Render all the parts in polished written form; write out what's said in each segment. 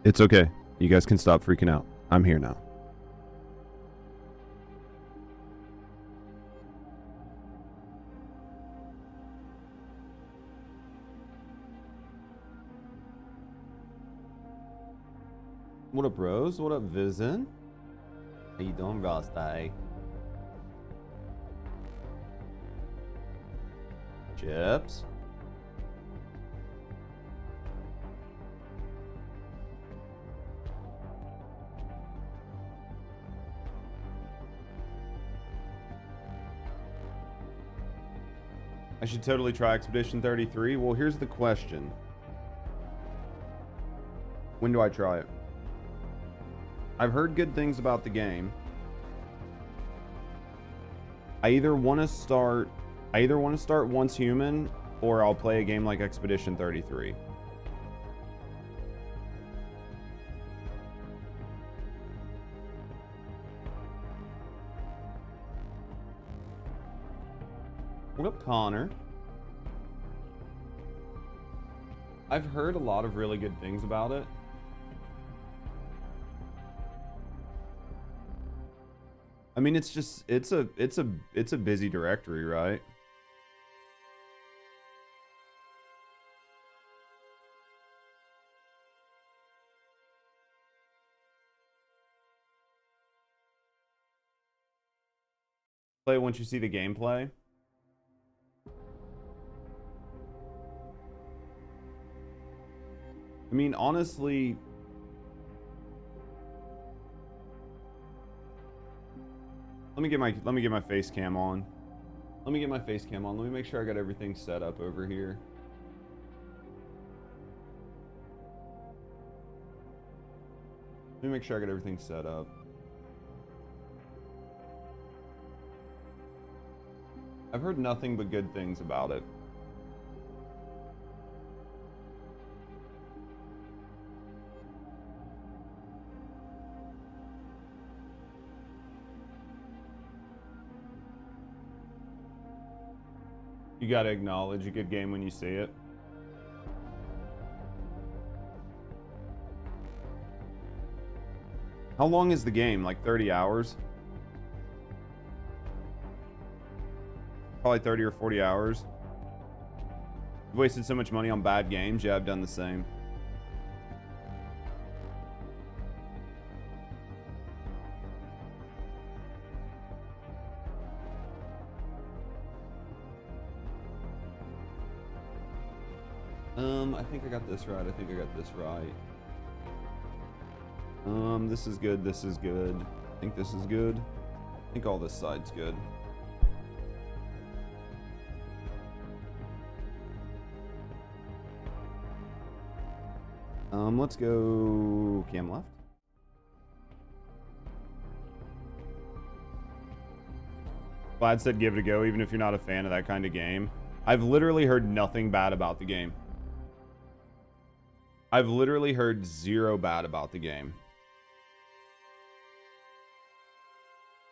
It's okay. You guys can stop freaking out. I'm here now. What up, bros? What up, Vizen? How you doing, Rostai? Chips? I should totally try Expedition 33. Well, here's the question. When do I try it? I've heard good things about the game. I either want to start Once Human, or I'll play a game like Expedition 33. What up, Connor? I've heard a lot of really good things about it. I mean, it's just it's a busy directory, right? Play once you see the gameplay. I mean, honestly, let me get my face cam on. Let me get my face cam on. Let me make sure I got everything set up over here. Let me make sure I got everything set up. I've heard nothing but good things about it. You gotta acknowledge a good game when you see it. How long is the game? Like 30 hours? Probably 30 or 40 hours. You've wasted so much money on bad games. Yeah, I've done the same. I think I got this right. I think I got this right. This is good. This is good. I think this is good. I think all this side's good. Let's go cam left. Vlad said give it a go, even if you're not a fan of that kind of game. I've literally heard nothing bad about the game. I've literally heard zero bad about the game.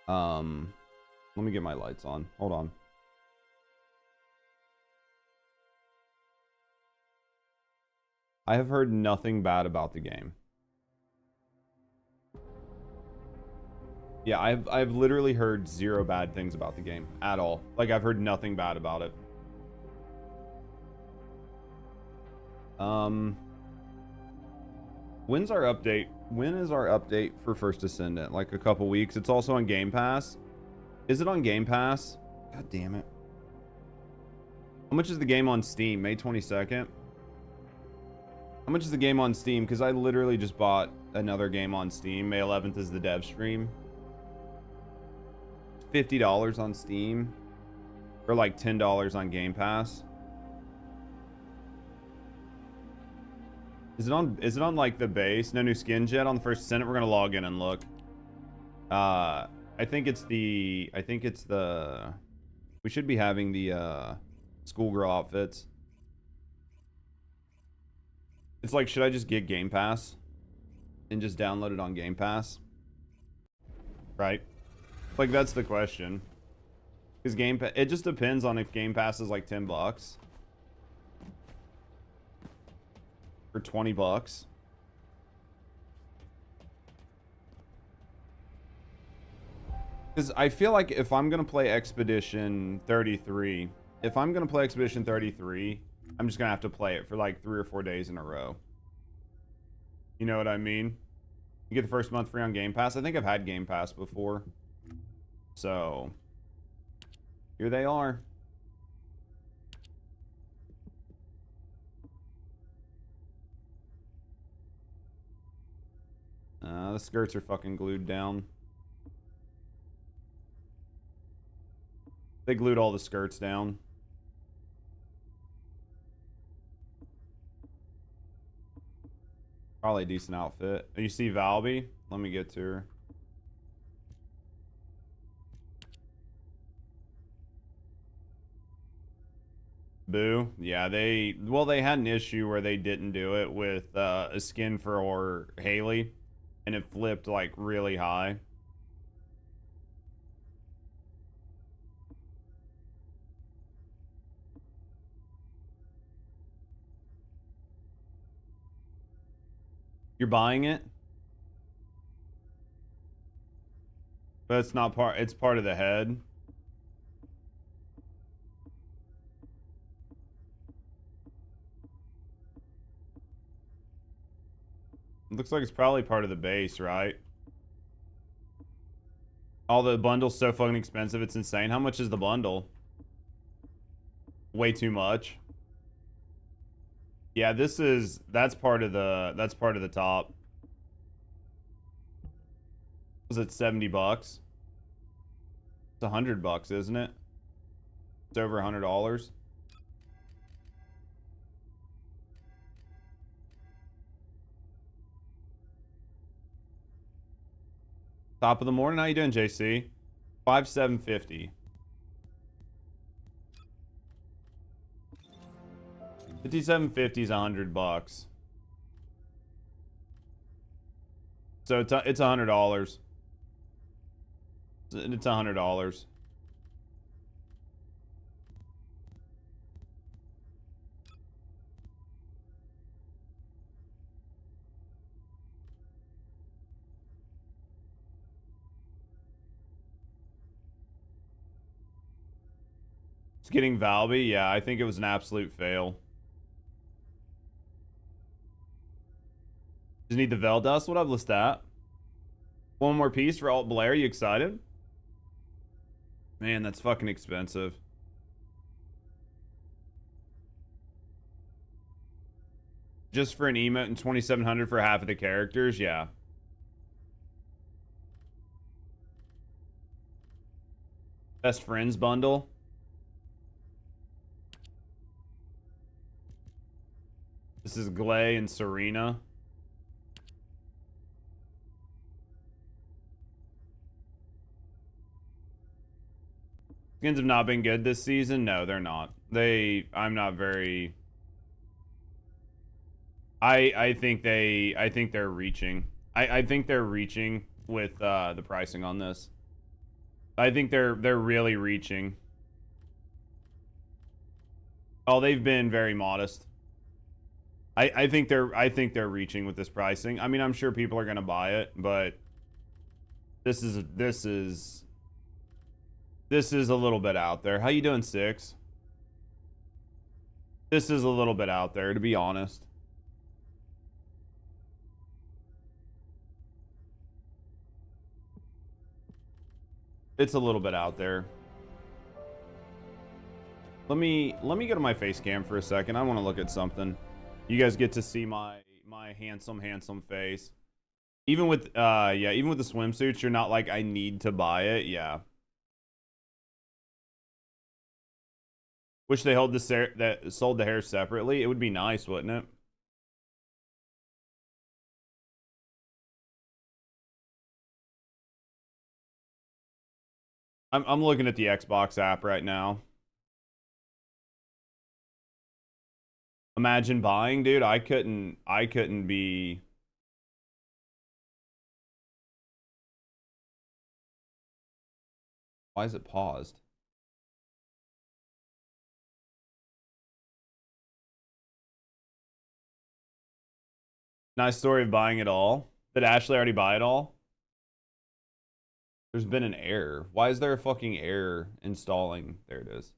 Let me get my lights on. Hold on. I have heard nothing bad about the game. Yeah, I've literally heard zero bad things about the game at all. Like, I've heard nothing bad about it. When's our update? When is our update for First Descendant? Like a couple weeks. It's also on Game Pass. Is it on Game Pass? God damn it. How much is the game on Steam? May 22nd? How much is the game on Steam? Because I literally just bought another game on Steam. May 11th is the dev stream. $50 on Steam. Or like $10 on Game Pass. Is it on like the base? No new skins yet on the First Descendant? We're gonna log in and look. I think it's the we should be having the schoolgirl outfits. It's like, should I just get Game Pass and just download it on Game Pass? Right? Like, that's the question. Because Game Pass, it just depends on if Game Pass is like $10 or $20. Because I feel like if I'm going to play Expedition 33, I'm just going to have to play it for like 3 or 4 days in a row. You know what I mean? You get the first month free on Game Pass. I think I've had Game Pass before. So, here they are. The skirts are fucking glued down. They glued all the skirts down. Probably a decent outfit. You see Valby? Let me get to her. Boo. Yeah, they had an issue where they didn't do it with a skin for Haley, and it flipped like really high. You're buying it? But it's not part, it's part of the head. It looks like it's probably part of the base, right? All the bundles so fucking expensive, it's insane. How much is the bundle? Way too much. Yeah, that's part of the top. Was it 70 bucks? It's $100, isn't it? It's over $100. Top of the morning. How you doing, JC? 5750. 5750 is $100. So it's $100. It's $100. It's getting Valby. Yeah, I think it was an absolute fail. Just need the Veldust. What up, Lestat? One more piece for Alt Blair. You excited? Man, that's fucking expensive. Just for an emote and 2,700 for half of the characters? Yeah. Best friends bundle. This is Glay and Serena. Skins have not been good this season. No, they're not. I'm not very. I think they're reaching. I think they're reaching with the pricing on this. I think they're really reaching. Oh, they've been very modest. I think they're reaching with this pricing. I mean, I'm sure people are gonna buy it, but this is a little bit out there. How you doing, Six? This is a little bit out there, to be honest. It's a little bit out there. Let me go to my face cam for a second. I want to look at something. You guys get to see my handsome face. Even with even with the swimsuits, you're not like I need to buy it. Yeah. Wish they sold the hair separately. It would be nice, wouldn't it? I'm looking at the Xbox app right now. Imagine buying, dude. I couldn't be. Why is it paused? Nice story of buying it all. Did Ashley already buy it all? There's been an error. Why is there a fucking error installing? There it is.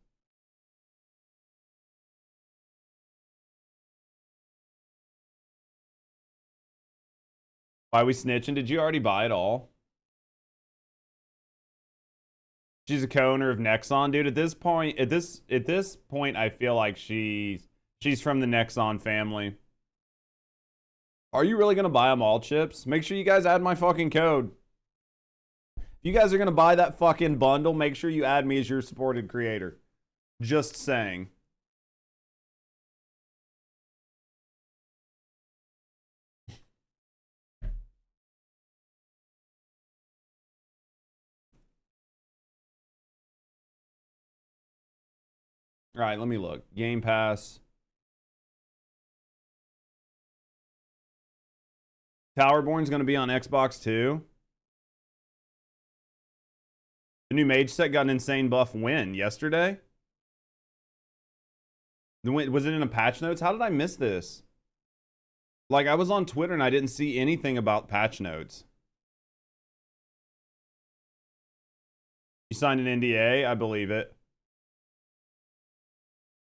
Why we snitching? Did you already buy it all? She's a co-owner of Nexon, dude. At this point, I feel like she's from the Nexon family. Are you really gonna buy them all, Chips? Make sure you guys add my fucking code. If you guys are gonna buy that fucking bundle, make sure you add me as your supported creator. Just saying. All right, let me look. Game Pass. Towerborn's going to be on Xbox too. The new mage set got an insane buff when? Yesterday? Was it in a patch notes? How did I miss this? Like, I was on Twitter and I didn't see anything about patch notes. You signed an NDA? I believe it.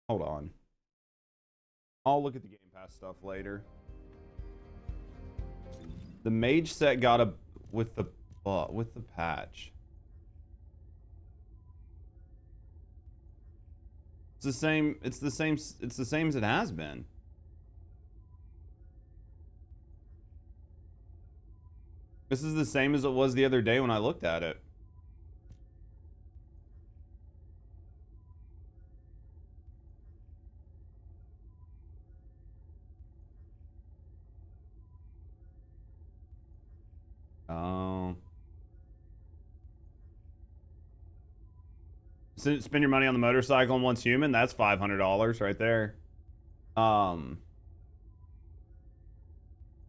Hold on. I'll look at the Game Pass stuff later. The mage set got a with the patch. It's the same as it has been. This is the same as it was the other day when I looked at it. Oh. Spend your money on the motorcycle and once human, that's $500 right there.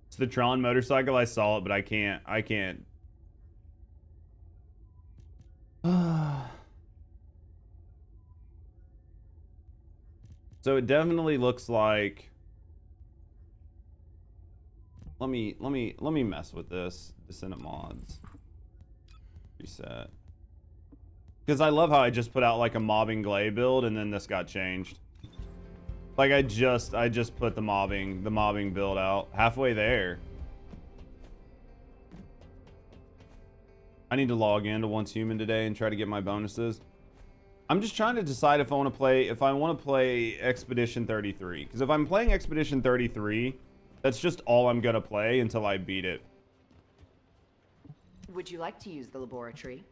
It's the Tron motorcycle. I saw it, but I can't. So it definitely looks like. Let me mess with this. Descendant mods. Reset. Because I love how I just put out like a mobbing glay build and then this got changed. Like I just put the mobbing build out halfway there. I need to log into Once Human today and try to get my bonuses. I'm just trying to decide if I want to play Expedition 33. Because if I'm playing Expedition 33, that's just all I'm gonna play until I beat it. Would you like to use the laboratory?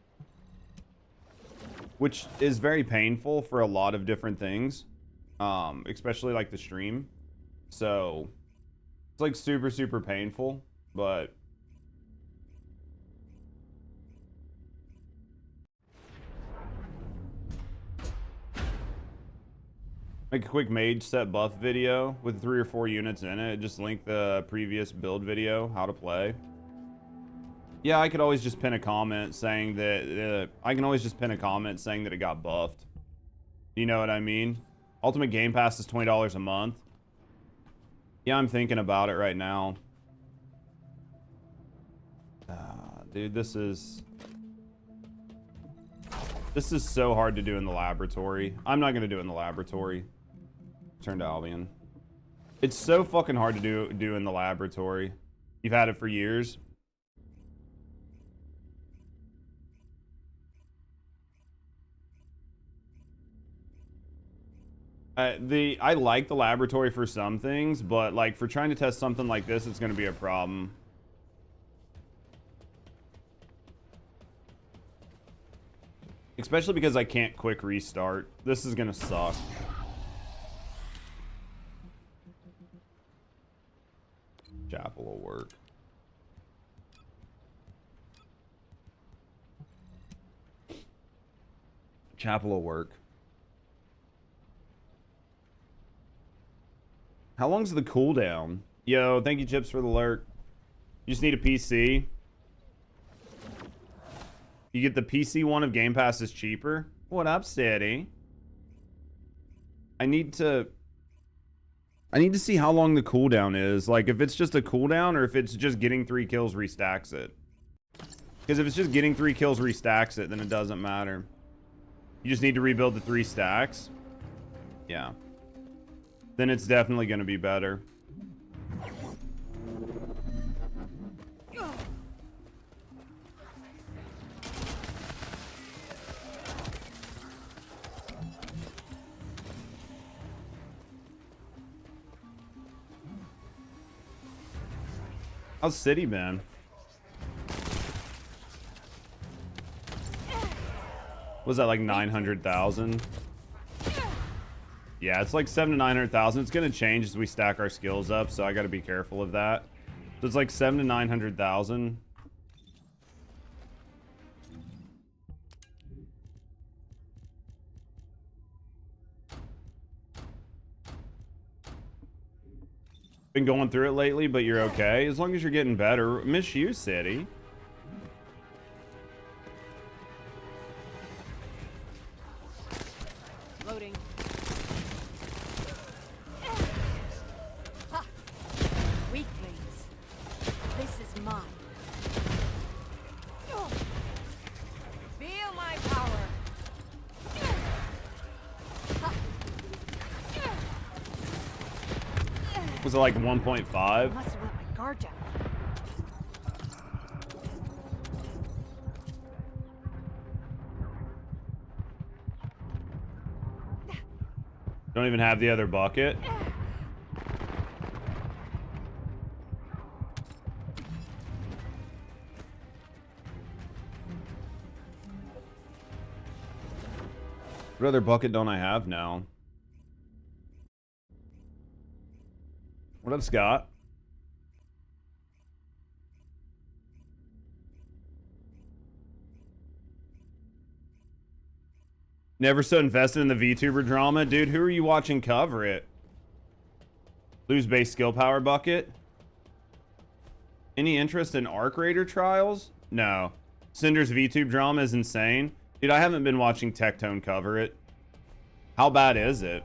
Which is very painful for a lot of different things. Especially like the stream. So it's like super painful, but make a quick mage set buff video with 3 or 4 units in it. Just link the previous build video, how to play. Yeah, I could always just pin a comment saying that it got buffed. You know what I mean? Ultimate Game Pass is $20 a month. Yeah, I'm thinking about it right now. Dude, this is so hard to do in the laboratory. I'm not gonna do it in the laboratory. Turn to Albion. It's so fucking hard to do in the laboratory. You've had it for years. I like the laboratory for some things, but like for trying to test something like this, it's going to be a problem. Especially because I can't quick restart. This is going to suck. Chapel will work. Chapel will work. How long's the cooldown? Yo, thank you, Chips, for the alert. You just need a PC. You get the PC one of Game Pass is cheaper. What up, Steady? I need to see how long the cooldown is. Like, if it's just a cooldown or if it's just getting 3 kills restacks it. Because if it's just getting 3 kills restacks it, then it doesn't matter. You just need to rebuild the 3 stacks. Yeah. Then it's definitely going to be better. How's City been? Was that like 900,000? Yeah, it's like 7 to 900,000. It's gonna change as we stack our skills up, so I got to be careful of that. So it's like 7 to 900,000. Been going through it lately, but you're okay as long as you're getting better. Miss you, City. Loading. Weaklings. This is mine. Feel my power. Was it like 1.5? Must have let my guard down. Don't even have the other bucket. What other bucket don't I have now? What up, Scott? Never so invested in the VTuber drama. Dude, who are you watching cover it? Lose base skill power bucket? Any interest in Arc Raider trials? No. Sinder's VTube drama is insane. Dude, I haven't been watching Tectone cover it. How bad is it?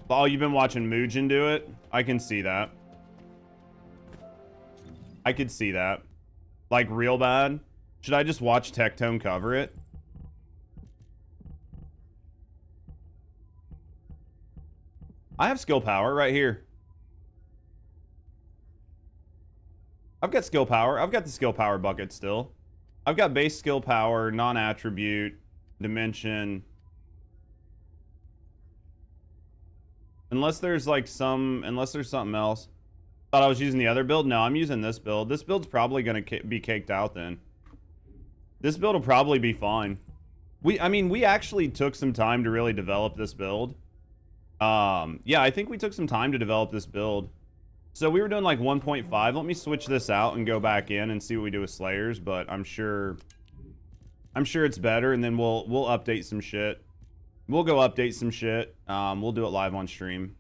Oh, you've been watching Mugen do it? I can see that. I could see that. Like, real bad. Should I just watch Tectone cover it? I have skill power right here. I've got skill power. I've got the skill power bucket still. I've got base skill power, non-attribute, dimension. Unless there's like unless there's something else. Thought I was using the other build. No, I'm using this build. This build's probably going to be caked out then. This build will probably be fine. I mean, we actually took some time to really develop this build. Yeah, I think we took some time to develop this build. So we were doing like 1.5. Let me switch this out and go back in and see what we do with Slayers, but I'm sure it's better, and then we'll update some shit. We'll go update some shit. We'll do it live on stream.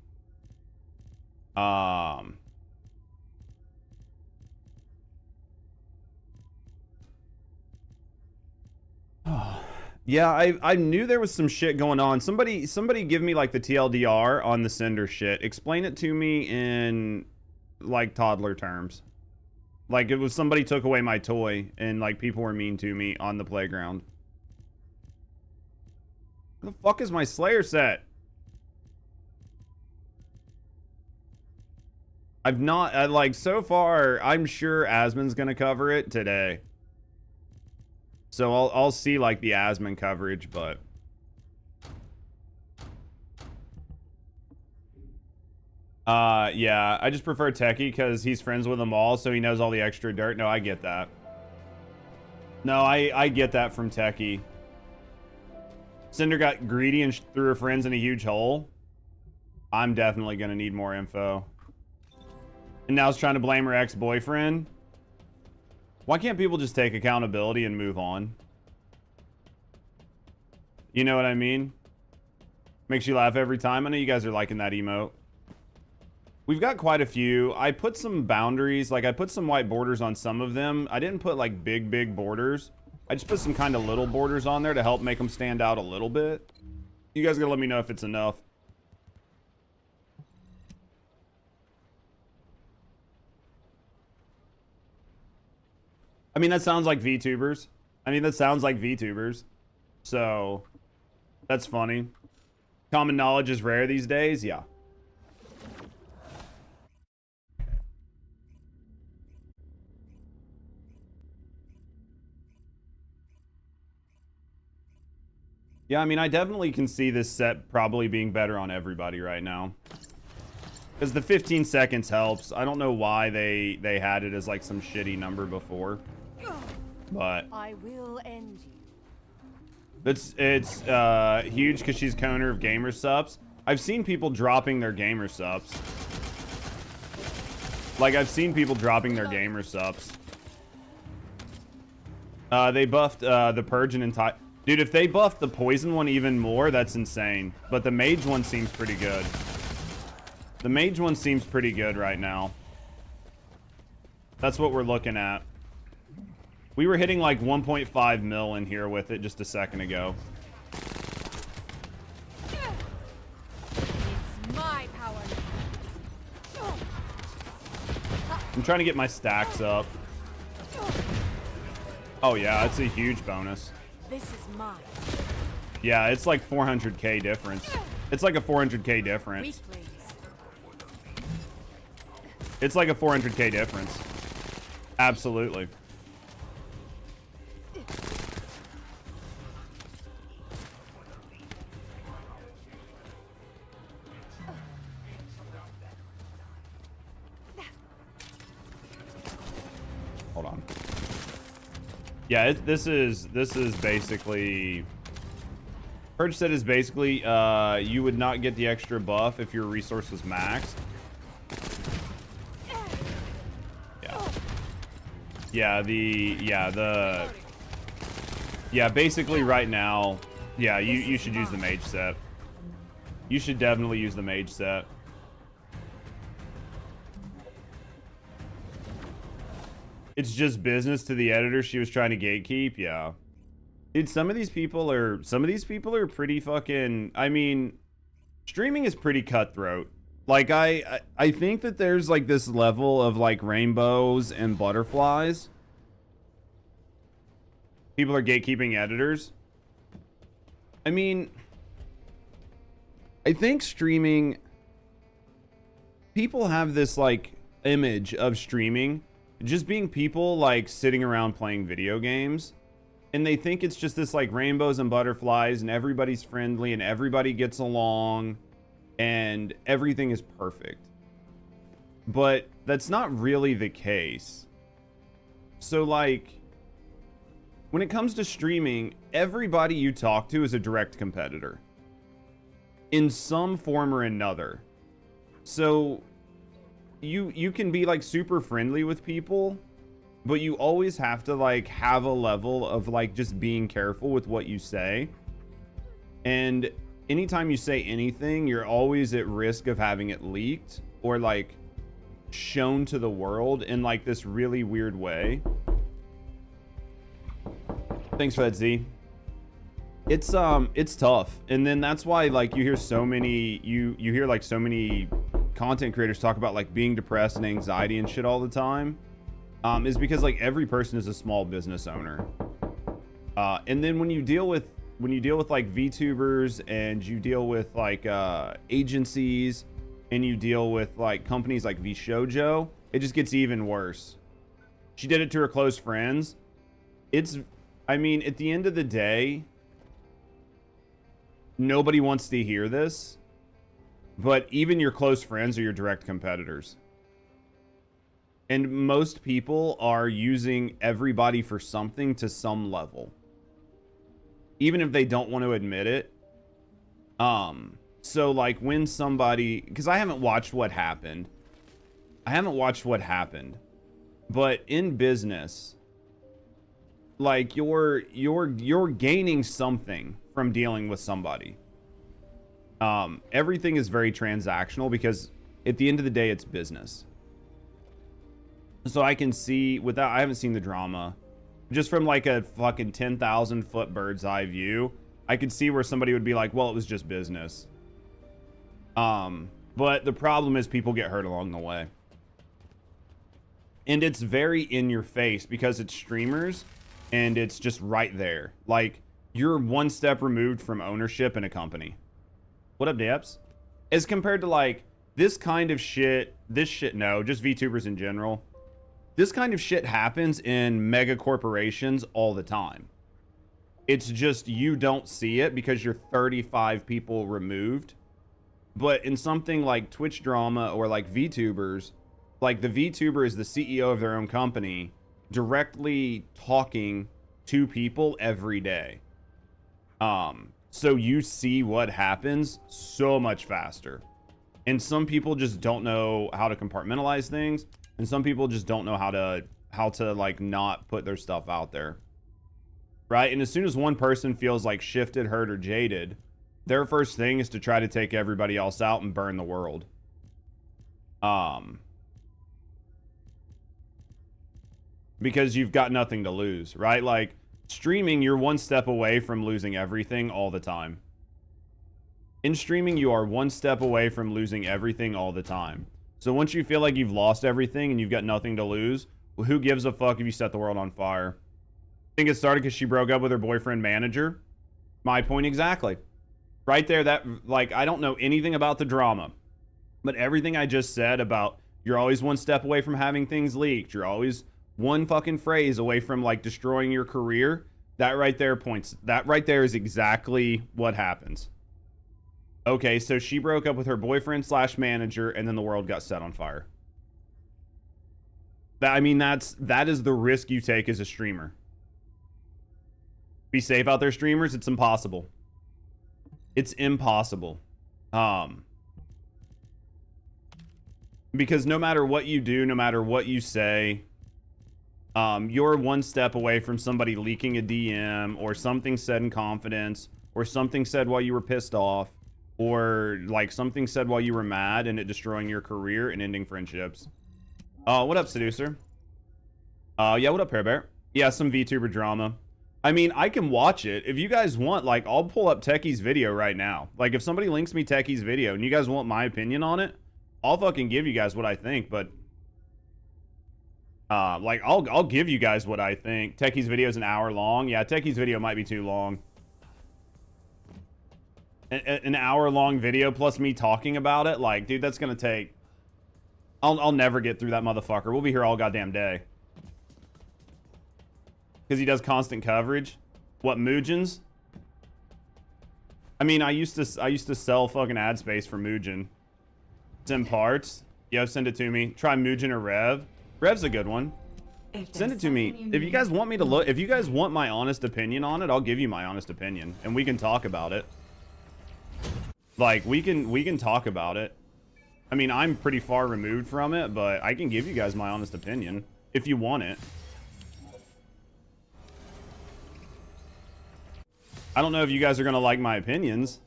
Yeah, I knew there was some shit going on. Somebody give me like the TLDR on the Sinder shit. Explain it to me in like toddler terms. Like it was somebody took away my toy and like people were mean to me on the playground. Where the fuck is my Slayer set? I've not, like, so far, I'm sure Asmon's gonna cover it today. So I'll see, like, the Asmon coverage, but... yeah, I just prefer Techie because he's friends with them all, so he knows all the extra dirt. No, I get that. No, I get that from Techie. Cinder got greedy and threw her friends in a huge hole. I'm definitely gonna need more info. And now is trying to blame her ex-boyfriend. Why can't people just take accountability and move on? You know what I mean? Makes you laugh every time. I know you guys are liking that emote. We've got quite a few. I put some boundaries, like I put some white borders on some of them. I didn't put like big borders. I just put some kind of little borders on there to help make them stand out a little bit. You guys gotta let me know if it's enough. I mean, that sounds like VTubers. So, that's funny. Common knowledge is rare these days? Yeah. Yeah, I mean, I definitely can see this set probably being better on everybody right now. Because the 15 seconds helps. I don't know why they had it as like some shitty number before. But I will end you. it's huge because she's co-owner of gamer subs. I've seen people dropping their gamer subs. Like, I've seen people dropping their gamer subs. They buffed the Purge and entire... Dude, if they buffed the Poison one even more, that's insane. But the Mage one seems pretty good. The Mage one seems pretty good right now. That's what we're looking at. We were hitting like 1.5 mil in here with it just a second ago. It's my power. I'm trying to get my stacks up. Oh yeah, it's a huge bonus. This is mine. Yeah, it's like 400k difference. It's like a 400k difference. Weaklings. It's like a 400k difference. Absolutely. Hold on. Yeah, this is basically... Purge set is basically, you would not get the extra buff if your resource was maxed. Yeah, basically right now, yeah, you should use the mage set. You should definitely use the mage set. It's just business to the editor she was trying to gatekeep, yeah. Dude, some of these people are pretty fucking, I mean, streaming is pretty cutthroat. Like, I think that there's like this level of like rainbows and butterflies. People are gatekeeping editors. I mean, I think streaming, people have this like image of streaming just being people like sitting around playing video games. And they think it's just this like rainbows and butterflies and everybody's friendly and everybody gets along and everything is perfect. But that's not really the case. So like, when it comes to streaming, everybody you talk to is a direct competitor in some form or another. So you can be like super friendly with people, but you always have to like have a level of like just being careful with what you say. And anytime you say anything, you're always at risk of having it leaked or like shown to the world in like this really weird way. Thanks for that, Z. It's tough. And then that's why like you hear so many you hear like so many content creators talk about like being depressed and anxiety and shit all the time. Is because like every person is a small business owner. And then when you deal with like VTubers and you deal with like agencies and you deal with like companies like VShojo, it just gets even worse. She did it to her close friends. I mean, at the end of the day, nobody wants to hear this, but even your close friends are your direct competitors. And most people are using everybody for something to some level, even if they don't want to admit it. So like when somebody, because I haven't watched what happened, but in business, like you're gaining something from dealing with somebody. Everything is very transactional because at the end of the day, it's business. So I can see I haven't seen the drama, just from like a fucking 10,000 foot bird's eye view, I could see where somebody would be like, well, it was just business. But the problem is people get hurt along the way. And it's very in your face because it's streamers and it's just right there. Like, you're one step removed from ownership in a company. What up, Deps? As compared to like this kind of shit, no, just VTubers in general. This kind of shit happens in mega corporations all the time. It's just you don't see it because you're 35 people removed. But in something like Twitch drama or like VTubers, like the VTuber is the CEO of their own company, directly talking to people every day. So you see what happens so much faster. And some people just don't know how to compartmentalize things, and some people just don't know how to like not put their stuff out there. Right? And as soon as one person feels like shifted, hurt, or jaded, their first thing is to try to take everybody else out and burn the world. Because you've got nothing to lose, right? Like, streaming, you're one step away from losing everything all the time. In streaming, you are one step away from losing everything all the time. So once you feel like you've lost everything and you've got nothing to lose, well, who gives a fuck if you set the world on fire? I think it started because she broke up with her boyfriend manager. My point exactly. Right there, that, like, I don't know anything about the drama, but everything I just said about you're always one step away from having things leaked, you're always one fucking phrase away from like destroying your career, that right there is exactly what happens. Okay, so she broke up with her boyfriend / manager, and then the world got set on fire. That is the risk you take as a streamer. Be safe out there, streamers. It's impossible. It's impossible. Because no matter what you do, no matter what you say, you're one step away from somebody leaking a DM, or something said in confidence, or something said while you were pissed off, or like something said while you were mad and it destroying your career and ending friendships. What up, Seducer? Yeah, what up, Pear Bear? Yeah, some VTuber drama. I mean, I can watch it. If you guys want, like, I'll pull up Techie's video right now. Like, if somebody links me Techie's video and you guys want my opinion on it, I'll fucking give you guys what I think, but... like, I'll give you guys what I think. Techie's video is an hour long. Yeah, Techie's video might be too long. An hour-long video plus me talking about it, like, dude, that's gonna take... I'll never get through that motherfucker. We'll be here all goddamn day. Because he does constant coverage. What, Mugens? I mean, I used to sell fucking ad space for Mugen. It's in parts. Yo, send it to me. Try Mugen or Rev. Rev's a good one. Send it to me. If you guys want me to look, if you guys want my honest opinion on it, I'll give you my honest opinion, and we can talk about it. Like, we can talk about it. I mean, I'm pretty far removed from it, but I can give you guys my honest opinion if you want it. I don't know if you guys are gonna like my opinions.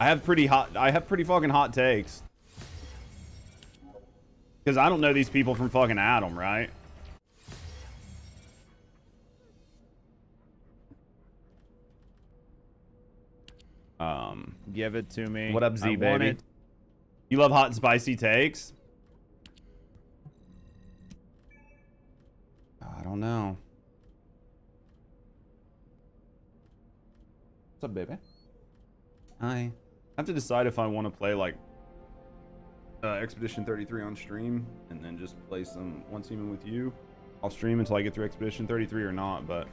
I have pretty fucking hot takes. Because I don't know these people from fucking Adam, right? Give it to me. What up, Z baby? You love hot and spicy takes? I don't know. What's up, baby? Hi. I have to decide if I want to play like Expedition 33 on stream and then just play some Once Even with you. I'll stream until I get through Expedition 33 or not, but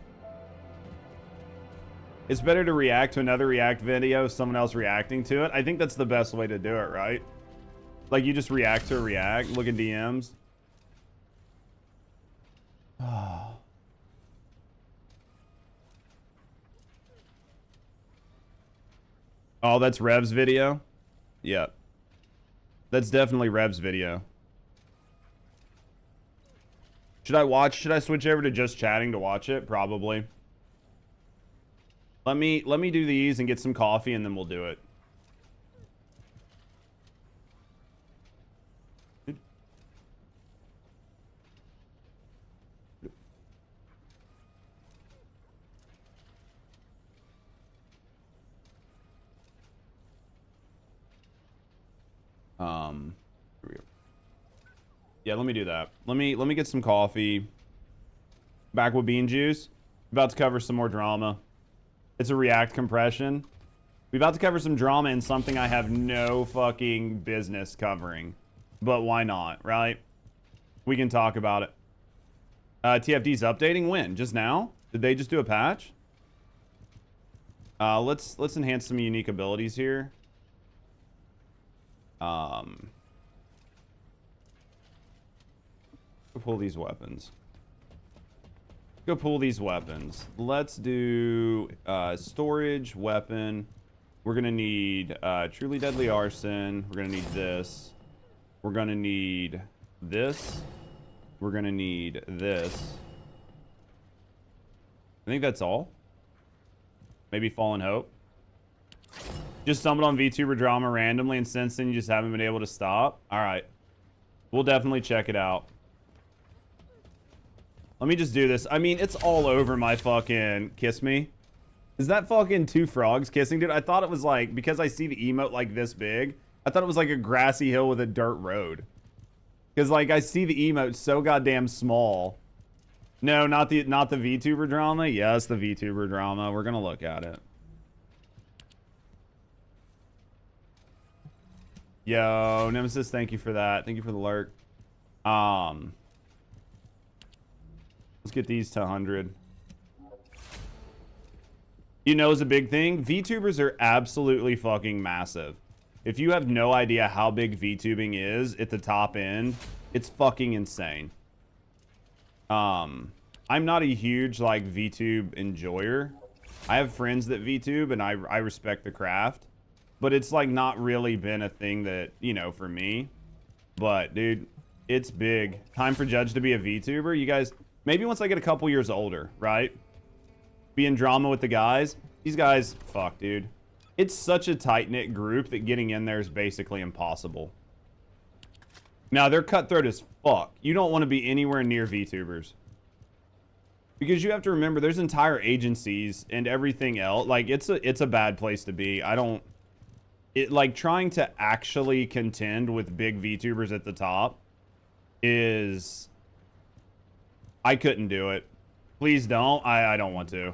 it's better to react to another React video, someone else reacting to it. I think that's the best way to do it, right? Like, you just react to a react, look at DMs. Oh, that's Rev's video? Yep. That's definitely Rev's video. Should I switch over to just chatting to watch it? Probably. Let me do these and get some coffee and then we'll do it. Here we go. Yeah, let me do that. Let me get some coffee. Back with bean juice. About to cover some more drama. It's a React compression. We're about to cover some drama in something I have no fucking business covering. But why not, right? We can talk about it. TFD's updating when? Just now? Did they just do a patch? Let's enhance some unique abilities here. Pull these weapons. Go pull these weapons. Let's do storage weapon. We're gonna need truly deadly arson. We're gonna need this. We're gonna need this. We're gonna need this. I think that's all. Maybe Fallen Hope. Just stumbled on VTuber drama randomly, and since then you just haven't been able to stop. All right, we'll definitely check it out. Let me just do this. I mean, it's all over my fucking kiss me. Is that fucking two frogs kissing, dude? I thought it was like, because I see the emote like this big, I thought it was like a grassy hill with a dirt road. Because like I see the emote so goddamn small. No, not the VTuber drama. Yes, the VTuber drama. We're gonna look at it. Yo, Nemesis, thank you for that. Thank you for the lurk. Let's get these to 100. You know, is a big thing. VTubers are absolutely fucking massive. If you have no idea how big VTubing is at the top end, it's fucking insane. I'm not a huge like VTube enjoyer. I have friends that VTube and I respect the craft, but it's like not really been a thing that, you know, for me. But dude, it's big. Time for Judge to be a VTuber. You guys, maybe once I get a couple years older, right? Be in drama with the guys. These guys, fuck, dude. It's such a tight-knit group that getting in there is basically impossible. Now, they're cutthroat as fuck. You don't want to be anywhere near VTubers. Because you have to remember, there's entire agencies and everything else. Like, it's a bad place to be. Like, trying to actually contend with big VTubers at the top is... I couldn't do it. Please don't. I don't want to.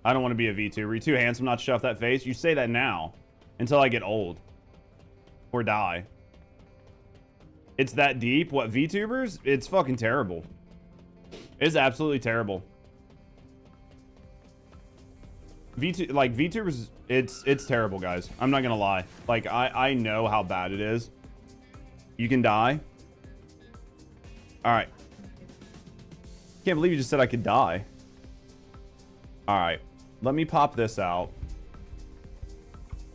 I don't want to be a VTuber. You're too handsome not to shove that face. You say that now until I get old or die. It's that deep. What, VTubers? It's fucking terrible. It's absolutely terrible. VTubers, it's terrible, guys. I'm not gonna lie. Like, I know how bad it is. You can die. All right. Can't believe you just said I could die. All right, let me pop this out.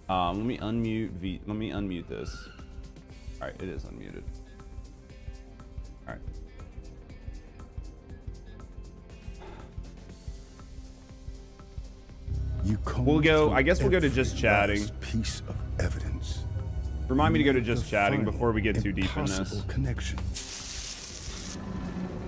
Let me unmute let me unmute this. All right, it is unmuted. All right. We'll go. I guess we'll go to just chatting. Piece of evidence. Remind me to go to just chatting before we get too deep in this. Connection.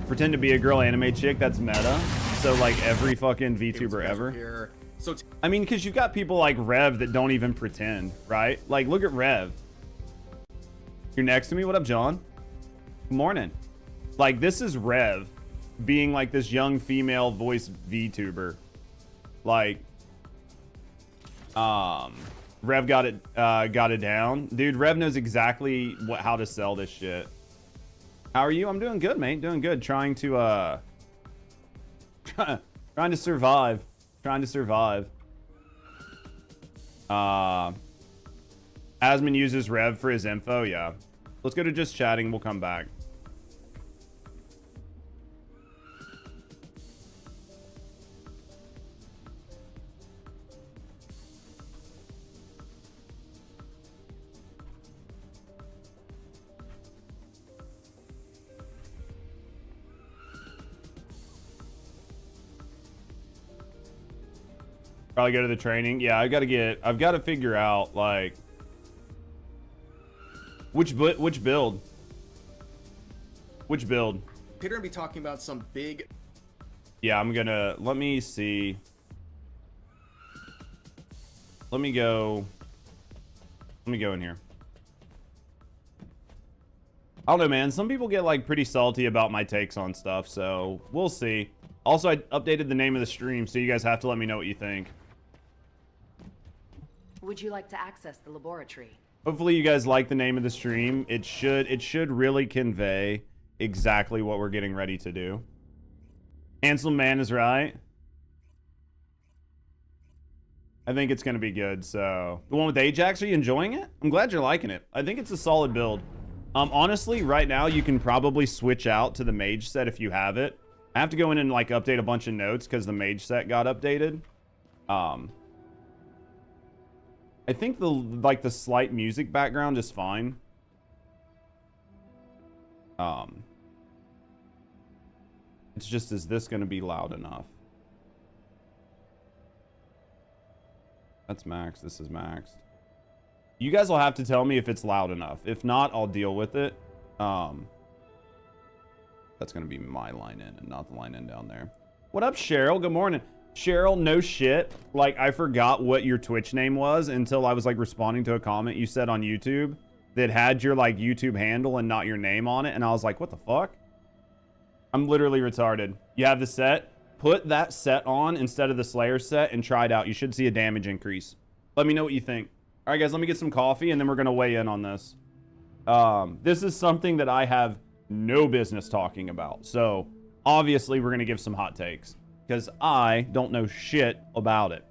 Pretend to be a girl anime chick. That's meta. So like every fucking VTuber ever. So I mean, because you've got people like Rev that don't even pretend, right? Like, look at Rev. You're next to me. What up, John? Good morning. Like, this is Rev being like this young female voice VTuber. Like, Rev got it down. Dude, Rev knows exactly how to sell this shit. How are you? I'm doing good, mate. Doing good. Trying to survive. Trying to survive. Asman uses Rev for his info. Yeah. Let's go to just chatting. We'll come back. Probably go to the training. Yeah, I've got to figure out like which build. Which build? Peter gonna be talking about some big. Yeah, let me see. Let me go in here. I don't know, man. Some people get like pretty salty about my takes on stuff, so we'll see. Also, I updated the name of the stream, so you guys have to let me know what you think. Would you like to access the laboratory? Hopefully you guys like the name of the stream. It should really convey exactly what we're getting ready to do. Handsome man is right. I think it's going to be good. So the one with Ajax, are you enjoying it? I'm glad you're liking it. I think it's a solid build. Honestly, right now you can probably switch out to the mage set if you have it. I have to go in and like update a bunch of notes because the mage set got updated. I think the slight music background is fine. It's just, is this going to be loud enough? That's max. This is maxed. You guys will have to tell me if it's loud enough. If not, I'll deal with it. That's going to be my line in and not the line in down there. What up, Cheryl? Good morning. Cheryl, no shit. Like, I forgot what your Twitch name was until I was, like, responding to a comment you said on YouTube that had your, like, YouTube handle and not your name on it. And I was like, what the fuck? I'm literally retarded. You have the set? Put that set on instead of the Slayer set and try it out. You should see a damage increase. Let me know what you think. All right, guys, let me get some coffee, and then we're going to weigh in on this. This is something that I have no business talking about. So, obviously, we're going to give some hot takes. Because I don't know shit about it.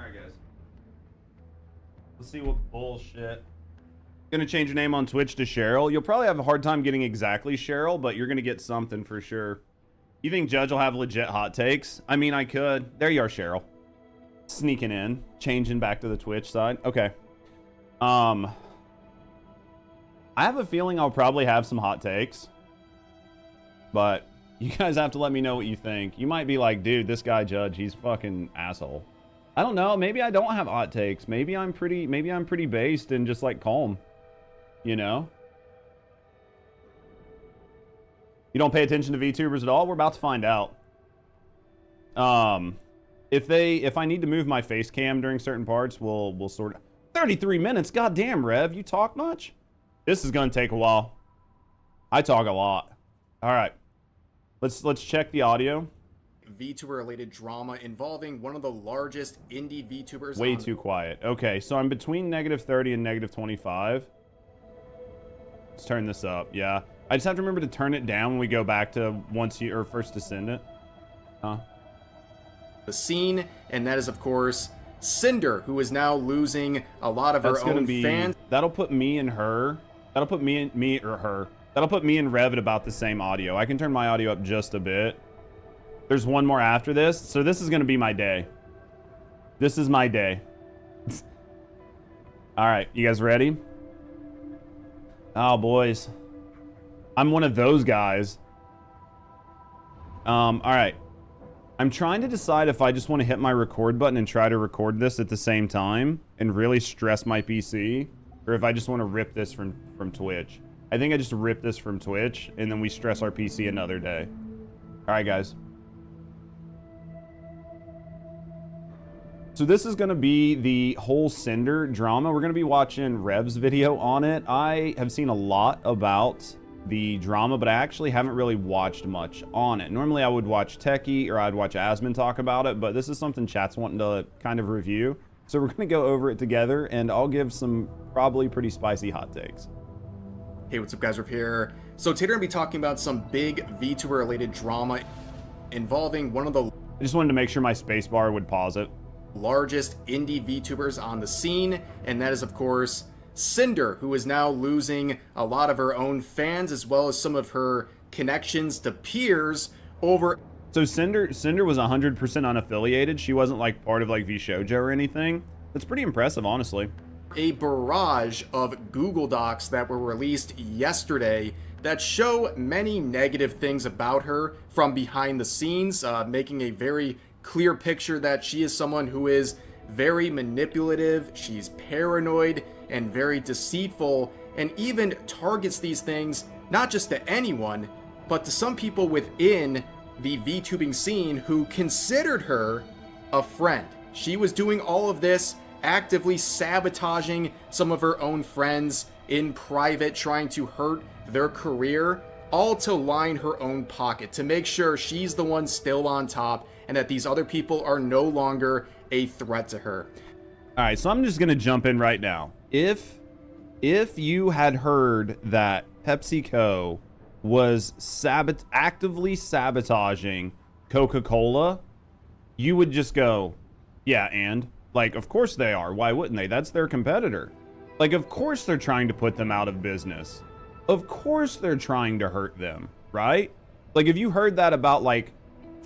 Alright, guys. Let's see what bullshit. Gonna change your name on Twitch to Cheryl. You'll probably have a hard time getting exactly Cheryl, but you're gonna get something for sure. You think Judge will have legit hot takes? I mean, I could. There you are, Cheryl. Sneaking in. Changing back to the Twitch side. Okay. I have a feeling I'll probably have some hot takes. But you guys have to let me know what you think. You might be like, dude, this guy Judge, he's fucking asshole. I don't know. Maybe I don't have hot takes. Maybe I'm pretty based and just like calm. You know? You don't pay attention to VTubers at all? We're about to find out. If I need to move my face cam during certain parts, we'll sort of 33 minutes. God damn, Rev, you talk much? This is gonna take a while. I talk a lot. All right. Let's check the audio. VTuber related drama involving one of the largest indie VTubers. Way too quiet. Okay, so I'm between -30 and -25. Let's turn this up. Yeah. I just have to remember to turn it down when we go back to First Descendant. Huh? The scene, and that is of course Sinder, who is now losing a lot of her own fans. That'll put me and her. That'll put me and Rev at about the same audio. I can turn my audio up just a bit. There's one more after this, so this is gonna be my day. This is my day. All right, you guys ready? Oh, boys. I'm one of those guys. All right. I'm trying to decide if I just want to hit my record button and try to record this at the same time and really stress my PC, or if I just want to rip this from Twitch. I think I just rip this from Twitch, and then we stress our PC another day. All right, guys. So this is going to be the whole Sinder drama. We're going to be watching Rev's video on it. I have seen a lot about the drama, but I actually haven't really watched much on it. Normally I would watch Techie or I'd watch Asmon talk about it, but this is something chat's wanting to kind of review. So we're going to go over it together, and I'll give some probably pretty spicy hot takes. Hey, what's up, guys? We're here. So today we're going to be talking about some big VTuber related drama involving one of the I just wanted to make sure my spacebar would pause it. Largest indie VTubers on the scene, and that is of course Sinder, who is now losing a lot of her own fans as well as some of her connections to peers over. So Cinder was 100% unaffiliated. She wasn't like part of like VShojo or anything. That's pretty impressive, honestly. A barrage of Google Docs that were released yesterday that show many negative things about her from behind the scenes, making a very clear picture that she is someone who is very manipulative, she's paranoid, and very deceitful, and even targets these things not just to anyone, but to some people within the VTubing scene who considered her a friend. She was doing all of this, actively sabotaging some of her own friends in private, trying to hurt their career, all to line her own pocket, to make sure she's the one still on top and that these other people are no longer a threat to her. All right, so I'm just going to jump in right now. If you had heard that PepsiCo was actively sabotaging Coca-Cola, you would just go, yeah, and like, of course they are. Why wouldn't they? That's their competitor. Like, of course they're trying to put them out of business. Of course they're trying to hurt them, right? Like, if you heard that about like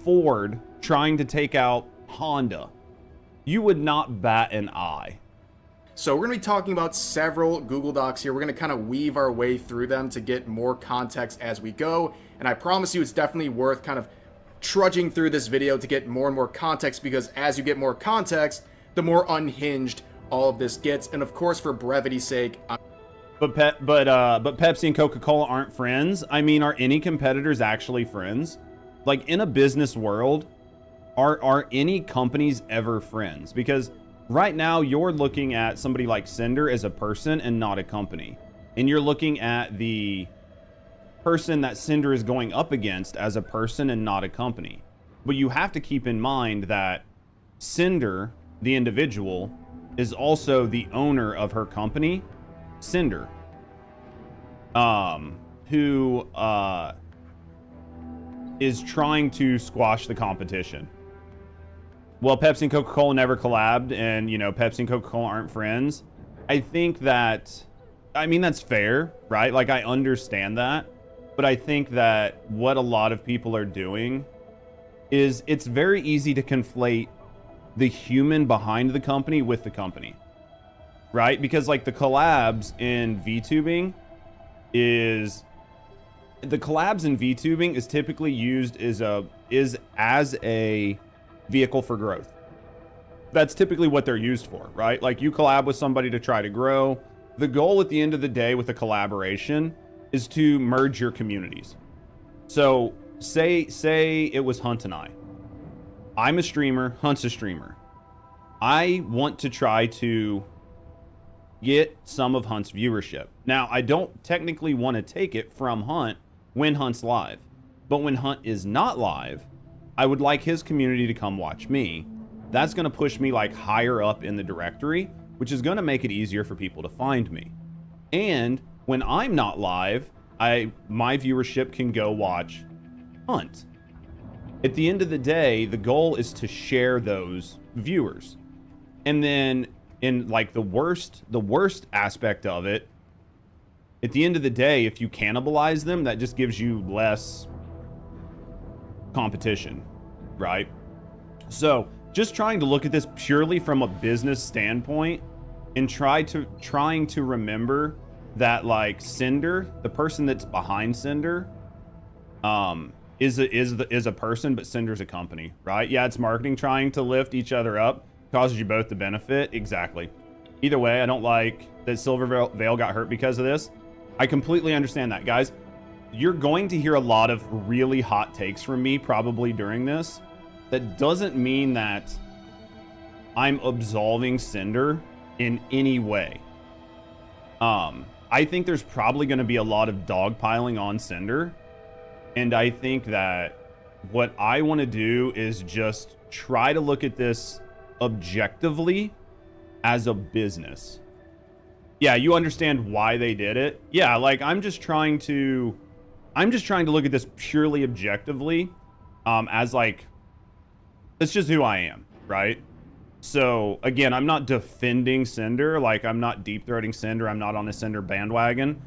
Ford trying to take out Honda, you would not bat an eye. So we're going to be talking about several Google Docs here. We're going to kind of weave our way through them to get more context as we go. And I promise you it's definitely worth kind of trudging through this video to get more and more context, because as you get more context, the more unhinged all of this gets. And of course, for brevity's sake, But Pepsi and Coca-Cola aren't friends. I mean, are any competitors actually friends? Like, in a business world, are any companies ever friends? Because right now you're looking at somebody like Cinder as a person and not a company. And you're looking at the person that Cinder is going up against as a person and not a company. But you have to keep in mind that Cinder, the individual, is also the owner of her company, Cinder, who is trying to squash the competition. Well, Pepsi and Coca-Cola never collabed, and, you know, Pepsi and Coca-Cola aren't friends. I think that, I mean, that's fair, right? Like, I understand that. But I think that what a lot of people are doing is it's very easy to conflate the human behind the company with the company, right? Because, like, the collabs in VTubing is typically used as a vehicle for growth. That's typically what they're used for, right? Like, you collab with somebody to try to grow. The goal at the end of the day with a collaboration is to merge your communities. So say it was Hunt and I'm a streamer, Hunt's a streamer. I want to try to get some of Hunt's viewership. Now, I don't technically want to take it from Hunt when Hunt's live, but when Hunt is not live, I would like his community to come watch me. That's going to push me like higher up in the directory, which is going to make it easier for people to find me. And when I'm not live, my viewership can go watch Hunt. At the end of the day, the goal is to share those viewers. And then in like the worst aspect of it, at the end of the day, if you cannibalize them, that just gives you less competition, right? So just trying to look at this purely from a business standpoint and trying to remember that, like, Cinder, the person that's behind Cinder, is a person, but Cinder's a company, right? Yeah, it's marketing trying to lift each other up, causes you both to benefit. Exactly. Either way, I don't like that Silver Veil got hurt because of this. I completely understand that, guys. You're going to hear a lot of really hot takes from me probably during this. That doesn't mean that I'm absolving Cinder in any way. I think there's probably going to be a lot of dogpiling on Cinder. And I think that what I want to do is just try to look at this objectively as a business. Yeah, you understand why they did it. Yeah, like, I'm just trying to look at this purely objectively, as like, that's just who I am, right? So again, I'm not defending Sinder. Like, I'm not deep throating Sinder. I'm not on a Sinder bandwagon.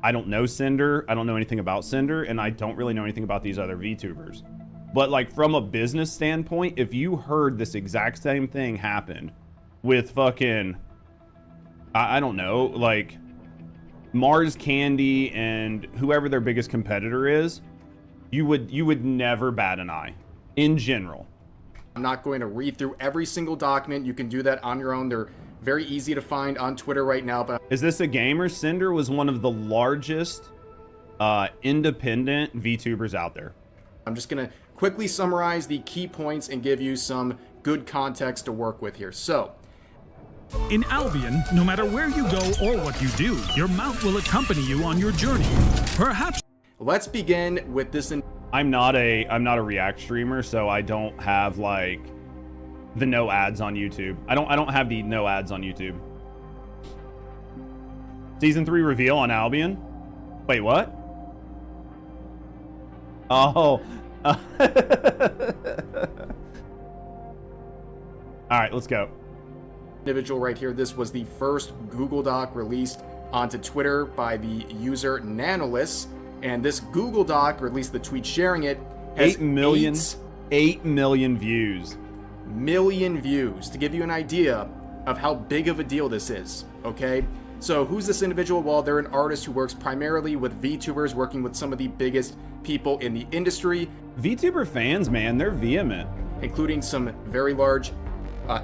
I don't know Sinder. I don't know anything about Sinder, and I don't really know anything about these other VTubers. But like, from a business standpoint, if you heard this exact same thing happen with fucking, I don't know, like Mars Candy and whoever their biggest competitor is, you would never bat an eye in general. I'm not going to read through every single document. You can do that on your own. They're very easy to find on Twitter right now. But is this a gamer? Sinder was one of the largest independent VTubers out there. I'm just going to quickly summarize the key points and give you some good context to work with here. So, in Albion, no matter where you go or what you do, your mount will accompany you on your journey. Perhaps. Let's begin with this. I'm not a React streamer, so I don't have like the no ads on YouTube. I don't have the no ads on YouTube. Season 3 reveal on Albion. Wait, what? Oh. All right, let's go. Individual right here. This was the first Google Doc released onto Twitter by the user Nanolus, and this Google Doc, or at least the tweet sharing it, has 8 million views. Million views, to give you an idea of how big of a deal this is. Okay, so who's this individual? Well, they're an artist who works primarily with VTubers, working with some of the biggest people in the industry. VTuber fans, man, they're vehement, including some very large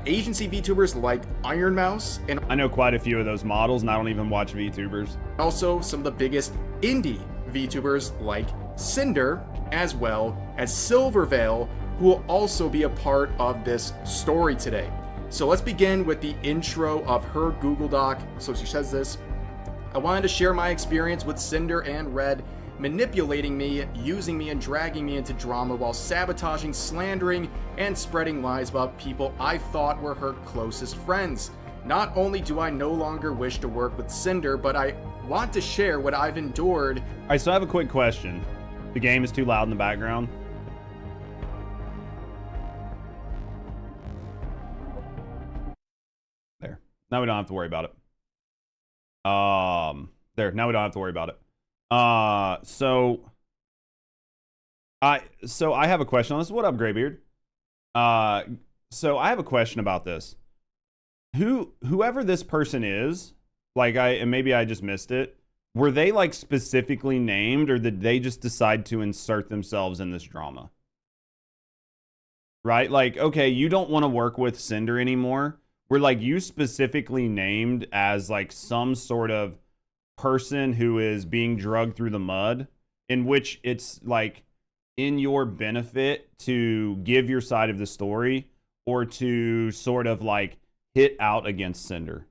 agency VTubers like Iron Mouse, and I know quite a few of those models, and I don't even watch VTubers. Also some of the biggest indie VTubers like Sinder, as well as Silvervale, who will also be a part of this story today. So let's begin with the intro of her Google Doc. So she says this: I wanted to share my experience with Sinder and Red manipulating me, using me, and dragging me into drama while sabotaging, slandering, and spreading lies about people I thought were her closest friends. Not only do I no longer wish to work with Sinder, but I want to share what I've endured. All right, so I have a quick question. The game is too loud in the background. There. Now we don't have to worry about it. There. Now we don't have to worry about it. So I have a question on this. What up, Graybeard? So I have a question about this. Whoever this person is, like and maybe I just missed it. Were they like specifically named, or did they just decide to insert themselves in this drama? Right? Like, okay, you don't want to work with Sinder anymore. We're like, you specifically named as like some sort of person who is being dragged through the mud, in which it's like in your benefit to give your side of the story or to sort of like hit out against Sinder.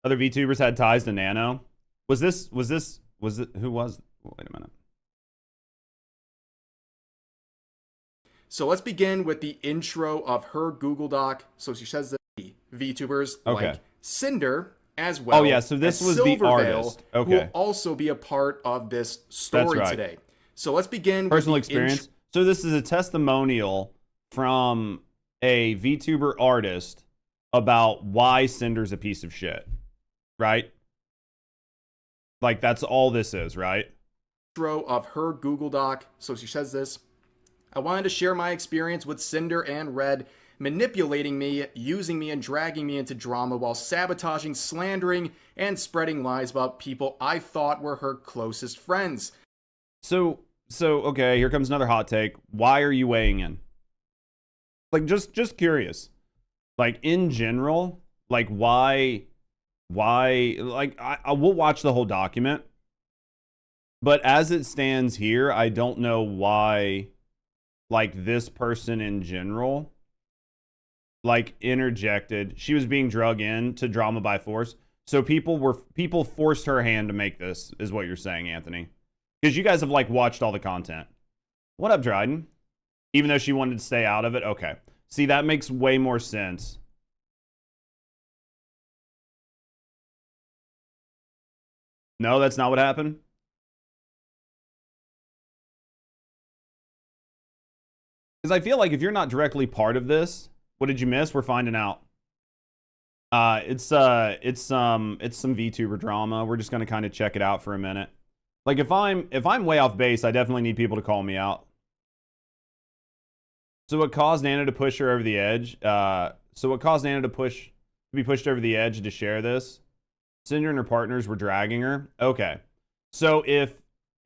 Other VTubers had ties to Nano. Was it, who was, wait a minute. So let's begin with the intro of her Google Doc. So she says that the VTubers like Sinder, as well. Oh yeah, so this was the artist. Okay. Who will also be a part of this story today. So let's begin personal experience. So this is a testimonial from a VTuber artist about why Sinder's a piece of shit. Right? Like, that's all this is, right? Intro of her Google Doc. So she says this: I wanted to share my experience with Sinder and Red manipulating me, using me, and dragging me into drama while sabotaging, slandering, and spreading lies about people I thought were her closest friends. So okay, here comes another hot take. Why are you weighing in? Like, just curious. Like, in general, like, why, like, I will watch the whole document, but as it stands here, I don't know why, like, this person in general, like, interjected. She was being drug into drama by force. So people forced her hand to make this, is what you're saying, Anthony. Because you guys have, like, watched all the content. What up, Dryden? Even though she wanted to stay out of it? Okay. See, that makes way more sense. No, that's not what happened. Because I feel like if you're not directly part of this, what did you miss? We're finding out. It's some VTuber drama. We're just gonna kind of check it out for a minute. Like if I'm way off base, I definitely need people to call me out. So what caused Nana to push her over the edge? So what caused Nana to be pushed over the edge to share this? Sinder and her partners were dragging her. Okay. So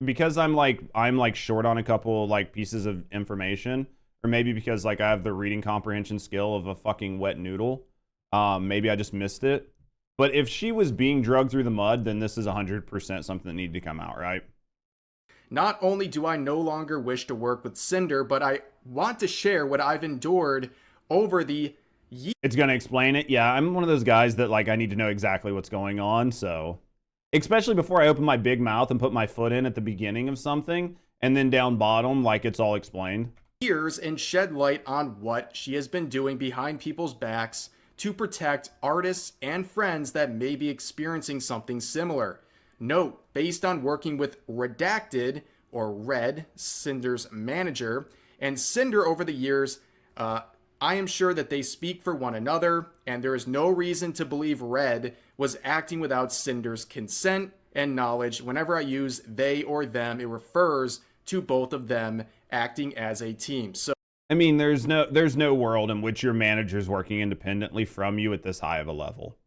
because I'm like short on a couple like pieces of information, or maybe because like I have the reading comprehension skill of a fucking wet noodle, maybe I just missed it. But if she was being drugged through the mud, then this is 100% something that needed to come out, right? Not only do I no longer wish to work with Sinder, but I want to share what I've endured over the years. It's going to explain it. Yeah, I'm one of those guys that like I need to know exactly what's going on. So, especially before I open my big mouth and put my foot in at the beginning of something and then down bottom, like it's all explained. And shed light on what she has been doing behind people's backs to protect artists and friends that may be experiencing something similar. Note, based on working with Redacted, or Red, Cinder's manager, and Sinder over the years, I am sure that they speak for one another, and there is no reason to believe Red was acting without Cinder's consent and knowledge. Whenever I use they or them, it refers to both of them acting as a team. So, I mean, there's no world in which your manager's working independently from you at this high of a level.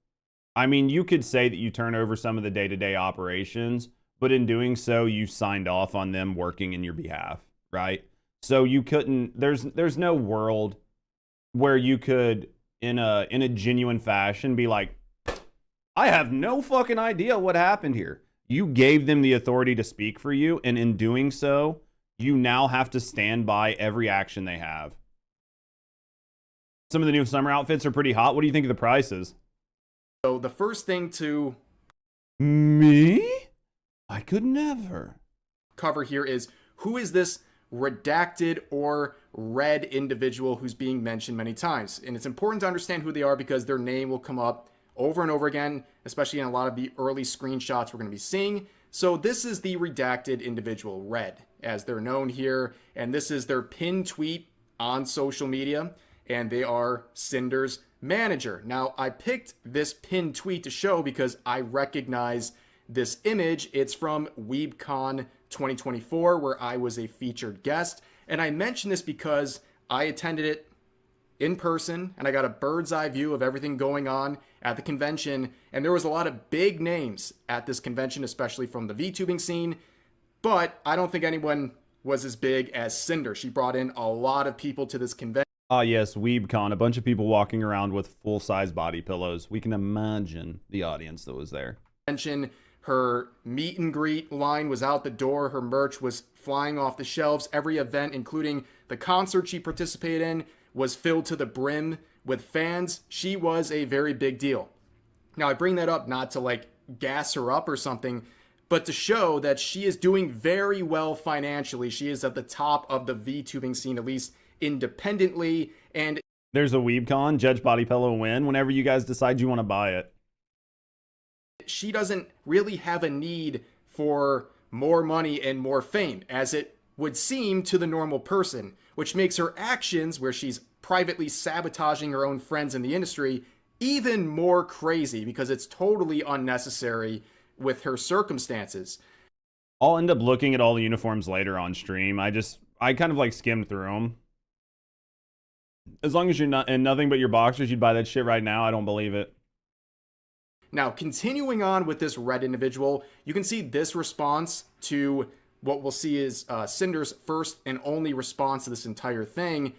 I mean, you could say that you turn over some of the day-to-day operations, but in doing so, you signed off on them working in your behalf, right? So you couldn't, there's no world where you could, in a genuine fashion, be like, I have no fucking idea what happened here. You gave them the authority to speak for you, and in doing so, you now have to stand by every action they have. Some of the new summer outfits are pretty hot. What do you think of the prices? So the first thing to Me? I could never cover here is, who is this Redacted or Red individual who's being mentioned many times? And it's important to understand who they are because their name will come up over and over again, especially in a lot of the early screenshots we're going to be seeing. So this is the Redacted individual, Red, as they're known here, and this is their pinned tweet on social media, and they are Cinder's manager. Now, I picked this pinned tweet to show because I recognize this image. It's from WeebCon 2024, where I was a featured guest, and I mention this because I attended it in person, and I got a bird's eye view of everything going on at the convention, and there was a lot of big names at this convention, especially from the VTubing scene, but I don't think anyone was as big as Sinder. She brought in a lot of people to this convention. Ah, yes, WeebCon, a bunch of people walking around with full-size body pillows. We can imagine the audience that was there. Her meet and greet line was out the door. Her merch was flying off the shelves. Every event, including the concert she participated in, was filled to the brim with fans. She was a very big deal. Now, I bring that up not to like gas her up or something, but to show that she is doing very well financially. She is at the top of the VTubing scene, at least independently. And there's a WeebCon, Judge Body Pillow win, whenever you guys decide you want to buy it. She doesn't really have a need for more money and more fame, as it would seem to the normal person, which makes her actions, where she's privately sabotaging her own friends in the industry, even more crazy because it's totally unnecessary with her circumstances. I'll end up looking at all the uniforms later on stream. I kind of like skimmed through them. As long as you're not in nothing but your boxers, you'd buy that shit right now. I don't believe it. Now, continuing on with this Red individual, you can see this response to what we'll see is Cinder's first and only response to this entire thing,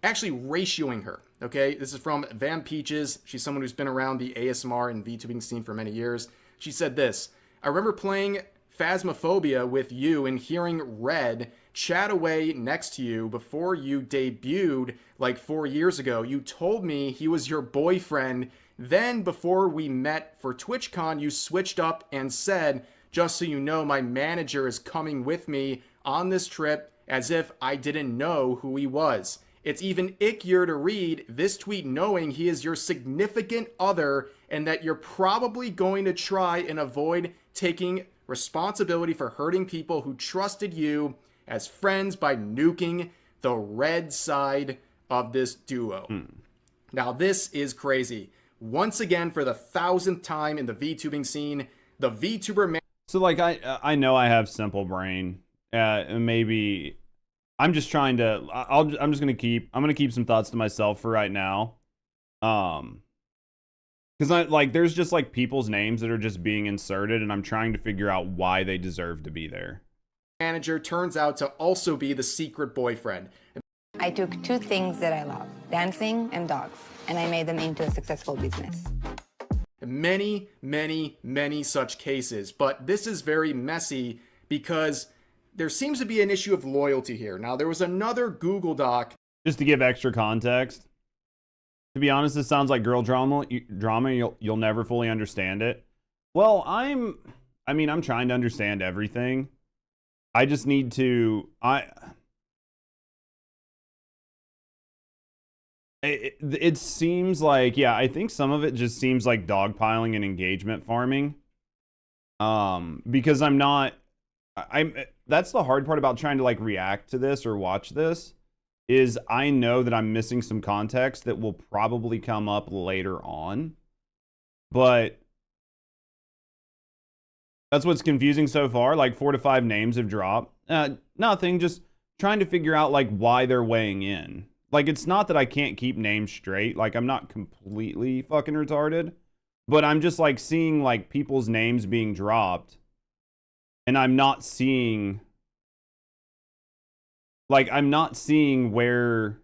actually ratioing her, okay? This is from Van Peaches. She's someone who's been around the ASMR and VTubing scene for many years. She said this: I remember playing Phasmophobia with you and hearing Red chat away next to you before you debuted like 4 years ago. You told me he was your boyfriend. Then before we met for TwitchCon, you switched up and said, just so you know, my manager is coming with me on this trip, as if I didn't know who he was. It's even ickier to read this tweet knowing he is your significant other and that you're probably going to try and avoid taking responsibility for hurting people who trusted you as friends by nuking the red side of this duo. Now, this is crazy. Once again, for the 1,000th time in the VTubing scene, the VTuber... So, like, I know I have simple brain. Maybe... I'm just trying to... I'm just going to keep... I'm going to keep some thoughts to myself for right now. Because there's just like people's names that are just being inserted, and I'm trying to figure out why they deserve to be there. Manager turns out to also be the secret boyfriend. I took two things that I love, dancing and dogs, and I made them into a successful business. Many, many, many such cases, but this is very messy because there seems to be an issue of loyalty here. Now, there was another Google Doc. Just to give extra context, to be honest, this sounds like girl drama. You'll never fully understand it. Well, I'm trying to understand everything. I just need to. It seems like, yeah, I think some of it just seems like dogpiling and engagement farming. Because that's the hard part about trying to like react to this or watch this, is I know that I'm missing some context that will probably come up later on. But that's what's confusing so far. Like 4 to 5 names have dropped. Nothing, just trying to figure out like why they're weighing in. Like, it's not that I can't keep names straight. Like, I'm not completely fucking retarded. But I'm just like seeing like people's names being dropped. And I'm not seeing... Like, I'm not seeing where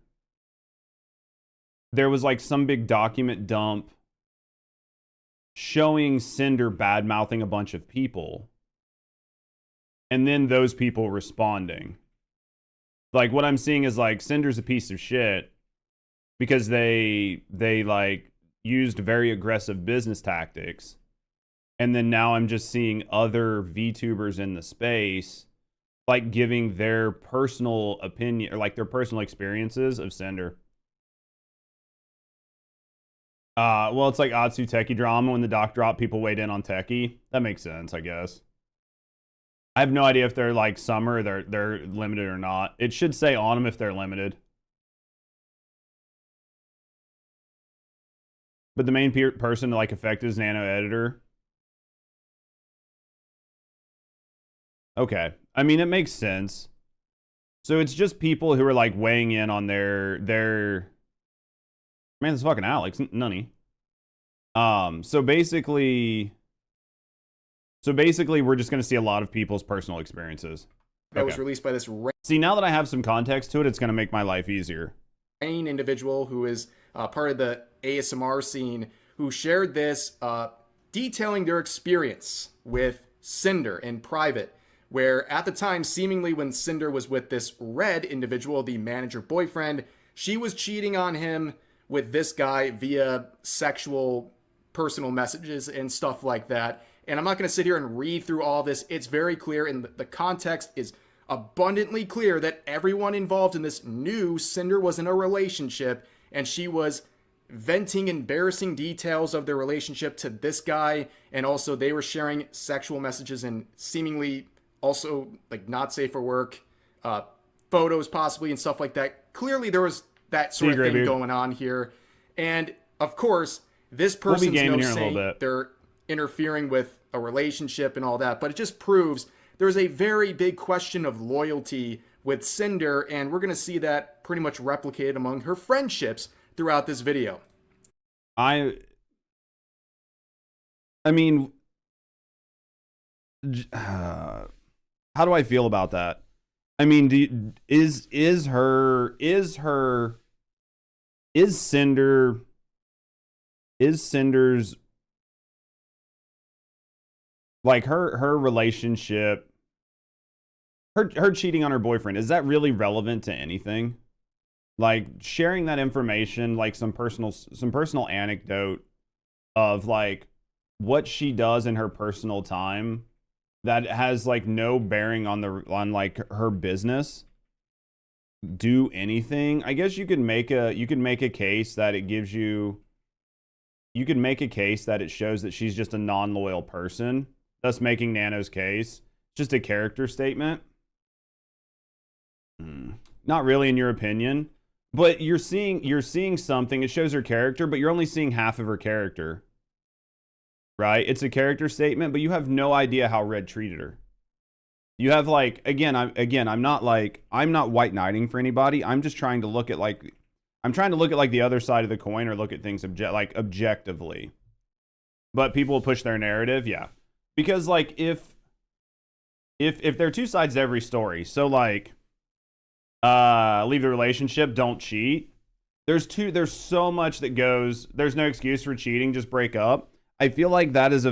there was like some big document dump showing Sinder bad-mouthing a bunch of people. And then those people responding. Like, what I'm seeing is like Cinder's a piece of shit because they like used very aggressive business tactics. And then now I'm just seeing other VTubers in the space like giving their personal opinion or like their personal experiences of Sinder. Well, it's like Atsu Techie drama. When the doc dropped, people weighed in on Techie. That makes sense, I guess. I have no idea if they're like summer or they're limited or not. It should say on them if they're limited. But the main person to like affect is Nano Editor. Okay. I mean, it makes sense. So it's just people who are like weighing in on their man, it's fucking Alex, Nunny. So basically we're just gonna see a lot of people's personal experiences. That was released by this See, now that I have some context to it, it's gonna make my life easier. Individual who is part of the ASMR scene who shared this detailing their experience with Sinder in private, where at the time, seemingly when Sinder was with this red individual, the manager boyfriend, she was cheating on him with this guy via sexual personal messages and stuff like that. And I'm not going to sit here and read through all this. It's very clear, and the context is abundantly clear that everyone involved in this knew Sinder was in a relationship, and she was venting embarrassing details of their relationship to this guy, and also they were sharing sexual messages and seemingly also like not safe for work, photos possibly and stuff like that. Clearly there was that sort of thing going on here. And of course, this person's no saint. They're interfering with a relationship and all that, but it just proves there's a very big question of loyalty with Sinder, and we're going to see that pretty much replicated among her friendships throughout this video. I mean, how do I feel about that? I mean, is Cinder's like her relationship, her cheating on her boyfriend, is that really relevant to anything? Like sharing that information, like some personal anecdote of like what she does in her personal time that has like no bearing on like her business do anything. I guess you could make a case that it gives you you could make a case that it shows that she's just a non-loyal person, thus making Nano's case just a character statement. Not really, in your opinion, but you're seeing something. It shows her character, but you're only seeing half of her character, right? It's a character statement, but you have no idea how Red treated her. You have like, I'm not white knighting for anybody. I'm just trying to look at like the other side of the coin, or look at things objectively. But people will push their narrative, yeah, because like if there are two sides to every story, so like leave the relationship, don't cheat. There's so much that goes, there's no excuse for cheating, just break up. I feel like that is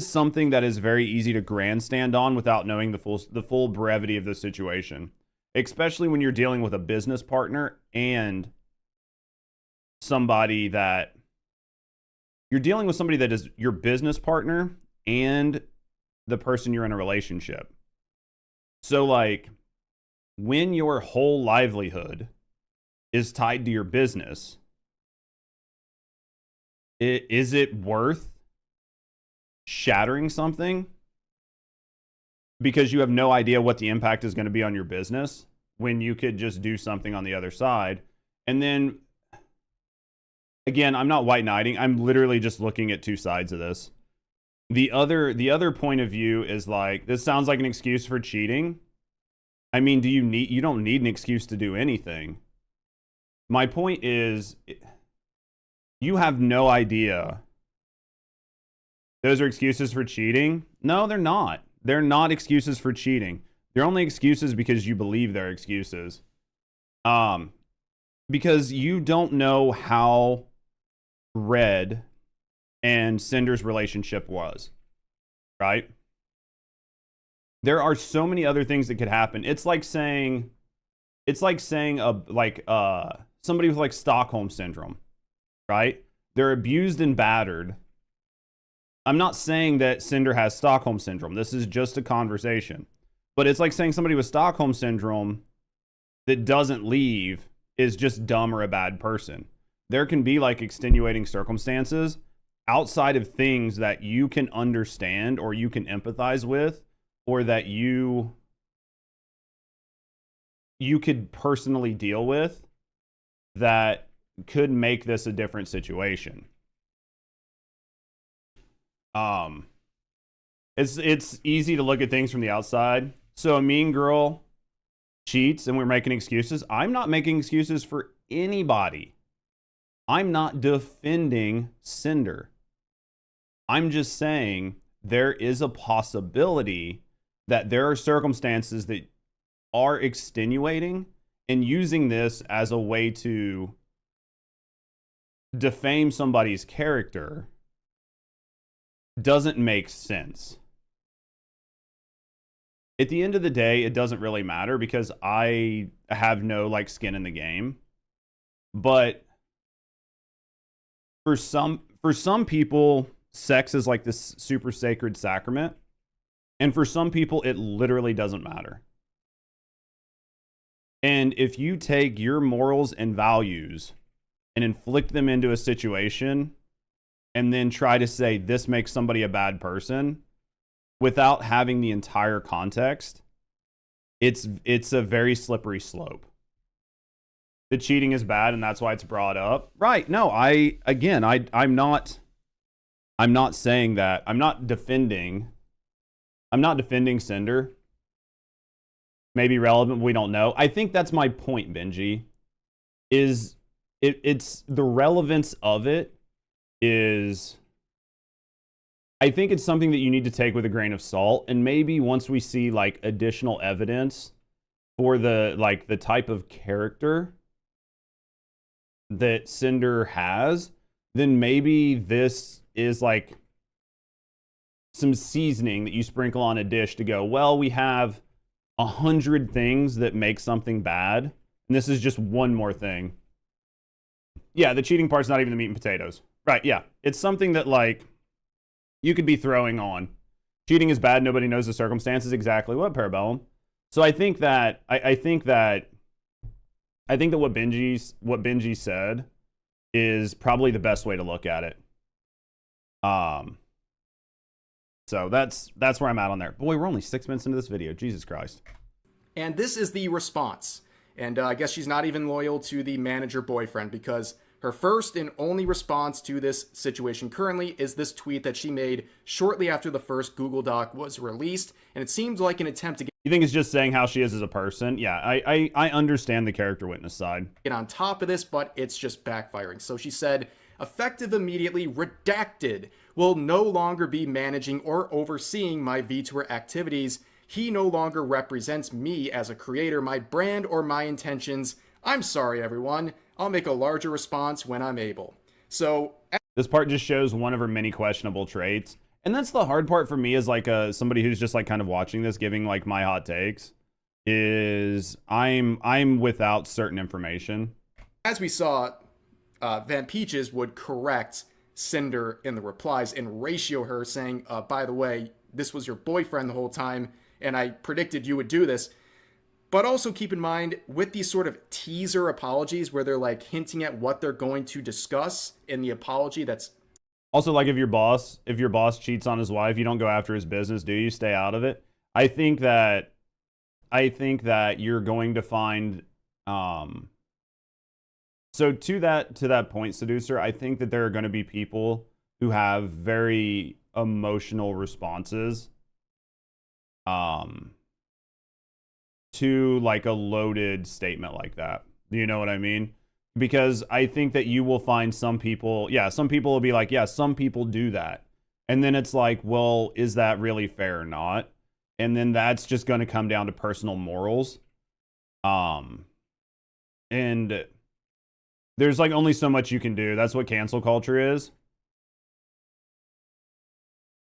something that is very easy to grandstand on without knowing the full brevity of the situation. Especially when you're dealing with a business partner and somebody that is your business partner and the person you're in a relationship. So like, when your whole livelihood is tied to your business, is it worth shattering something because you have no idea what the impact is going to be on your business, when you could just do something on the other side? And then again, I'm not white knighting. I'm literally just looking at two sides of this. The other point of view is like, this sounds like an excuse for cheating. I mean, you don't need an excuse to do anything. My point is, you have no idea. Those are excuses for cheating? No, they're not. They're not excuses for cheating. They're only excuses because you believe they're excuses. Because you don't know how Red and Cinder's relationship was, right? There are so many other things that could happen. It's like saying somebody with like Stockholm syndrome, right? They're abused and battered. I'm not saying that Cinder has Stockholm syndrome. This is just a conversation. But it's like saying somebody with Stockholm syndrome that doesn't leave is just dumb or a bad person. There can be like extenuating circumstances outside of things that you can understand or you can empathize with, or that you could personally deal with, that could make this a different situation. It's easy to look at things from the outside. So a mean girl cheats and we're making excuses. I'm not making excuses for anybody. I'm not defending Cinder. I'm just saying there is a possibility that there are circumstances that are extenuating, and using this as a way to defame somebody's character doesn't make sense. At the end of the day, it doesn't really matter because I have no like skin in the game. But for some people, sex is like this super sacred sacrament. And for some people, it literally doesn't matter. And if you take your morals and values and inflict them into a situation and then try to say this makes somebody a bad person without having the entire context, it's a very slippery slope. The cheating is bad and that's why it's brought up. Right. No, I'm not saying that. I'm not defending Cinder. Maybe relevant, we don't know. I think that's my point, Benji. It's the relevance of it is, I think it's something that you need to take with a grain of salt, and maybe once we see like additional evidence for the type of character that Cinder has, then maybe this is like some seasoning that you sprinkle on a dish to go, well, we have 100 things that make something bad, and this is just one more thing. Yeah, the cheating part's not even the meat and potatoes. Right, yeah. It's something that like you could be throwing on. Cheating is bad, nobody knows the circumstances. Exactly what, Parabellum? So I think that what Benji said is probably the best way to look at it. So that's where I'm at on there. Boy, we're only 6 minutes into this video. Jesus Christ. And this is the response. And I guess she's not even loyal to the manager boyfriend, because her first and only response to this situation currently is this tweet that she made shortly after the first Google Doc was released. And it seems like an attempt to You think it's just saying how she is as a person? Yeah, I understand the character witness side. get on top of this, but it's just backfiring. So she said, effective immediately, redacted, will no longer be managing or overseeing my VTuber activities. He no longer represents me as a creator, my brand, or my intentions. I'm sorry, everyone. I'll make a larger response when I'm able. So This part just shows one of her many questionable traits. And that's the hard part for me as like somebody who's just like kind of watching this, giving like my hot takes, is I'm without certain information. as we saw, Van Peaches would correct Sinder in the replies and ratio her, saying, by the way, this was your boyfriend the whole time, and I predicted you would do this. But also keep in mind, with these sort of teaser apologies where they're like hinting at what they're going to discuss in the apology, that's Also, like if your boss cheats on his wife, you don't go after his business, do you? Stay out of it. I think that you're going to find so to that point, Seducer, I think that there are going to be people who have very emotional responses to like a loaded statement like that. Do you know what I mean? Because I think that you will find some people will be like, yeah, some people do that. And then it's like, well, is that really fair or not? And then that's just going to come down to personal morals. And there's like only so much you can do. That's what cancel culture is.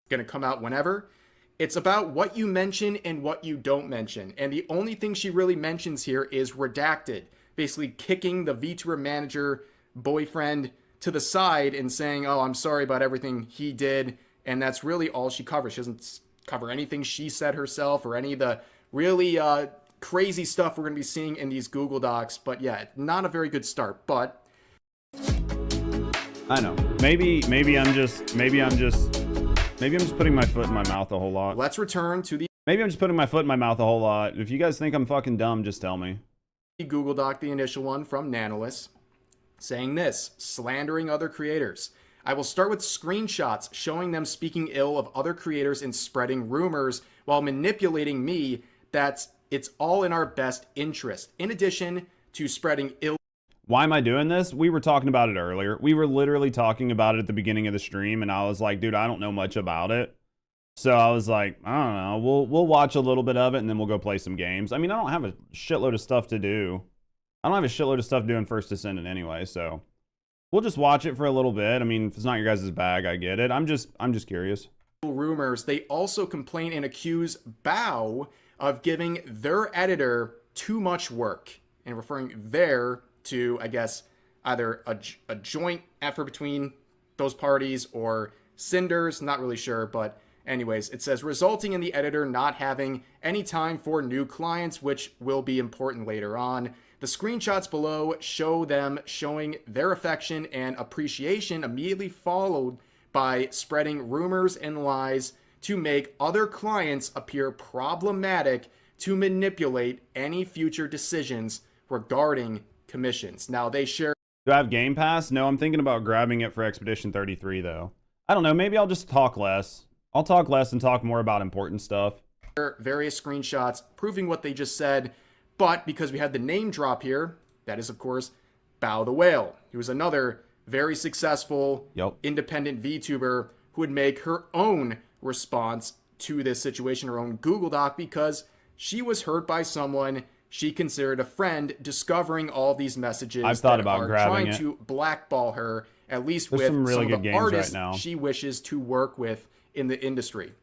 going to come out whenever. It's about what you mention and what you don't mention. And the only thing she really mentions here is redacted. Basically kicking the VTuber manager boyfriend to the side and saying, oh, I'm sorry about everything he did. And that's really all she covers. She doesn't cover anything she said herself or any of the really crazy stuff we're going to be seeing in these Google Docs. But yeah, not a very good start. But I know. Maybe I'm just putting my foot in my mouth a whole lot. let's return to the Maybe I'm just putting my foot in my mouth a whole lot. If you guys think I'm fucking dumb, just tell me. Google Doc, the initial one from Nanolis, saying this, slandering other creators. I will start with screenshots showing them speaking ill of other creators and spreading rumors while manipulating me that it's all in our best interest. In addition to spreading ill. Why am I doing this? We were talking about it earlier. We were literally talking about it at the beginning of the stream, and I was like, dude, I don't know much about it. So I was like, I don't know. We'll watch a little bit of it, and then we'll go play some games. I mean, I don't have a shitload of stuff to do. I don't have a shitload of stuff to do in First Descendant anyway, so we'll just watch it for a little bit. I mean, if it's not your guys' bag, I get it. I'm just curious. Rumors. They also complain and accuse Bao of giving their editor too much work, and referring there to, I guess, either a joint effort between those parties or Cinder's, not really sure, but anyways, it says resulting in the editor not having any time for new clients, which will be important later on. The screenshots below show them showing their affection and appreciation, immediately followed by spreading rumors and lies to make other clients appear problematic to manipulate any future decisions regarding commissions. Now they share. Do I have Game Pass? No, I'm thinking about grabbing it for Expedition 33 though. I don't know, maybe I'll just talk less. I'll talk less and talk more about important stuff. Various screenshots proving what they just said, but because we had the name drop here, that is of course Bao the Whale, who was another very successful independent VTuber who would make her own response to this situation, her own Google Doc, because she was hurt by someone she considered a friend, discovering all these messages I've thought about trying grabbing it. to blackball her, at least There's with some really some good of the games artists right now. she wishes to work with in the industry.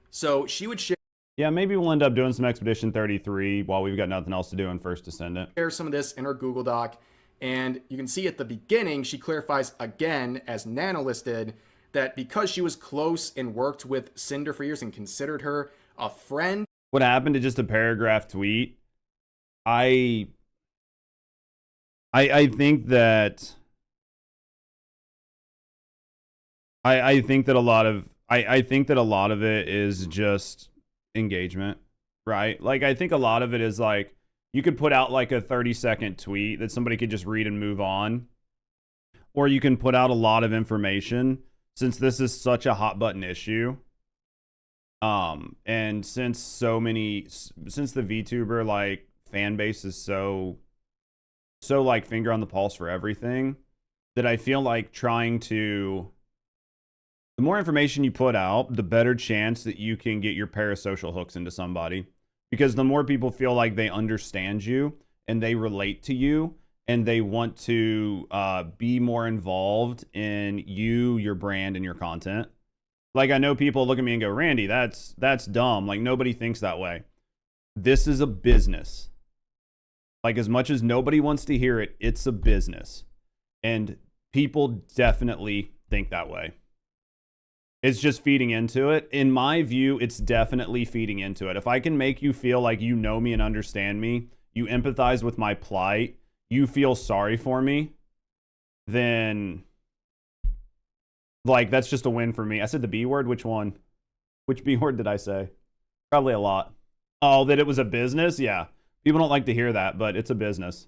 So she would share Yeah, maybe we'll end up doing some Expedition 33 while we've got nothing else to do in First Descendant. some of this in her Google Doc, and you can see at the beginning she clarifies again, as Nana listed, that because she was close and worked with Sinder for years and considered her a friend. What happened to just a paragraph tweet? I think that I think that a lot of I think that a lot of it is just engagement, right? Like I think a lot of it is like you could put out like a 30-second tweet that somebody could just read and move on. Or you can put out a lot of information since this is such a hot button issue. And since the VTuber like fan base is so like finger on the pulse for everything, that I feel like the more information you put out, the better chance that you can get your parasocial hooks into somebody. Because the more people feel like they understand you and they relate to you and they want to be more involved in you, your brand, and your content. Like I know people look at me and go, Randy, that's dumb. Like nobody thinks that way. This is a business. Like as much as nobody wants to hear it, it's a business. And people definitely think that way. It's just feeding into it. In my view, it's definitely feeding into it. If I can make you feel like you know me and understand me, you empathize with my plight, you feel sorry for me, then like that's just a win for me. I said the B word. Which one? Which B word did I say? Probably a lot. Oh, that it was a business? Yeah. People don't like to hear that, but it's a business.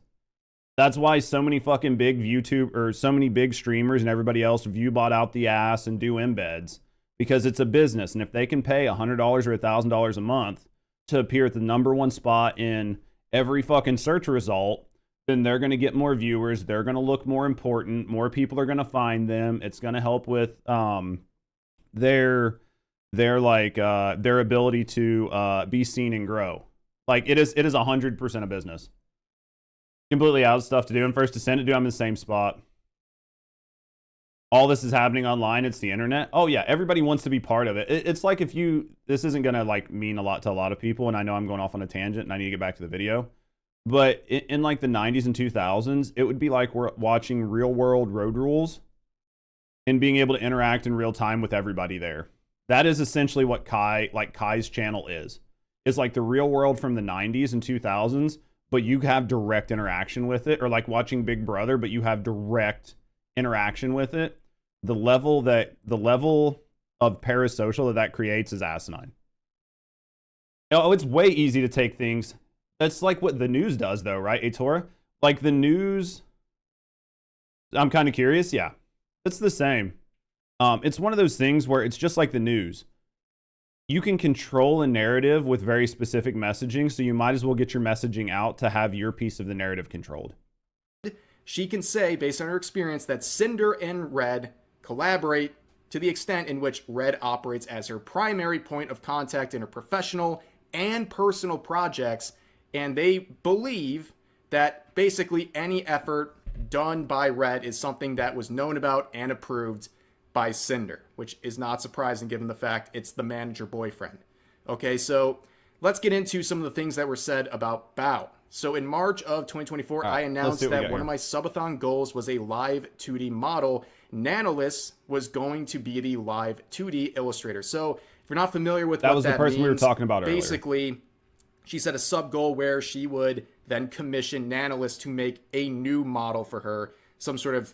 That's why so many fucking big YouTube or so many big streamers and everybody else view bot out the ass and do embeds, because it's a business. And if they can pay $100 or $1,000 a month to appear at the #1 spot in every fucking search result, then they're going to get more viewers. They're going to look more important. More people are going to find them. It's going to help with their ability to be seen and grow. Like it is 100% a business. Completely out of stuff to do. And First Descendant, dude, I'm in the same spot. All this is happening online. It's the internet. Oh yeah, everybody wants to be part of it. It's like if you, this isn't gonna like mean a lot to a lot of people, and I know I'm going off on a tangent, and I need to get back to the video. But in like the 90s and 2000s, it would be like we're watching real world road rules and being able to interact in real time with everybody there. That is essentially what Kai's channel is. It's like the real world from the 90s and 2000s. But you have direct interaction with it, or like watching Big Brother, but you have direct interaction with it. The level of parasocial that creates is asinine. Oh, it's way easy to take things. That's like what the news does, though, right, Atora? Like the news. I'm kind of curious. Yeah, it's the same. It's one of those things where it's just like the news. You can control a narrative with very specific messaging, so you might as well get your messaging out to have your piece of the narrative controlled. She can say, based on her experience, that Sinder and Red collaborate to the extent in which Red operates as her primary point of contact in her professional and personal projects, and they believe that basically any effort done by Red is something that was known about and approved by Sinder, which is not surprising given the fact it's the manager boyfriend. Okay, so let's get into some of the things that were said about Bao. So in March of 2024, I announced that one of my subathon goals was a live 2D model. Nanolis was going to be the live 2D illustrator. So if you're not familiar with what that means, that was the person we were talking about earlier. Basically, she set a sub goal where she would then commission Nanolis to make a new model for her, some sort of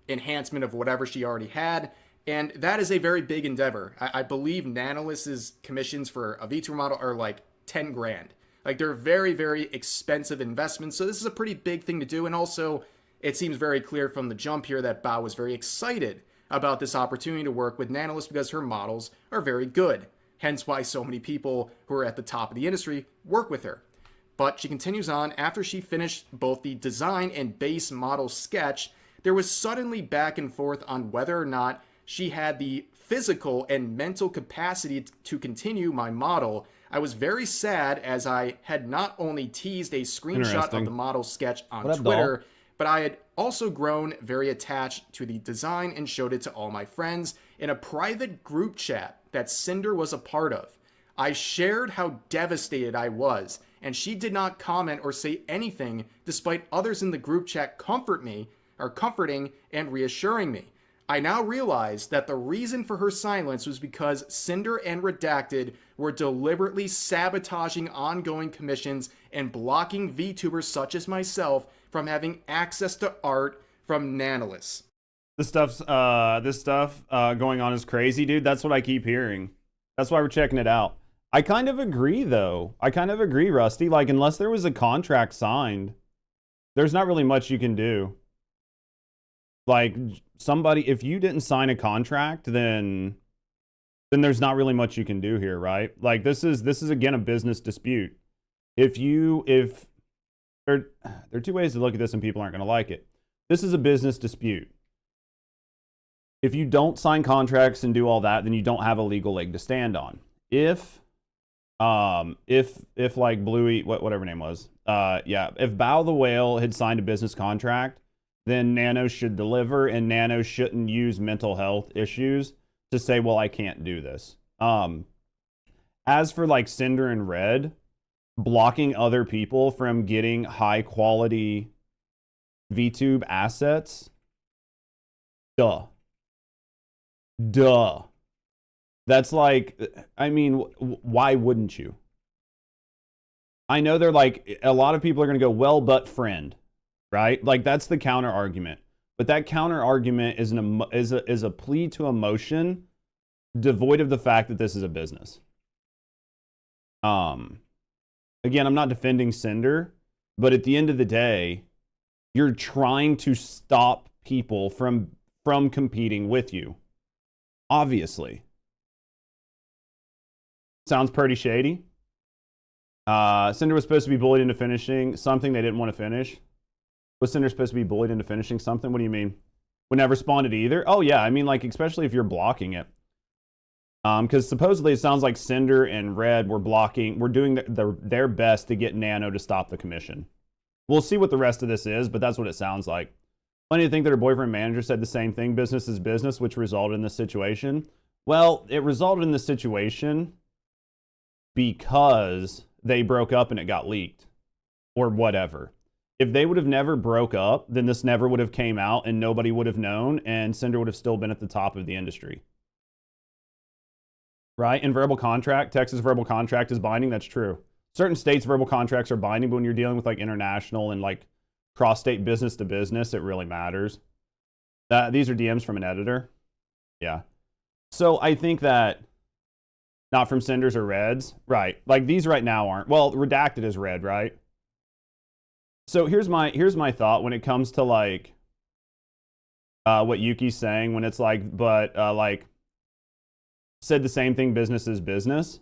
enhancement of whatever she already had, and that is a very big endeavor. I believe Nanolis's commissions for a VTuber model are like 10 grand. Like they're very, very expensive investments, so this is a pretty big thing to do, and also it seems very clear from the jump here that Bao was very excited about this opportunity to work with Nanolis because her models are very good, hence why so many people who are at the top of the industry work with her. But she continues on, after she finished both the design and base model sketch, there was suddenly back and forth on whether or not she had the physical and mental capacity to continue my model. I was very sad as I had not only teased a screenshot of the model sketch on Twitter, but I had also grown very attached to the design and showed it to all my friends in a private group chat that Sinder was a part of. I shared how devastated I was, and she did not comment or say anything despite others in the group chat comforting and reassuring me. I now realize that the reason for her silence was because Sinder and Redacted were deliberately sabotaging ongoing commissions and blocking VTubers such as myself from having access to art from Nanolis. This stuff going on is crazy, dude. That's what I keep hearing. That's why we're checking it out. I kind of agree, though. I kind of agree, Rusty. Like, unless there was a contract signed, there's not really much you can do. Like, somebody, if you didn't sign a contract, then there's not really much you can do here, right? Like, this is again a business dispute. There are two ways to look at this, and people aren't going to like it. This is a business dispute. If you don't sign contracts and do all that, then you don't have a legal leg to stand on. If like Bluey, whatever her name was, if Bao the Whale had signed a business contract, then Nano should deliver, and Nano shouldn't use mental health issues to say, well, I can't do this. As for like Sinder and Red, blocking other people from getting high quality VTube assets, duh. That's like, I mean, why wouldn't you? I know they're like, a lot of people are going to go, well, but friend, right? Like, that's the counter argument. But that counter argument is a plea to emotion devoid of the fact that this is a business. Again, I'm not defending Sinder, but at the end of the day, you're trying to stop people from competing with you. Obviously. Sounds pretty shady. Sinder was supposed to be bullied into finishing something they didn't want to finish. Was Sinder supposed to be bullied into finishing something? What do you mean? Would never responded either? Oh, yeah. I mean, like, especially if you're blocking it. Because supposedly it sounds like Sinder and Red were doing their best to get Nano to stop the commission. We'll see what the rest of this is, but that's what it sounds like. Funny to think that her boyfriend manager said the same thing, business is business, which resulted in this situation. Well, it resulted in this situation because they broke up and it got leaked. Or whatever. If they would have never broke up, then this never would have came out and nobody would have known, and Sinder would have still been at the top of the industry. Right? And verbal contract, Texas verbal contract is binding. That's true. Certain states' verbal contracts are binding, but when you're dealing with like international and like cross-state business to business, it really matters. These are DMs from an editor. Yeah. So I think that, not from Cinders or Reds, right? Like these right now aren't. Well, redacted is red, right? So here's my thought when it comes to like what Yuki's saying when it's like, but like said the same thing, business is business.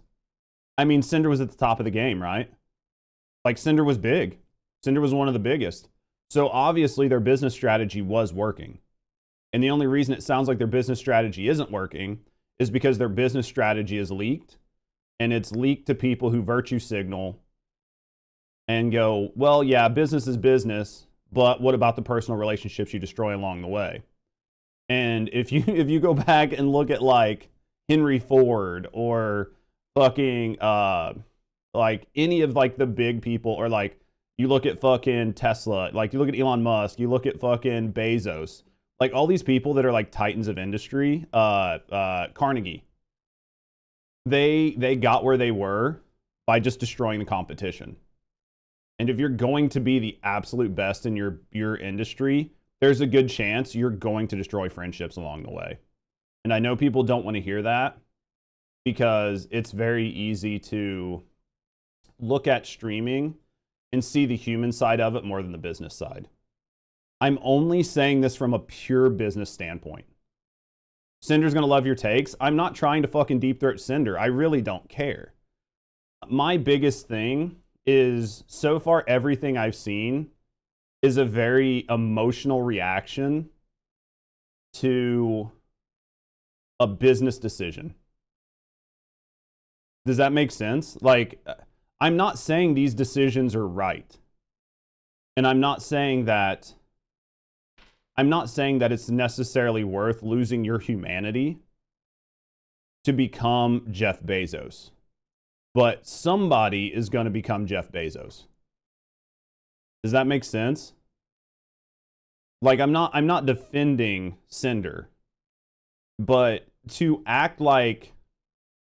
I mean, Sinder was at the top of the game, right? Like Sinder was big. Sinder was one of the biggest. So obviously their business strategy was working. And the only reason it sounds like their business strategy isn't working is because their business strategy is leaked. And it's leaked to people who virtue signal and go, well, yeah, business is business, but what about the personal relationships you destroy along the way? And if you go back and look at like Henry Ford or fucking like any of like the big people, or like you look at fucking Tesla, like you look at Elon Musk, you look at fucking Bezos, like all these people that are like titans of industry, Carnegie, they got where they were by just destroying the competition. And if you're going to be the absolute best in your industry, there's a good chance you're going to destroy friendships along the way. And I know people don't want to hear that because it's very easy to look at streaming and see the human side of it more than the business side. I'm only saying this from a pure business standpoint. Cinder's going to love your takes. I'm not trying to fucking deep throat Sinder. I really don't care. My biggest thing is, so far everything I've seen is a very emotional reaction to a business decision. Does that make sense? Like, I'm not saying these decisions are right. And I'm not saying that it's necessarily worth losing your humanity to become Jeff Bezos. But somebody is going to become Jeff Bezos. Does that make sense? Like, I'm not defending Sinder, but to act like,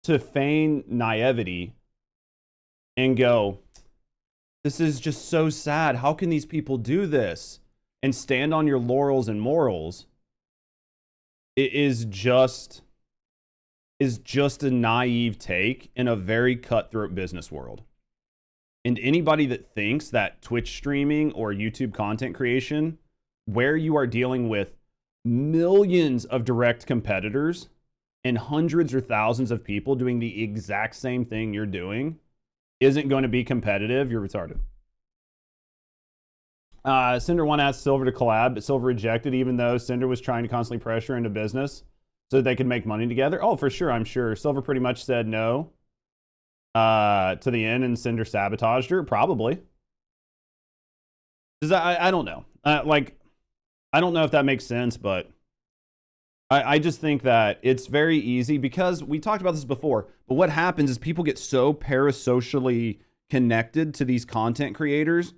to feign naivety and go, this is just so sad. How can these people do this? And stand on your laurels and morals it is just a naive take in a very cutthroat business world. And anybody that thinks that Twitch streaming or YouTube content creation, where you are dealing with millions of direct competitors and hundreds or thousands of people doing the exact same thing you're doing, isn't going to be competitive, you're retarded. Sinder 1 asked Silver to collab, but Silver rejected, even though Sinder was trying to constantly pressure into business so that they could make money together. Oh, for sure, I'm sure. Silver pretty much said no to the end, and Sinder sabotaged her. Probably. I don't know. I don't know if that makes sense, but I just think that it's very easy, because we talked about this before, but what happens is people get so parasocially connected to these content creators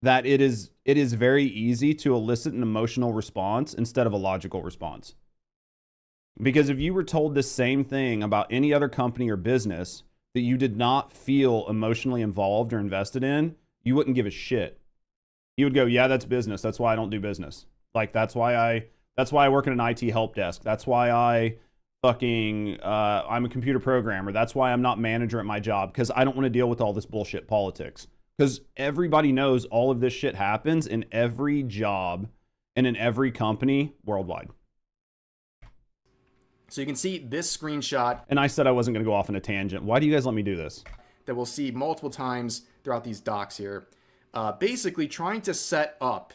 that it is very easy to elicit an emotional response instead of a logical response. Because if you were told the same thing about any other company or business that you did not feel emotionally involved or invested in, you wouldn't give a shit. You would go, yeah, that's business. That's why I don't do business. Like, that's why I work in an IT help desk. That's why I'm a computer programmer. That's why I'm not manager at my job, because I don't want to deal with all this bullshit politics. Because everybody knows all of this shit happens in every job and in every company worldwide. So you can see this screenshot. And I said I wasn't going to go off on a tangent. Why do you guys let me do this? That we'll see multiple times throughout these docs here. Basically trying to set up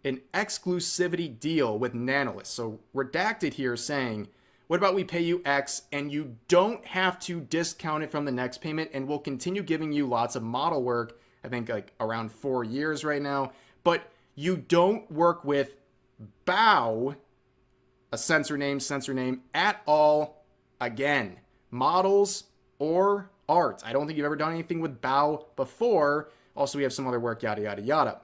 an exclusivity deal with Nanolist. So redacted here saying, what about we pay you X and you don't have to discount it from the next payment, and we'll continue giving you lots of model work, I think like around 4 years right now, but you don't work with Bao, a censor name at all again. Models or art. I don't think you've ever done anything with Bao before. Also, we have some other work, yada, yada, yada.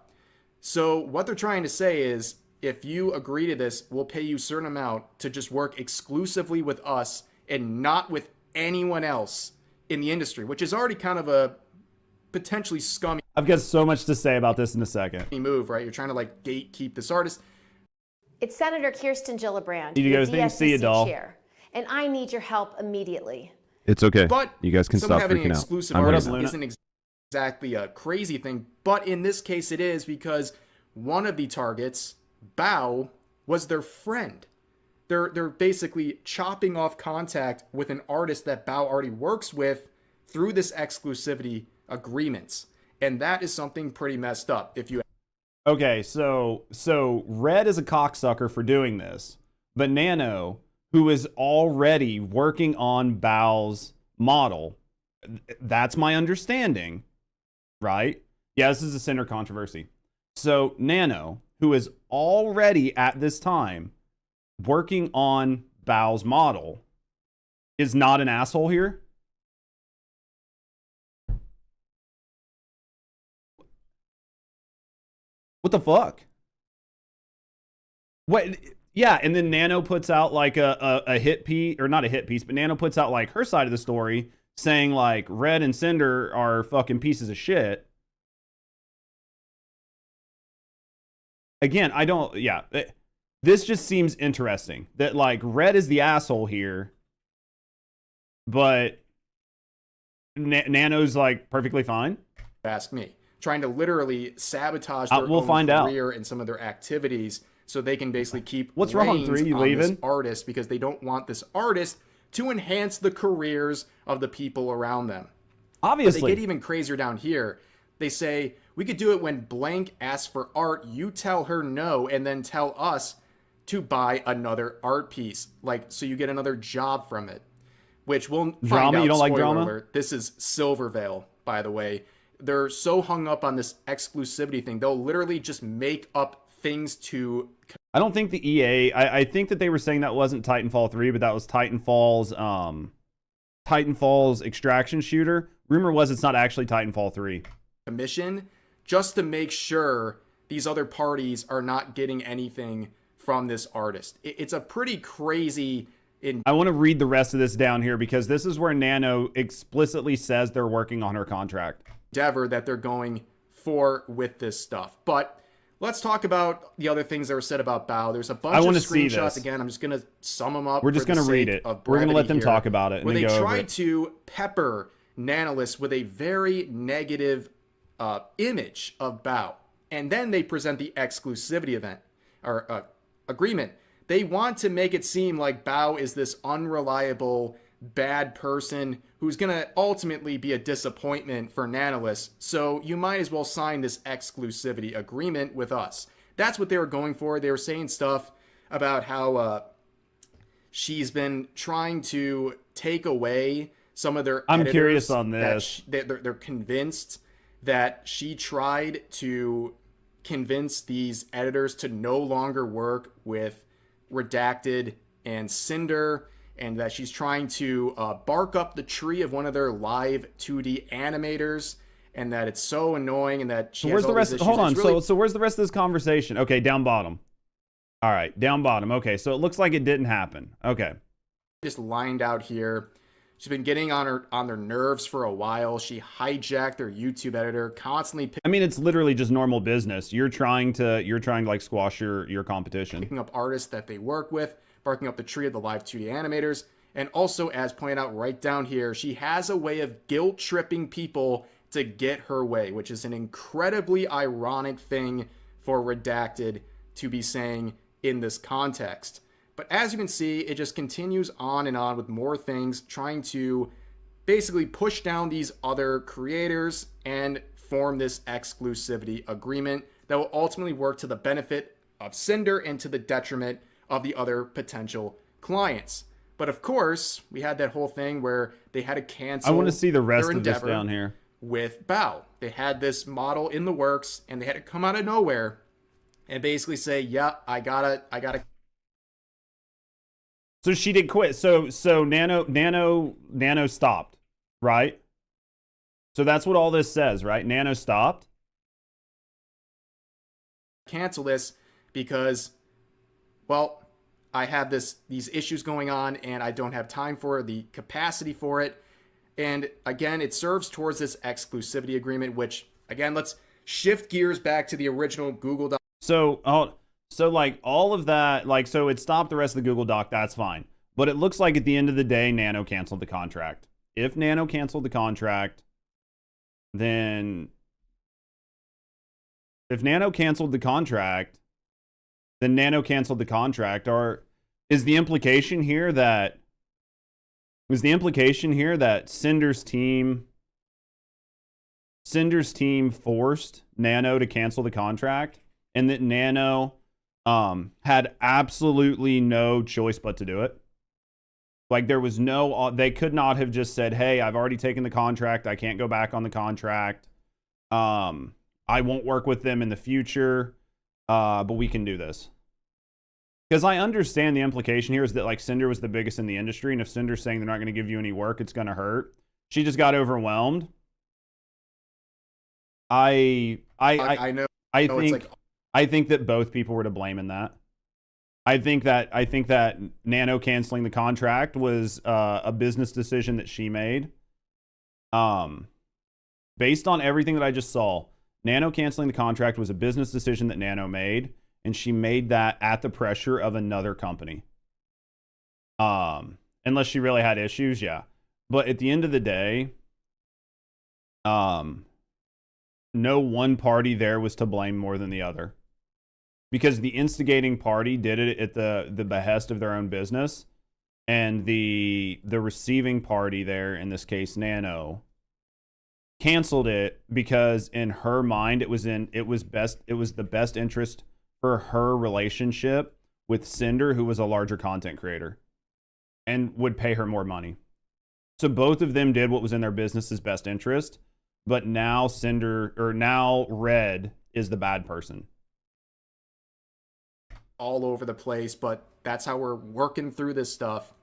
So what they're trying to say is, if you agree to this, we'll pay you a certain amount to just work exclusively with us and not with anyone else in the industry, which is already kind of a potentially scummy. I've got so much to say about this in a second. Move, right? You're trying to like gatekeep this artist. It's Senator Kirsten Gillibrand, Need to go things, see you, doll. chair, and I need your help immediately. It's okay. But you guys can stop having freaking an out. exclusive artist isn't exactly a crazy thing, but in this case it is, because one of the targets, Bao, was their friend. They're basically chopping off contact with an artist that Bao already works with through this exclusivity agreements, and that is something pretty messed up. If you okay, so Red is a cocksucker for doing this, but Nano, who is already working on Bao's model, that's my understanding, right? Yeah, this is a Sinder controversy. So Nano, who is already at this time working on Bao's model, is not an asshole here. What the fuck? What? Yeah, and then Nano puts out like a hit piece, or not a hit piece, but Nano puts out like her side of the story, saying like Red and Sinder are fucking pieces of shit. Again, I don't, yeah. This just seems interesting that like Red is the asshole here, but Nano's like perfectly fine. Ask me. Trying to literally sabotage their we'll own find career out. and some of their activities so they can basically keep what's wrong, 3? You leaving? This artist, because they don't want this artist to enhance the careers of the people around them. Obviously. But they get even crazier down here. They say, we could do it when blank asks for art, you tell her no, and then tell us to buy another art piece. Like, so you get another job from it. Which we'll find drama? out. You don't like Spoiler drama? alert, this is Silvervale, by the way. They're so hung up on this exclusivity thing. They'll literally just make up things to... I don't think the EA... I think that they were saying that wasn't Titanfall 3, but that was Titanfall's extraction shooter. Rumor was it's not actually Titanfall 3. Commission, just to make sure these other parties are not getting anything from this artist. It's a pretty crazy... I want to read the rest of this down here, because this is where Nano explicitly says they're working on her contract. Endeavor that they're going for with this stuff. But let's talk about the other things that were said about Bao. There's a bunch of wanna see screenshots. this. Again, I'm just going to sum them up. We're just going to read it. We're going to let them talk about it and where then they go over tried it. to pepper Nanolis with a very negative image of Bao. And then they present the exclusivity event or agreement. They want to make it seem like Bao is this unreliable, bad person who's going to ultimately be a disappointment for Nanolis. So you might as well sign this exclusivity agreement with us. That's what they were going for. They were saying stuff about how she's been trying to take away some of their I'm editors curious on this. They're convinced that she tried to convince these editors to no longer work with Redacted and Sinder, and that she's trying to bark up the tree of one of their live 2D animators, and that it's so annoying, and that she Where's has the all rest? these issues. Hold on. It's really So where's the rest of this conversation? Okay, down bottom. All right, down bottom. Okay, so it looks like it didn't happen. Okay. just lined out here. She's been getting on their nerves for a while. She hijacked their YouTube editor, constantly I mean, it's literally just normal business. You're trying to like squash your competition. picking up artists that they work with, barking up the tree of the live 2D animators. And also, as pointed out right down here, she has a way of guilt-tripping people to get her way, which is an incredibly ironic thing for Redacted to be saying in this context. But as you can see, it just continues on and on with more things, trying to basically push down these other creators and form this exclusivity agreement that will ultimately work to the benefit of Sinder and to the detriment of the other potential clients. But of course, we had that whole thing where they had to cancel. I want to see the rest their of this endeavor down here. with Bao. They had this model in the works, and they had to come out of nowhere and basically say, "Yeah, I gotta." So she did quit. So Nano stopped, right? So that's what all this says, right? Nano stopped. Cancel this because, well, I have these issues going on and I don't have time for it, the capacity for it. And again, it serves towards this exclusivity agreement, which again, let's shift gears back to the original Google Doc. So like all of that, like, so it stopped the rest of the Google Doc. That's fine. But it looks like at the end of the day, Nano canceled the contract. If Nano canceled the contract, then Nano canceled the contract, or is the implication here that Cinder's team forced Nano to cancel the contract, and that Nano had absolutely no choice but to do it? Like, there was they could not have just said, "Hey, I've already taken the contract. I can't go back on the contract. I won't work with them in the future, but we can do this." Because I understand the implication here is that, like, Sinder was the biggest in the industry, and if Cinder's saying they're not going to give you any work, it's going to hurt. She just got overwhelmed. I know. I think that both people were to blame in that. I think that Nano canceling the contract was a business decision that she made. Based on everything that I just saw, Nano canceling the contract was a business decision that Nano made, and she made that at the pressure of another company. Unless she really had issues, yeah. But at the end of the day, no one party there was to blame more than the other. Because the instigating party did it at the behest of their own business, and the receiving party there, in this case Nano, canceled it because in her mind it was the best interest for her relationship with Sinder, who was a larger content creator and would pay her more money. So both of them did what was in their business's best interest, but now Red is the bad person. All over the place, but that's how we're working through this stuff.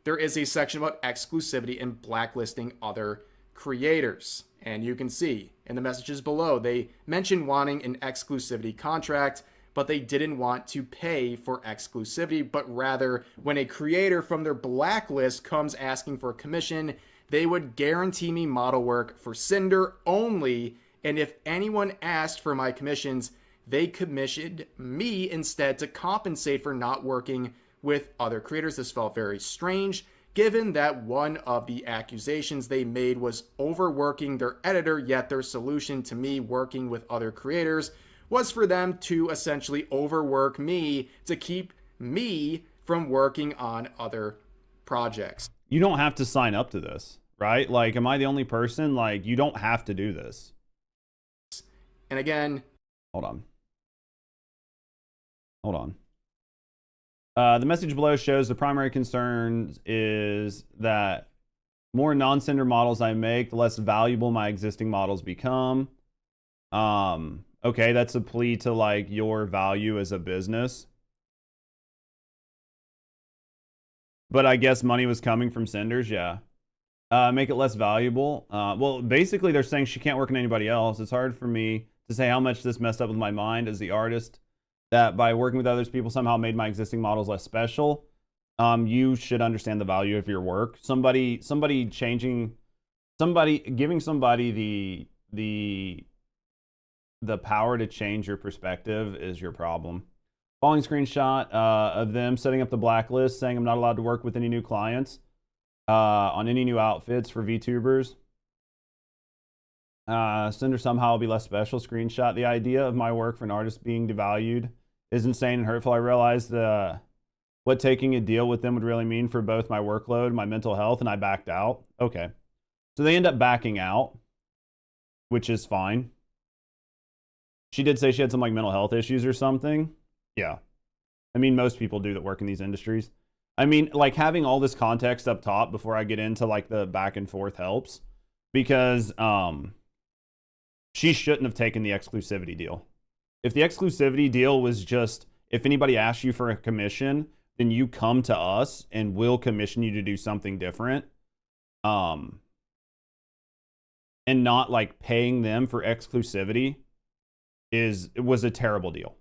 There is a section about exclusivity and blacklisting other creators. And you can see in the messages below, they mention wanting an exclusivity contract, but they didn't want to pay for exclusivity, but rather when a creator from their blacklist comes asking for a commission, they would guarantee me model work for Sinder only. And if anyone asked for my commissions, they commissioned me instead to compensate for not working with other creators. This felt very strange, given that one of the accusations they made was overworking their editor, yet their solution to me working with other creators was for them to essentially overwork me to keep me from working on other projects. You don't have to sign up to this, right? Like, am I the only person? Like, you don't have to do this. And again, hold on. The message below shows the primary concern is that more non-Sinder models I make, the less valuable my existing models become. Okay, that's a plea to like your value as a business. But I guess money was coming from Sinders, yeah. Make it less valuable. Well, basically they're saying she can't work on anybody else. It's hard for me to say how much this messed up with my mind as the artist, that by working with others, people somehow made my existing models less special. You should understand the value of your work. Giving somebody the power to change your perspective is your problem. Following screenshot of them setting up the blacklist, saying I'm not allowed to work with any new clients on any new outfits for VTubers. Cinder somehow will be less special. Screenshot. The idea of my work for an artist being devalued is insane and hurtful. I realized what taking a deal with them would really mean for both my workload and my mental health, and I backed out. Okay. So they end up backing out, which is fine. She did say she had some like mental health issues or something. Yeah. I mean, most people do that work in these industries. I mean, like having all this context up top before I get into like the back and forth helps, because she shouldn't have taken the exclusivity deal. If the exclusivity deal was just, if anybody asks you for a commission, then you come to us and we'll commission you to do something different. And not like paying them for exclusivity was a terrible deal.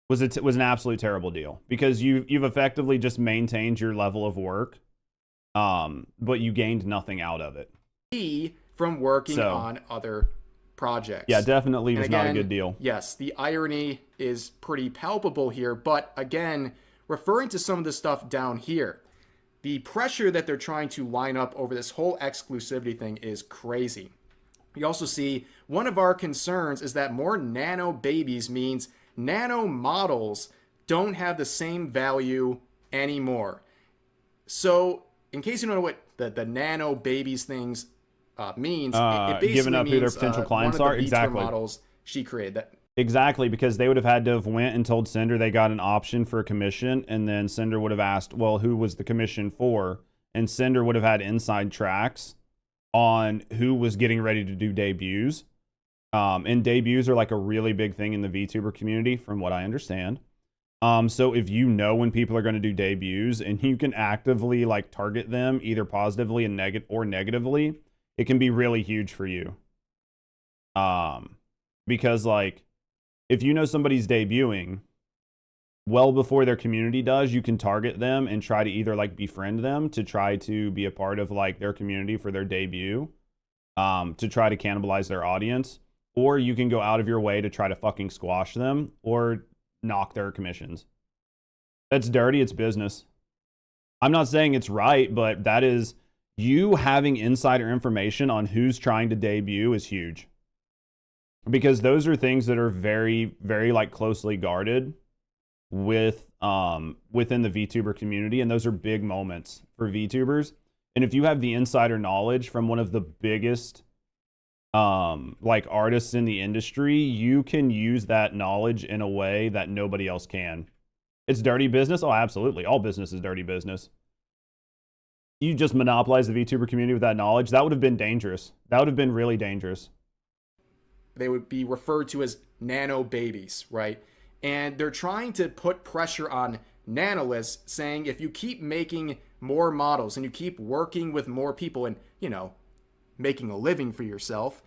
Was an absolute terrible deal, because you've effectively just maintained your level of work, but you gained nothing out of it. From working on other projects. Yeah, definitely was not a good deal. Yes, the irony is pretty palpable here, but again, referring to some of the stuff down here, the pressure that they're trying to line up over this whole exclusivity thing is crazy. You also see one of our concerns is that more nano babies means nano models don't have the same value anymore. So, in case you don't know what the nano babies things means, it basically giving up means who their potential clients one of are. the Exactly. models she created. Exactly, because they would have had to have went and told Cinder they got an option for a commission, and then Cinder would have asked, well, who was the commission for? And Cinder would have had inside tracks on who was getting ready to do debuts. And debuts are like a really big thing in the VTuber community, from what I understand. So if you know when people are going to do debuts and you can actively like target them either positively and negatively, it can be really huge for you. Because like if you know somebody's debuting well before their community does, you can target them and try to either like befriend them to try to be a part of like their community for their debut, to try to cannibalize their audience, or you can go out of your way to try to fucking squash them or knock their commissions. That's dirty. It's business. I'm not saying it's right, but that is, you having insider information on who's trying to debut is huge, because those are things that are very, very like closely guarded with within the VTuber community, and those are big moments for VTubers. And if you have the insider knowledge from one of the biggest like artists in the industry, you can use that knowledge in a way that nobody else can. It's dirty business. Oh, absolutely. All business is dirty business. You just monopolize the VTuber community with that knowledge. That would have been dangerous. That would have been really dangerous. They would be referred to as nano babies, right? And they're trying to put pressure on nanolists, saying if you keep making more models and you keep working with more people and, you know, making a living for yourself.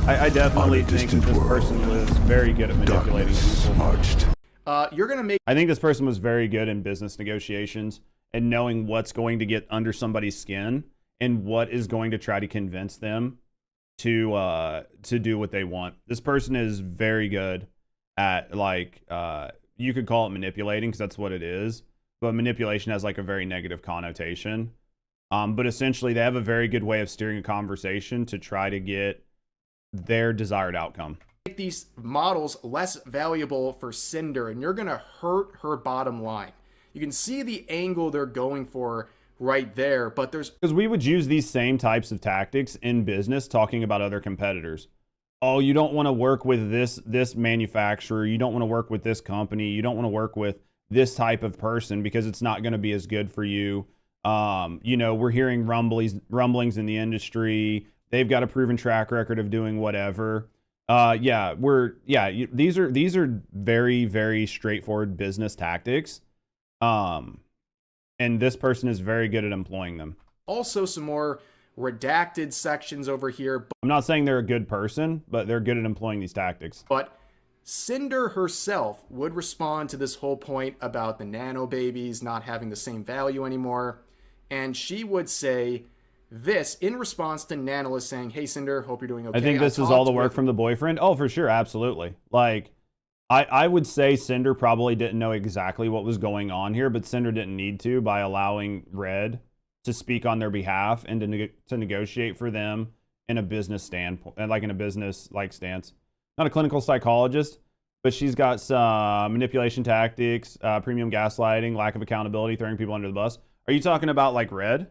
I definitely think this person was very good at manipulating people. You're going to make... I think this person was very good in business negotiations and knowing what's going to get under somebody's skin and what is going to try to convince them to do what they want. This person is very good at, like, you could call it manipulating, because that's what it is, but manipulation has like a very negative connotation. But essentially they have a very good way of steering a conversation to try to get their desired outcome. Make these models less valuable for Sinder, and you're gonna hurt her bottom line. You can see the angle they're going for right there, but there's... Because we would use these same types of tactics in business talking about other competitors. Oh, you don't want to work with this manufacturer. You don't want to work with this company. You don't want to work with this type of person because it's not going to be as good for you. You know, we're hearing rumblings in the industry. They've got a proven track record of doing whatever. These are very, very straightforward business tactics. And this person is very good at employing them. Also some more redacted sections over here. I'm not saying they're a good person, but they're good at employing these tactics. But Sinder herself would respond to this whole point about the nano babies not having the same value anymore. And she would say this in response to Nanolis saying, hey, Sinder, hope you're doing okay. I think this is all the work from the boyfriend. Oh, for sure. Absolutely. Like, I would say Sinder probably didn't know exactly what was going on here, but Sinder didn't need to by allowing Red to speak on their behalf and to negotiate for them in a business standpoint, like in a business like stance. Not a clinical psychologist, but she's got some manipulation tactics, premium gaslighting, lack of accountability, throwing people under the bus. Are you talking about like Red?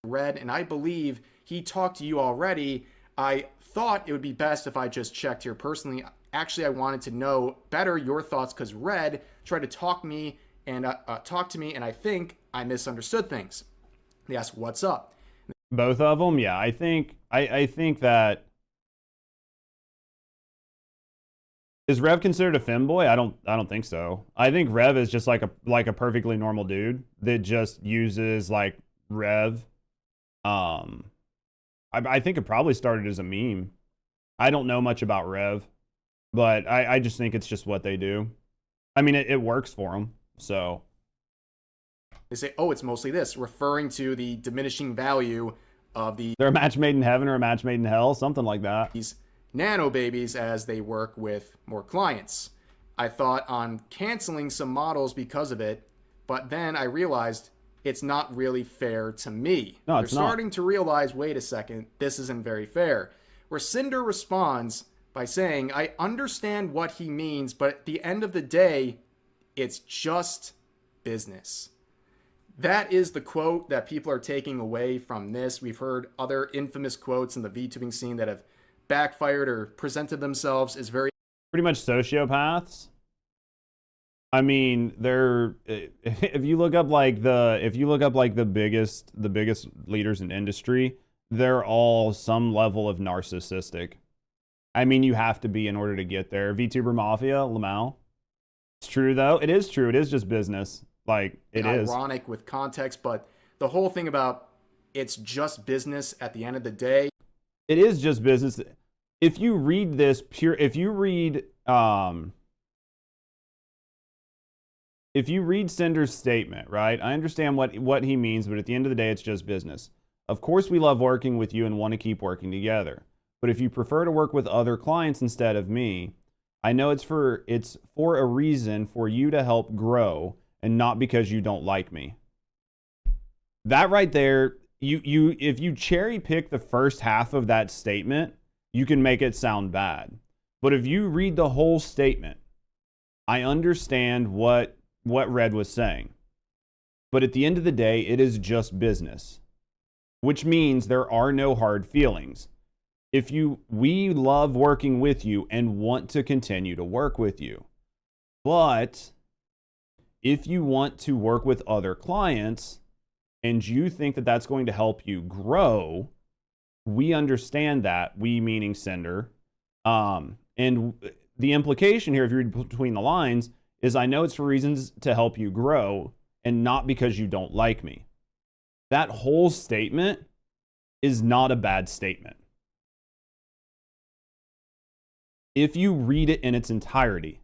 Red, and I believe he talked to you already. I thought it would be best if I just checked here personally. Actually, I wanted to know better your thoughts because Red tried to talk to me, and I think I misunderstood things. They asked, "What's up?" Both of them, yeah. I think that is Rev considered a femboy? I don't think so. I think Rev is just like a perfectly normal dude that just uses like Rev. I think it probably started as a meme. I don't know much about Rev, but I just think it's just what they do. I mean, it works for them, so. They say, oh, it's mostly this, referring to the diminishing value of they're a match made in heaven or a match made in hell, something like that. These nano babies as they work with more clients. I thought on canceling some models because of it, but then I realized it's not really fair to me. No, They're it's not. starting to realize, wait a second, this isn't very fair. Where Sinder responds by saying, I understand what he means, but at the end of the day, it's just business. That is the quote that people are taking away from this. We've heard other infamous quotes in the VTubing scene that have backfired or presented themselves as very pretty much sociopaths. I mean, they're if you look up like the biggest leaders in industry, they're all some level of narcissistic. I mean, you have to be in order to get there. VTuber Mafia, Lamau. It's true though. It is true. It is just business. Like it is ironic with context, but the whole thing about it's just business at the end of the day. It is just business. If you read this if you read Sinder's statement, right? I understand what he means, but at the end of the day, it's just business. Of course, we love working with you and want to keep working together. But if you prefer to work with other clients instead of me, I know it's for a reason for you to help grow and not because you don't like me. That right there, if you cherry pick the first half of that statement, you can make it sound bad. But if you read the whole statement, I understand what Red was saying. But at the end of the day, it is just business, which means there are no hard feelings. We love working with you and want to continue to work with you. But if you want to work with other clients and you think that that's going to help you grow, we understand that, we meaning Sinder. And the implication here, if you read between the lines, is I know it's for reasons to help you grow and not because you don't like me. That whole statement is not a bad statement. If you read it in its entirety.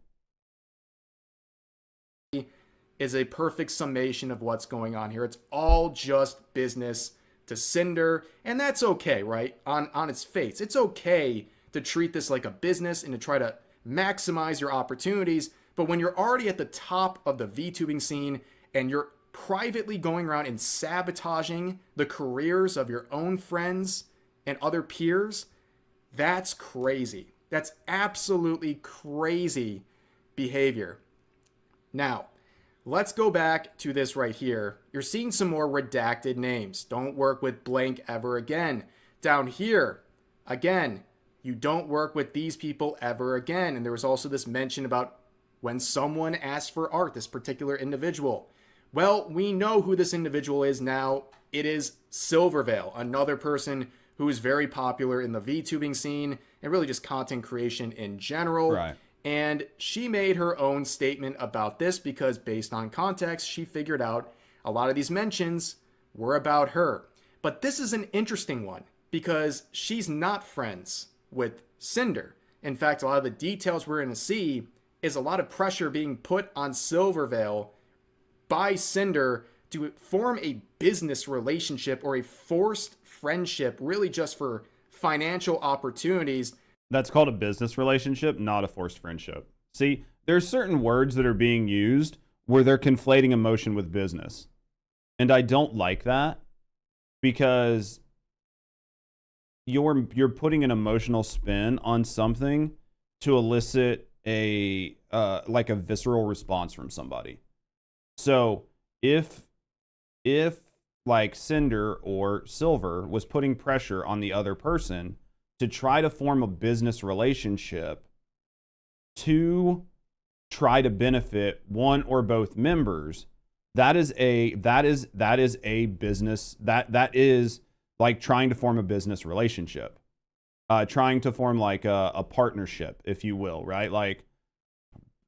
Is a perfect summation of what's going on here. It's all just business to Cinder, and that's okay, right? On its face, it's okay to treat this like a business and to try to maximize your opportunities. But when you're already at the top of the VTubing scene and you're privately going around and sabotaging the careers of your own friends and other peers, that's crazy. That's absolutely crazy behavior. Now, let's go back to this right here. You're seeing some more redacted names. Don't work with blank ever again. Down here, again, you don't work with these people ever again. And there was also this mention about when someone asks for art, this particular individual. Well, we know who this individual is now. It is Silvervale, another person who is very popular in the VTubing scene and really just content creation in general. Right. And she made her own statement about this because based on context, she figured out a lot of these mentions were about her. But this is an interesting one because she's not friends with Cinder. In fact, a lot of the details we're going to see is a lot of pressure being put on Silvervale by Cinder to form a business relationship or a forced friendship, really just for financial opportunities. That's called a business relationship, not a forced friendship. See, there's certain words that are being used where they're conflating emotion with business. And I don't like that because you're putting an emotional spin on something to elicit a like a visceral response from somebody. So if like Cinder or Silver was putting pressure on the other person to try to form a business relationship to try to benefit one or both members, that is a business that is like trying to form a business relationship, trying to form like a partnership, if you will, right? Like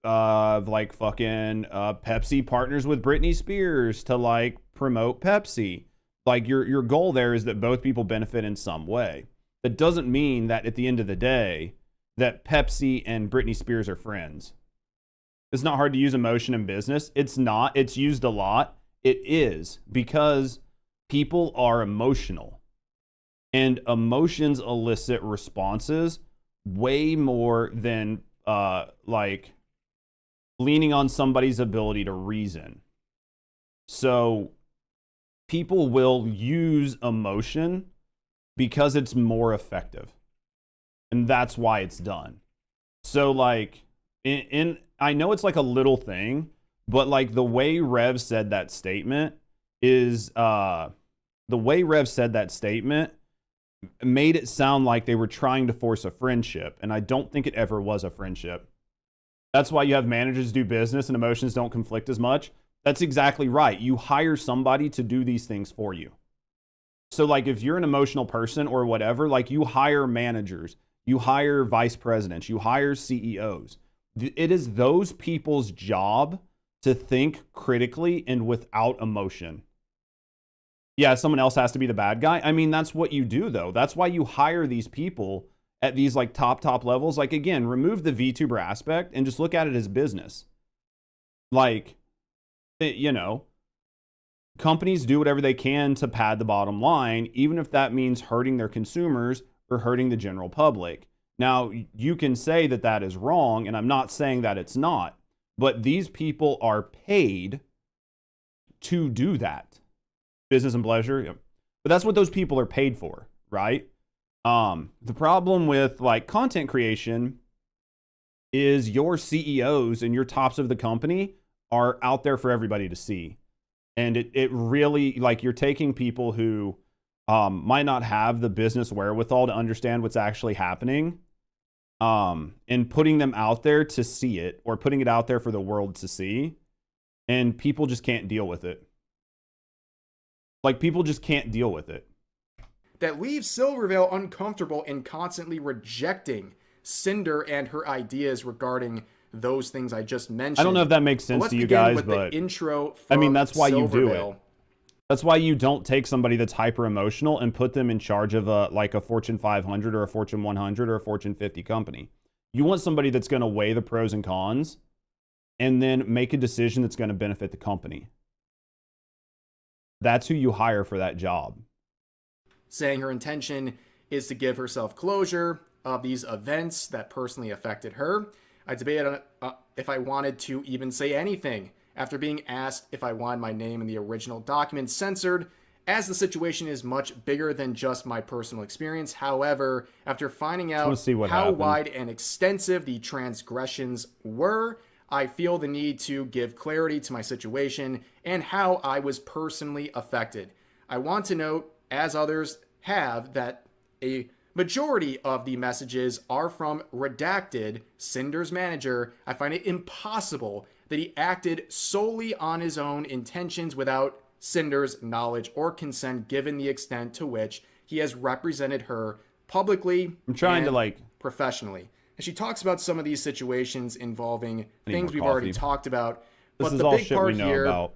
fucking Pepsi partners with Britney Spears to like promote Pepsi. Like your goal there is that both people benefit in some way. That doesn't mean that at the end of the day that Pepsi and Britney Spears are friends. It's not hard to use emotion in business. It's not. It's used a lot. It is because people are emotional. And emotions elicit responses way more than like leaning on somebody's ability to reason. So people will use emotion because it's more effective. And that's why it's done. So like in I know it's like a little thing, but like the way Rev said that statement is made it sound like they were trying to force a friendship. And I don't think it ever was a friendship. That's why you have managers do business and emotions don't conflict as much. That's exactly right. You hire somebody to do these things for you. So like if you're an emotional person or whatever, like you hire managers, you hire vice presidents, you hire CEOs. It is those people's job to think critically and without emotion. Yeah, someone else has to be the bad guy. I mean, that's what you do though. That's why you hire these people at these like top levels. Like again, remove the VTuber aspect and just look at it as business. Like, you know, companies do whatever they can to pad the bottom line, even if that means hurting their consumers or hurting the general public. Now, you can say that that is wrong, and I'm not saying that it's not, but these people are paid to do that. Business and pleasure. Yep. But that's what those people are paid for, right? The problem with like content creation is your CEOs and your tops of the company are out there for everybody to see. And it really, like, you're taking people who might not have the business wherewithal to understand what's actually happening, and putting them out there to see it, or putting it out there for the world to see. And people just can't deal with it. Like, people just can't deal with it. That leaves Silvervale uncomfortable and constantly rejecting Cinder and her ideas regarding those things I just mentioned. I don't know if that makes sense to you guys, but the intro I mean, that's why you do Silvervale. it. That's why you don't take somebody that's hyper emotional and put them in charge of like a Fortune 500 or a Fortune 100 or a Fortune 50 company. You want somebody that's going to weigh the pros and cons and then make a decision that's going to benefit the company. That's who you hire for that job. saying her intention is to give herself closure of these events that personally affected her. I debated if I wanted to even say anything after being asked if I wanted my name in the original document censored, as the situation is much bigger than just my personal experience. However, after finding out how wide and extensive the transgressions were, I feel the need to give clarity to my situation and how I was personally affected. I want to note, as others have, that a majority of the messages are from redacted Cinder's manager. I find it impossible that he acted solely on his own intentions without Cinder's knowledge or consent, given the extent to which he has represented her publicly and professionally. And she talks about some of these situations involving things we've already talked about. But the big part here,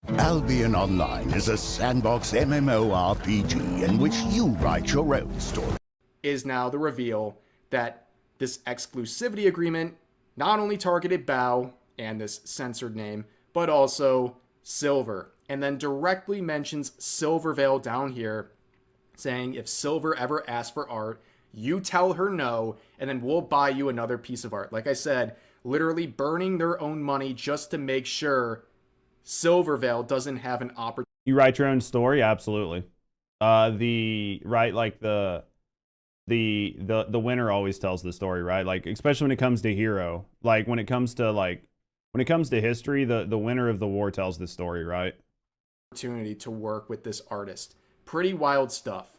Albion Online is a sandbox MMORPG in which you write your own story. Is now the reveal that this exclusivity agreement not only targeted Bao and this censored name, but also Silver. And then directly mentions Silvervale down here, saying if Silver ever asks for art, you tell her no, and then we'll buy you another piece of art. Like I said, literally burning their own money just to make sure Silvervale doesn't have an opportunity. You write your own story? Absolutely. The winner always tells the story, right? Like, especially when it comes to hero. Like, when it comes to history, the winner of the war tells the story, right? Opportunity to work with this artist. Pretty wild stuff.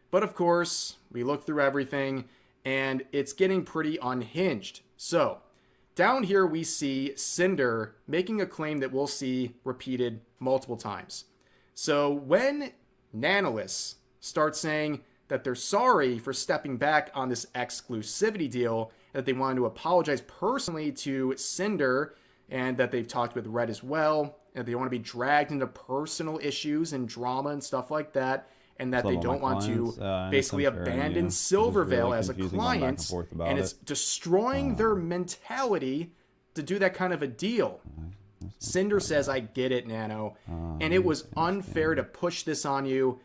But of course, we look through everything and it's getting pretty unhinged. So, down here we see Sinder making a claim that we'll see repeated multiple times. So when Nanolis starts saying that they're sorry for stepping back on this exclusivity deal, that they wanted to apologize personally to Sinder, and that they've talked with Red as well, and they want to be dragged into personal issues and drama and stuff like that, and that they don't want to basically abandon Silvervale as a client, and it's destroying their mentality to do that kind of a deal. Cinder says, I get it, Nano, and it was unfair to push this on you,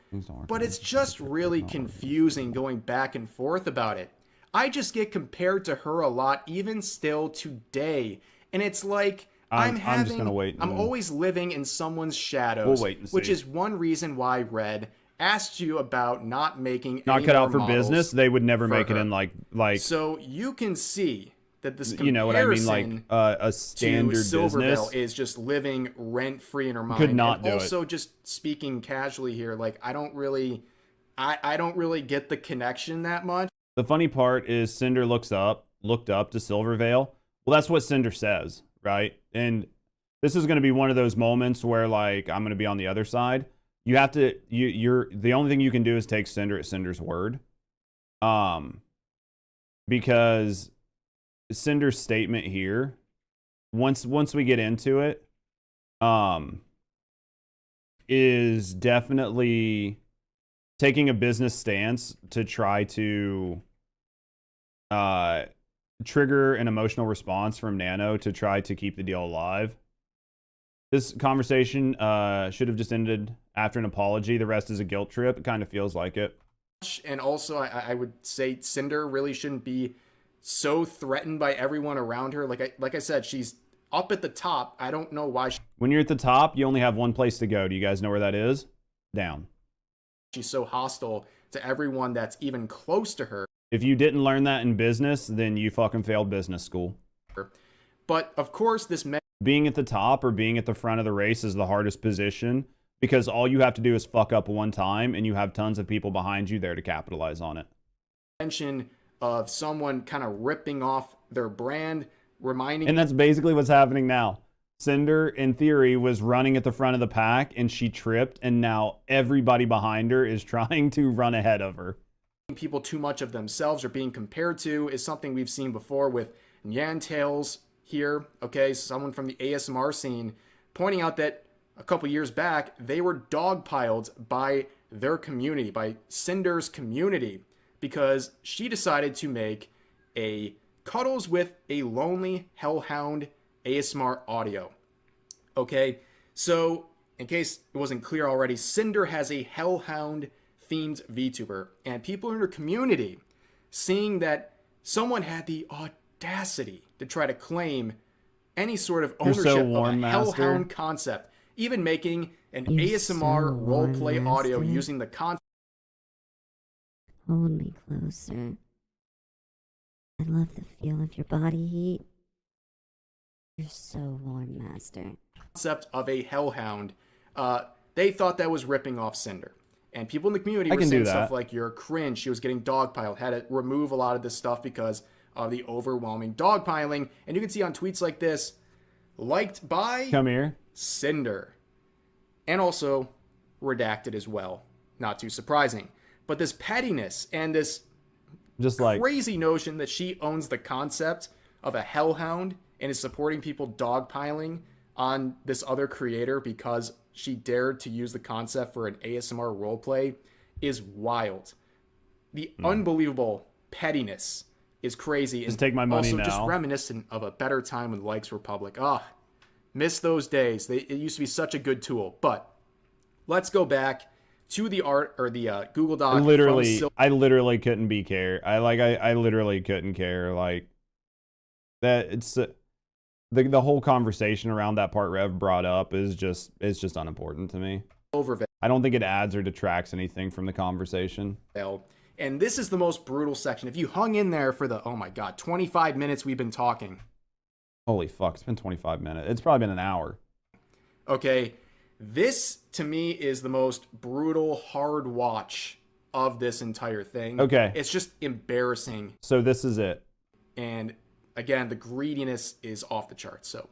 but it's just really confusing going back and forth about it. I just get compared to her a lot, even still today, and it's like I'm just gonna wait. I'm always living in someone's shadows, which is one reason why Red asked you about not making not cut out for business. They would never make it in like. So you can see that this comparison, you know what I mean, like a standard to Silvervale business is just living rent free in her mind. Could not do also, just speaking casually here, like I don't really get the connection that much. The funny part is Cinder looked up to Silvervale. Well, that's what Cinder says, right? And this is going to be one of those moments where, like, I'm going to be on the other side. You have to, you're the only thing you can do is take Cinder at Cinder's word. Because Cinder's statement here, once we get into it, is definitely taking a business stance to try to trigger an emotional response from Nano to try to keep the deal alive. This conversation should have just ended after an apology. The rest is a guilt trip. It kind of feels like it. And also, I would say Cinder really shouldn't be so threatened by everyone around her. Like I said, she's up at the top. I don't know why. When you're at the top, you only have one place to go. Do you guys know where that is? Down. She's so hostile to everyone that's even close to her. If you didn't learn that in business, then you fucking failed business school. But of course, being at the top or being at the front of the race is the hardest position, because all you have to do is fuck up one time and you have tons of people behind you there to capitalize on it. Mention of someone kind of ripping off their brand, reminding... And that's basically what's happening now. Cinder, in theory, was running at the front of the pack and she tripped, and now everybody behind her is trying to run ahead of her. People too much of themselves are being compared to is something we've seen before with Nyantails here, okay? Someone from the ASMR scene pointing out that a couple years back, they were dogpiled by their community, by Cinder's community, because she decided to make a Cuddles with a Lonely Hellhound ASMR audio. Okay, so in case it wasn't clear already, Cinder has a Hellhound themed VTuber, and people in her community seeing that someone had the audacity to try to claim any sort of ownership of a hellhound concept, even making an ASMR roleplay audio using the concept. Hold me closer. I love the feel of your body heat. You're so warm, Master. Concept of a hellhound. They thought that was ripping off Sinder. And people in the community were saying stuff like, you're cringe. She was getting dogpiled. Had to remove a lot of this stuff because of the overwhelming dogpiling. And you can see on tweets like this, liked by Sinder. And also redacted as well. Not too surprising. But this pettiness and this just like crazy notion that she owns the concept of a hellhound and is supporting people dogpiling on this other creator because she dared to use the concept for an ASMR roleplay is wild. The unbelievable pettiness is crazy. Just take my money now. Also just reminiscent of a better time when likes were public. Miss those days. It used to be such a good tool. But let's go back to the art or the Google Doc. I literally couldn't be care. I literally couldn't care. Like that. It's the whole conversation around that part Rev brought up is just unimportant to me. I don't think it adds or detracts anything from the conversation. And this is the most brutal section. If you hung in there for the 25 minutes we've been talking. Holy fuck! It's been 25 minutes. It's probably been an hour. Okay. This, to me, is the most brutal, hard watch of this entire thing. Okay. It's just embarrassing. So this is it. And, again, the greediness is off the charts. So,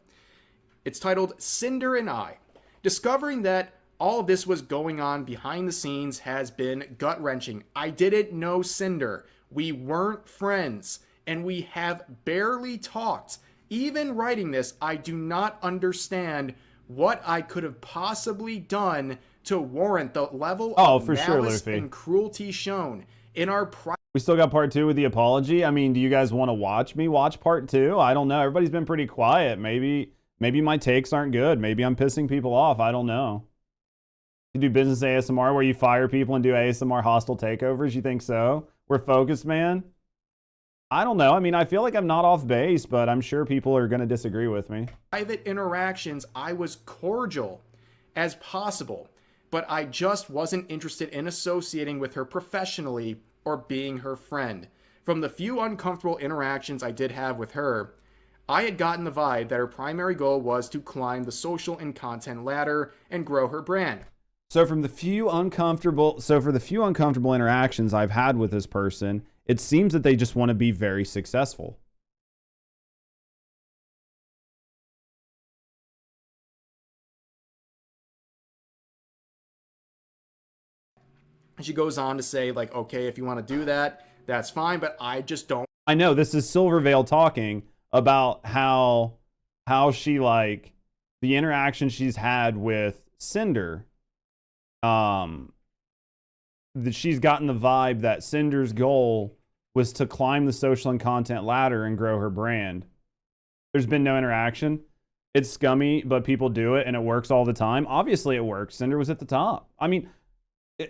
it's titled, Sinder and I. Discovering that all of this was going on behind the scenes has been gut-wrenching. I didn't know Sinder. We weren't friends. And we have barely talked. Even writing this, I do not understand what I could have possibly done to warrant the level of malice and cruelty shown in our We still got part 2 with the apology. I mean, do you guys want to watch me watch part 2? I don't know. Everybody's been pretty quiet. Maybe my takes aren't good. Maybe I'm pissing people off. I don't know. You do business ASMR where you fire people and do ASMR hostile takeovers? You think so? We're focused, man? I don't know. I mean, I feel like I'm not off base, but I'm sure people are going to disagree with me. Private interactions, I was cordial as possible, but I just wasn't interested in associating with her professionally or being her friend. From the few uncomfortable interactions I did have with her, I had gotten the vibe that her primary goal was to climb the social and content ladder and grow her brand. So for the few uncomfortable interactions I've had with this person, it seems that they just want to be very successful. She goes on to say, like, okay, if you want to do that, that's fine, but I just don't. I know this is Silvervale talking about how she, like, the interaction she's had with Sinder, that she's gotten the vibe that Cinder's goal was to climb the social and content ladder and grow her brand. There's been no interaction. It's scummy, but people do it and it works all the time. Obviously it works. Cinder was at the top. I mean,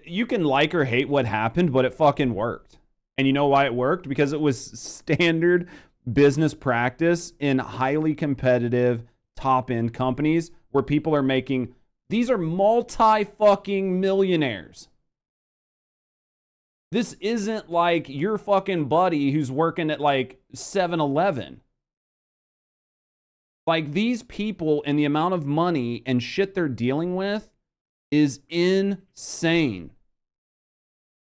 you can like or hate what happened, but it fucking worked. And you know why it worked? Because it was standard business practice in highly competitive top-end companies where people are making, these are multi-fucking millionaires. This isn't like your fucking buddy who's working at like 7-Eleven. Like, these people and the amount of money and shit they're dealing with is insane.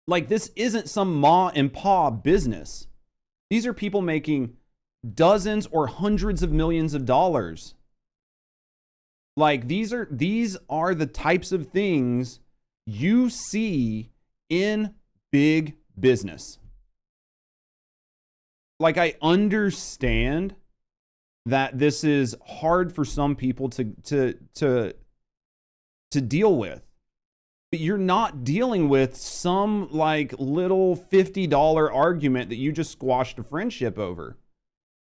Like, this isn't some ma and pa business. These are people making dozens or hundreds of millions of dollars. Like, these are the types of things you see in big business. Like, I understand that this is hard for some people to deal with. But you're not dealing with some like little $50 argument that you just squashed a friendship over.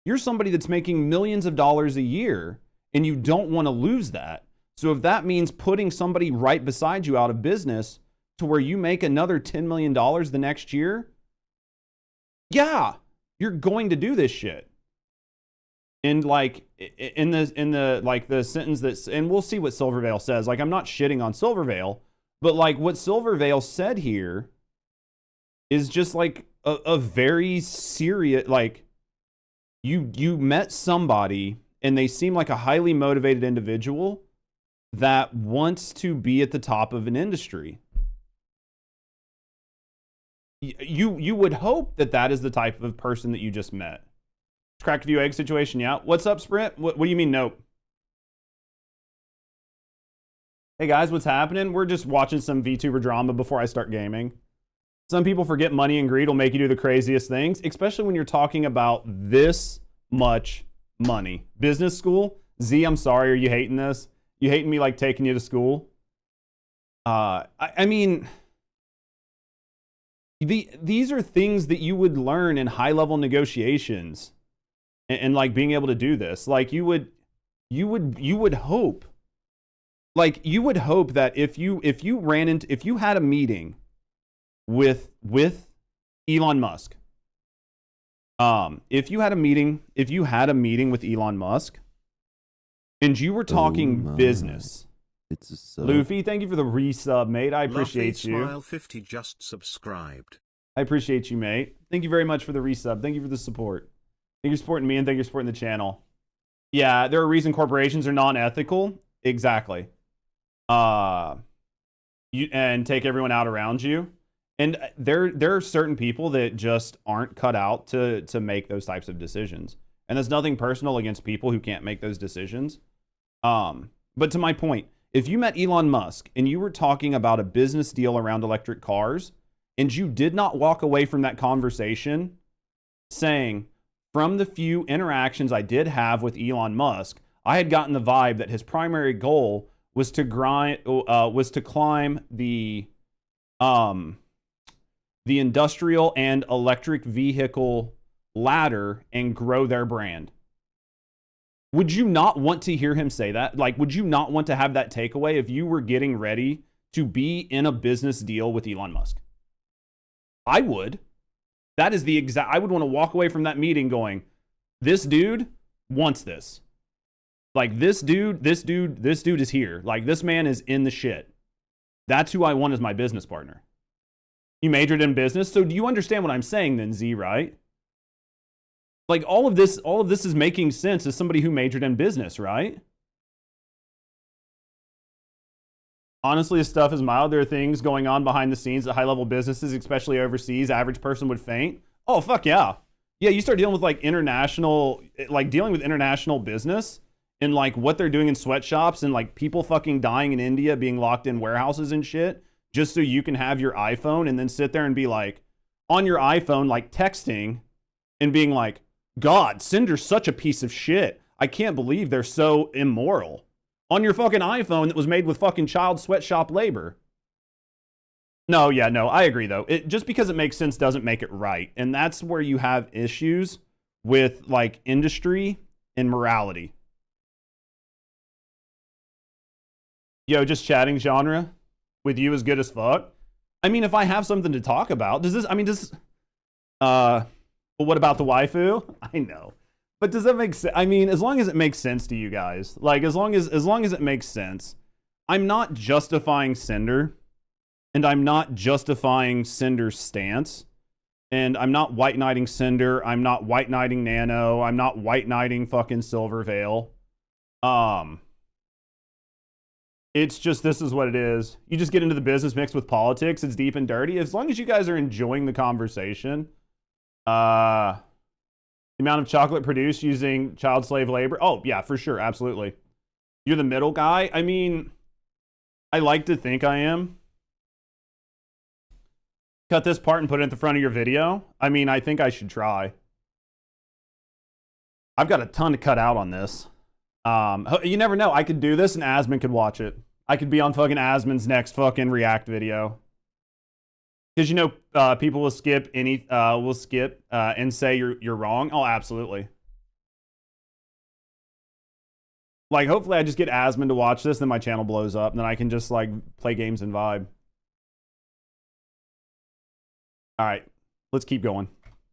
You're somebody that's making millions of dollars a year and you don't want to lose that. So if that means putting somebody right beside you out of business to where you make another $10 million the next year, yeah, you're going to do this shit. And like in the like the sentence that's, and we'll see what Silvervale says. Like, I'm not shitting on Silvervale, but like what Silvervale said here is just like a very serious, like you met somebody and they seem like a highly motivated individual that wants to be at the top of an industry. You would hope that that is the type of person that you just met. Cracked view egg situation, yeah. What's up, Sprint? What do you mean, nope? Hey guys, what's happening? We're just watching some VTuber drama before I start gaming. Some people forget money and greed will make you do the craziest things, especially when you're talking about this much money. Business school? Z, I'm sorry, are you hating this? You hating me like taking you to school? I mean, these are things that you would learn in high-level negotiations. And like being able to do this, like you would hope, like you would hope that if you had a meeting with Elon Musk, if you had a meeting with Elon Musk, and you were talking business, it's a sub. Luffy, thank you for the resub, mate. I appreciate you. Smile 50 just subscribed. I appreciate you, mate. Thank you very much for the resub. Thank you for the support. Thank you for supporting me and thank you for supporting the channel. Yeah, there are reasons corporations are non-ethical. Exactly. And take everyone out around you. And there are certain people that just aren't cut out to make those types of decisions. And there's nothing personal against people who can't make those decisions. But to my point, if you met Elon Musk and you were talking about a business deal around electric cars, and you did not walk away from that conversation saying, from the few interactions I did have with Elon Musk, I had gotten the vibe that his primary goal was to climb the industrial and electric vehicle ladder and grow their brand. Would you not want to hear him say that? Like, would you not want to have that takeaway if you were getting ready to be in a business deal with Elon Musk? I would. That is the exact, I would want to walk away from that meeting going, this dude wants this. Like this dude is here. Like this man is in the shit. That's who I want as my business partner. You majored in business. So do you understand what I'm saying then, Z, right? Like all of this is making sense as somebody who majored in business, right? Honestly, this stuff is mild. There are things going on behind the scenes at high-level businesses, especially overseas. Average person would faint. Oh, fuck yeah. Yeah, you start dealing with like international business and like what they're doing in sweatshops and like people fucking dying in India, being locked in warehouses and shit, just so you can have your iPhone and then sit there and be like, on your iPhone, like texting and being like, God, Sinder's such a piece of shit. I can't believe they're so immoral. On your fucking iPhone that was made with fucking child sweatshop labor. No, yeah, no, I agree though. Just because it makes sense doesn't make it right. And that's where you have issues with like industry and morality. Yo, just chatting genre with you is good as fuck. I mean, if I have something to talk about, but what about the waifu? I know. But does that make sense? I mean, as long as it makes sense to you guys, like as long as it makes sense, I'm not justifying Sinder, and I'm not justifying Sinder's stance, and I'm not white knighting Sinder. I'm not white knighting Nano. I'm not white knighting fucking Silvervale. It's just, this is what it is. You just get into the business mixed with politics. It's deep and dirty. As long as you guys are enjoying the conversation, the amount of chocolate produced using child slave labor. Oh, yeah, for sure. Absolutely. You're the middle guy. I mean, I like to think I am. Cut this part and put it at the front of your video. I mean, I think I should try. I've got a ton to cut out on this. You never know. I could do this and Asmon could watch it. I could be on fucking Asmon's next fucking React video. Because you know, people will skip and say you're wrong. Oh, absolutely. Like, hopefully I just get Asmon to watch this, then my channel blows up, and then I can just like play games and vibe. All right, let's keep going.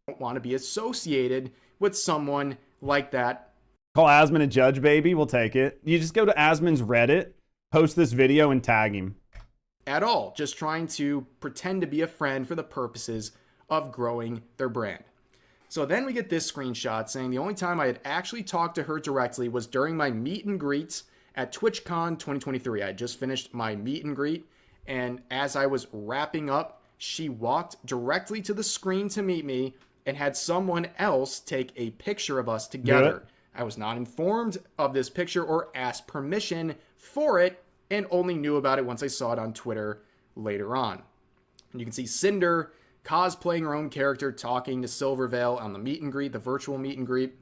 Don't want to be associated with someone like that. Call Asmon a judge, baby. We'll take it. You just go to Asmon's Reddit, post this video, and tag him. At all. Just trying to pretend to be a friend for the purposes of growing their brand. So then we get this screenshot saying the only time I had actually talked to her directly was during my meet and greets at TwitchCon 2023. I had just finished my meet and greet, and as I was wrapping up, she walked directly to the screen to meet me and had someone else take a picture of us together. I was not informed of this picture or asked permission for it, and only knew about it once I saw it on Twitter later on. And you can see Sinder cosplaying her own character, talking to Silvervale on the meet and greet, the virtual meet and greet,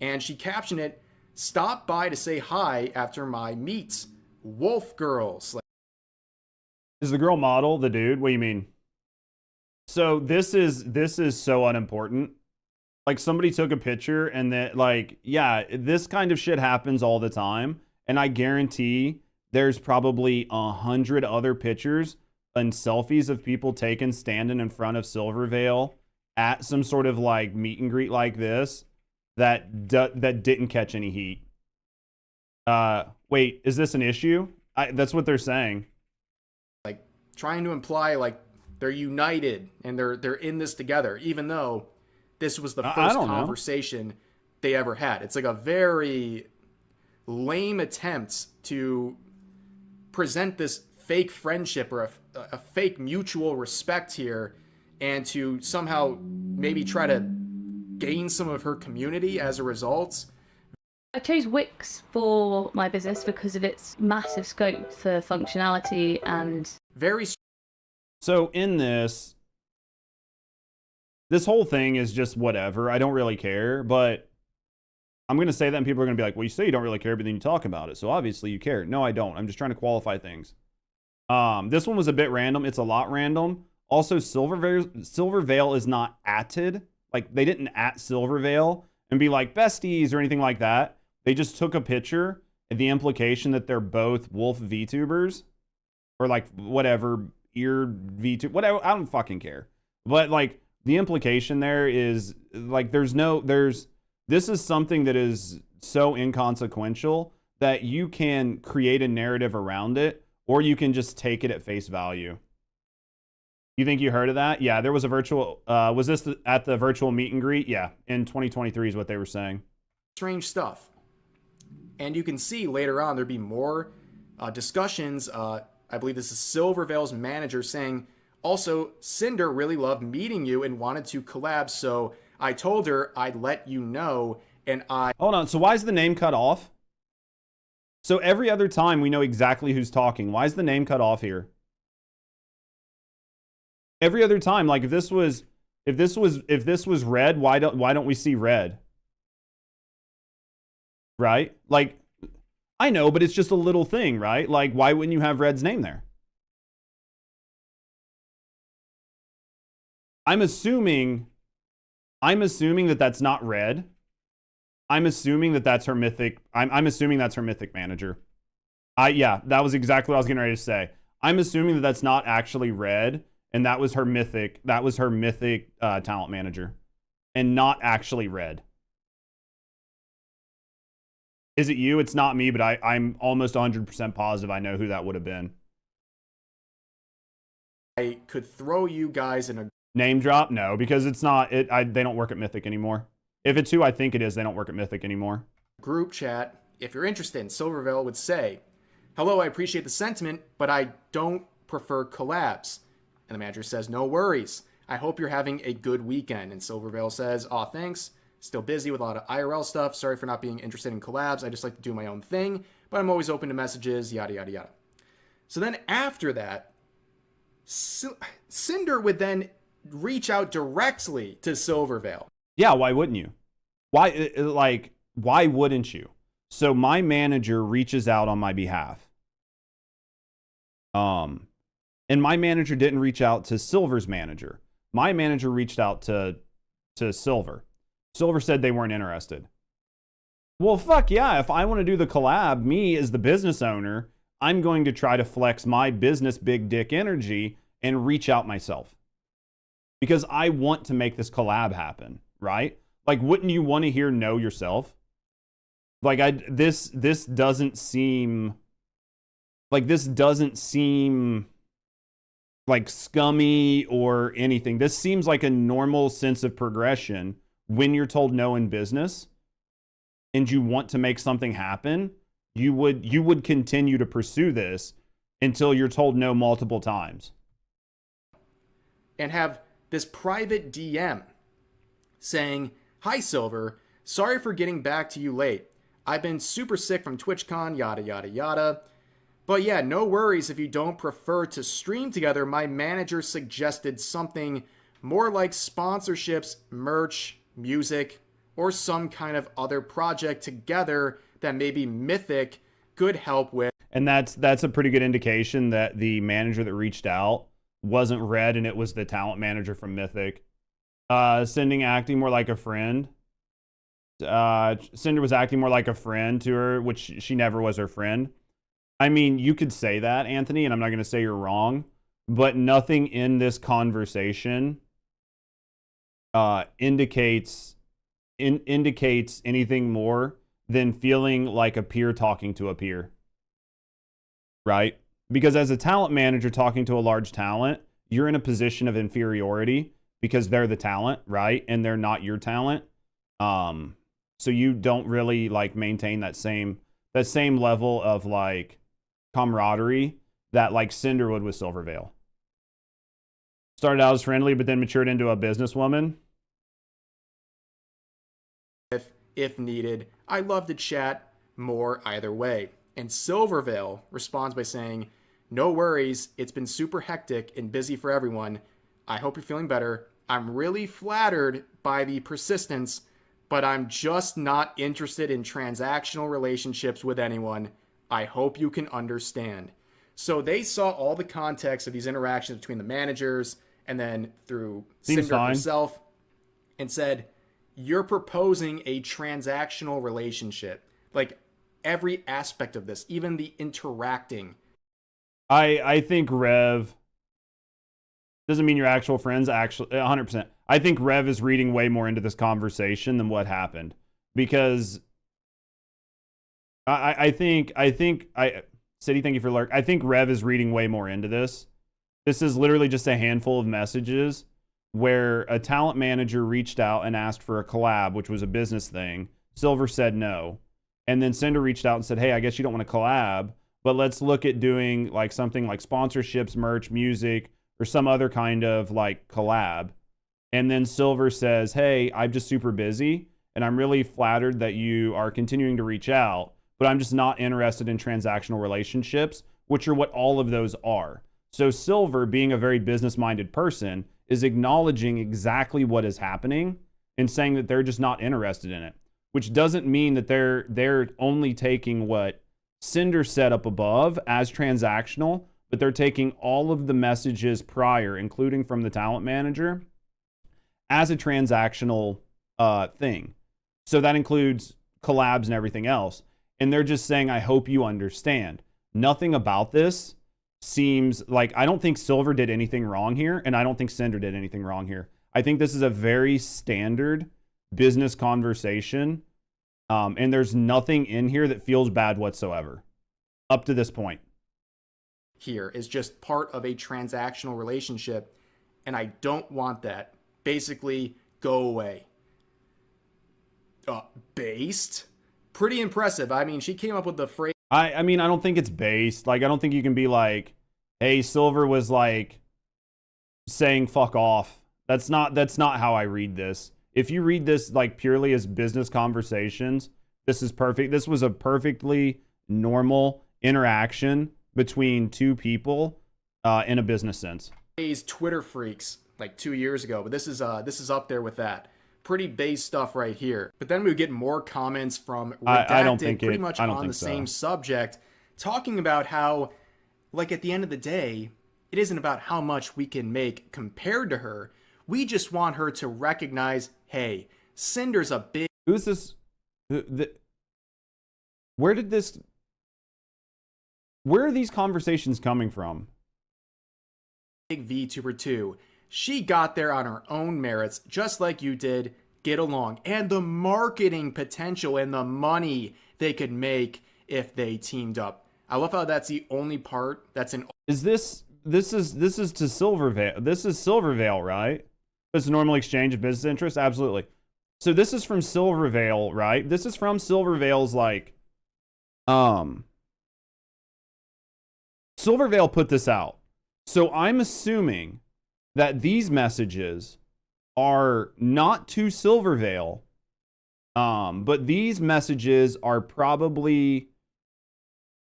and she captioned it, "Stop by to say hi after my meets, Wolf Girls." Is the girl model the dude? What do you mean? So this is so unimportant. Like, somebody took a picture and that, like, yeah, this kind of shit happens all the time, and I guarantee there's probably 100 other pictures and selfies of people taken standing in front of Silvervale at some sort of like meet and greet like this that didn't catch any heat. Wait, is this an issue? That's what they're saying. Like, trying to imply like they're united and they're in this together, even though this was the first conversation they ever had. It's like a very lame attempt to present this fake friendship or a fake mutual respect here, and to somehow maybe try to gain some of her community as a result. I chose Wix for my business because of its massive scope for functionality and very. So in this whole thing is just whatever. I don't really care, but I'm going to say that and people are going to be like, well, you say you don't really care, but then you talk about it. So obviously you care. No, I don't. I'm just trying to qualify things. This one was a bit random. It's a lot random. Also, Silvervale is not atted. Like, they didn't at Silvervale and be like besties or anything like that. They just took a picture and the implication that they're both wolf VTubers or like whatever, ear VTuber, whatever. I don't fucking care. But like the implication there is like, this is something that is so inconsequential that you can create a narrative around it, or you can just take it at face value. You think you heard of that? Yeah, there was a virtual, was this at the virtual meet and greet? Yeah, in 2023 is what they were saying. Strange stuff. And you can see later on there'd be more discussions. I believe this is Silvervale's manager saying, also, Sinder really loved meeting you and wanted to collab, so I told her I'd let you know, and I... Hold on, so why is the name cut off? So every other time we know exactly who's talking. Why is the name cut off here? Every other time, like if this was red, why don't we see red? Right? Like, I know, but it's just a little thing, right? Like, why wouldn't you have Red's name there? I'm assuming that that's not Red. I'm assuming that that's her mythic. I'm assuming that's her mythic manager. Yeah, that was exactly what I was getting ready to say. I'm assuming that that's not actually Red, and that was her mythic. That was her mythic talent manager, and not actually Red. Is it you? It's not me, but I'm almost 100% positive I know who that would have been. I could throw you guys in a name drop. No, because it's not. They don't work at Mythic anymore. If it's who I think it is, they don't work at Mythic anymore. Group chat. If you're interested, Silvervale would say, "Hello, I appreciate the sentiment, but I don't prefer collabs." And the manager says, "No worries. I hope you're having a good weekend." And Silvervale says, "Aw, thanks. Still busy with a lot of IRL stuff. Sorry for not being interested in collabs. I just like to do my own thing, but I'm always open to messages, yada, yada, yada." So then after that, Sinder would then reach out directly to Silvervale. Yeah, why wouldn't you? Why wouldn't you? So my manager reaches out on my behalf. And my manager didn't reach out to Silver's manager. My manager reached out to Silver. Silver said they weren't interested. Well, fuck yeah. If I want to do the collab, me as the business owner, I'm going to try to flex my business big dick energy and reach out myself. because I want to make this collab happen, right? Like, wouldn't you want to hear no yourself? Like, this doesn't seem like like scummy or anything. This seems like a normal sense of progression when you're told no in business and you want to make something happen. You would continue to pursue this until you're told no multiple times. And have this private DM saying, "Hi Silver, sorry for getting back to you late. I've been super sick from TwitchCon, yada yada yada. But yeah, no worries if you don't prefer to stream together. My manager suggested something more like sponsorships, merch, music, or some kind of other project together that maybe Mythic could help with." And that's a pretty good indication that the manager that reached out wasn't Red, and it was the talent manager from Mythic. Acting more like a friend. Sinder was acting more like a friend to her, which she never was her friend. I mean, you could say that, Anthony, and I'm not going to say you're wrong, but nothing in this conversation indicates anything more than feeling like a peer talking to a peer, right? Because as a talent manager talking to a large talent, you're in a position of inferiority because they're the talent, right? And they're not your talent. So you don't really like maintain that same level of like camaraderie that like Cinder would with Silvervale. Started out as friendly, but then matured into a businesswoman. If needed, I love to chat more either way. And Silvervale responds by saying, "No worries, it's been super hectic and busy for everyone. I hope you're feeling better. I'm really flattered by the persistence, but I'm just not interested in transactional relationships with anyone. I hope you can understand." So they saw all the context of these interactions between the managers and then through Cinder herself and said, "You're proposing a transactional relationship." Like every aspect of this, even the interacting. I think Rev doesn't mean you're actual friends. Actually, 100%. I think Rev is reading way more into this conversation than what happened, because I think City, thank you for lurk. I think Rev is reading way more into this. This is literally just a handful of messages where a talent manager reached out and asked for a collab, which was a business thing. Silver said no. And then Cinder reached out and said, "Hey, I guess you don't want to collab, but let's look at doing like something like sponsorships, merch, music, or some other kind of like collab." And then Silver says, "Hey, I'm just super busy, and I'm really flattered that you are continuing to reach out, but I'm just not interested in transactional relationships," which are what all of those are. So Silver, being a very business-minded person, is acknowledging exactly what is happening and saying that they're just not interested in it, which doesn't mean that they're only taking what Cinder set up above as transactional, but they're taking all of the messages prior, including from the talent manager, as a transactional thing. So that includes collabs and everything else. And they're just saying, "I hope you understand." Nothing about this seems like, I don't think Silver did anything wrong here, and I don't think Cinder did anything wrong here. I think this is a very standard business conversation, and there's nothing in here that feels bad whatsoever up to this point. Here is just part of a transactional relationship, and I don't want that. Basically, go away. Based? Pretty impressive. I mean, she came up with the phrase. I mean, I don't think it's based. Like, I don't think you can be like, "Hey, Silver was like saying fuck off." That's not how I read this. If you read this like purely as business conversations, this is perfect. This was a perfectly normal interaction between two people in a business sense. Twitter freaks like 2 years ago, but this is up there with that. Pretty base stuff right here. But then we get more comments from Redacted pretty much on the same subject, talking about how, like, at the end of the day, it isn't about how much we can make compared to her. We just want her to recognize, hey, Cinder's a big... Who's this? Where are these conversations coming from? Big VTuber too. She got there on her own merits, just like you did. Get along. And the marketing potential and the money they could make if they teamed up. I love how that's the only part that's in. Is this is to Silvervale? This is Silvervale, right? It's a normal exchange of business interests. Absolutely. So this is from Silvervale, right? This is from Silvervale's like, Silvervale put this out. So I'm assuming that these messages are not to Silvervale, but these messages are probably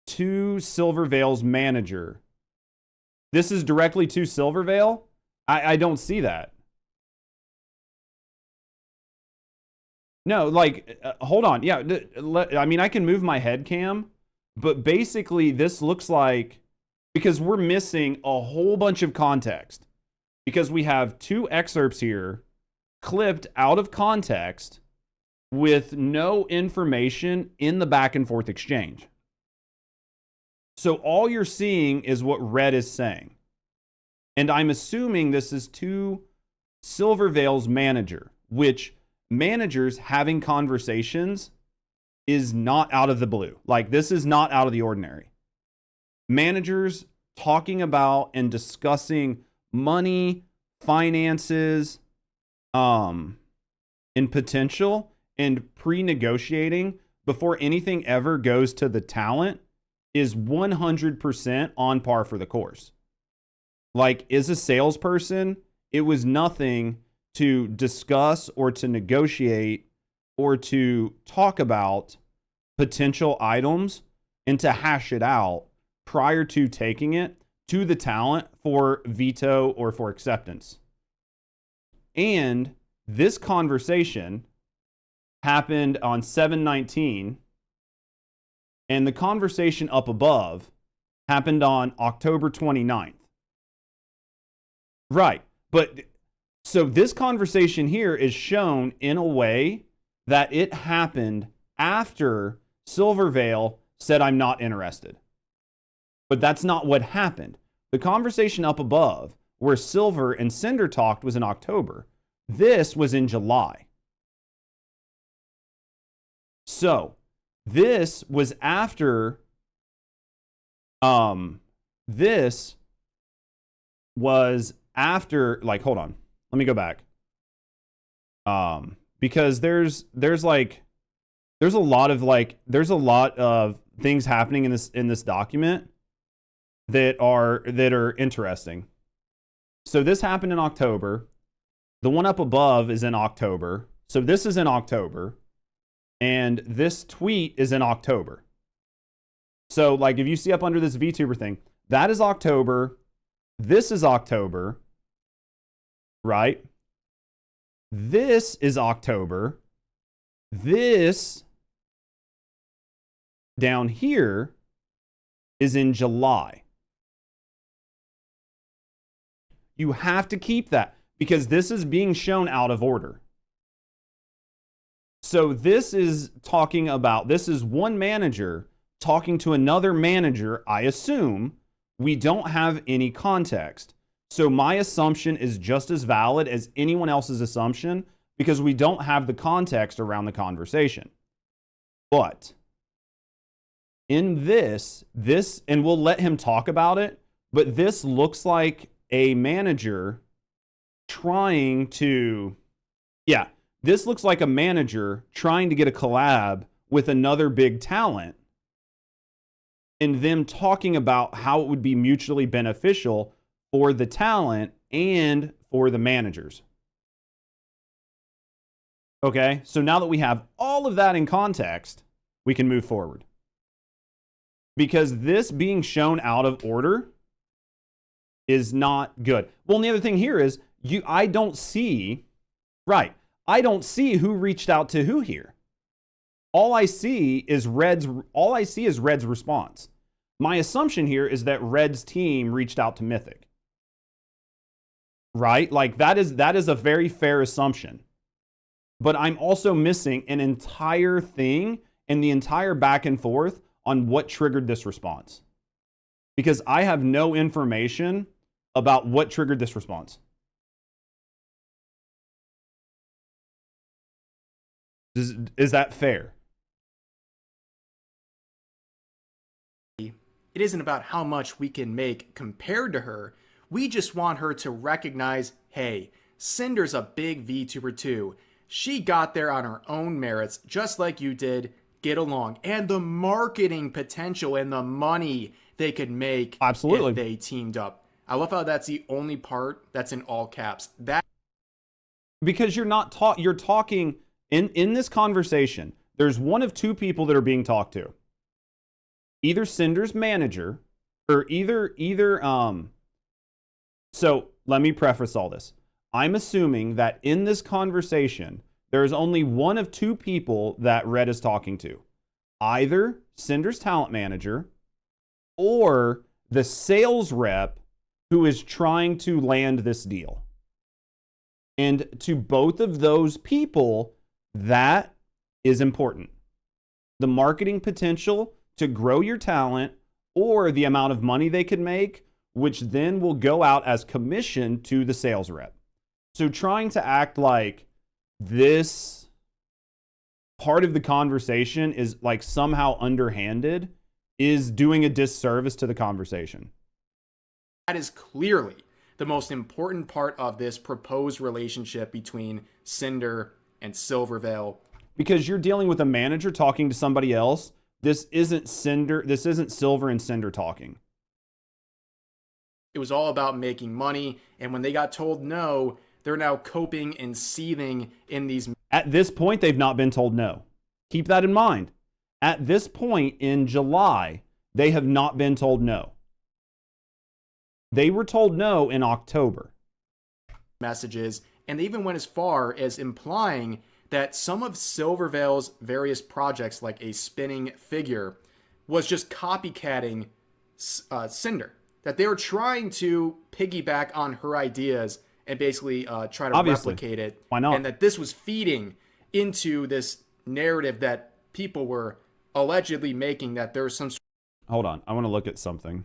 to Silvervale's manager. This is directly to Silvervale? I don't see that. No, like, hold on. Yeah, I mean, I can move my head cam, but basically this looks like, because we're missing a whole bunch of context. Because we have two excerpts here clipped out of context with no information in the back and forth exchange. So all you're seeing is what Red is saying. And I'm assuming this is to Silvervale's manager, which managers having conversations is not out of the blue. Like, this is not out of the ordinary. Managers talking about and discussing money, finances, and potential, and pre-negotiating before anything ever goes to the talent is 100% on par for the course. Like, as a salesperson, it was nothing to discuss or to negotiate or to talk about potential items and to hash it out prior to taking it to the talent for veto or for acceptance. And this conversation happened on 7/19, and the conversation up above happened on October 29th. Right. But so this conversation here is shown in a way that it happened after Silvervale said, I'm not interested. But that's not what happened. The conversation up above, where Silver and Sinder talked, was in October. This was in July. So this was after, this was after, like, hold on. Let me go back. Because there's a lot of things happening in this document that are interesting. So this happened in October. The one up above is in October. So this is in October. And this tweet is in October. So, like, if you see up under this VTuber thing, that is October. This is October. Right? This is October. This down here is in July. You have to keep that because this is being shown out of order. So this is talking about, this is one manager talking to another manager. I assume we don't have any context. So my assumption is just as valid as anyone else's assumption because we don't have the context around the conversation. But in this, and we'll let him talk about it, but this looks like a manager trying to, this looks like a manager trying to get a collab with another big talent and them talking about how it would be mutually beneficial for the talent and for the managers. Okay, so now that we have all of that in context, we can move forward. Because this being shown out of order is not good. Well, and the other thing here is, I don't see who reached out to who here. All I see is Red's response. My assumption here is that Red's team reached out to Mythic. Right? Like, that is a very fair assumption. But I'm also missing an entire thing and the entire back and forth on what triggered this response. Because I have no information about what triggered this response. Is that fair? It isn't about how much we can make compared to her. We just want her to recognize, hey, Cinder's a big VTuber too. She got there on her own merits, just like you did. Get along. And the marketing potential and the money they could make Absolutely. if they teamed up. I love how that's the only part that's in all caps. That because you're talking in this conversation, there's one of two people that are being talked to. Either Cinder's manager or so let me preface all this. I'm assuming that in this conversation, there is only one of two people that Red is talking to. Either Cinder's talent manager or the sales rep who is trying to land this deal. And to both of those people, that is important. The marketing potential to grow your talent or the amount of money they can make, which then will go out as commission to the sales rep. So trying to act like this part of the conversation is like somehow underhanded is doing a disservice to the conversation. That is clearly the most important part of this proposed relationship between Cinder and Silvervale. Because you're dealing with a manager talking to somebody else. This isn't Silver and Cinder talking. It was all about making money, and when they got told no, they're now coping and seething in these. At this point, they've not been told no. Keep that in mind. At this point in July, they have not been told no. They were told no in October. Messages, and they even went as far as implying that some of Silvervale's various projects, like a spinning figure, was just copycatting Cinder. That they were trying to piggyback on her ideas and basically try to replicate it. Why not? And that this was feeding into this narrative that people were allegedly making, that there's some... Hold on. I want to look at something.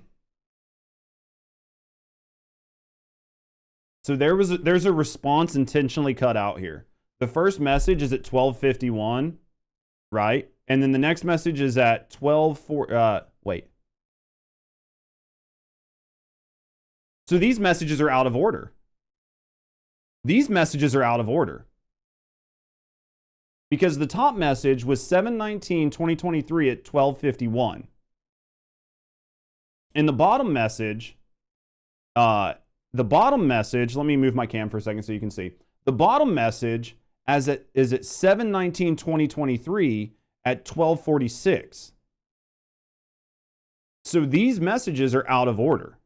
So there's a response intentionally cut out here. The first message is at 12:51, right? And then the next message is at 12:04. Wait. So these messages are out of order. These messages are out of order. Because the top message was 7/19/2023 at 12:51. And the bottom message, let me move my cam for a second so you can see. The bottom message is at 7/19/2023 at 12:46. So these messages are out of order.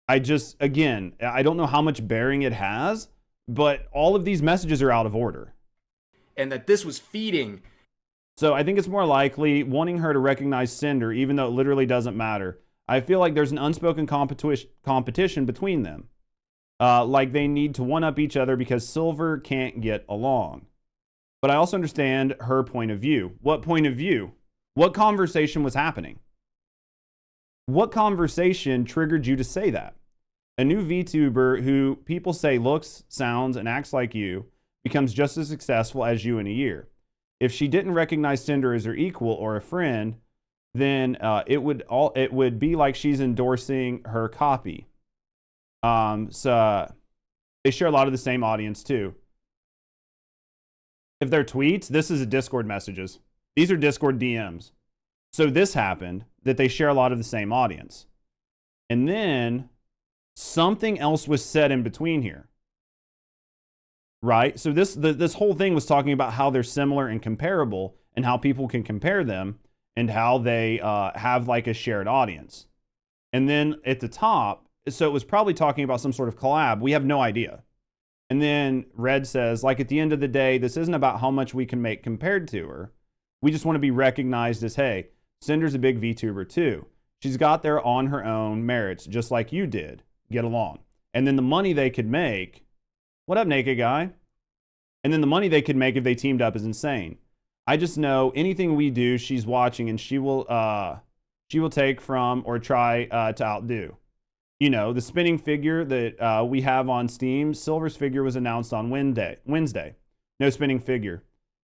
I don't know how much bearing it has, but all of these messages are out of order. And that this was feeding. So I think it's more likely wanting her to recognize Cinder, even though it literally doesn't matter. I feel like there's an unspoken competition between them. Like they need to one-up each other because Silver can't get along. But I also understand her point of view. What point of view? What conversation was happening? What conversation triggered you to say that? A new VTuber who people say looks, sounds, and acts like you becomes just as successful as you in a year. If she didn't recognize Cinder as her equal or a friend, then it would be like she's endorsing her copy. So they share a lot of the same audience too. If they're tweets, this is a Discord messages. These are Discord DMs. So this happened that they share a lot of the same audience. And then something else was said in between here. Right? So this whole thing was talking about how they're similar and comparable and how people can compare them and how they have like a shared audience. And then at the top, so it was probably talking about some sort of collab. We have no idea. And then Red says, like, at the end of the day, this isn't about how much we can make compared to her. We just want to be recognized as, hey, Cinder's a big VTuber too. She's got there on her own merits, just like you did. Get along. And then the money they could make, what up, naked guy? And then the money they could make if they teamed up is insane. I just know anything we do, she's watching and she will take from or try to outdo. you know, the spinning figure that we have on Steam, Silver's figure was announced on Wednesday. No spinning figure.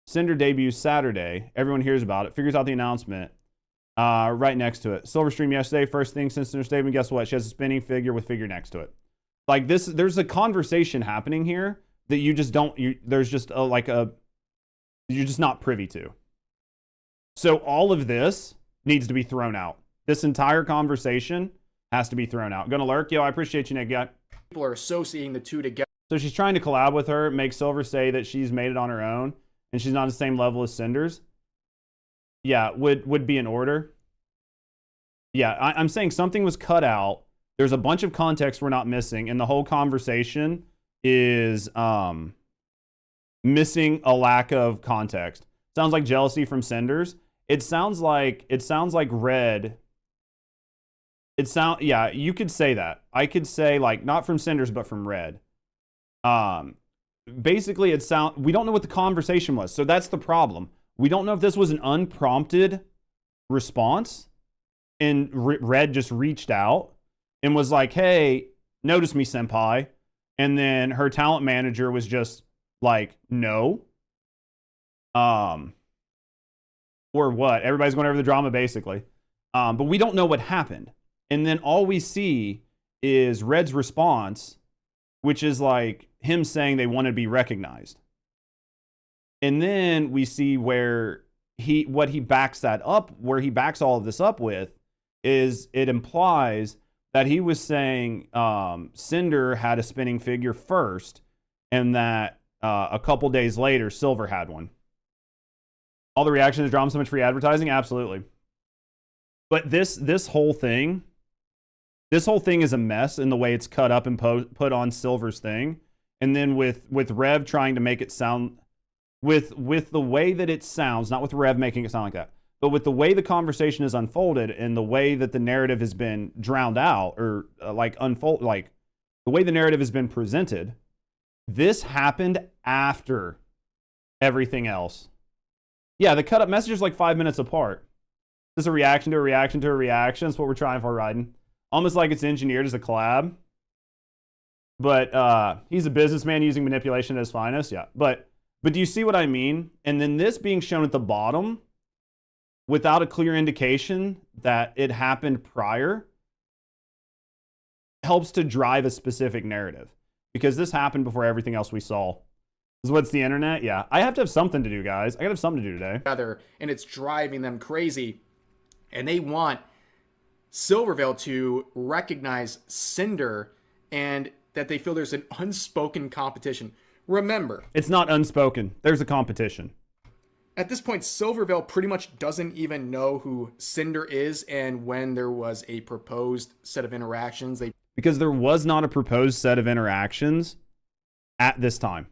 Sinder debuts Saturday. Everyone hears about it, figures out the announcement right next to it. Silver stream yesterday. First thing since Sinder statement, guess what? She has a spinning figure with figure next to it. Like this, there's a conversation happening here that you just don't, there's just you're just not privy to. So all of this needs to be thrown out. This entire conversation has to be thrown out. Gonna lurk, yo, I appreciate you, Nick. Yeah. People are associating the two together. So she's trying to collab with her, make Silver say that she's made it on her own, and she's not on the same level as Cinder's. Yeah, would be in order. Yeah, I'm saying something was cut out. There's a bunch of context we're not missing, and the whole conversation is missing a lack of context. Sounds like jealousy from Cinder's. It sounds like Red. Yeah, you could say that. I could say like not from Cinder's but from Red. Basically we don't know what the conversation was. So that's the problem. We don't know if this was an unprompted response and Red just reached out and was like, "Hey, notice me, senpai." And then her talent manager was just like, "No." Or what? Everybody's going over the drama basically. But we don't know what happened. And then all we see is Red's response, which is like him saying they want to be recognized. And then we see where what he backs that up, where he backs all of this up with, is it implies that he was saying Cinder had a spinning figure first, and that a couple days later, Silver had one. All the reaction to drama, so much free advertising? Absolutely. But this whole thing is a mess in the way it's cut up and put on Silver's thing. And then with Rev trying to make it sound, with the way that it sounds, not with Rev making it sound like that, but with the way the conversation is unfolded and the way that the narrative has been drowned out or the way the narrative has been presented, this happened after everything else. Yeah, the cut up message is like 5 minutes apart. This is a reaction to a reaction to a reaction. That's what we're trying for, Ryden. Almost like it's engineered as a collab. But he's a businessman using manipulation at his finest. Yeah. But do you see what I mean? And then this being shown at the bottom without a clear indication that it happened prior helps to drive a specific narrative. Because this happened before everything else we saw. Is what's the internet? Yeah. I have to have something to do, guys. I gotta have something to do today. And it's driving them crazy. And they want Silverveil to recognize Cinder and that they feel there's an unspoken competition. Remember, it's not unspoken. There's a competition. At this point, Silverveil pretty much doesn't even know who Cinder is and when there was a proposed set of interactions. Because there was not a proposed set of interactions at this time.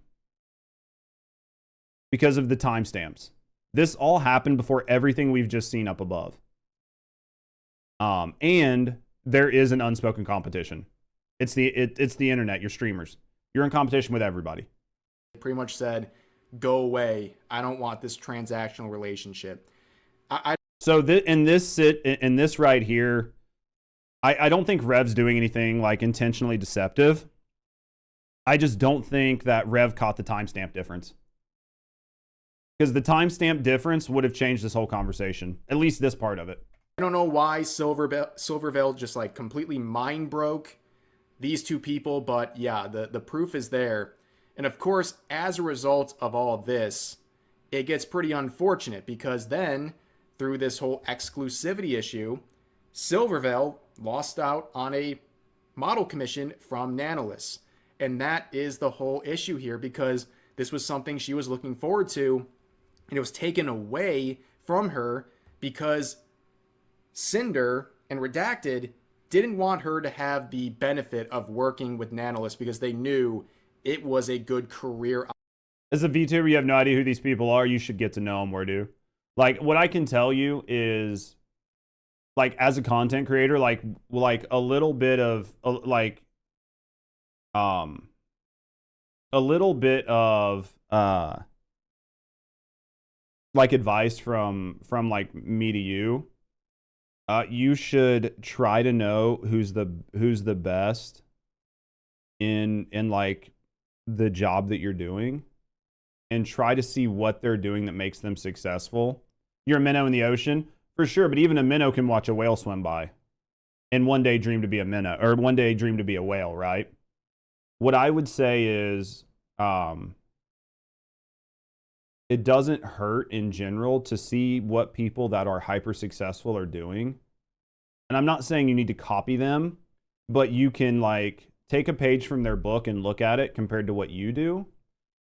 Because of the timestamps. This all happened before everything we've just seen up above. And there is an unspoken competition. It's the internet, your streamers. You're in competition with everybody. They pretty much said, "Go away. I don't want this transactional relationship." So in this right here, I don't think Rev's doing anything like intentionally deceptive. I just don't think that Rev caught the timestamp difference. Because the timestamp difference would have changed this whole conversation. At least this part of it. I don't know why Silverveil just like completely mind broke these two people, but yeah, the proof is there. And of course, as a result of all this, it gets pretty unfortunate because then, through this whole exclusivity issue, Silverveil lost out on a model commission from Nanolith. And that is the whole issue here because this was something she was looking forward to, and it was taken away from her because Cinder and Redacted didn't want her to have the benefit of working with Nanolith because they knew it was a good career. As a VTuber, you have no idea who these people are. You should get to know them, Wordu. Like, what I can tell you is, like, as a content creator, like a little bit of, like advice from like me to you You should try to know who's the best in like the job that you're doing, and try to see what they're doing that makes them successful. You're a minnow in the ocean, for sure, but even a minnow can watch a whale swim by and one day dream to be a minnow, or one day dream to be a whale, right? What I would say is, it doesn't hurt in general to see what people that are hyper successful are doing. And I'm not saying you need to copy them, but you can like take a page from their book and look at it compared to what you do.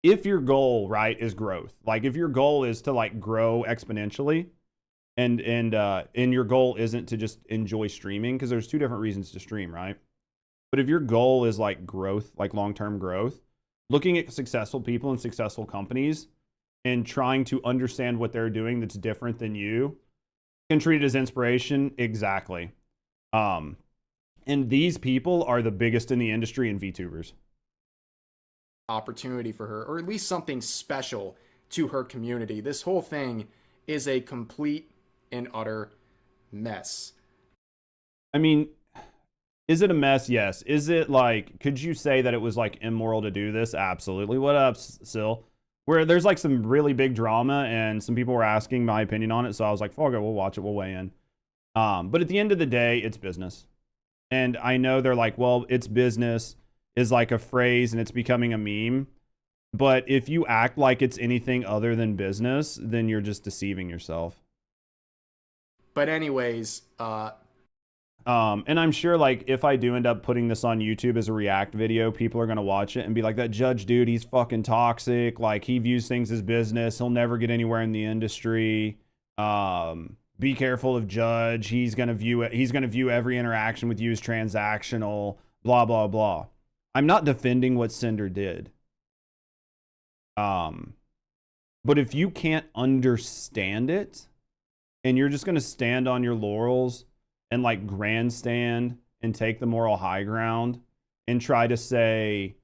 If your goal, right, is growth, like if your goal is to like grow exponentially, and your goal isn't to just enjoy streaming, because there's two different reasons to stream, right? But if your goal is like growth, like long-term growth, looking at successful people and successful companies and trying to understand what they're doing that's different than you, can treat it as inspiration. Exactly. And these people are the biggest in the industry in VTubers. Opportunity for her, or at least something special to her community. This whole thing is a complete and utter mess. I mean, is it a mess? Yes. Is it like, could you say that it was like immoral to do this? Absolutely. What up, Sil? Where there's like some really big drama and some people were asking my opinion on it. So I was like, fuck it, we'll watch it, we'll weigh in. But at the end of the day, it's business. And I know they're like, well, it's business is like a phrase and it's becoming a meme. But if you act like it's anything other than business, then you're just deceiving yourself. But anyways, and I'm sure like if I do end up putting this on YouTube as a react video, people are going to watch it and be like, that Judge dude, he's fucking toxic. Like he views things as business. He'll never get anywhere in the industry. Be careful of Judge. He's going to view every interaction with you as transactional, blah, blah, blah. I'm not defending what Sinder did. But if you can't understand it and you're just going to stand on your laurels and like grandstand and take the moral high ground and try to say,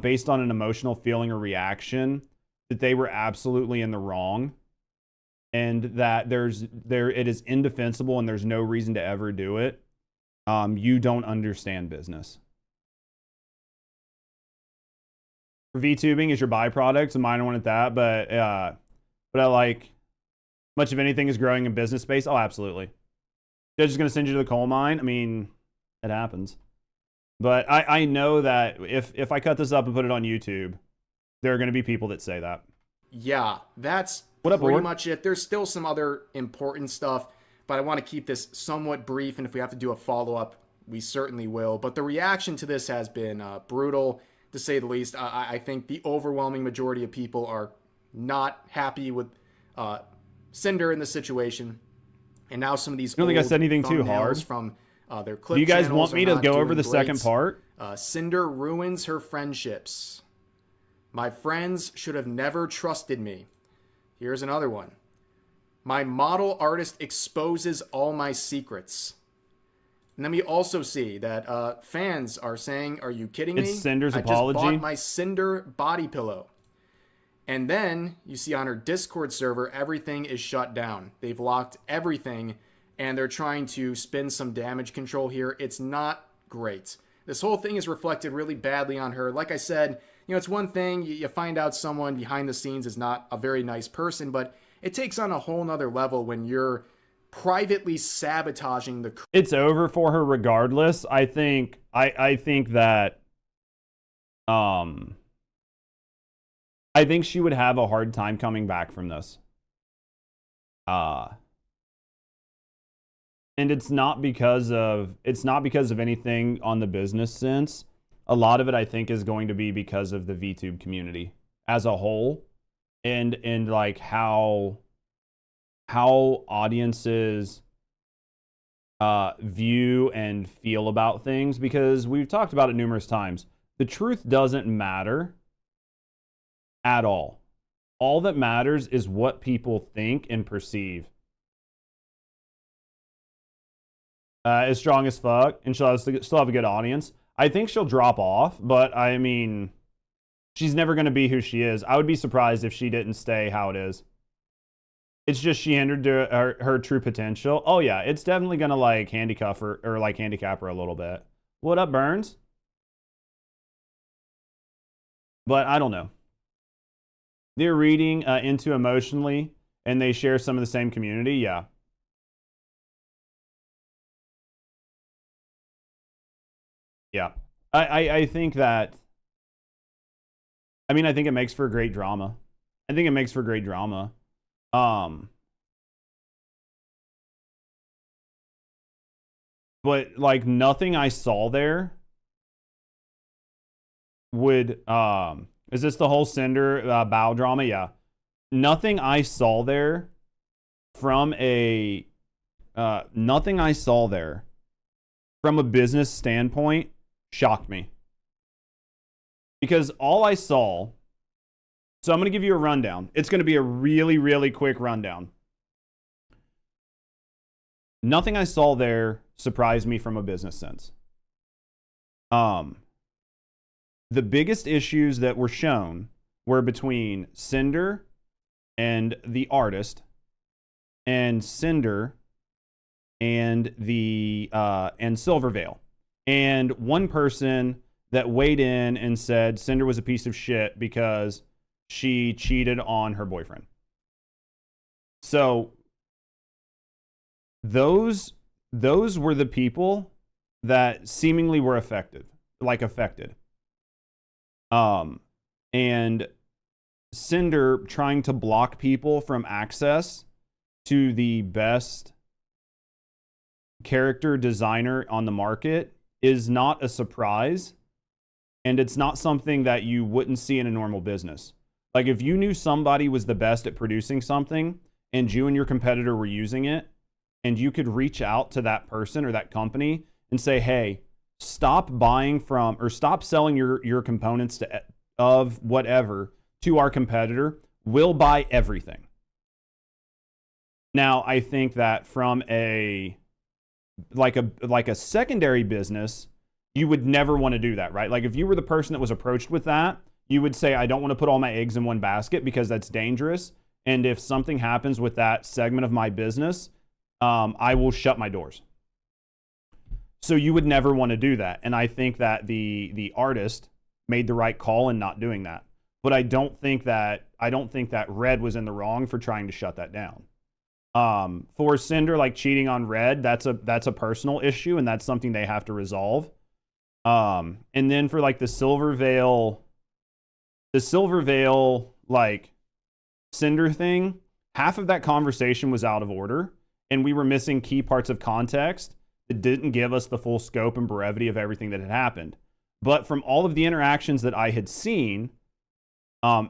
based on an emotional feeling or reaction, that they were absolutely in the wrong and that it is indefensible and there's no reason to ever do it, you don't understand business. VTubing is your byproduct, so mine one at that, but I like much of anything is growing in business space. Oh, absolutely. They're just going to send you to the coal mine. I mean, it happens. But I know that if I cut this up and put it on YouTube, there are going to be people that say that. Yeah, that's pretty much it. There's still some other important stuff, but I want to keep this somewhat brief, and if we have to do a follow-up, we certainly will. But the reaction to this has been brutal, to say the least. I think the overwhelming majority of people are not happy with Sinder in this situation. And now some of these I don't think I said anything too hard from their clip. Do you guys want me to go over the second part? Sinder ruins her friendships. My friends should have never trusted me. Here's another one. My model artist exposes all my secrets. And then we also see that fans are saying, "Are you kidding me? It's Cinder's I apology. just bought my Sinder body pillow." And then you see on her Discord server, everything is shut down. They've locked everything, and they're trying to spin some damage control here. It's not great. This whole thing is reflected really badly on her. Like I said, it's one thing, you find out someone behind the scenes is not a very nice person, but it takes on a whole nother level when you're privately sabotaging the... It's over for her regardless. I think that... I think she would have a hard time coming back from this. And it's not because of anything on the business sense. A lot of it, I think, is going to be because of the VTube community as a whole, and like how audiences view and feel about things. Because we've talked about it numerous times. The truth doesn't matter at all. All that matters is what people think and perceive. Is strong as fuck, and she'll still have a good audience. I think she'll drop off, but I mean, she's never going to be who she is. I would be surprised if she didn't stay how it is. It's just she hindered her true potential. Oh yeah, it's definitely gonna like handicap her or like handicap her a little bit. What up, Burns? But I don't know. They're reading into emotionally, and they share some of the same community. Yeah. Yeah. I think that. I mean, I think it makes for great drama. I think it makes for great drama. But like nothing I saw there would is this the whole Sinder bow drama? Yeah. Nothing I saw there from a nothing I saw there from a business standpoint shocked me. Because all I saw, so I'm going to give you a rundown. It's going to be a really, really quick rundown. Nothing I saw there surprised me from a business sense. The biggest issues that were shown were between Sinder and the artist, and Sinder and the and Silvervale, and one person that weighed in and said Sinder was a piece of shit because she cheated on her boyfriend. So those were the people that seemingly were affected. And Sinder trying to block people from access to the best character designer on the market is not a surprise. And it's not something that you wouldn't see in a normal business. Like if you knew somebody was the best at producing something and you and your competitor were using it, and you could reach out to that person or that company and say, hey, stop buying from or stop selling your components of whatever to our competitor. We'll buy everything. Now, I think that from a secondary business, you would never want to do that, right? Like if you were the person that was approached with that, you would say, I don't want to put all my eggs in one basket because that's dangerous. And if something happens with that segment of my business, I will shut my doors. So you would never want to do that. And I think that the artist made the right call in not doing that. But I don't think that Red was in the wrong for trying to shut that down. For Sinder, like cheating on Red, that's a personal issue, and that's something they have to resolve. And then for like the Silvervale like Sinder thing, half of that conversation was out of order, and we were missing key parts of context that didn't give us the full scope and brevity of everything that had happened. But from all of the interactions that I had seen,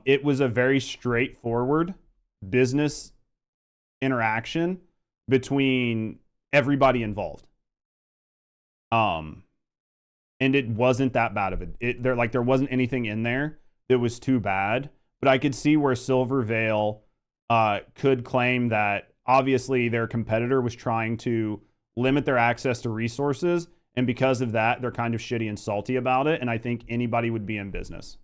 it was a very straightforward business interaction between everybody involved. And it wasn't that bad of it. There wasn't anything in there that was too bad. But I could see where Silvervale could claim that obviously their competitor was trying to limit their access to resources, and because of that, they're kind of shitty and salty about it, and I think anybody would be in business.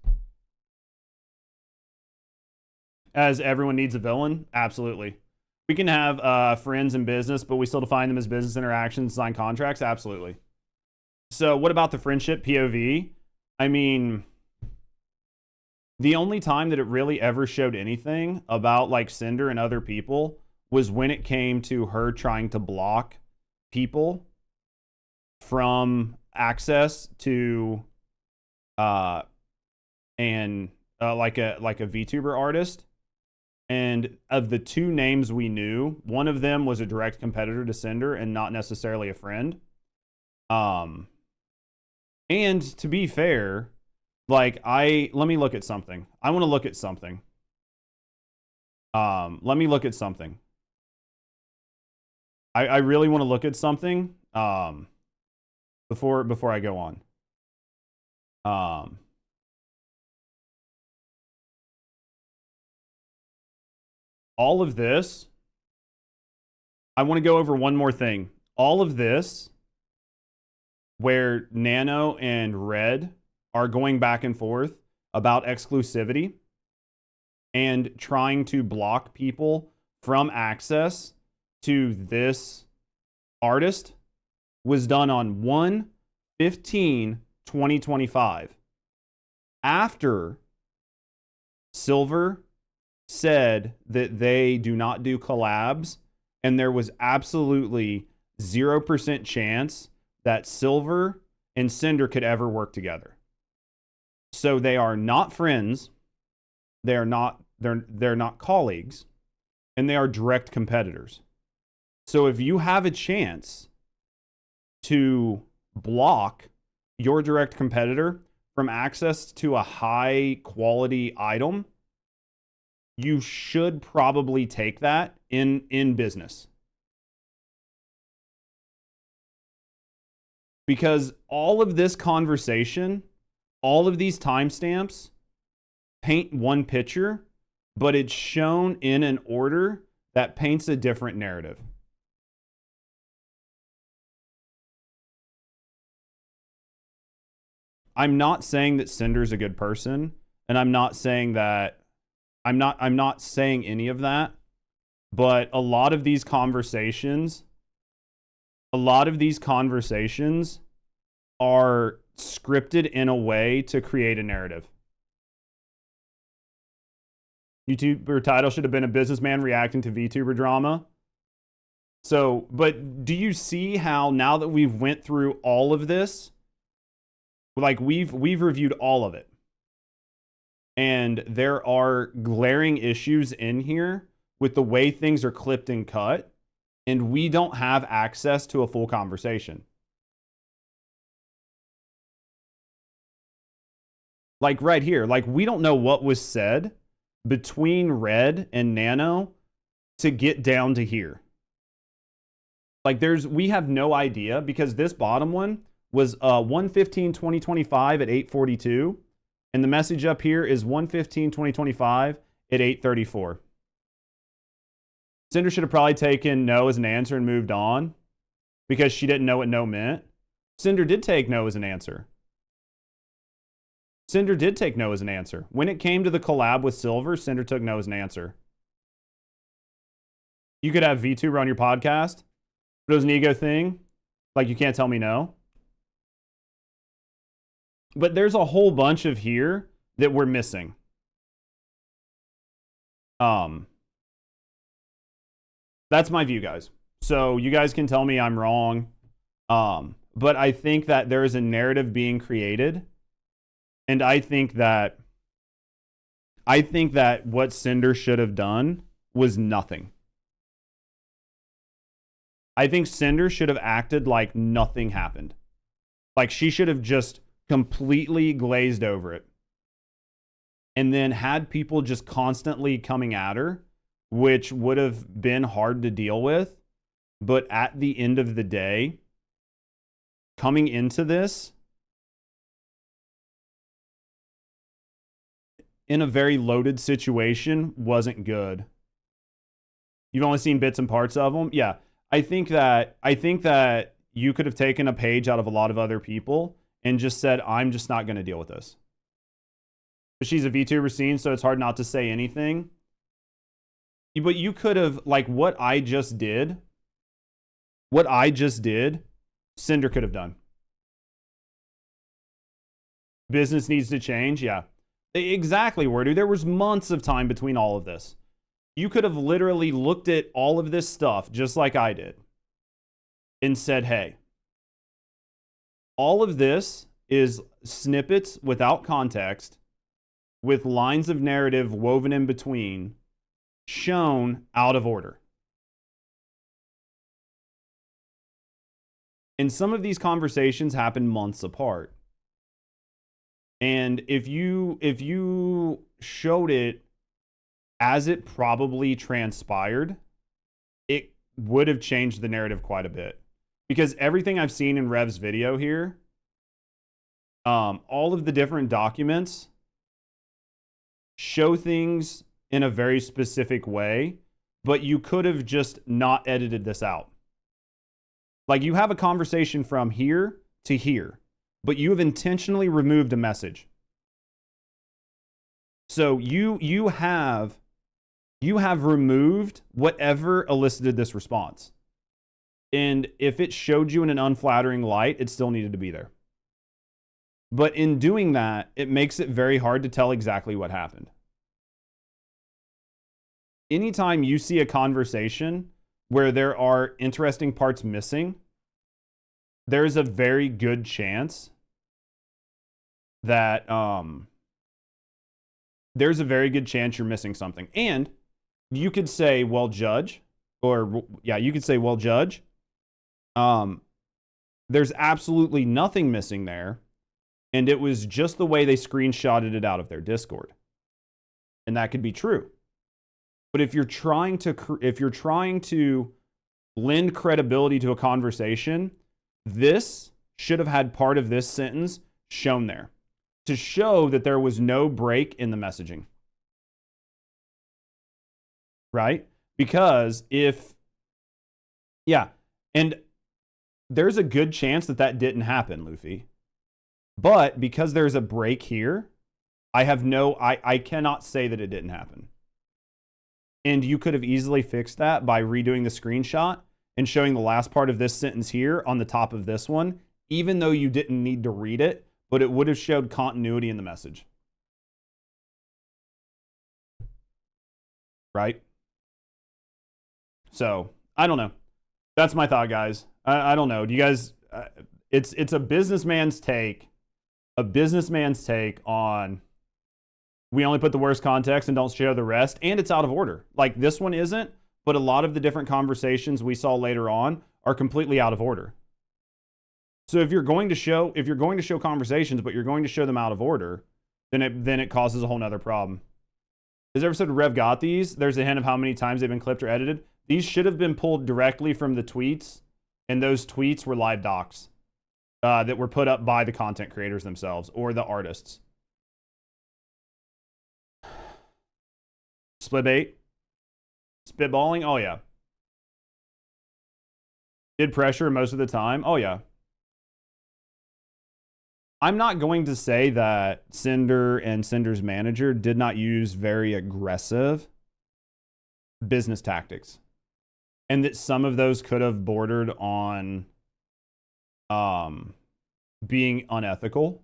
As everyone needs a villain? Absolutely. We can have friends in business, but we still define them as business interactions, sign contracts? Absolutely. So what about the friendship POV? I mean, the only time that it really ever showed anything about like Sinder and other people was when it came to her trying to block people from access to like a VTuber artist. And of the two names we knew, one of them was a direct competitor to Sinder and not necessarily a friend. And to be fair, like let me look at something. I want to look at something. Let me look at something. I really want to look at something before I go on. All of this, I want to go over one more thing. All of this, where Nano and Red are going back and forth about exclusivity and trying to block people from access to this artist was done on 1/15/2025. After Silver said that they do not do collabs, and there was absolutely 0% chance that Silver and Sinder could ever work together. So they are not friends, they're not colleagues, and they are direct competitors. So if you have a chance to block your direct competitor from access to a high quality item, you should probably take that in business. Because all of this conversation, all of these timestamps paint one picture, but it's shown in an order that paints a different narrative. I'm not saying that Cinder's a good person, and I'm not saying that I'm not saying any of that, but a lot of these conversations are scripted in a way to create a narrative. YouTuber title should have been a businessman reacting to VTuber drama. So, but do you see how now that we've went through all of this, like we've reviewed all of it, and there are glaring issues in here with the way things are clipped and cut, and we don't have access to a full conversation. Like right here, like we don't know what was said between Red and Nano to get down to here. Like we have no idea, because this bottom one was 1/15/2025 at 8:42. And the message up here is 1/15/2025 at 8:34. Cinder should have probably taken no as an answer and moved on, because she didn't know what no meant. Cinder did take no as an answer. Cinder did take no as an answer. When it came to the collab with Silver, Cinder took no as an answer. You could have VTuber on your podcast, but it was an ego thing. Like, you can't tell me no. But there's a whole bunch of here that we're missing. That's my view, guys. So you guys can tell me I'm wrong. But I think that there is a narrative being created. And I think that what Cinder should have done was nothing. I think Cinder should have acted like nothing happened. Like she should have just completely glazed over it. And then had people just constantly coming at her, which would have been hard to deal with. But at the end of the day, coming into this in a very loaded situation wasn't good. You've only seen bits and parts of them. Yeah. I think that you could have taken a page out of a lot of other people and just said, I'm just not going to deal with this. But she's a VTuber scene, so it's hard not to say anything. But you could have, like, what I just did, Cinder could have done. Business needs to change, yeah. Exactly, Wordu. There was months of time between all of this. You could have literally looked at all of this stuff, just like I did, and said, hey, all of this is snippets without context, with lines of narrative woven in between, shown out of order. And some of these conversations happen months apart. And if you showed it as it probably transpired, it would have changed the narrative quite a bit. Because everything I've seen in Rev's video here, all of the different documents show things in a very specific way, but you could have just not edited this out. Like, you have a conversation from here to here, but you have intentionally removed a message. So you have you have removed whatever elicited this response. And if it showed you in an unflattering light, it still needed to be there. But in doing that, it makes it very hard to tell exactly what happened. Anytime you see a conversation where there are interesting parts missing, there's a very good chance that you're missing something. And you could say, well, Judge, there's absolutely nothing missing there, and it was just the way they screenshotted it out of their Discord. And that could be true. But if you're trying to lend credibility to a conversation, this should have had part of this sentence shown there to show that there was no break in the messaging. Right? Because and there's a good chance that didn't happen, Luffy. But because there's a break here, I cannot say that it didn't happen. And you could have easily fixed that by redoing the screenshot and showing the last part of this sentence here on the top of this one, even though you didn't need to read it, but it would have showed continuity in the message. Right? So, I don't know. That's my thought, guys. I don't know. Do you guys... it's a businessman's take. A businessman's take on... we only put the worst context and don't show the rest, and it's out of order. Like, this one isn't, but a lot of the different conversations we saw later on are completely out of order. So if you're going to show conversations, but you're going to show them out of order, then it causes a whole nother problem. Has ever said Rev got these? There's a hint of how many times they've been clipped or edited. These should have been pulled directly from the tweets, and those tweets were live docs that were put up by the content creators themselves or the artists. Split bait? Spitballing? Oh, yeah. Did pressure most of the time? Oh, yeah. I'm not going to say that Sinder and Sinder's manager did not use very aggressive business tactics. And that some of those could have bordered on being unethical.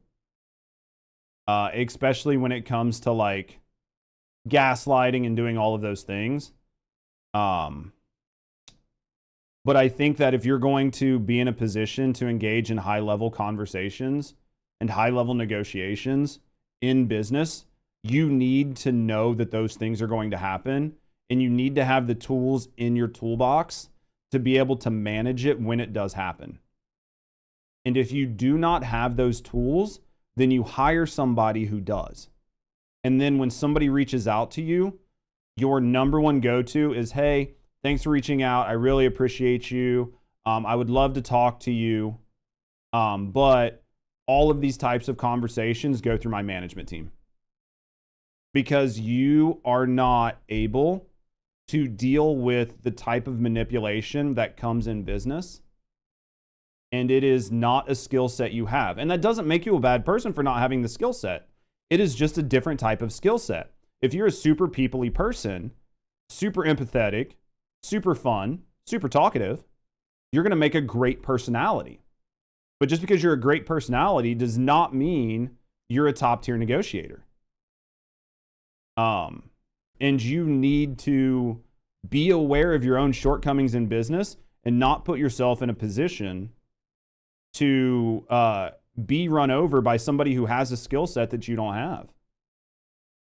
Especially when it comes to like gaslighting and doing all of those things. But I think that if you're going to be in a position to engage in high-level conversations and high-level negotiations in business, you need to know that those things are going to happen, and you need to have the tools in your toolbox to be able to manage it when it does happen. And if you do not have those tools, then you hire somebody who does. And then when somebody reaches out to you, your number one go-to is, hey, thanks for reaching out. I really appreciate you. I would love to talk to you. But all of these types of conversations go through my management team. Because you are not able to deal with the type of manipulation that comes in business. And it is not a skill set you have. And that doesn't make you a bad person for not having the skill set. It is just a different type of skill set. If you're a super people-y person, super empathetic, super fun, super talkative, you're going to make a great personality. But just because you're a great personality does not mean you're a top-tier negotiator. And you need to be aware of your own shortcomings in business and not put yourself in a position to be run over by somebody who has a skill set that you don't have.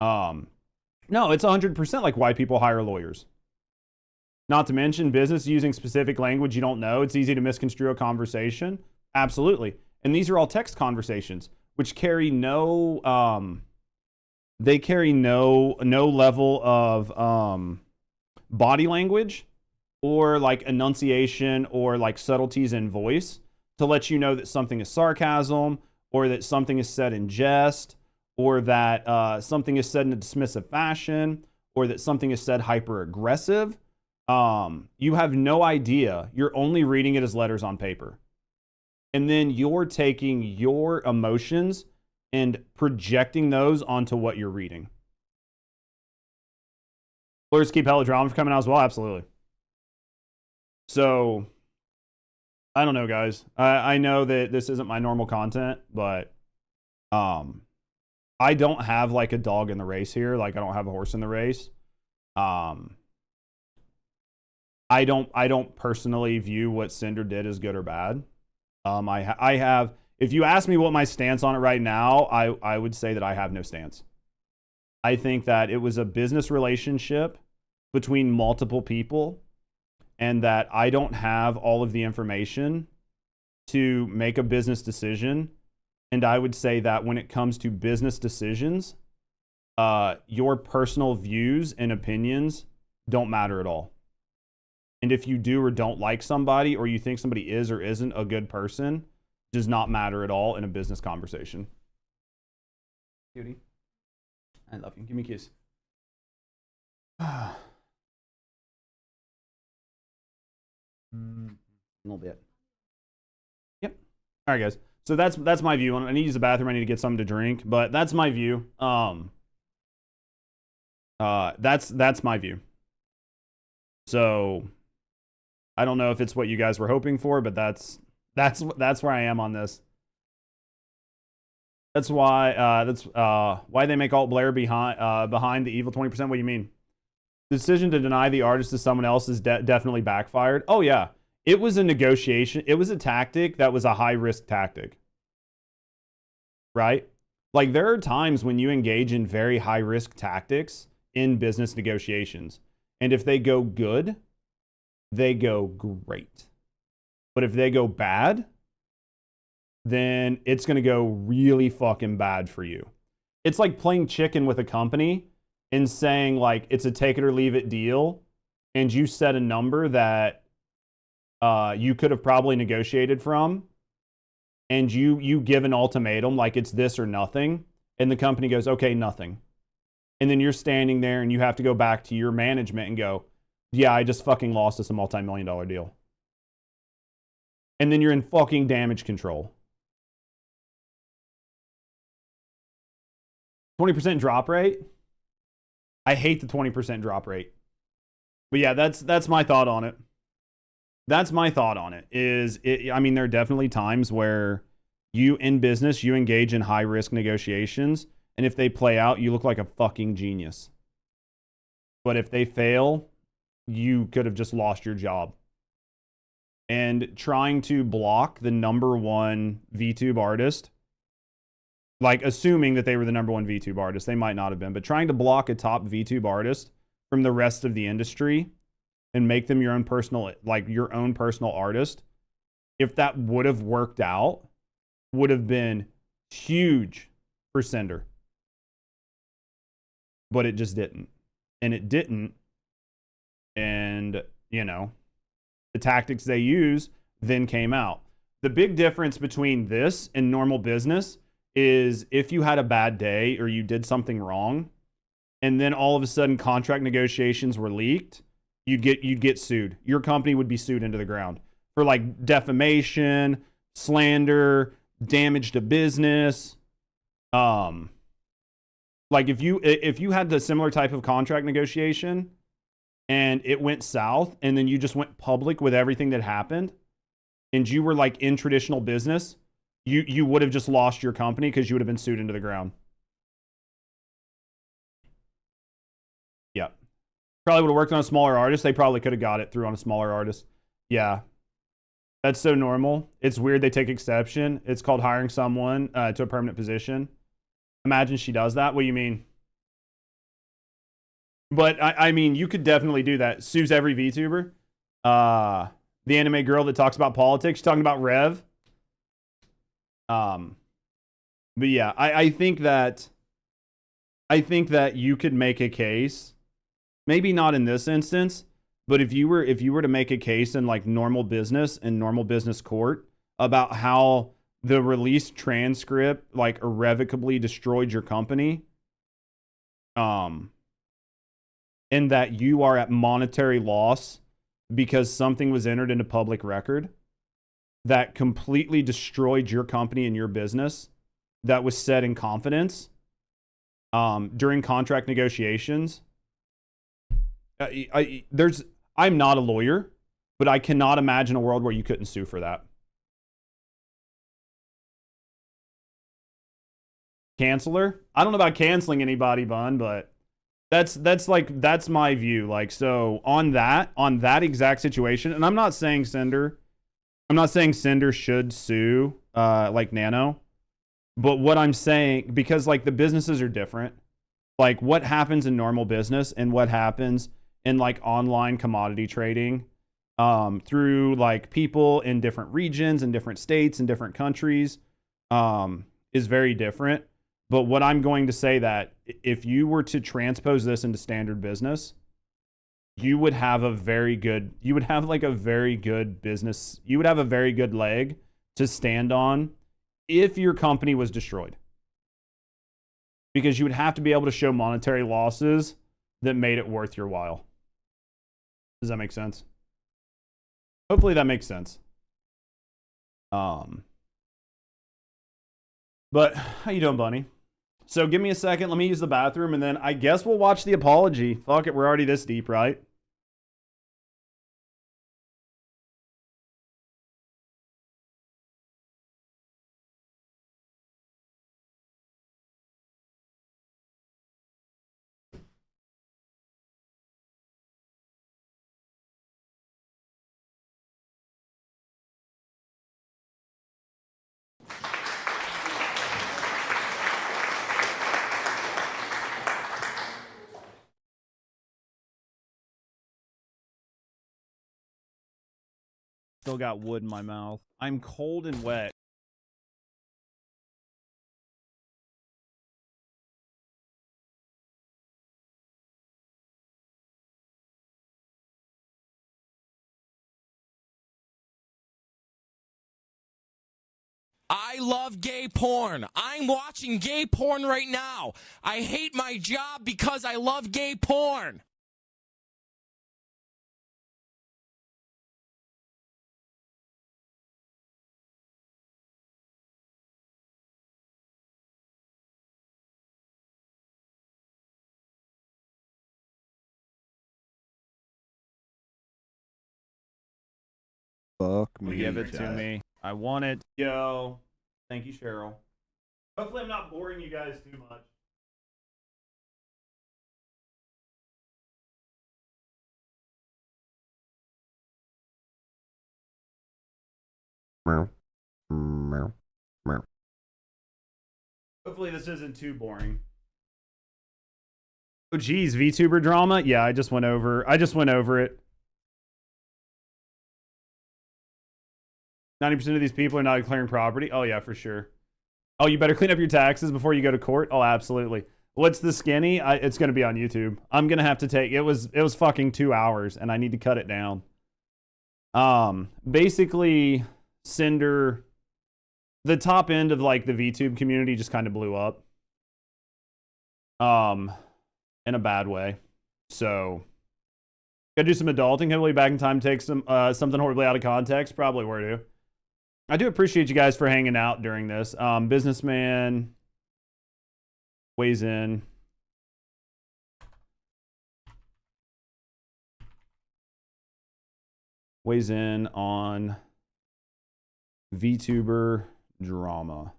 No, it's 100% like why people hire lawyers. Not to mention business using specific language you don't know. It's easy to misconstrue a conversation. Absolutely. And these are all text conversations, which carry no level of body language or like enunciation or like subtleties in voice to let you know that something is sarcasm or that something is said in jest or that something is said in a dismissive fashion or that something is said hyper-aggressive. You have no idea. You're only reading it as letters on paper. And then you're taking your emotions and projecting those onto what you're reading. Lawyers keep hella drama for coming out as well. Absolutely. So, I don't know, guys. I know that this isn't my normal content, but I don't have like a dog in the race here. Like I don't have a horse in the race. I don't personally view what Sinder did as good or bad. I have, if you ask me what my stance on it right now, I would say that I have no stance. I think that it was a business relationship between multiple people and that I don't have all of the information to make a business decision. And I would say that when it comes to business decisions, your personal views and opinions don't matter at all. And if you do or don't like somebody, or you think somebody is or isn't a good person, does not matter at all in a business conversation. Cutie, I love you. Give me a kiss. A little bit. Yep. All right, guys. So that's my view. I need to use the bathroom. I need to get something to drink, but that's my view. That's my view. So I don't know if it's what you guys were hoping for, but that's where I am on this. That's why they make Alt Blair behind the evil 20%. What do you mean? The decision to deny the artist to someone else is definitely backfired. Oh yeah, it was a negotiation. It was a tactic that was a high risk tactic, right? Like there are times when you engage in very high risk tactics in business negotiations, and if they go good, they go great. But if they go bad, then it's going to go really fucking bad for you. It's like playing chicken with a company and saying like it's a take it or leave it deal, and you set a number that you could have probably negotiated from, and you give an ultimatum like it's this or nothing, and the company goes, okay, nothing. And then you're standing there and you have to go back to your management and go, yeah, I just fucking lost us a multi-million-dollar deal. And then you're in fucking damage control. 20% drop rate? I hate the 20% drop rate. But yeah, that's my thought on it. That's my thought on it. I mean, there are definitely times where you, in business, you engage in high-risk negotiations, and if they play out, you look like a fucking genius. But if they fail, you could have just lost your job. And trying to block the #1 VTube artist, like assuming that they were the #1 VTube artist, they might not have been, but trying to block a top VTube artist from the rest of the industry and make them your own personal artist, if that would have worked out, would have been huge for Sinder. But it just didn't. And it didn't. And, you know, the tactics they use then came out. The big difference between this and normal business is if you had a bad day or you did something wrong, and then all of a sudden contract negotiations were leaked, you'd get sued. Your company would be sued into the ground for like defamation, slander, damage to business. Like if you had the similar type of contract negotiation and it went south, and then you just went public with everything that happened, and you were like in traditional business, you would have just lost your company because you would have been sued into the ground. Yeah. Probably would have worked on a smaller artist. They probably could have got it through on a smaller artist. Yeah. That's so normal. It's weird they take exception. It's called hiring someone to a permanent position. Imagine she does that. What do you mean? But I mean, you could definitely do that. Sues every VTuber. The anime girl that talks about politics. She's talking about Rev. But yeah, I think that you could make a case, maybe not in this instance, but if you were to make a case in like normal business and normal business court about how the released transcript like irrevocably destroyed your company, and that you are at monetary loss because something was entered into public record that completely destroyed your company and your business that was said in confidence during contract negotiations, I'm not a lawyer, but I cannot imagine a world where you couldn't sue for that. Canceler? I don't know about canceling anybody, Bun, but that's my view. Like, so on that exact situation, and I'm not saying Sinder should sue like Nano, but what I'm saying, because like the businesses are different, like what happens in normal business and what happens in like online commodity trading through like people in different regions and different states and different countries is very different. But what I'm going to say that if you were to transpose this into standard business, you would have a very good business. You would have a very good leg to stand on if your company was destroyed. Because you would have to be able to show monetary losses that made it worth your while. Does that make sense? Hopefully that makes sense. But how you doing, Bunny? So give me a second. Let me use the bathroom, and then I guess we'll watch the apology. Fuck it, we're already this deep, right? Still got wood in my mouth. I'm cold and wet. I love gay porn. I'm watching gay porn right now. I hate my job because I love gay porn. Fuck me. Give it to me. I want it. Yo. Thank you, Cheryl. Hopefully I'm not boring you guys too much. Hopefully this isn't too boring. Oh geez, VTuber drama? Yeah, I just went over it. 90% of these people are not declaring property. Oh yeah, for sure. Oh, you better clean up your taxes before you go to court. Oh, absolutely. What's the skinny? It's going to be on YouTube. I'm going to have to take it was fucking 2 hours and I need to cut it down. Basically Sinder, the top end of like the VTube community just kind of blew up. In a bad way. So gotta do some adulting. Hopefully back in time, take some something horribly out of context. Probably were to. I do appreciate you guys for hanging out during this. Businessman weighs in. Weighs in on VTuber drama.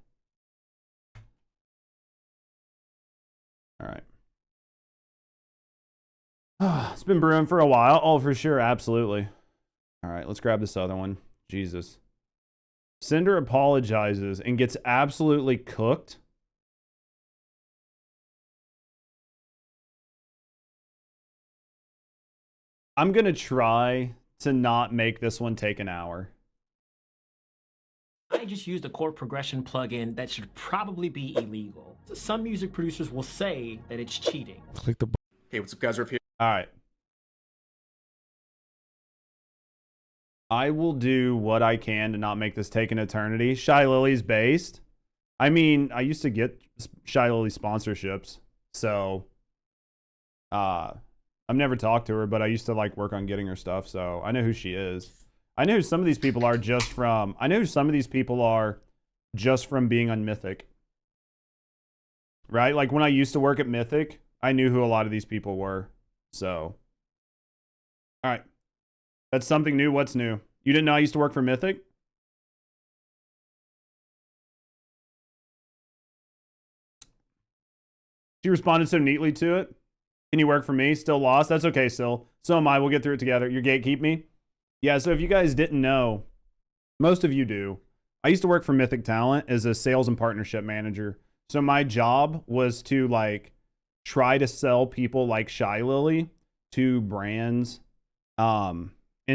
All right. It's been brewing for a while. Oh, for sure. Absolutely. All right, let's grab this other one. Jesus. Sinder apologizes and gets absolutely cooked. I'm going to try to not make this one take an hour. I just used a chord progression plugin that should probably be illegal. Some music producers will say that it's cheating. Click the button. Hey, what's up, guys? Riff here. All right. I will do what I can to not make this take an eternity. Shy Lily's based. I mean, I used to get Shy Lily sponsorships, so I've never talked to her, but I used to like work on getting her stuff, so I know who she is. I know who some of these people are just from. I know who some of these people are just from being on Mythic. Right? Like when I used to work at Mythic, I knew who a lot of these people were. So All right. That's something new. What's new? You didn't know I used to work for Mythic? She responded so neatly to it. Can you work for me? Still lost? That's okay, still. So am I. We'll get through it together. Your gatekeep me? Yeah, so if you guys didn't know, most of you do. I used to work for Mythic Talent as a sales and partnership manager. So my job was to like try to sell people like Shy Lily to brands, and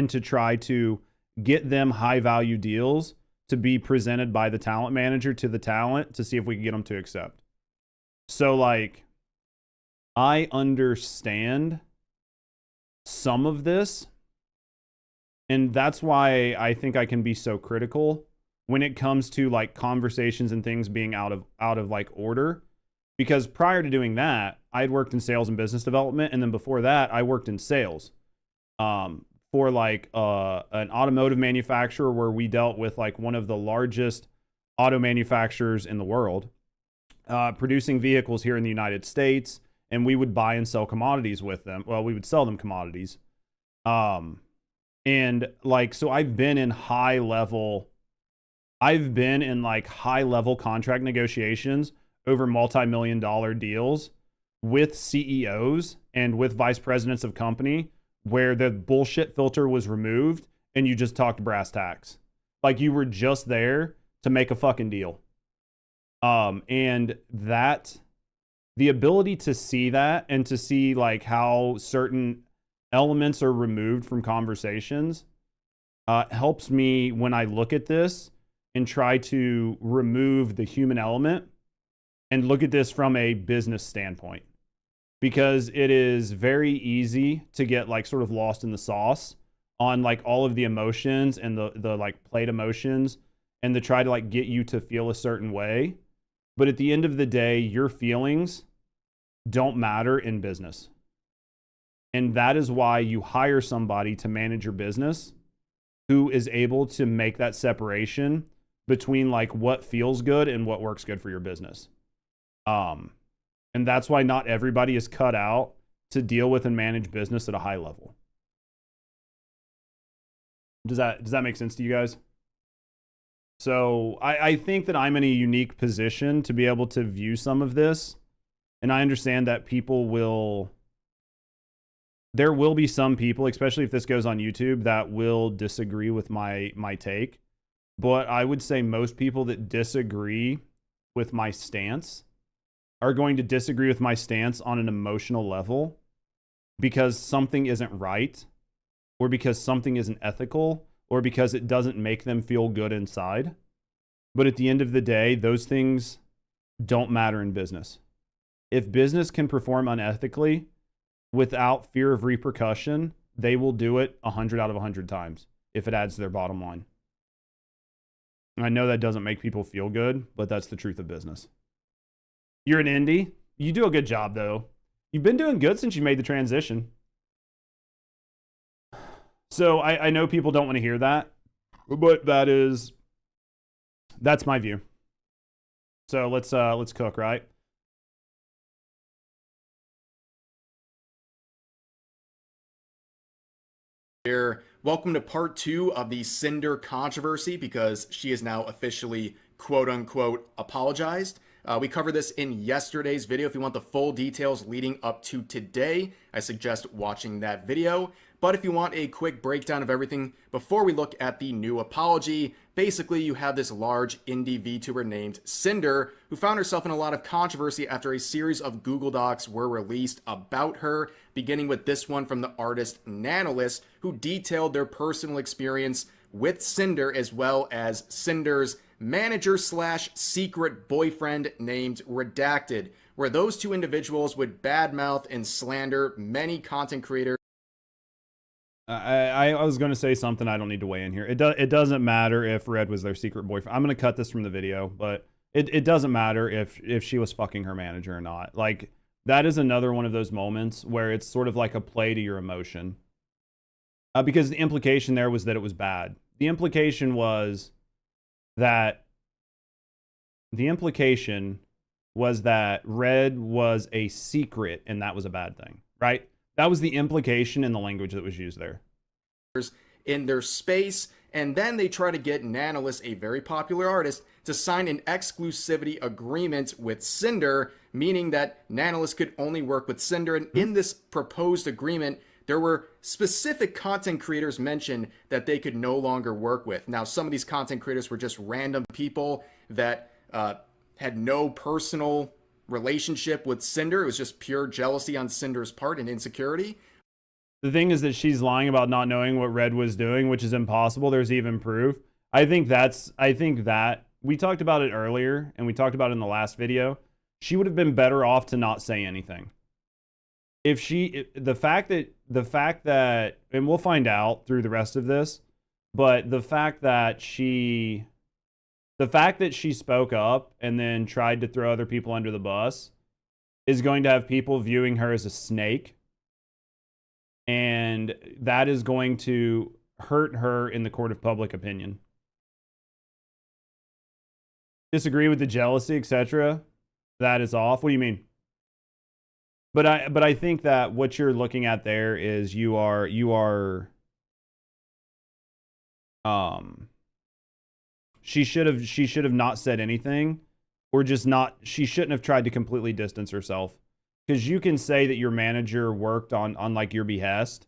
to try to get them high value deals to be presented by the talent manager to the talent to see if we can get them to accept. So like, I understand some of this, and that's why I think I can be so critical when it comes to like conversations and things being out of like order. Because prior to doing that, I had worked in sales and business development, and then before that, I worked in sales for like an automotive manufacturer where we dealt with like one of the largest auto manufacturers in the world, producing vehicles here in the United States, and we would buy and sell commodities with them. Well, we would sell them commodities. And like, so I've been in high level contract negotiations over multi-million-dollar deals with CEOs and with vice presidents of company where the bullshit filter was removed and you just talked brass tacks. Like you were just there to make a fucking deal. And that, the ability to see that and to see like how certain elements are removed from conversations helps me when I look at this and try to remove the human element and look at this from a business standpoint. Because it is very easy to get like sort of lost in the sauce on like all of the emotions and the like played emotions and to try to like get you to feel a certain way. But at the end of the day, your feelings don't matter in business. And that is why you hire somebody to manage your business who is able to make that separation between like what feels good and what works good for your business. And that's why not everybody is cut out to deal with and manage business at a high level. Does that make sense to you guys? So I think that I'm in a unique position to be able to view some of this. And I understand that there will be some people, especially if this goes on YouTube, that will disagree with my take. But I would say most people that disagree with my stance are going to disagree with my stance on an emotional level because something isn't right, or because something isn't ethical, or because it doesn't make them feel good inside. But at the end of the day, those things don't matter in business. If business can perform unethically without fear of repercussion, they will do it 100 out of 100 times if it adds to their bottom line. I know that doesn't make people feel good, but that's the truth of business. You're an indie. You do a good job, though. You've been doing good since you made the transition. So I know people don't want to hear that, but that's my view. So let's cook, right? Here, welcome to part 2 of the Sinder controversy, because she is now officially quote-unquote apologized. We covered this in yesterday's video. If you want the full details leading up to today, I suggest watching that video. But if you want a quick breakdown of everything before we look at the new apology, basically you have this large indie VTuber named Sinder who found herself in a lot of controversy after a series of Google Docs were released about her, beginning with this one from the artist Nanolist, who detailed their personal experience with Sinder as well as Sinder's manager/secret boyfriend named Redacted, where those two individuals would badmouth and slander many content creators. I was going to say something. I don't need to weigh in here. It doesn't matter if Red was their secret boyfriend. I'm going to cut this from the video, but it doesn't matter if she was fucking her manager or not. Like, that is another one of those moments where it's sort of like a play to your emotion. Because the implication there was that it was bad. The implication was that Red was a secret and that was a bad thing, right? That was the implication in the language that was used there. In their space, and then they try to get Nanolis, a very popular artist, to sign an exclusivity agreement with Sinder, meaning that Nanolis could only work with Sinder. And in this proposed agreement, there were specific content creators mentioned that they could no longer work with. Now, some of these content creators were just random people that had no personal relationship with Sinder. It was just pure jealousy on Cinder's part and insecurity. The thing is that she's lying about not knowing what Red was doing, which is impossible. There's even proof. I think that we talked about it earlier, and we talked about it in the last video. She would have been better off to not say anything. The fact that, and we'll find out through the rest of this, but the fact that she spoke up and then tried to throw other people under the bus is going to have people viewing her as a snake. And that is going to hurt her in the court of public opinion. Disagree with the jealousy, etc. That is off. What do you mean? But I think that what you're looking at there is you are she should have not said anything, or just not, she shouldn't have tried to completely distance herself. Because you can say that your manager worked on like your behest,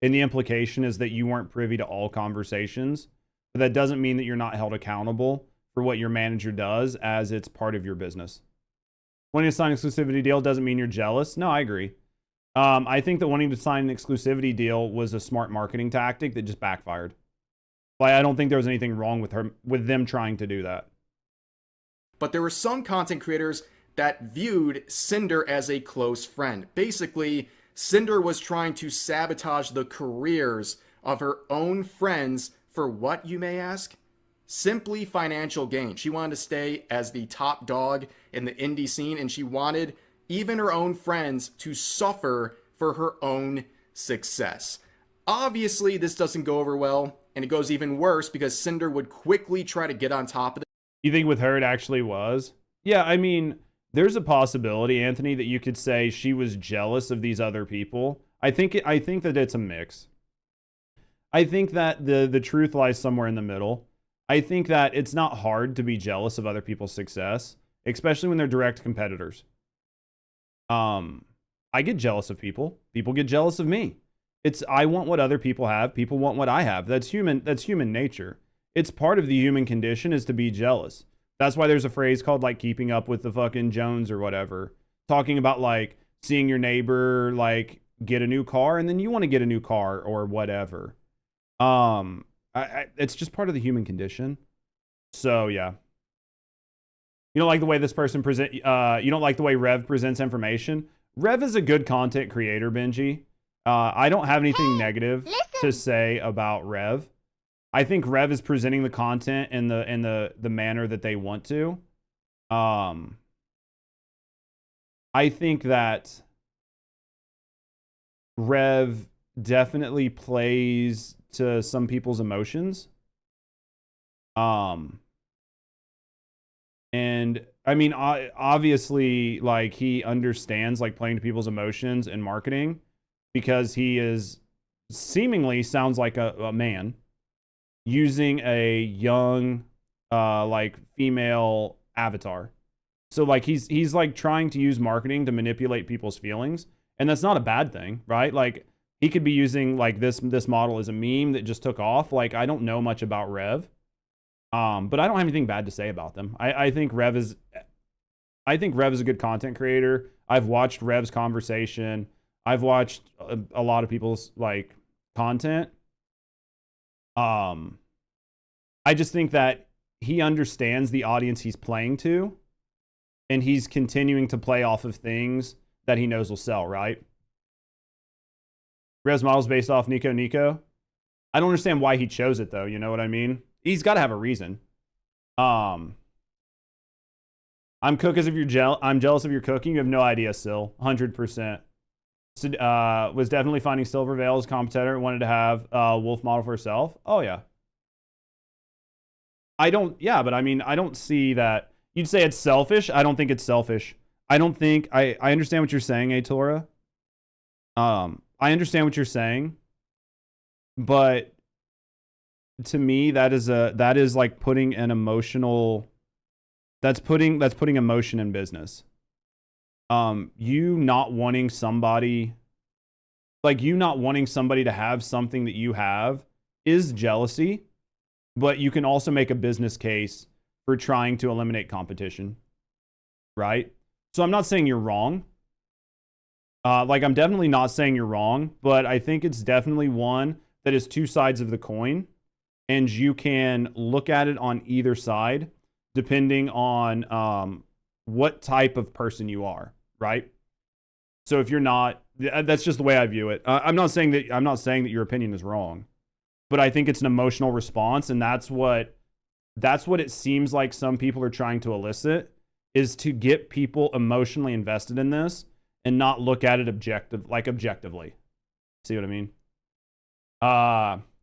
and the implication is that you weren't privy to all conversations, but that doesn't mean that you're not held accountable for what your manager does, as it's part of your business. Wanting to sign an exclusivity deal doesn't mean you're jealous. No, I agree. I think that wanting to sign an exclusivity deal was a smart marketing tactic that just backfired. Like, I don't think there was anything wrong with them trying to do that. But there were some content creators that viewed Sinder as a close friend. Basically, Sinder was trying to sabotage the careers of her own friends for what, you may ask? Simply financial gain. She wanted to stay as the top dog in the indie scene, and she wanted even her own friends to suffer for her own success. Obviously, this doesn't go over well, and it goes even worse because Sinder would quickly try to get on top of it. You think with her it actually was? Yeah, I mean, there's a possibility, Anthony, that you could say she was jealous of these other people. I think that it's a mix. I think that the truth lies somewhere in the middle. I think that it's not hard to be jealous of other people's success, especially when they're direct competitors. I get jealous of people. People get jealous of me. I want what other people have. People want what I have. That's human nature. It's part of the human condition is to be jealous. That's why there's a phrase called like keeping up with the fucking Jones or whatever. Talking about like seeing your neighbor like get a new car and then you want to get a new car or whatever. It's just part of the human condition. So yeah. You don't like the way this person you don't like the way Rev presents information. Rev is a good content creator, Benji. I don't have anything negative to say about Rev. I think Rev is presenting the content in the manner that they want to. I think that Rev definitely plays to some people's emotions. And I mean, obviously, like he understands like playing to people's emotions and marketing because he is seemingly sounds like a man using a young, like female avatar. So like he's like trying to use marketing to manipulate people's feelings, and that's not a bad thing, right? Like he could be using like this model as a meme that just took off. Like I don't know much about Rev, but I don't have anything bad to say about them. I think Rev is a good content creator. I've watched Rev's conversation. I've watched a lot of people's like content. I just think that he understands the audience he's playing to, and he's continuing to play off of things that he knows will sell, right? Rev's model's based off Nico. I don't understand why he chose it though, you know what I mean? He's got to have a reason. I'm jealous of your cooking. You have no idea, Sil. 100%. Was definitely finding Silver Veil as a competitor. Wanted to have a wolf model for herself. Oh yeah. But I mean, I don't see that. You'd say it's selfish. I don't think it's selfish. I understand what you're saying, Atora. I understand what you're saying, but to me, that is like putting an emotional. That's putting emotion in business. You not wanting somebody to have something that you have is jealousy, but you can also make a business case for trying to eliminate competition, right? So I'm not saying you're wrong. I'm definitely not saying you're wrong, but I think it's definitely one that is two sides of the coin, and you can look at it on either side depending on what type of person you are, right? So if you're not, that's just the way I view it. I'm not saying that your opinion is wrong, but I think it's an emotional response, and that's what it seems like some people are trying to elicit, is to get people emotionally invested in this and not look at it objectively. See what I mean?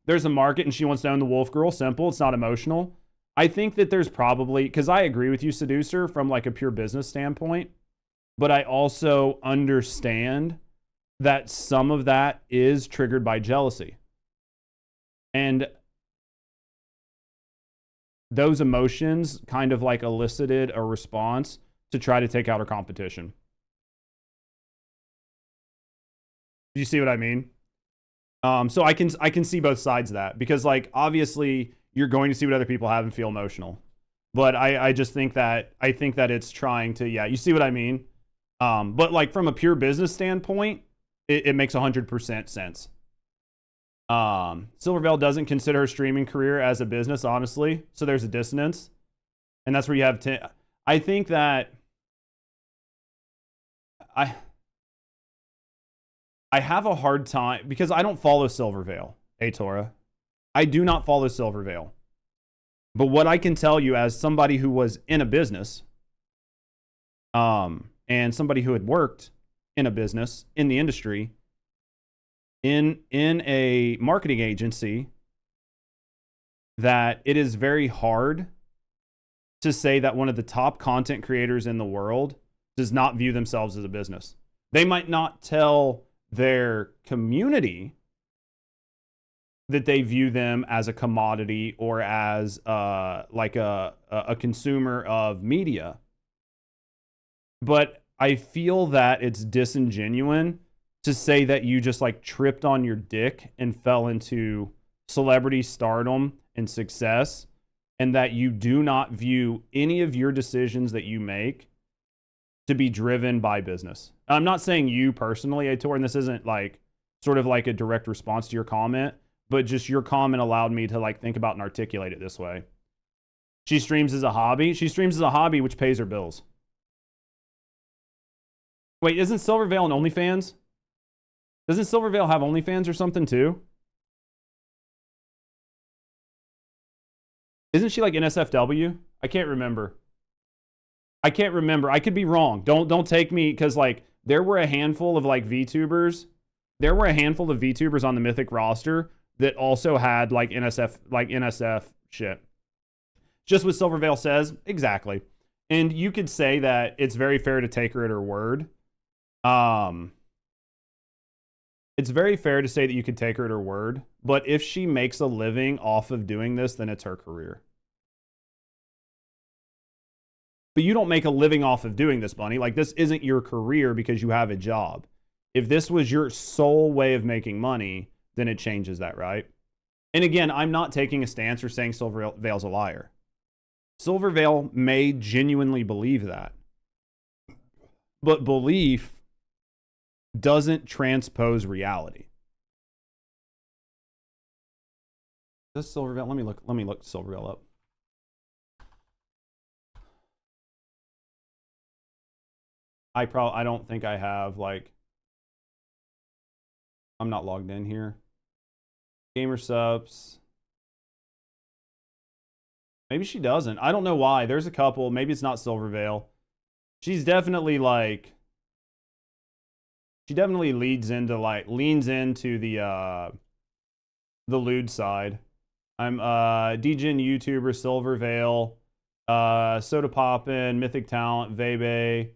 There's a market and she wants to own the wolf girl. Simple. It's not emotional. I think that there's probably, because I agree with you, Seducer, from like a pure business standpoint, but I also understand that some of that is triggered by jealousy. And those emotions kind of like elicited a response to try to take out her competition. Do you see what I mean? So I can see both sides of that, because like obviously you're going to see what other people have and feel emotional, but I just think that it's trying to, yeah, you see what I mean? But like from a pure business standpoint, it makes 100% sense. Silvervale doesn't consider her streaming career as a business, honestly. So there's a dissonance, and that's where you have I think that I have a hard time, because I don't follow Silvervale, Tora. I do not follow Silvervale. But what I can tell you as somebody who was in a business, and somebody who had worked in a business, in the industry, in a marketing agency, that it is very hard to say that one of the top content creators in the world does not view themselves as a business. They might not tell their community that they view them as a commodity or as like a consumer of media. But I feel that it's disingenuous to say that you just like tripped on your dick and fell into celebrity stardom and success, and that you do not view any of your decisions that you make to be driven by business. I'm not saying you personally, Aitor, and this isn't like sort of like a direct response to your comment, but just your comment allowed me to like think about and articulate it this way. She streams as a hobby. She streams as a hobby, which pays her bills. Wait, isn't Silvervale an OnlyFans? Doesn't Silvervale have OnlyFans or something too? Isn't she like NSFW? I can't remember. I could be wrong. Don't take me, because like there were a handful of like VTubers. There were a handful of VTubers on the Mythic roster that also had like NSF shit. Just what Silvervale says, exactly. And you could say that it's very fair to take her at her word. It's very fair to say that you could take her at her word, but if she makes a living off of doing this, then it's her career. But you don't make a living off of doing this, Bunny. Like, this isn't your career because you have a job. If this was your sole way of making money, then it changes that, right? And again, I'm not taking a stance or saying Silvervale's a liar. Silvervale may genuinely believe that. But belief doesn't transpose reality. This Silvervale, let me look Silvervale up. I don't think I have, like, I'm not logged in here. Gamer subs. Maybe she doesn't. I don't know why. There's a couple. Maybe it's not Silvervale. She's definitely like, she definitely leans into the lewd side. I'm DGen YouTuber, Silvervale, Soda Poppin', Mythic Talent, Vebe.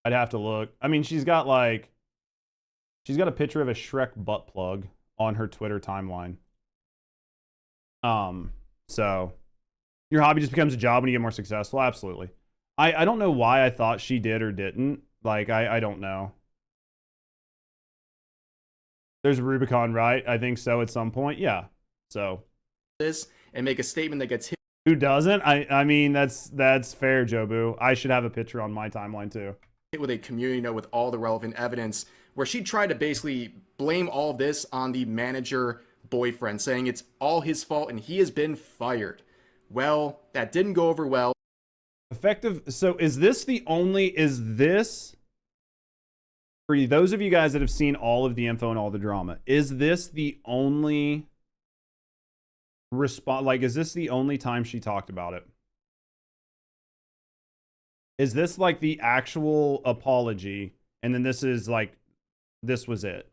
I'd have to look. I mean, she's got a picture of a Shrek butt plug on her Twitter timeline. So your hobby just becomes a job when you get more successful. Absolutely. I don't know why I thought she did or didn't. Like, I don't know. There's a Rubicon, right? I think so at some point. Yeah. So this and make a statement that gets hit. Who doesn't? I mean, that's fair, Jobu. I should have a picture on my timeline too. With a community note with all the relevant evidence, where she tried to basically blame all this on the manager boyfriend, saying it's all his fault and he has been fired. Well, that didn't go over well. Effective. So is this for those of you guys that have seen all of the info and all the drama, is this the only response? Like, is this the only time she talked about it? Is this like the actual apology? And then this is like, this was it?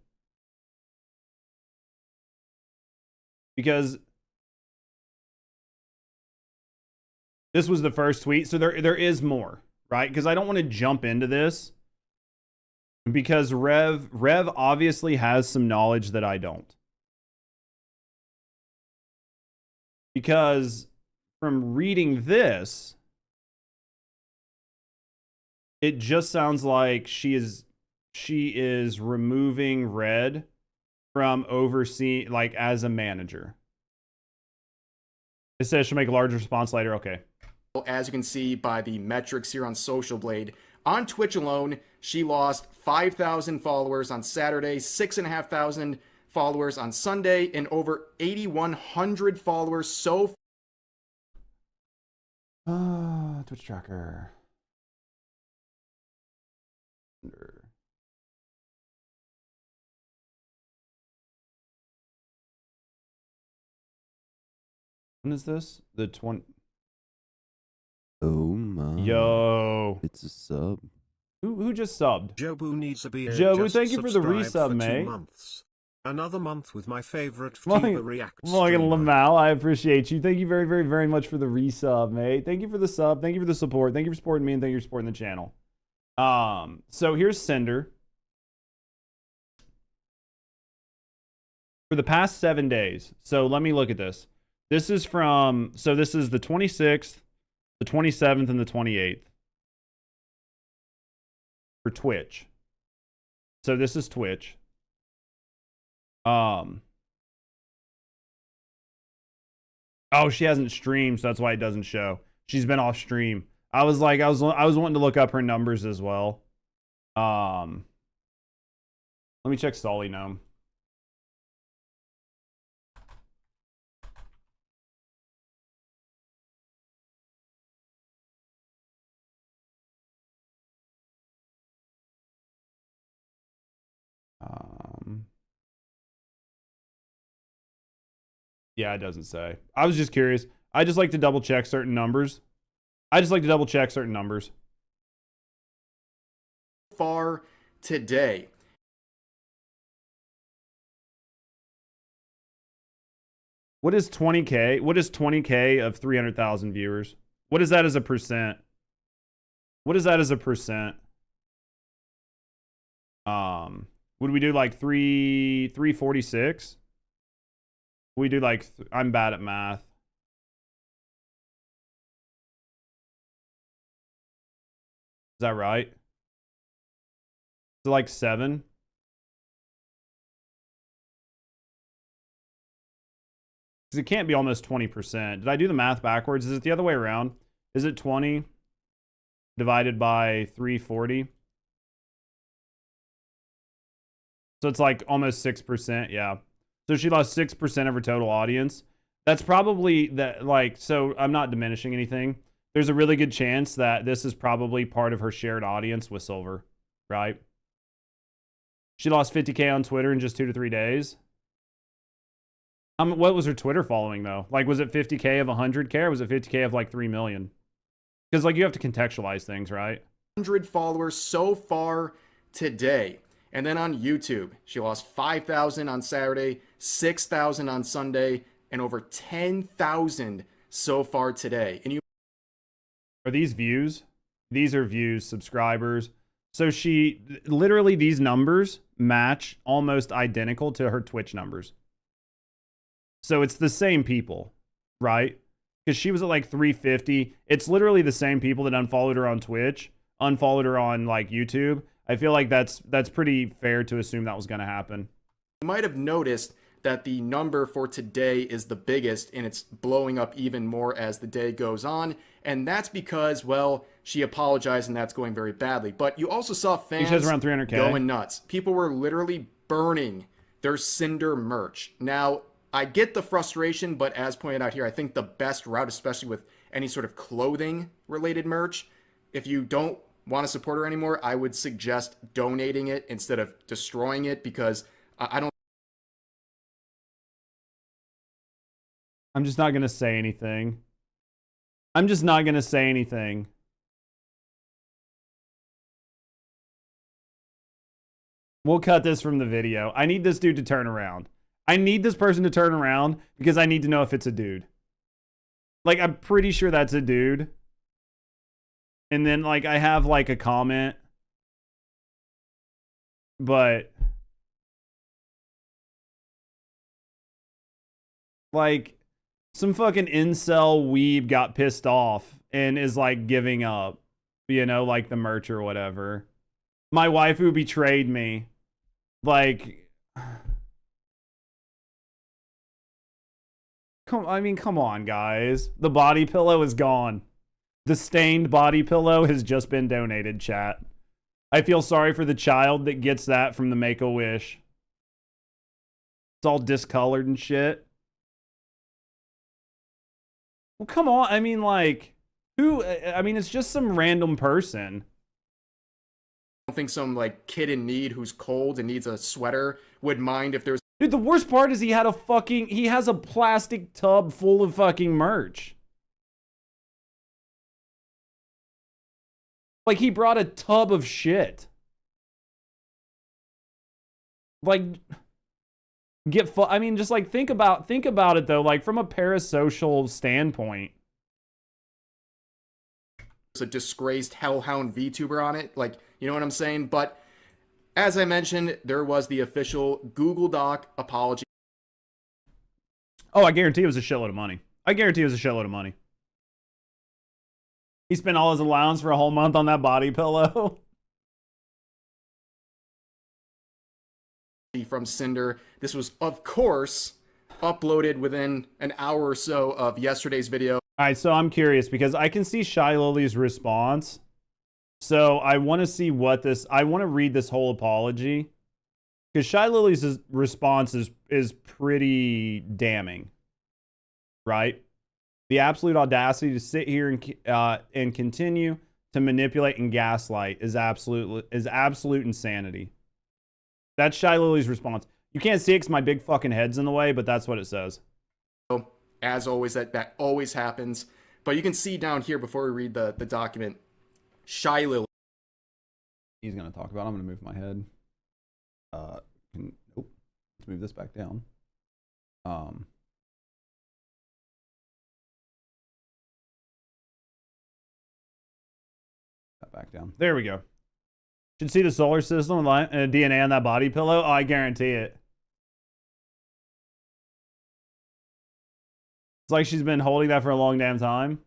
Because this was the first tweet. So there is more, right? Because I don't want to jump into this. Because Rev obviously has some knowledge that I don't. Because from reading this, it just sounds like she is removing Red from overseeing, like, as a manager. It says she'll make a larger response later. Okay. As you can see by the metrics here on Social Blade, on Twitch alone, she lost 5,000 followers on Saturday, 6,500 followers on Sunday, and over 8,100 followers so far. Twitch tracker. When is this? The 20. Oh my. Yo. It's a sub. Who just subbed? Jobu needs a beer. Jobu, thank you for the resub, mate. 2 months. Another month with my favorite Ftiba reacts. Morgan Lamal, I appreciate you. Thank you very, very, very much for the resub, mate. Thank you for the sub. Thank you for the support. Thank you for supporting me, and thank you for supporting the channel. So here's Sinder. For the past 7 days. So let me look at this. This is from, so this is the 26th, the 27th, and the 28th. For Twitch. So this is Twitch. Oh, she hasn't streamed, so that's why it doesn't show. She's been off stream. I was wanting to look up her numbers as well. Let me check Solly Gnome. Yeah, it doesn't say. I was just curious. I just like to double check certain numbers. Far today. What is 20K? What is 20K of 300,000 viewers? What is that as a percent? What is that as a percent? Would we do like 346? We do like, I'm bad at math. Is that right? So like 7? Because it can't be almost 20%. Did I do the math backwards? Is it the other way around? Is it 20 divided by 340? So it's like almost 6%, yeah. So she lost 6% of her total audience. That's probably that, like, so I'm not diminishing anything. There's a really good chance that this is probably part of her shared audience with Silver, right? She lost 50K on Twitter in just 2 to 3 days. What was her Twitter following though? Like, was it 50K of 100K or was it 50K of like 3 million? Because like you have to contextualize things, right? 100 followers so far today. And then on YouTube, she lost 5,000 on Saturday, 6,000 on Sunday, and over 10,000 so far today. And you are these views? These are views, subscribers. So she literally, these numbers match almost identical to her Twitch numbers. So it's the same people, right? Because she was at like 350. It's literally the same people that unfollowed her on Twitch, unfollowed her on like YouTube. I feel like that's pretty fair to assume that was going to happen. You might have noticed that the number for today is the biggest, and it's blowing up even more as the day goes on. And that's because, well, she apologized, and that's going very badly. But you also saw fans around 300K. going nuts. People were literally burning their Sinder merch. Now, I get the frustration, but as pointed out here, I think the best route, especially with any sort of clothing-related merch, if you don't want to support her anymore, I would suggest donating it instead of destroying it, because I don't. I'm just not going to say anything. I'm just not going to say anything. We'll cut this from the video. I need this dude to turn around. I need this person to turn around because I need to know if it's a dude. Like, I'm pretty sure that's a dude. And then, like, I have, like, a comment. But, like, some fucking incel weeb got pissed off and is, like, giving up. You know, like the merch or whatever. My wife who betrayed me. Like, come on, guys. The body pillow is gone. The stained body pillow has just been donated, chat. I feel sorry for the child that gets that from the Make-A-Wish. It's all discolored and shit. Well, come on. I mean, like, who? I mean, it's just some random person. I don't think some, like, kid in need who's cold and needs a sweater would mind if there's... Dude, the worst part is he has a plastic tub full of fucking merch. Like, he brought a tub of shit. Like, I mean, just like, think about it though, like, from a parasocial standpoint. There's a disgraced hellhound VTuber on it, like, you know what I'm saying? But as I mentioned, there was the official Google Doc apology. Oh, I guarantee it was a shitload of money. I guarantee it was a shitload of money. He spent all his allowance for a whole month on that body pillow. From Sinder. This was, of course, uploaded within an hour or so of yesterday's video. All right, so I'm curious because I can see Shy Lily's response. So I want to see what this... I want to read this whole apology. Because Shy Lily's response is pretty damning. Right? The absolute audacity to sit here and continue to manipulate and gaslight is absolute insanity. That's Shy Lily's response. You can't see it because my big fucking head's in the way, but that's what it says. As always, that always happens. But you can see down here before we read the document, Shy Lily. He's going to talk about it. I'm going to move my head. Nope. Let's move this back down. Back down. There we go. Should see the solar system and DNA on that body pillow. Oh, I guarantee it. It's like she's been holding that for a long damn time.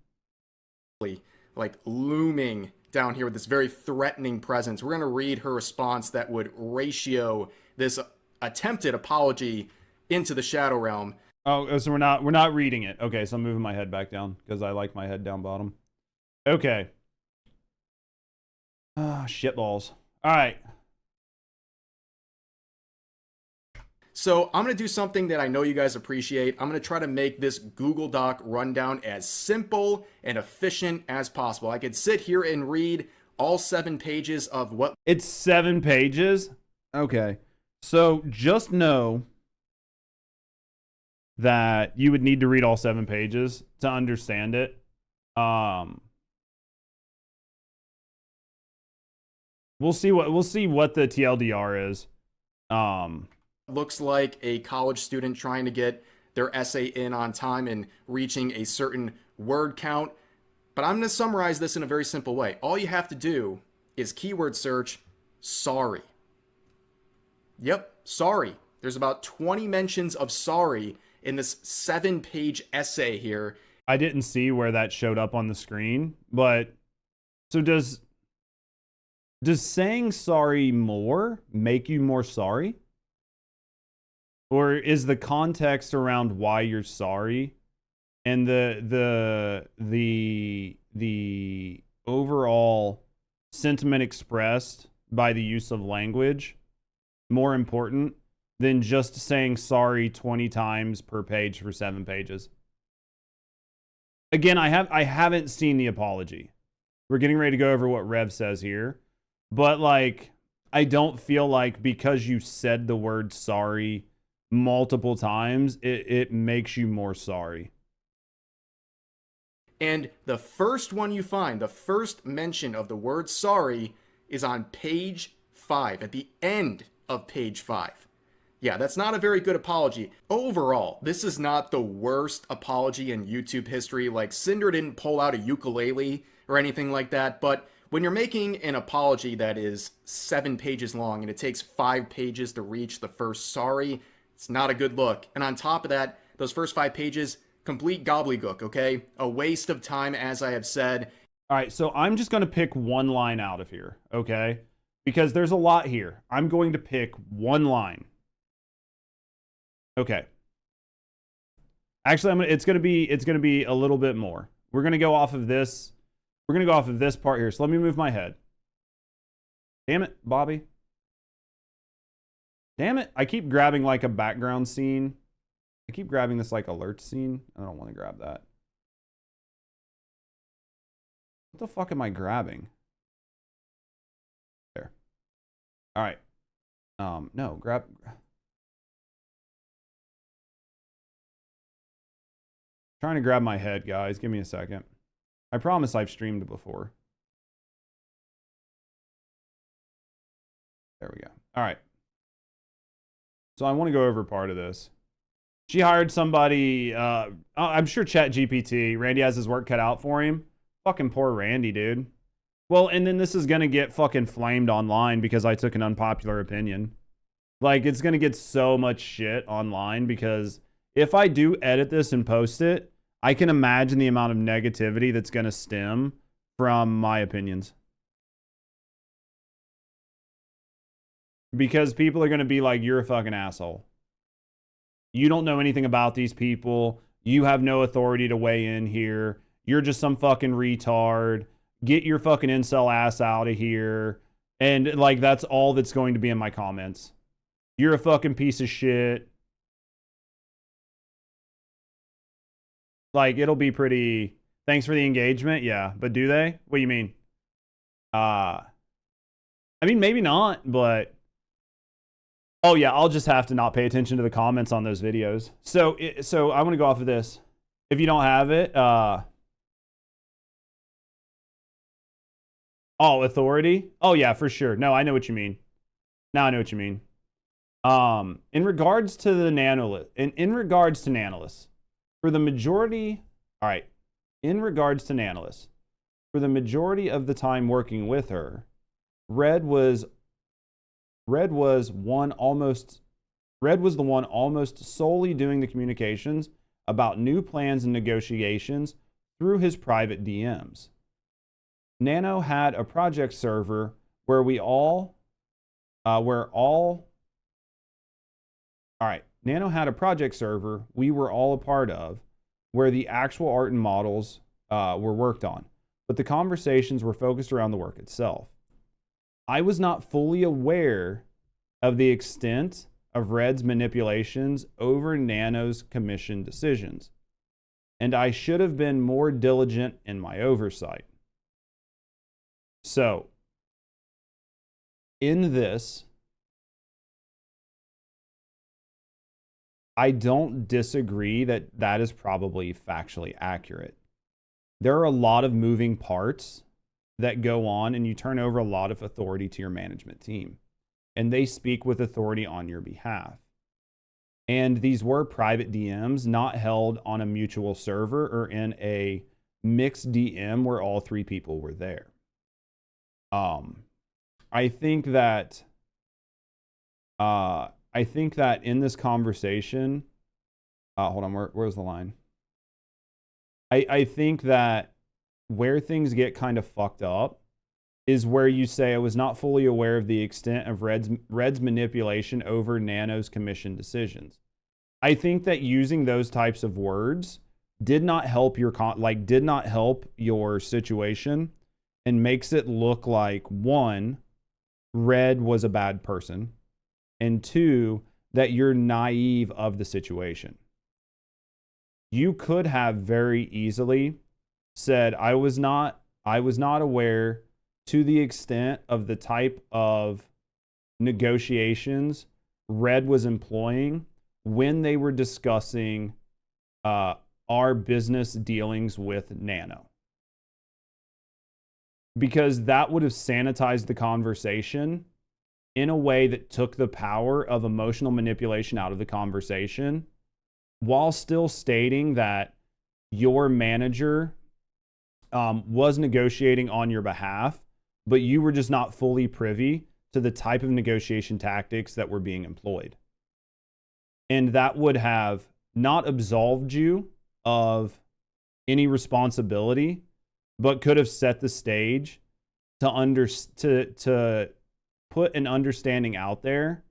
Like looming down here with this very threatening presence. We're going to read her response that would ratio this attempted apology into the shadow realm. Oh, so we're not reading it. Okay, so I'm moving my head back down because I like my head down bottom. Okay. Ah, shitballs. All right. So I'm going to do something that I know you guys appreciate. I'm going to try to make this Google Doc rundown as simple and efficient as possible. I could sit here and read all 7 pages of what... It's 7 pages? Okay. So just know that you would need to read all 7 pages to understand it. We'll see what the TLDR is. Looks like a college student trying to get their essay in on time and reaching a certain word count. But I'm going to summarize this in a very simple way. All you have to do is keyword search sorry. Yep, sorry. There's about 20 mentions of sorry in this 7-page essay here. I didn't see where that showed up on the screen, but so does saying sorry more make you more sorry? Or is the context around why you're sorry and the overall sentiment expressed by the use of language more important than just saying sorry 20 times per page for 7 pages? Again, I haven't seen the apology. We're getting ready to go over what Rev says here, but like, I don't feel like because you said the word sorry multiple times, it makes you more sorry. And the first one you find, the first mention of the word sorry, is on page 5, at the end of page 5. Yeah, that's not a very good apology. Overall, this is not the worst apology in YouTube history. Like, Sinder didn't pull out a ukulele or anything like that, but when you're making an apology that is 7 pages long and it takes 5 pages to reach the first sorry, it's not a good look. And on top of that, those first 5 pages, complete gobbledygook, okay? A waste of time, as I have said. All right, so I'm just going to pick one line out of here, okay? Because there's a lot here. I'm going to pick one line. Okay. Actually, it's going to be a little bit more. We're going to go off of this. We're going to go off of this part here. So let me move my head. Damn it, Bobby. Damn it. I keep grabbing like a background scene. I keep grabbing this like alert scene. I don't want to grab that. What the fuck am I grabbing? There. All right. No, grab. Trying to grab my head, guys. Give me a second. I promise I've streamed before. There we go. All right. So I want to go over part of this. She hired somebody, I'm sure ChatGPT. Randy has his work cut out for him. Fucking poor Randy, dude. Well, and then this is going to get fucking flamed online because I took an unpopular opinion. Like, it's going to get so much shit online because if I do edit this and post it, I can imagine the amount of negativity that's going to stem from my opinions. Because people are going to be like, you're a fucking asshole. You don't know anything about these people. You have no authority to weigh in here. You're just some fucking retard. Get your fucking incel ass out of here. And like, that's all that's going to be in my comments. You're a fucking piece of shit. Like, it'll be pretty... Thanks for the engagement. Yeah, but do they? What do you mean? I mean, maybe not, but... Oh, yeah, I'll just have to not pay attention to the comments on those videos. So I'm going to go off of this. If you don't have it... Oh, authority? Oh, yeah, for sure. No, I know what you mean. Now I know what you mean. In regards to the Nanolith... In regards to Nanolith... For the majority, all right, in regards to Nanolith, for the majority of the time working with her, Red was the one almost solely doing the communications about new plans and negotiations through his private DMs. Nano had a project server where Nano had a project server we were all a part of where the actual art and models were worked on, but the conversations were focused around the work itself. I was not fully aware of the extent of Red's manipulations over Nano's commission decisions, and I should have been more diligent in my oversight. So, in this, I don't disagree that that is probably factually accurate. There are a lot of moving parts that go on, and you turn over a lot of authority to your management team, and they speak with authority on your behalf. And these were private DMs, not held on a mutual server or in a mixed DM where all 3 people were there. I think that in this conversation, hold on, where's the line? I think that where things get kind of fucked up is where you say, I was not fully aware of the extent of Red's manipulation over Nano's commission decisions. I think that using those types of words did not help your situation, and makes it look like, one, Red was a bad person, and two, that you're naive of the situation. You could have very easily said, I was not aware to the extent of the type of negotiations Red was employing when they were discussing our business dealings with Nano. Because that would have sanitized the conversation in a way that took the power of emotional manipulation out of the conversation, while still stating that your manager was negotiating on your behalf, but you were just not fully privy to the type of negotiation tactics that were being employed. And that would have not absolved you of any responsibility, but could have set the stage to put an understanding out there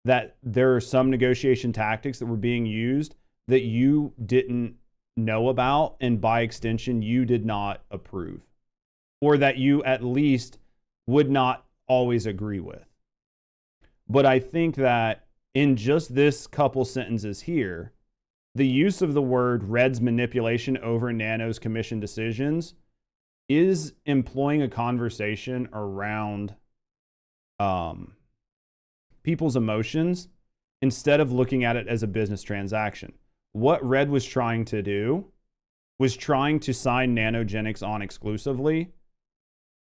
that there are some negotiation tactics that were being used that you didn't know about, and by extension, you did not approve, or that you at least would not always agree with. But I think that in just this couple sentences here, the use of the word Red's manipulation over Nano's commission decisions is employing a conversation around people's emotions instead of looking at it as a business transaction. What Red was trying to do was trying to sign Nanogenics on exclusively,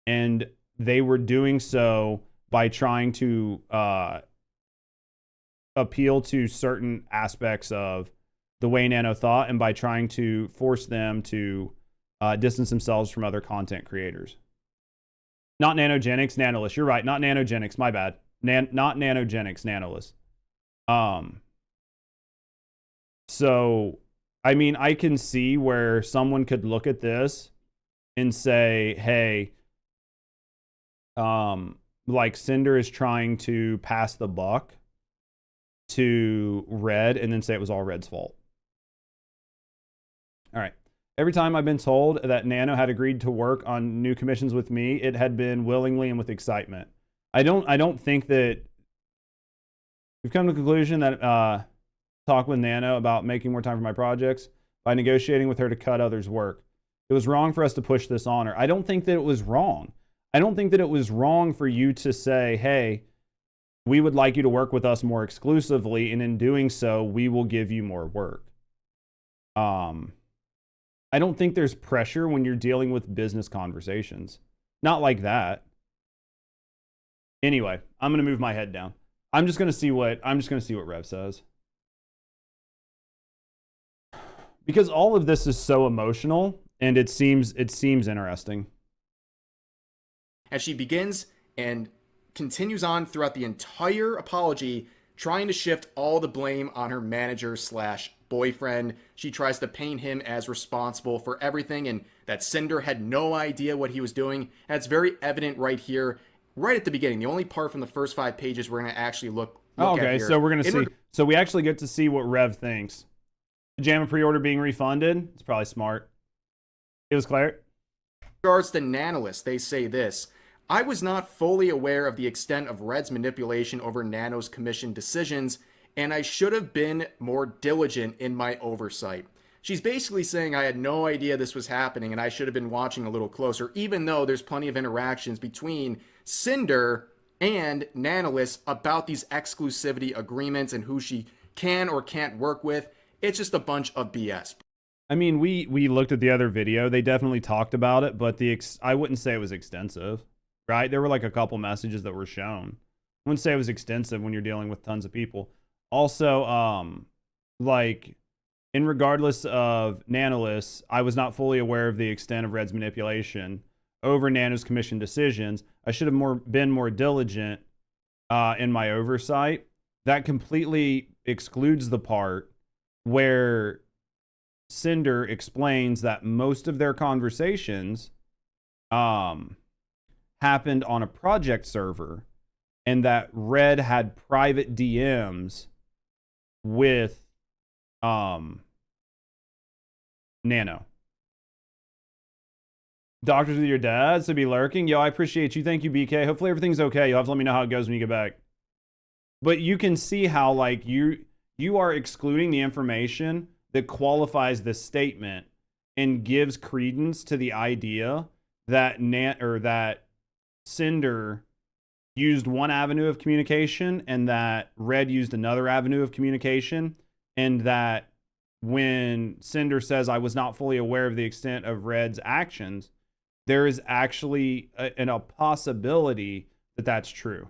and they were doing so by trying to appeal to certain aspects of the way Nano thought, and by trying to force them to distance themselves from other content creators. Not Nanogenics, Nanoless. You're right, not Nanogenics, my bad. Not Nanogenics, Nanoless. So, I mean, I can see where someone could look at this and say, hey, like Sinder is trying to pass the buck to Red, and then say it was all Red's fault. All right. Every time I've been told that Nano had agreed to work on new commissions with me, it had been willingly and with excitement. I don't think that we've come to the conclusion that talk with Nano about making more time for my projects by negotiating with her to cut others' work. It was wrong for us to push this on her. I don't think that it was wrong. I don't think that it was wrong for you to say, hey, we would like you to work with us more exclusively, and in doing so, we will give you more work. I don't think there's pressure when you're dealing with business conversations. Not like that. Anyway, I'm going to move my head down. I'm just going to see what Rev says. Because all of this is so emotional, and it seems interesting. As she begins and continues on throughout the entire apology, trying to shift all the blame on her manager / boyfriend. She tries to paint him as responsible for everything, and that Sinder had no idea what he was doing. And it's very evident right here, right at the beginning. The only part from the first 5 pages we're going to actually look at here. So we're going to see. So we actually get to see what Rev thinks. Pajama pre-order being refunded. It's probably smart. It was clear. In regards to Nanoless, they say this: I was not fully aware of the extent of Red's manipulation over Nano's commission decisions, and I should have been more diligent in my oversight. She's basically saying I had no idea this was happening and I should have been watching a little closer, even though there's plenty of interactions between Sinder and Nanoless about these exclusivity agreements and who she can or can't work with. It's just a bunch of BS. I mean, we looked at the other video. They definitely talked about it, but I wouldn't say it was extensive, right? There were like a couple messages that were shown. I wouldn't say it was extensive when you're dealing with tons of people. Also, like, in regardless of Nanoless, I was not fully aware of the extent of Red's manipulation over Nano's commission decisions. I should have been more diligent in my oversight. That completely excludes the part where Sinder explains that most of their conversations happened on a project server, and that Red had private DMs with Nano. Doctors with your dad, so be lurking. Yo, I appreciate you. Thank you, BK. Hopefully everything's okay. You'll have to let me know how it goes when you get back. But you can see how, like, you are excluding the information that qualifies this statement and gives credence to the idea that that Sinder used one avenue of communication and that Red used another avenue of communication, and that when Sinder says, I was not fully aware of the extent of Red's actions, there is actually a possibility that that's true.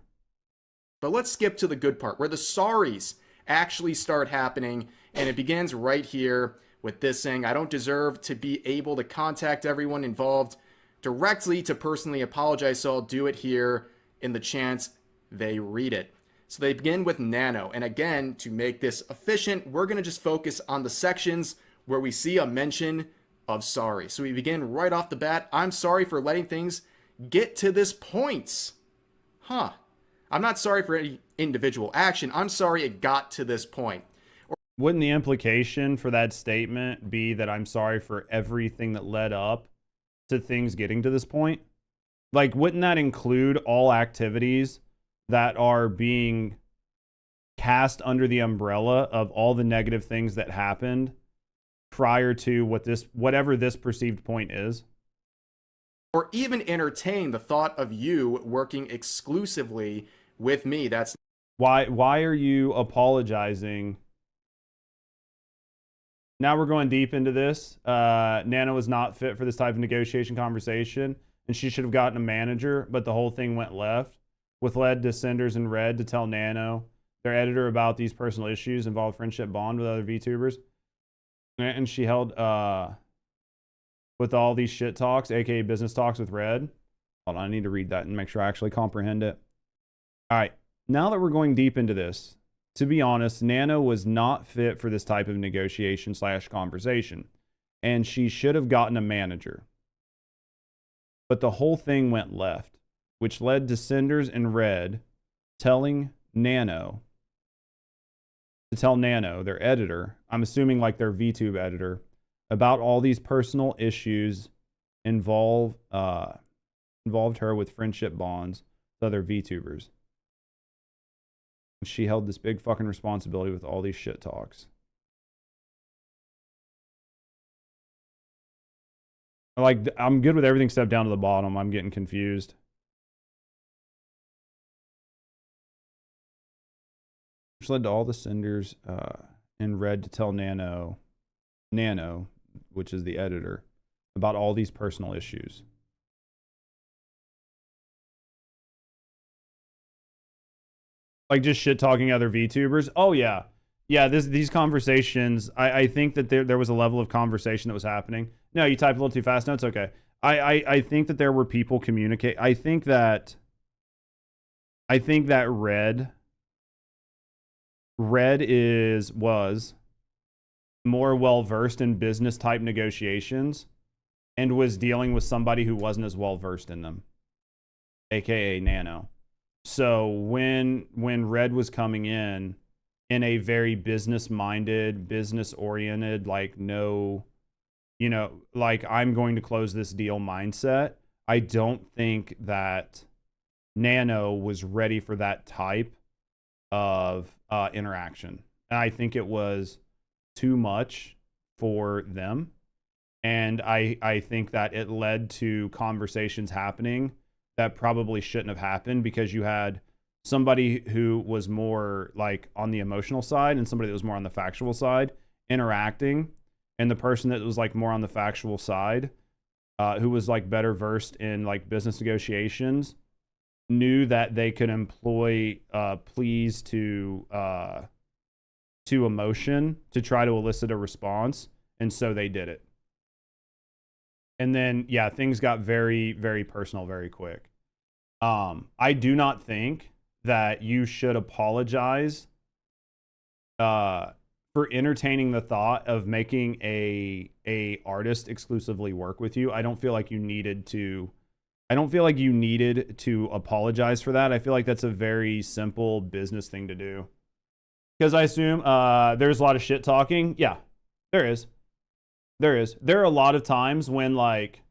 But let's skip to the good part, where the sorries actually start happening, and it begins right here with this saying, I don't deserve to be able to contact everyone involved directly to personally apologize, so I'll do it here in the chance they read it. So they begin with Nano, and again, to make this efficient, we're going to just focus on the sections where we see a mention of sorry. So we begin right off the bat. I'm sorry for letting things get to this point. Huh. I'm not sorry for any individual action. I'm sorry it got to this point. Wouldn't the implication for that statement be that I'm sorry for everything that led up to things getting to this point? Like, wouldn't that include all activities that are being cast under the umbrella of all the negative things that happened prior to whatever this perceived point is? Or even entertain the thought of you working exclusively with me. That's why are you apologizing? Now we're going deep into this. Nano was not fit for this type of negotiation conversation, and she should have gotten a manager, but the whole thing went left, with led to Cinders and Red to tell Nano, their editor, about these personal issues involved friendship bond with other VTubers. And she held with all these shit talks, aka business talks with Red. Hold on, I need to read that and make sure I actually comprehend it. All right, now that we're going deep into this, to be honest, Nano was not fit for this type of negotiation / conversation, and she should have gotten a manager. But the whole thing went left, which led to Cinders and Red telling Nano to tell Nano, their editor, I'm assuming like their VTube editor, about all these personal issues involved her with friendship bonds with other VTubers. She held this big fucking responsibility with all these shit talks. Like, I'm good with everything except down to the bottom. I'm getting confused. Which led to all the Cinders in Red to tell Nano, which is the editor, about all these personal issues. Like, just shit talking other VTubers. Oh yeah, yeah. These conversations. I think that there was a level of conversation that was happening. No, you typed a little too fast. No, it's okay. I think that there were people communicate. I think that Red was more well versed in business type negotiations and was dealing with somebody who wasn't as well versed in them, aka Nano. So when Red was coming in a very business-minded, business-oriented, like, no, you know, like, I'm going to close this deal mindset, I don't think that Nano was ready for that type of interaction. And I think it was too much for them. And I think that it led to conversations happening that probably shouldn't have happened, because you had somebody who was more like on the emotional side and somebody that was more on the factual side interacting, and the person that was like more on the factual side, who was like better versed in like business negotiations, knew that they could employ pleas to emotion to try to elicit a response, and so they did it. And then, yeah, things got very, very personal very quick. I do not think that you should apologize for entertaining the thought of making a artist exclusively work with you. I don't feel like you needed to apologize for that. I feel like that's a very simple business thing to do. Because I assume there's a lot of shit talking. Yeah, there is. There are a lot of times when like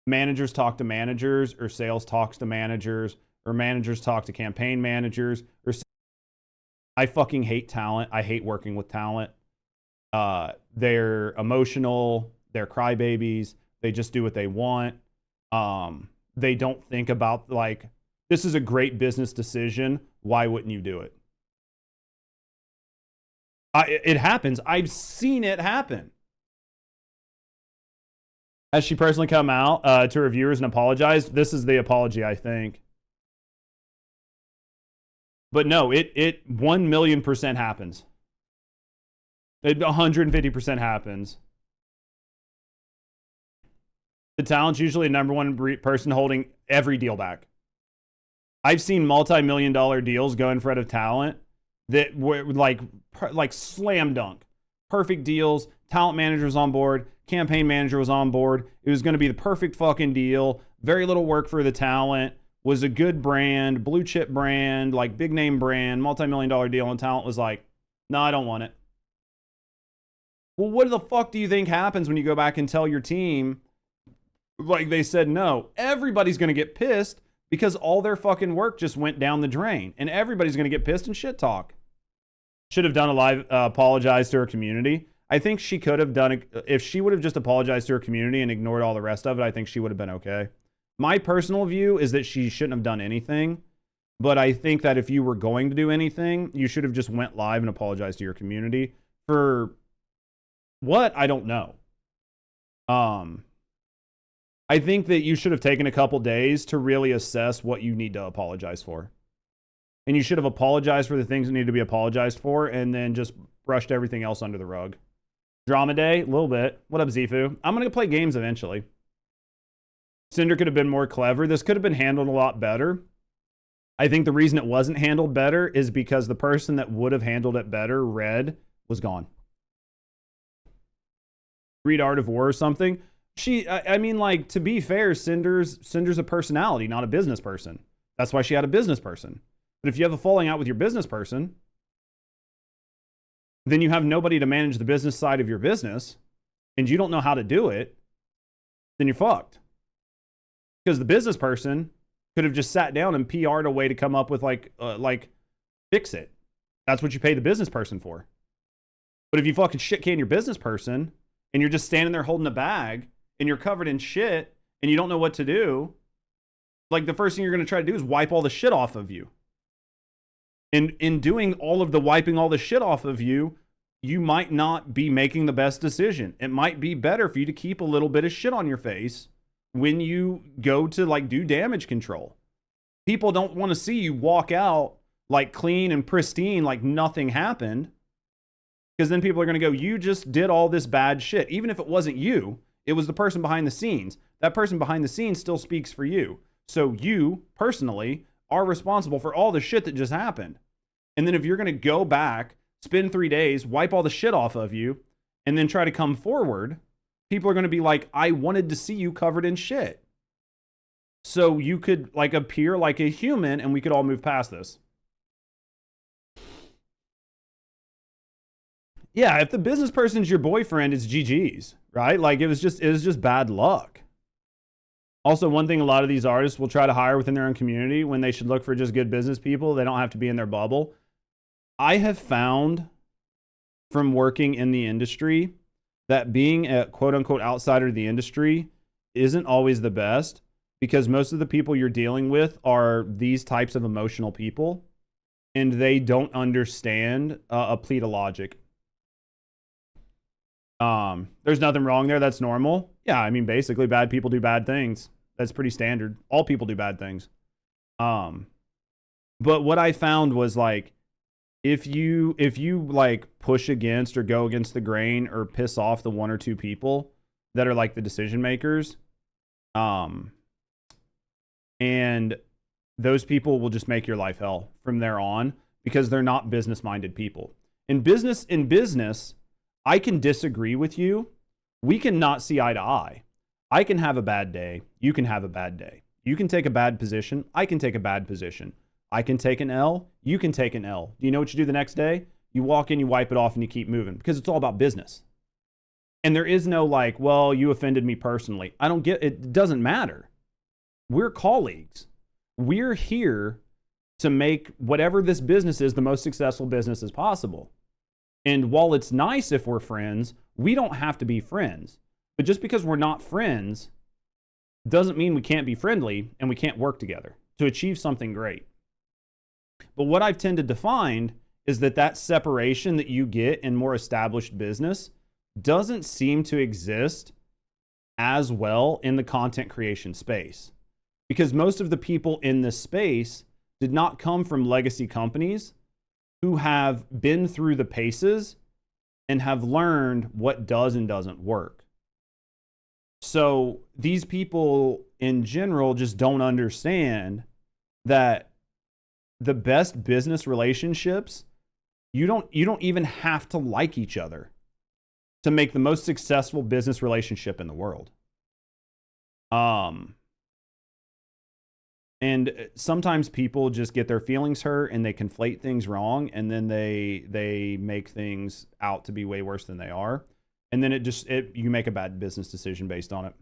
managers talk to managers, or sales talks to managers, or managers talk to campaign managers, or I fucking hate talent. I hate working with talent. They're emotional. They're crybabies. They just do what they want. They don't think about like, this is a great business decision. Why wouldn't you do it? It happens. I've seen it happen. Has she personally come out to her viewers and apologized? This is the apology, I think. But no, it 1,000,000% happens. It 150% happens. The talent's usually the number one person holding every deal back. I've seen multi-million-dollar deals go in front of talent that were like slam dunk. Perfect deals. Talent manager was on board. Campaign manager was on board. It was going to be the perfect fucking deal. Very little work for the talent. Was a good brand, blue chip brand, like big name brand, multi-million-dollar deal, and talent was like, no, I don't want it. Well, what the fuck do you think happens when you go back and tell your team, like they said no? Everybody's going to get pissed because all their fucking work just went down the drain, and everybody's going to get pissed and shit talk. Should have done a live apologize to her community. I think she could have done it. If she would have just apologized to her community and ignored all the rest of it, I think she would have been okay. My personal view is that she shouldn't have done anything, but I think that if you were going to do anything, you should have just went live and apologized to your community for what? I don't know. I think that you should have taken a couple days to really assess what you need to apologize for. And you should have apologized for the things that need to be apologized for, and then just brushed everything else under the rug. Drama day, a little bit. What up, Zifu? I'm going to play games eventually. Sinder could have been more clever. This could have been handled a lot better. I think the reason it wasn't handled better is because the person that would have handled it better, Red, was gone. Read Art of War or something. I mean, like, to be fair, Cinder's a personality, not a business person. That's why she had a business person. But if you have a falling out with your business person, then you have nobody to manage the business side of your business, and you don't know how to do it, then you're fucked. Because the business person could have just sat down and PR'd a way to come up with like fix it. That's what you pay the business person for. But if you fucking shit can your business person and you're just standing there holding a bag and you're covered in shit and you don't know what to do, like the first thing you're going to try to do is wipe all the shit off of you. And in doing all of the wiping all the shit off of you, you might not be making the best decision. It might be better for you to keep a little bit of shit on your face when you go to like do damage control. People don't want to see you walk out like clean and pristine, like nothing happened. Because then people are going to go, you just did all this bad shit. Even if it wasn't you, it was the person behind the scenes. That person behind the scenes still speaks for you. So you, personally, are responsible for all the shit that just happened. And then if you're going to go back, spend 3 days, wipe all the shit off of you, and then try to come forward, people are going to be like, I wanted to see you covered in shit. So you could like appear like a human and we could all move past this. Yeah, if the business person's your boyfriend, it's GG's, right? Like it was just bad luck. Also, one thing a lot of these artists will try to hire within their own community when they should look for just good business people. They don't have to be in their bubble. I have found from working in the industry that being a quote-unquote outsider to the industry isn't always the best, because most of the people you're dealing with are these types of emotional people, and they don't understand a plea to logic. There's nothing wrong there. That's normal. Yeah, I mean, basically, bad people do bad things. That's pretty standard. All people do bad things. But what I found was like, if you like push against or go against the grain or piss off the one or two people that are like the decision makers. And those people will just make your life hell from there on because they're not business-minded people. In business, I can disagree with you. We can not see eye to eye. I can have a bad day. You can have a bad day. You can take a bad position. I can take a bad position. I can take an L. You can take an L. Do you know what you do the next day? You walk in, you wipe it off, and you keep moving because it's all about business. And there is no like, well, you offended me personally. I don't get it. It doesn't matter. We're colleagues. We're here to make whatever this business is the most successful business as possible. And while it's nice if we're friends, we don't have to be friends. But just because we're not friends doesn't mean we can't be friendly and we can't work together to achieve something great. But what I've tended to find is that separation that you get in more established business doesn't seem to exist as well in the content creation space. Because most of the people in this space did not come from legacy companies who have been through the paces and have learned what does and doesn't work. So these people in general just don't understand that the best business relationships, you don't even have to like each other to make the most successful business relationship in the world. And sometimes people just get their feelings hurt and they conflate things wrong, and then they make things out to be way worse than they are. And then you make a bad business decision based on it.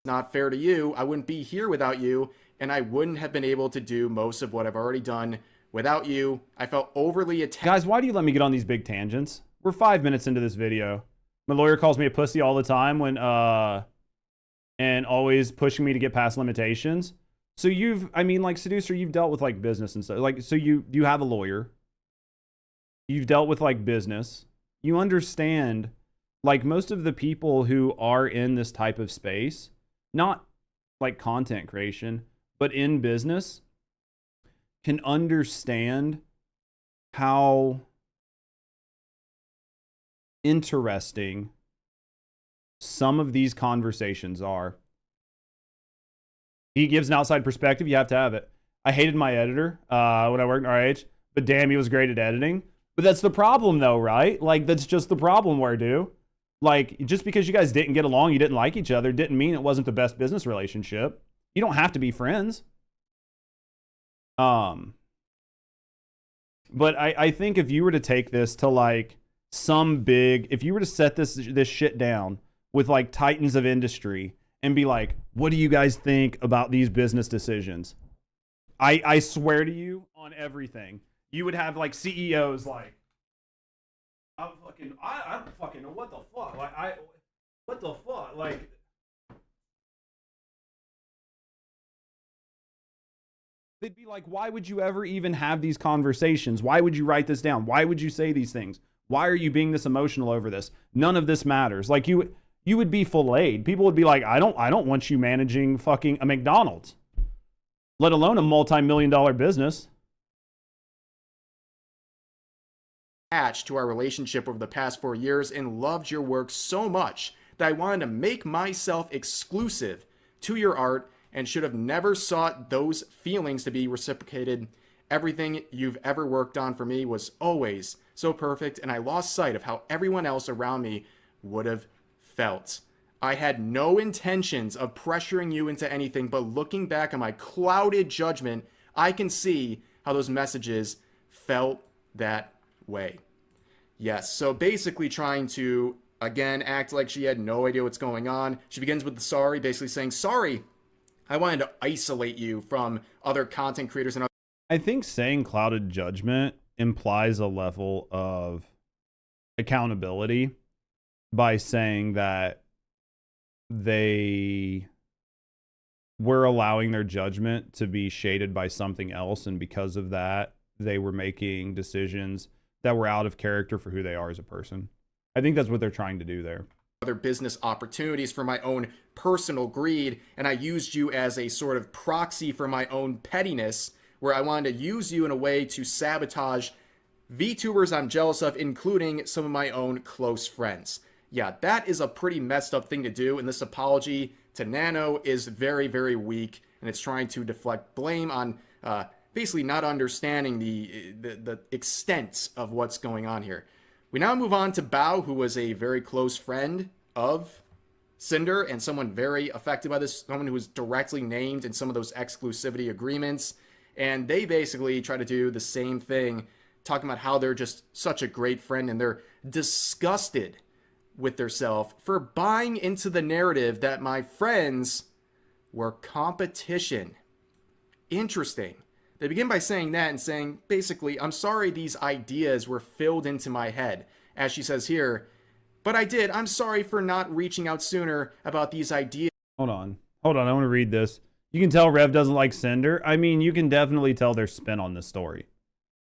Not fair to you. I wouldn't be here without you, and I wouldn't have been able to do most of what I've already done without you. I felt overly attached. Guys, why do you let me get on these big tangents? We're 5 minutes into this video. My lawyer calls me a pussy all the time and always pushing me to get past limitations. So Seducer, you've dealt with like business and stuff. Like, so you have a lawyer. You've dealt with like business. You understand, like most of the people who are in this type of space, not like content creation, but in business, can understand how interesting some of these conversations are. He gives an outside perspective. You have to have it. I hated my editor when I worked in RH, but damn, he was great at editing. But that's the problem though, right? Like, that's just the problem, where do? Like, just because you guys didn't get along, you didn't like each other, didn't mean it wasn't the best business relationship. You don't have to be friends. But I think if you were to take this to like if you were to set this shit down with like titans of industry and be like, what do you guys think about these business decisions? I swear to you on everything, you would have like CEOs like, I don't fucking know what the fuck. Like, what the fuck? Like, they'd be like, why would you ever even have these conversations? Why would you write this down? Why would you say these things? Why are you being this emotional over this? None of this matters. Like, you would be filleted. People would be like, I don't want you managing fucking a McDonald's, let alone a multi-million-dollar business. Attached to our relationship over the past 4 years and loved your work so much that I wanted to make myself exclusive to your art and should have never sought those feelings to be reciprocated. Everything you've ever worked on for me was always so perfect, and I lost sight of how everyone else around me would have felt. I had no intentions of pressuring you into anything, but looking back on my clouded judgment, I can see how those messages felt that way. Yes, so basically trying to, again, act like she had no idea what's going on. She begins with the sorry, basically saying, sorry, I wanted to isolate you from other content creators and other. I think saying clouded judgment implies a level of accountability by saying that they were allowing their judgment to be shaded by something else, and because of that, they were making decisions that were out of character for who they are as a person. I think that's what they're trying to do there. Other business opportunities for my own personal greed, and I used you as a sort of proxy for my own pettiness, where I wanted to use you in a way to sabotage VTubers I'm jealous of, including some of my own close friends. yeah, that is a pretty messed up thing to do. And this apology to Nano is very, very weak. And it's trying to deflect blame on basically not understanding the extent of what's going on here. We now move on to Bao, who was a very close friend of Sinder and someone very affected by this, someone who was directly named in some of those exclusivity agreements. And they basically try to do the same thing, talking about how they're just such a great friend and they're disgusted with themselves for buying into the narrative that my friends were competition. Interesting. They begin by saying that and saying, basically, I'm sorry these ideas were filled into my head. As she says here, but I did. I'm sorry for not reaching out sooner about these ideas. Hold on. I want to read this. You can tell Rev doesn't like Sinder. I mean, you can definitely tell there's spin on this story.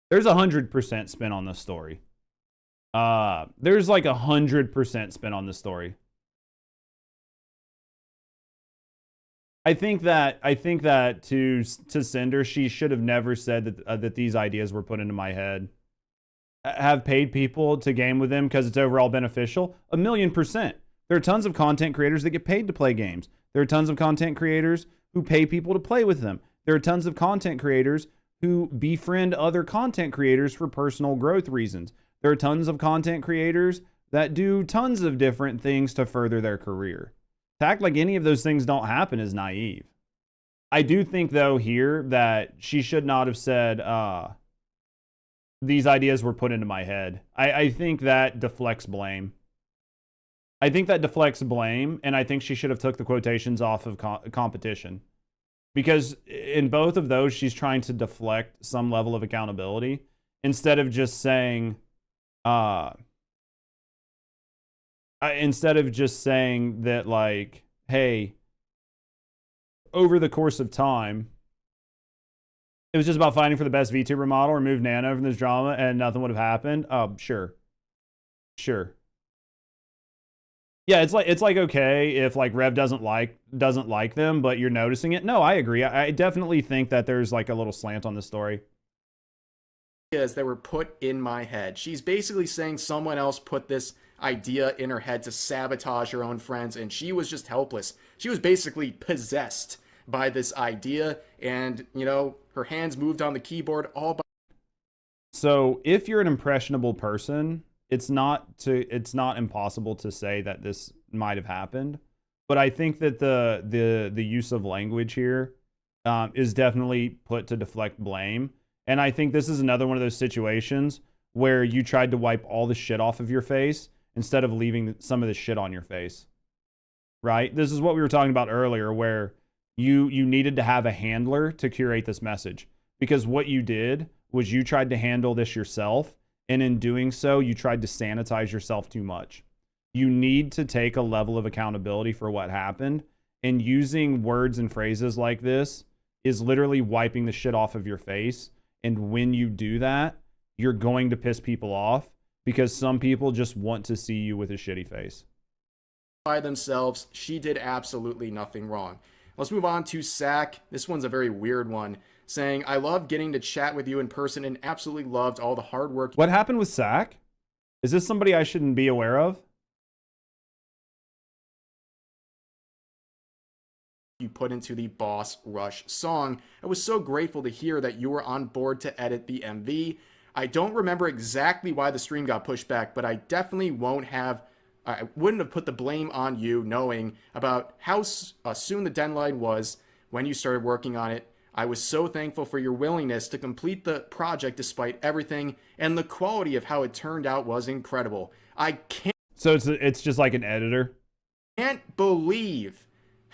There's 100% spin on this story. There's like 100% spin on this story. I think that to Sinder, she should have never said that these ideas were put into my head. Have paid people to game with them because it's overall beneficial. 1,000,000%. There are tons of content creators that get paid to play games. There are tons of content creators who pay people to play with them. There are tons of content creators who befriend other content creators for personal growth reasons. There are tons of content creators that do tons of different things to further their career. To act like any of those things don't happen is naive. I do think, though, here that she should not have said, these ideas were put into my head. I think that deflects blame. And I think she should have took the quotations off of competition. Because in both of those, she's trying to deflect some level of accountability instead of just saying, that, like, hey, over the course of time, it was just about fighting for the best VTuber model, remove Nano from this drama, and nothing would have happened. Sure. Yeah, it's like okay if like Rev doesn't like them, but you're noticing it. No, I agree. I definitely think that there's like a little slant on the story. That were put in my head. She's basically saying someone else put this idea in her head to sabotage her own friends, and she was just helpless. She was basically possessed by this idea, and you know, her hands moved on the keyboard all by. So if you're an impressionable person, it's not impossible to say that this might have happened, but I think that the use of language here is definitely put to deflect blame. And I think this is another one of those situations where you tried to wipe all the shit off of your face instead of leaving some of the shit on your face. Right? This is what we were talking about earlier, where you needed to have a handler to curate this message. Because what you did was you tried to handle this yourself, and in doing so, you tried to sanitize yourself too much. You need to take a level of accountability for what happened, and using words and phrases like this is literally wiping the shit off of your face. And when you do that, you're going to piss people off because some people just want to see you with a shitty face. By themselves, she did absolutely nothing wrong. Let's move on to Sack. This one's a very weird one, saying, I love getting to chat with you in person and absolutely loved all the hard work. What happened with Sack? Is this somebody I shouldn't be aware of? You put into the Boss Rush song. I was so grateful to hear that you were on board to edit the MV. I don't remember exactly why the stream got pushed back, but I definitely wouldn't have put the blame on you, knowing about how soon the deadline was when you started working on it. I was so thankful for your willingness to complete the project despite everything, and the quality of how it turned out was incredible. I can't. So it's just like an editor. Can't believe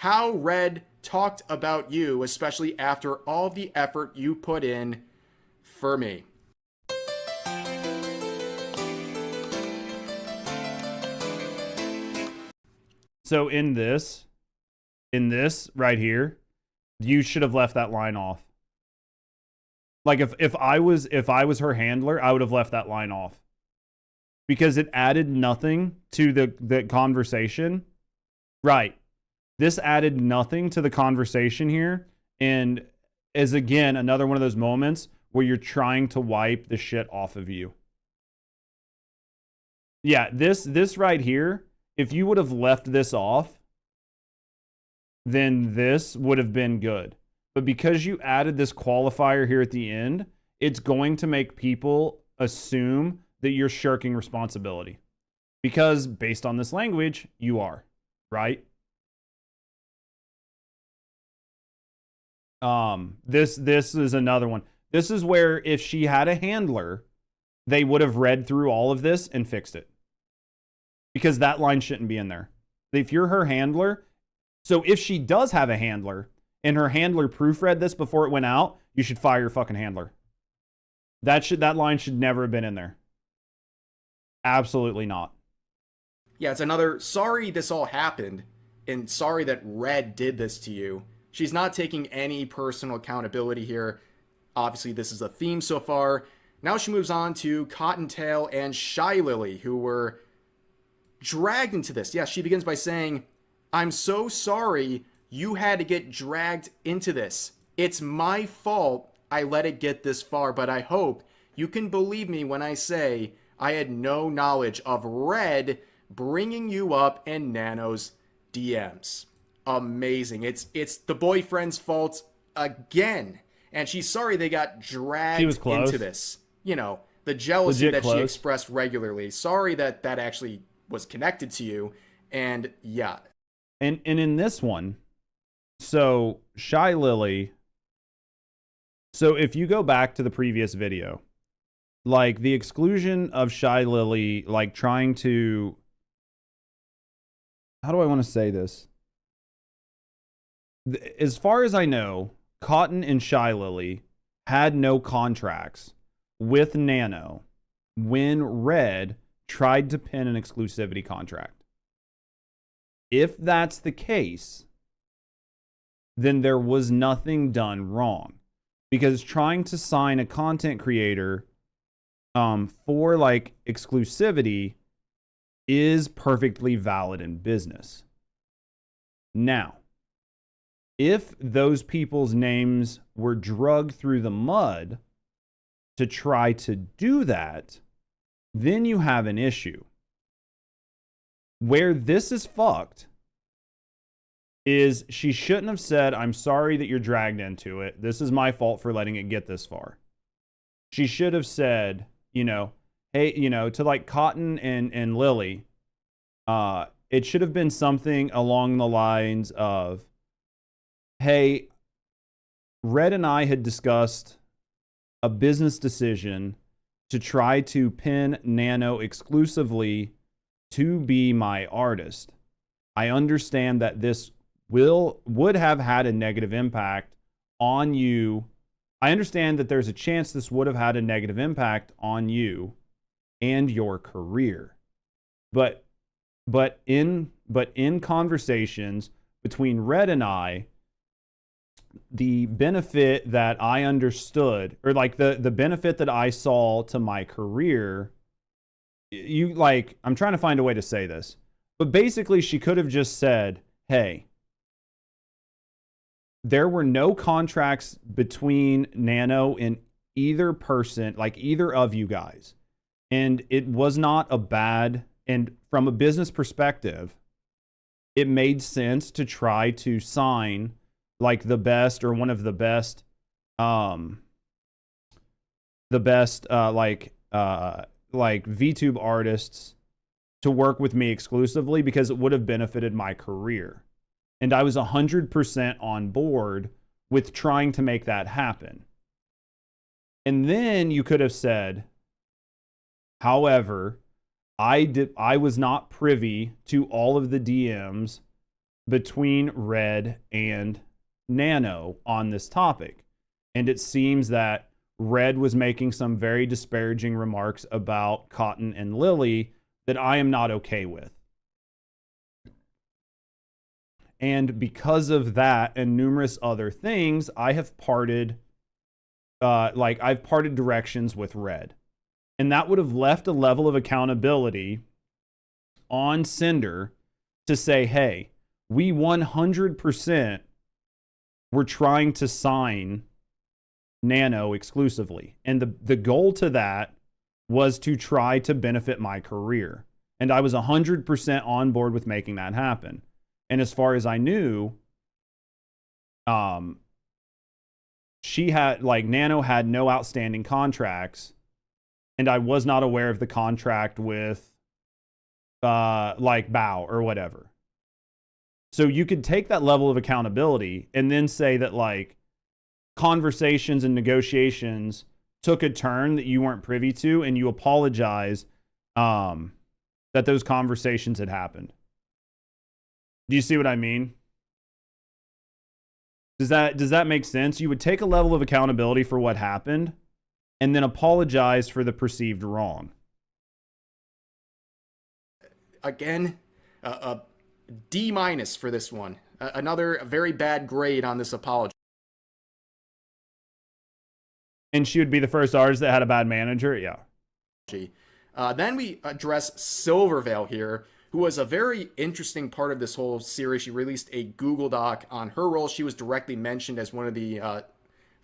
how Red talked about you, especially after all the effort you put in for me. So in this right here, you should have left that line off. Like if I was her handler, I would have left that line off. Because it added nothing to the conversation. Right. This added nothing to the conversation here, and is again another one of those moments where you're trying to wipe the shit off of you. Yeah, this right here if you would have left this off, then this would have been good. But because you added this qualifier here at the end, it's going to make people assume that you're shirking responsibility. Because based on this language, you are, right? This is another one. This is where if she had a handler, they would have read through all of this and fixed it. Because that line shouldn't be in there. If you're her handler, so if she does have a handler and her handler proofread this before it went out, you should fire your fucking handler. That line should never have been in there. Absolutely not. Yeah, it's another sorry this all happened, and sorry that Red did this to you. She's not taking any personal accountability here. Obviously, this is a theme so far. Now she moves on to Cottontail and Shy Lily, who were dragged into this. Yeah, she begins by saying, "I'm so sorry you had to get dragged into this. It's my fault I let it get this far, but I hope you can believe me when I say I had no knowledge of Red bringing you up in Nano's DMs." Amazing. It's the boyfriend's fault again. And she's sorry they got dragged into this. You know, the jealousy that she expressed regularly. Sorry that actually was connected to you. And yeah. And in this one, so Shy Lily, so if you go back to the previous video, like the exclusion of Shy Lily, like trying to, how do I want to say this? As far as I know, Cotton and Shy Lily had no contracts with Nano when Red tried to pin an exclusivity contract. If that's the case, then there was nothing done wrong. Because trying to sign a content creator for like exclusivity is perfectly valid in business. Now, if those people's names were drugged through the mud to try to do that, then you have an issue. Where this is fucked is she shouldn't have said, "I'm sorry that you're dragged into it. This is my fault for letting it get this far." She should have said, you know, hey, you know, to like Cotton and Lily, it should have been something along the lines of, "Hey, Red and I had discussed a business decision to try to pin Nano exclusively to be my artist. I understand that this would have had a negative impact on you. I understand that there's a chance this would have had a negative impact on you and your career. But in conversations between Red and I, the benefit that I understood, or like the benefit that I saw to my career, you like, I'm trying to find a way to say this, but basically she could have just said, hey, there were no contracts between Nano and either person, like either of you guys. And it was not a bad, and from a business perspective, it made sense to try to sign like the best or one of the best, like VTube artists to work with me exclusively because it would have benefited my career. And I was 100% on board with trying to make that happen. And then you could have said, however, I was not privy to all of the DMs between Red and Nano on this topic. And it seems that Red was making some very disparaging remarks about Cotton and Lily that I am not okay with. And because of that and numerous other things, I have parted, I've parted directions with Red. And that would have left a level of accountability on Sinder to say, hey, we 100% were trying to sign Nano exclusively. And the goal to that was to try to benefit my career. And I was 100% on board with making that happen. And as far as I knew, she had, like, Nano had no outstanding contracts, and I was not aware of the contract with, like, Bao or whatever. So you could take that level of accountability and then say that, like, conversations and negotiations took a turn that you weren't privy to, and you apologize that those conversations had happened. Do you see what I mean? Does that make sense? You would take a level of accountability for what happened and then apologize for the perceived wrong. Again, a D- for this one. Another very bad grade on this apology. And she would be the first artist that had a bad manager? Yeah. Then we address Silverveil here, who was a very interesting part of this whole series. She released a Google Doc on her role. She was directly mentioned as one of the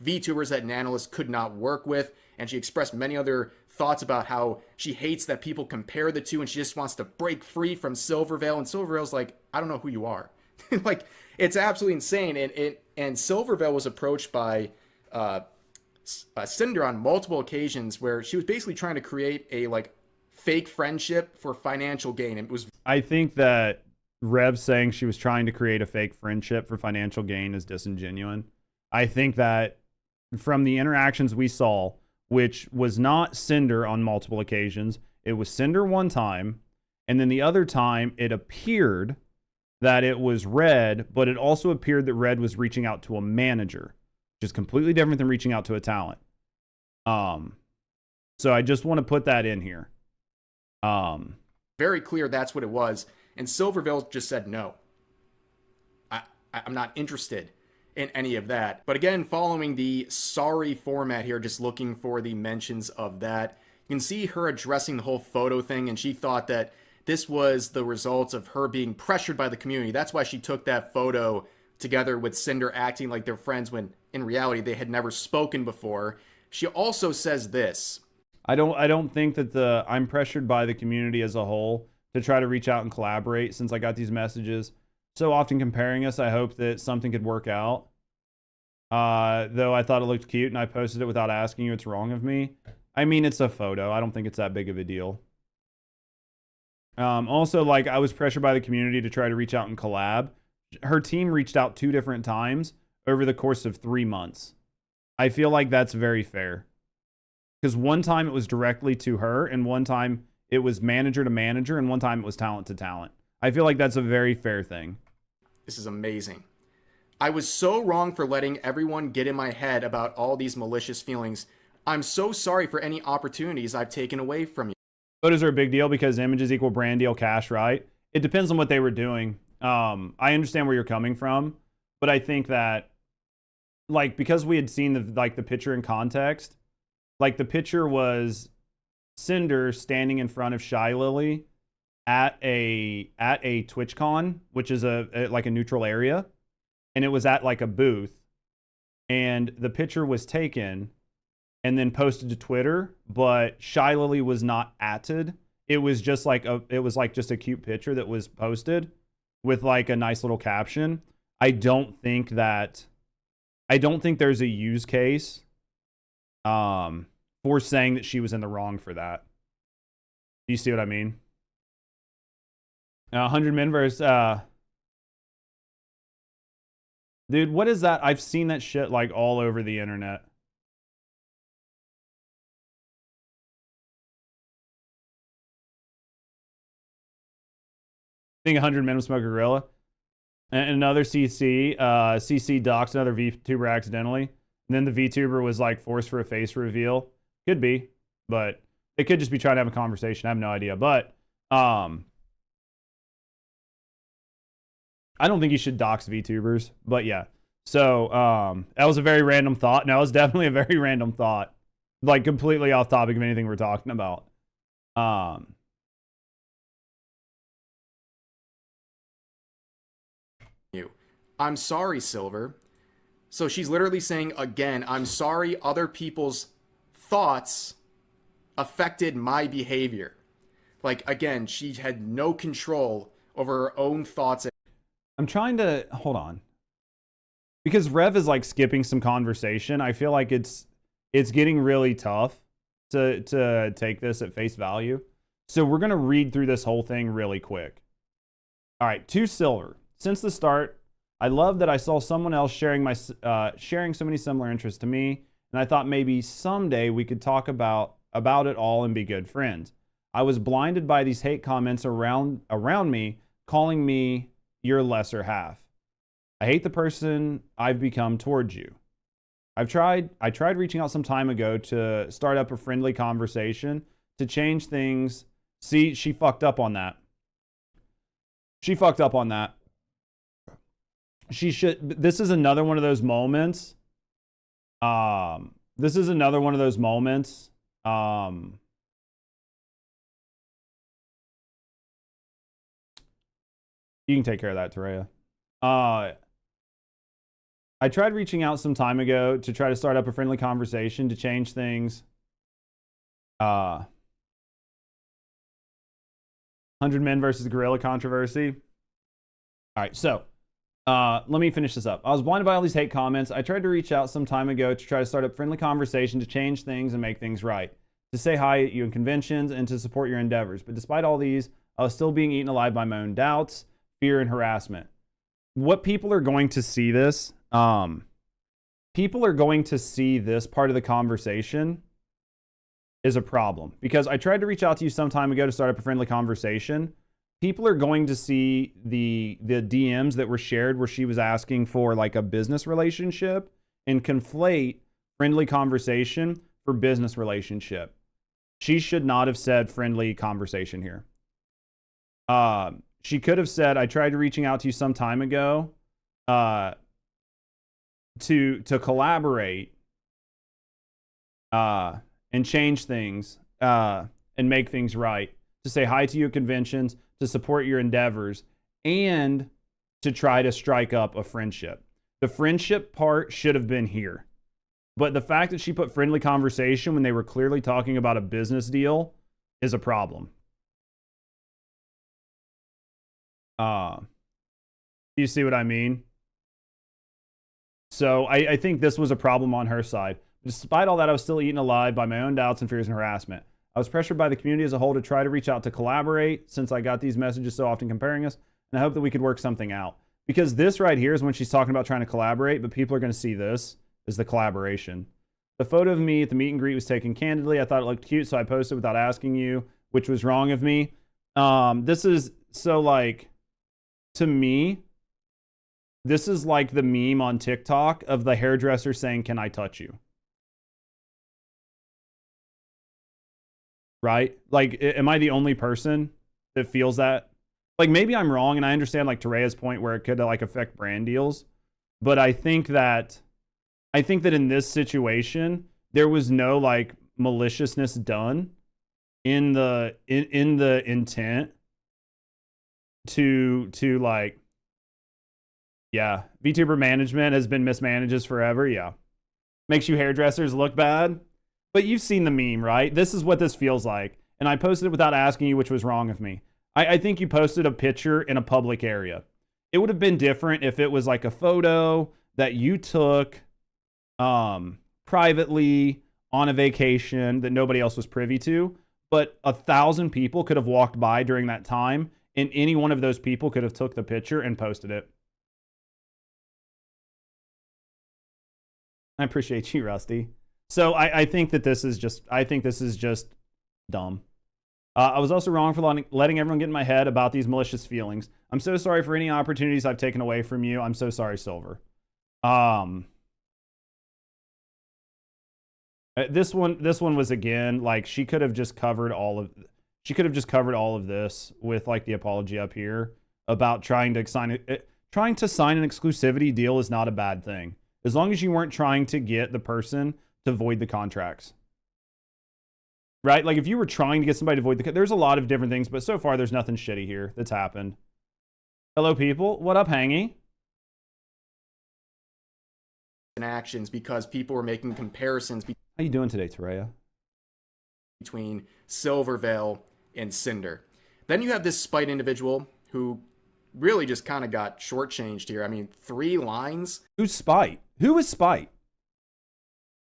VTubers that Nanolis could not work with, and she expressed many other thoughts about how she hates that people compare the two, and she just wants to break free from Silverveil. And Silverveil's like, I don't know who you are. Like, it's absolutely insane. And Silverveil was approached by Sinder on multiple occasions where she was basically trying to create a, like, fake friendship for financial gain. It was. I think that Rev saying she was trying to create a fake friendship for financial gain is disingenuous. I think that from the interactions we saw, which was not Sinder on multiple occasions, it was Sinder one time, and then the other time it appeared that it was Red, but it also appeared that Red was reaching out to a manager, which is completely different than reaching out to a talent. So I just want to put that in here. Very clear that's what it was. And Silverveil just said, no, I'm not interested in any of that. But again, following the sorry format here, just looking for the mentions of that, you can see her addressing the whole photo thing, and she thought that this was the result of her being pressured by the community. That's why she took that photo together with Sinder acting like they're friends when in reality they had never spoken before. She also says this. I don't think that I'm pressured by the community as a whole to try to reach out and collaborate, since I got these messages so often comparing us. I hope that something could work out. Though I thought it looked cute and I posted it without asking you what's wrong with me. I mean, it's a photo. I don't think it's that big of a deal. Also, like, I was pressured by the community to try to reach out and collab. Her team reached out 2 different times over the course of 3 months. I feel like that's very fair. Because one time it was directly to her, and one time it was manager to manager, and one time it was talent to talent. I feel like that's a very fair thing. This is amazing. I was so wrong for letting everyone get in my head about all these malicious feelings. I'm so sorry for any opportunities I've taken away from you. Photos are a big deal because images equal brand deal cash, right? It depends on what they were doing. I understand where you're coming from, but I think that, like, because we had seen the picture in context, like, the picture was Sinder standing in front of Shy Lily at a TwitchCon, which is a neutral area, and it was at, like, a booth, and the picture was taken and then posted to Twitter, but Shy Lily was not atted. It was just like just a cute picture that was posted with, like, a nice little caption. I don't think there's a use case for saying that she was in the wrong for that. Do you see what I mean? 100 men versus dude, what is that? I've seen that shit, like, all over the internet. I think 100 men would smoke a gorilla. And another CC docs another VTuber accidentally. And then the VTuber was, like, forced for a face reveal. Could be, but it could just be trying to have a conversation. I have no idea. But I don't think you should dox VTubers. But yeah. So that was a very random thought. No, it was definitely a very random thought. Like, completely off topic of anything we're talking about. I'm sorry, Silver. So she's literally saying, again, I'm sorry other people's thoughts affected my behavior. Like, again, she had no control over her own thoughts. I'm trying to hold on, because Rev is like skipping some conversation. I feel like it's getting really tough to take this at face value. So we're gonna read through this whole thing really quick. All right, to Silver. Since the start, I love that I saw someone else sharing so many similar interests to me, and I thought maybe someday we could talk about it all and be good friends. I was blinded by these hate comments around me, calling me your lesser half. I hate the person I've become towards you. I tried reaching out some time ago to start up a friendly conversation to change things. See, she fucked up on that. She fucked up on that. She should. This is another one of those moments. This is another one of those moments. You can take care of that, Terea. I tried reaching out some time ago to try to start up a friendly conversation to change things. 100 Men versus Gorilla controversy. All right, so let me finish this up. I was blinded by all these hate comments. I tried to reach out some time ago to try to start a friendly conversation to change things and make things right, to say hi at you in conventions and to support your endeavors. But despite all these, I was still being eaten alive by my own doubts, fear, and harassment. What people are going to see this, people are going to see this part of the conversation is a problem, because I tried to reach out to you some time ago to start up a friendly conversation. People are going to see the DMs that were shared where she was asking for like a business relationship and conflate friendly conversation for business relationship. She should not have said friendly conversation here. She could have said, I tried reaching out to you some time ago to collaborate and change things and make things right, to say hi to you at conventions, to support your endeavors, and to try to strike up a friendship. The friendship part should have been here. But the fact that she put friendly conversation when they were clearly talking about a business deal is a problem. Do you see what I mean? So I think this was a problem on her side. Despite all that, I was still eaten alive by my own doubts and fears and harassment. I was pressured by the community as a whole to try to reach out to collaborate, since I got these messages so often comparing us, and I hope that we could work something out. Because this right here is when she's talking about trying to collaborate, but people are going to see this as the collaboration. The photo of me at the meet and greet was taken candidly. I thought it looked cute, so I posted without asking you, which was wrong of me. This is so like, to me, this is like the meme on TikTok of the hairdresser saying, "Can I touch you?" Right? Like, am I the only person that feels that? Like, maybe I'm wrong, and I understand like Terea's point where it could like affect brand deals, but I think that in this situation there was no like maliciousness done in the intent to like, yeah, VTuber management has been mismanaged forever. Yeah, makes you hairdressers look bad. But you've seen the meme, right? This is what this feels like. And I posted it without asking you, which was wrong of me. I think you posted a picture in a public area. It would have been different if it was like a photo that you took privately on a vacation that nobody else was privy to. But 1,000 people could have walked by during that time, and any one of those people could have took the picture and posted it. I appreciate you, Rusty. So I think that this is just, dumb. I was also wrong for letting everyone get in my head about these malicious feelings. I'm so sorry for any opportunities I've taken away from you. I'm so sorry, Silver. This one was, again, like, she could have just covered all of this with like the apology up here about trying to sign an exclusivity deal is not a bad thing, as long as you weren't trying to get the person to void the contracts. Right? Like, if you were trying to get somebody to void there's a lot of different things, but so far there's nothing shitty here that's happened. Hello, people. What up, Hangy? Actions, because people were making comparisons. How you doing today, Terea? Between Silvervale and Sinder. Then you have this Spite individual who really just kind of got shortchanged here. I mean, 3 lines. Who's Spite? Who is Spite?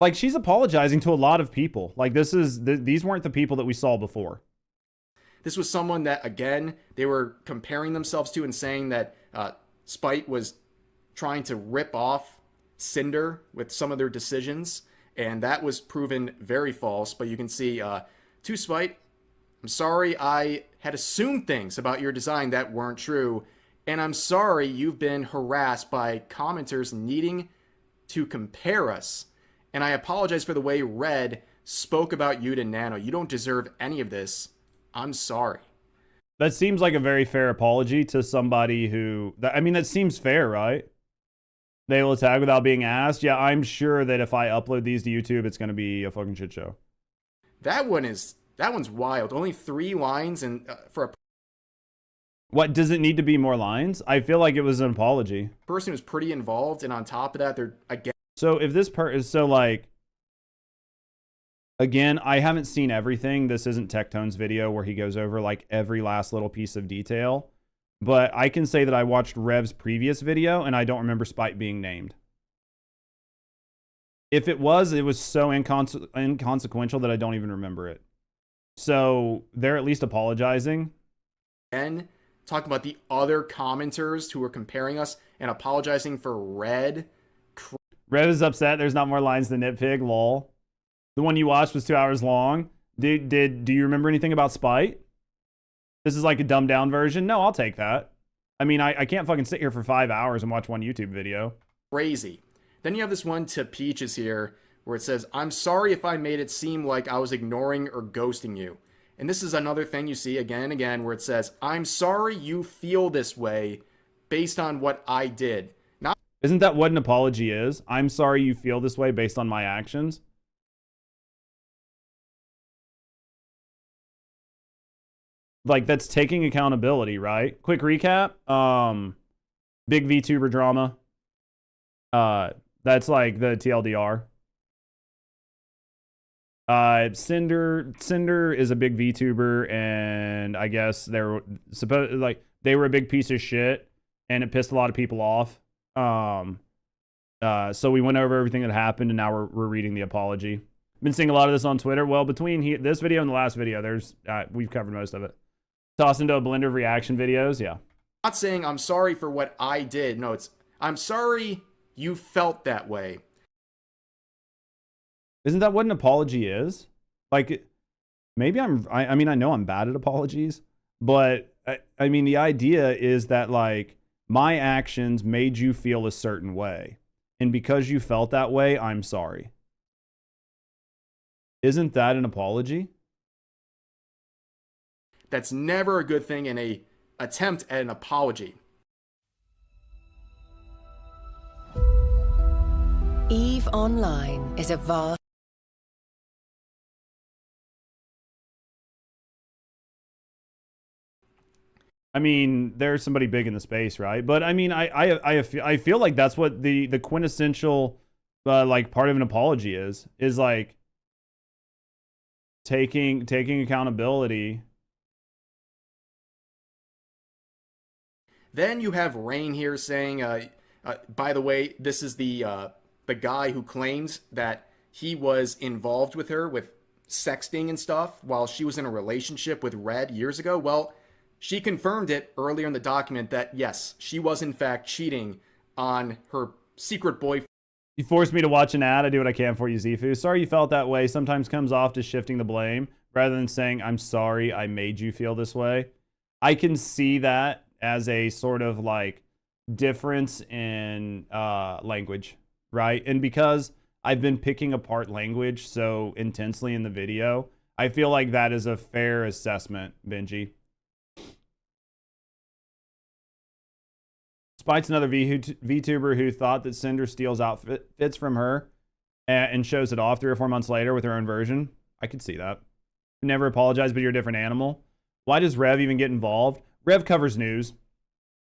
Like, she's apologizing to a lot of people. Like, these weren't the people that we saw before. This was someone that, again, they were comparing themselves to and saying that Spite was trying to rip off Sinder with some of their decisions, and that was proven very false. But you can see, to Spite, I'm sorry I had assumed things about your design that weren't true, and I'm sorry you've been harassed by commenters needing to compare us, and I apologize for the way Red spoke about you to Nano. You don't deserve any of this. I'm sorry. That seems like a very fair apology to somebody who... I mean, that seems fair, right? They will attack without being asked. Yeah, I'm sure that if I upload these to YouTube, it's going to be a fucking shit show. That one's wild. Only 3 lines and for a... What, does it need to be more lines? I feel like it was an apology. Person who's pretty involved, and on top of that, they're again... So if this so like... Again, I haven't seen everything. This isn't Tectone's video where he goes over like every last little piece of detail. But I can say that I watched Rev's previous video and I don't remember Spite being named. If it was so inconsequential that I don't even remember it. So they're at least apologizing. And talking about the other commenters who were comparing us and apologizing for Red. Rev is upset there's not more lines than Nitpig, lol. The one you watched was 2 hours long. Do you remember anything about Spite? This is like a dumbed down version? No, I'll take that. I mean, I can't fucking sit here for 5 hours and watch one YouTube video. Crazy. Then you have this one to Peaches here where it says, I'm sorry if I made it seem like I was ignoring or ghosting you. And this is another thing you see again and again where it says, I'm sorry you feel this way based on what I did. Isn't that what an apology is? I'm sorry you feel this way based on my actions. Like, that's taking accountability, right? Quick recap. Big VTuber drama. That's like the TLDR. Sinder is a big VTuber, and I guess they were a big piece of shit, and it pissed a lot of people off. So we went over everything that happened, and now we're reading the apology. Been seeing a lot of this on Twitter. Well, between this video and the last video, we've covered most of it. Toss into a blender of reaction videos, yeah. Not saying I'm sorry for what I did. No, it's I'm sorry you felt that way. Isn't that what an apology is? Like, maybe I mean, I know I'm bad at apologies, but I mean, the idea is that, like, my actions made you feel a certain way. And because you felt that way, I'm sorry. Isn't that an apology? That's never a good thing in a attempt at an apology. EVE Online is a vast... I mean, there's somebody big in the space, right? But I mean, I feel like that's what the quintessential like part of an apology is like taking accountability. Then you have Rain here saying, by the way, this is the guy who claims that he was involved with her with sexting and stuff while she was in a relationship with Red years ago. Well, she confirmed it earlier in the document that, yes, she was in fact cheating on her secret boyfriend. You forced me to watch an ad. I do what I can for you, Zifu. Sorry you felt that way. Sometimes comes off to shifting the blame rather than saying, I'm sorry I made you feel this way. I can see that as a sort of like difference in language, right? And because I've been picking apart language so intensely in the video, I feel like that is a fair assessment, Benji. Spite's another VTuber who thought that Sinder steals outfits from her and shows it off 3 or 4 months later with her own version. I could see that. Never apologize, but you're a different animal. Why does Rev even get involved? Rev covers news.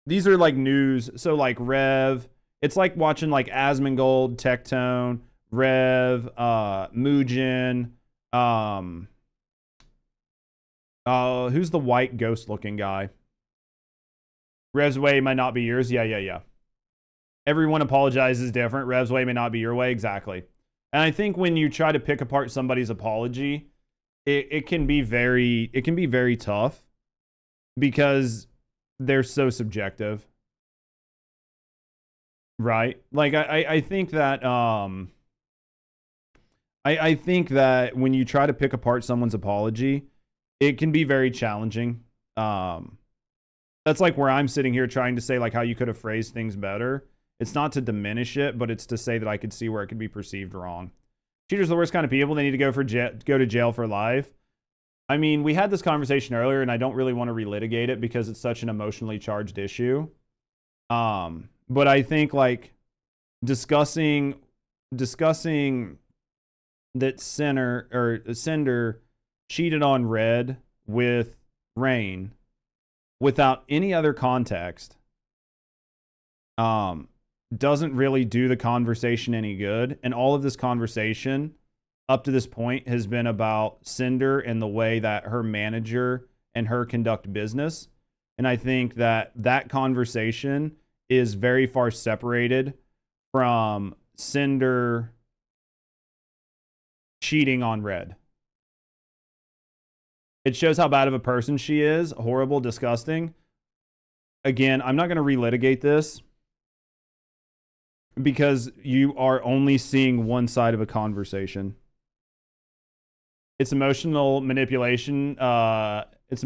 These are like news. So like Rev, it's like watching like Asmongold, Tectone, Rev, Mugen, Who's the white ghost-looking guy? Rev's way might not be yours. Yeah. Everyone apologizes different. Rev's way may not be your way. Exactly. And I think when you try to pick apart somebody's apology, it can be very tough because they're so subjective. Right? Like I think that I think that when you try to pick apart someone's apology, it can be very challenging. That's like where I'm sitting here trying to say like how you could have phrased things better. It's not to diminish it, but it's to say that I could see where it could be perceived wrong. Cheaters are the worst kind of people. They need to go to jail for life. I mean, we had this conversation earlier, and I don't really want to relitigate it because it's such an emotionally charged issue. But I think like discussing that Sinder cheated on Red with Rain without any other context doesn't really do the conversation any good. And all of this conversation up to this point has been about Sinder and the way that her manager and her conduct business. And I think that that conversation is very far separated from Sinder cheating on Red. It shows how bad of a person she is. Horrible, disgusting. Again, I'm not going to relitigate this because you are only seeing one side of a conversation. It's emotional manipulation. It's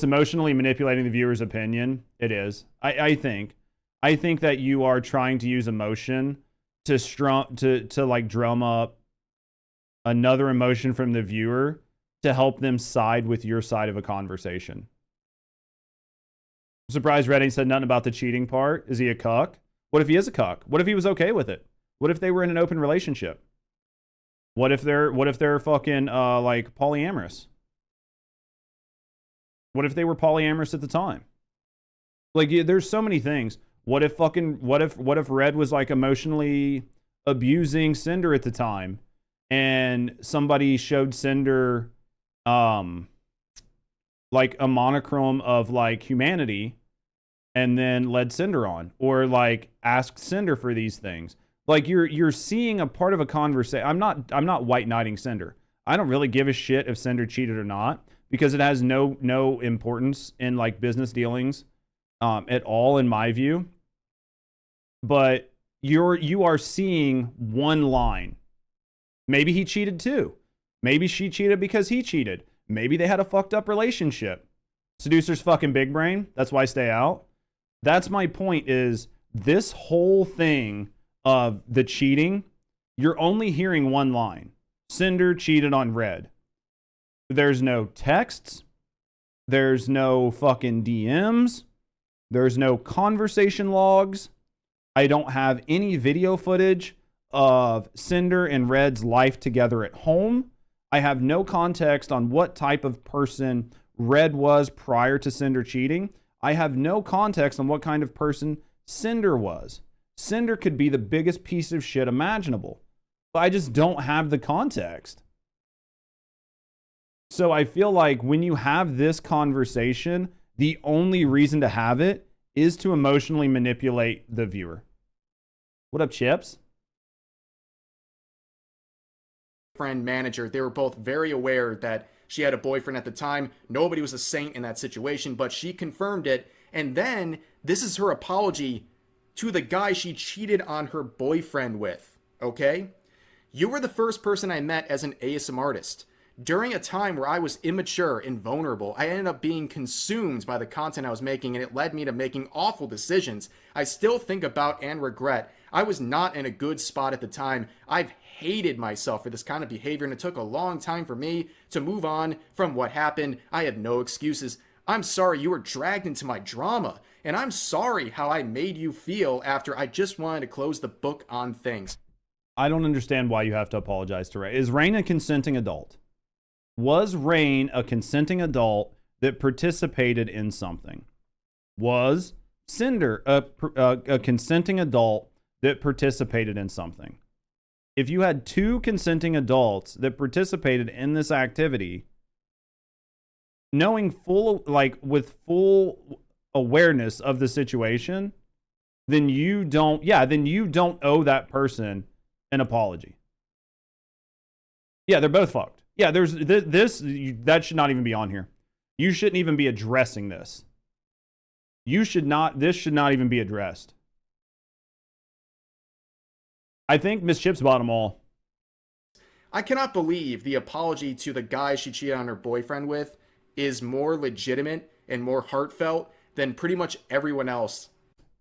emotionally manipulating the viewer's opinion. It is. I think that you are trying to use emotion to like drum up another emotion from the viewer to help them side with your side of a conversation. I'm surprised Redding said nothing about the cheating part. Is he a cuck? What if he is a cuck? What if he was okay with it? What if they were in an open relationship? What if they're fucking like polyamorous? What if they were polyamorous at the time? Like, there's so many things. What if Red was like emotionally abusing Sinder at the time, and somebody showed Sinder like a monochrome of like humanity, and then led Sinder on, or like asked Sinder for these things. Like you're seeing a part of a conversation. I'm not white knighting Sinder. I don't really give a shit if Sinder cheated or not, because it has no importance in like business dealings at all, in my view. But you are seeing one line. Maybe he cheated too. Maybe she cheated because he cheated. Maybe they had a fucked up relationship. Seducer's fucking big brain. That's why I stay out. That's my point, is this whole thing of the cheating, you're only hearing one line. Sinder cheated on Red. There's no texts. There's no fucking DMs. There's no conversation logs. I don't have any video footage of Sinder and Red's life together at home. I have no context on what type of person Red was prior to Sinder cheating. I have no context on what kind of person Sinder was. Sinder could be the biggest piece of shit imaginable, but I just don't have the context. So I feel like when you have this conversation, the only reason to have it is to emotionally manipulate the viewer. What up, Chips? Friend manager, they were both very aware that she had a boyfriend at the time. Nobody was a saint in that situation, but she confirmed it. And then this is her apology to the guy she cheated on her boyfriend with. Okay? You were the first person I met as an ASM artist. During a time where I was immature and vulnerable, I ended up being consumed by the content I was making, and it led me to making awful decisions I still think about and regret. I was not in a good spot at the time. I've hated myself for this kind of behavior, and it took a long time for me to move on from what happened. I had no excuses. I'm sorry you were dragged into my drama, and I'm sorry how I made you feel after I just wanted to close the book on things. I don't understand why you have to apologize to Rain. Is Rain a consenting adult? Was Rain a consenting adult that participated in something? Was Sinder a consenting adult that participated in something? If you had two consenting adults that participated in this activity, knowing with full awareness of the situation, then you don't owe that person an apology. Yeah, they're both fucked. Yeah, there's that should not even be on here. You shouldn't even be addressing this. This should not even be addressed. I think Miss Chips bought them all. I cannot believe the apology to the guy she cheated on her boyfriend with is more legitimate and more heartfelt than pretty much everyone else.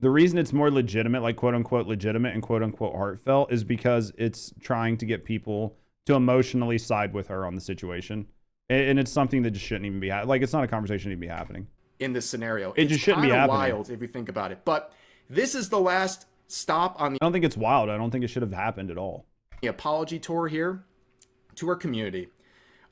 The reason it's more legitimate, like quote unquote legitimate and quote unquote heartfelt, is because it's trying to get people to emotionally side with her on the situation. And it's something that just shouldn't even be like, it's not a conversation that should be happening. In this scenario. It just shouldn't be happening. It's wild if you think about it. But this is the last stop on the... I don't think it's wild. I don't think it should have happened at all. The apology tour here to her community.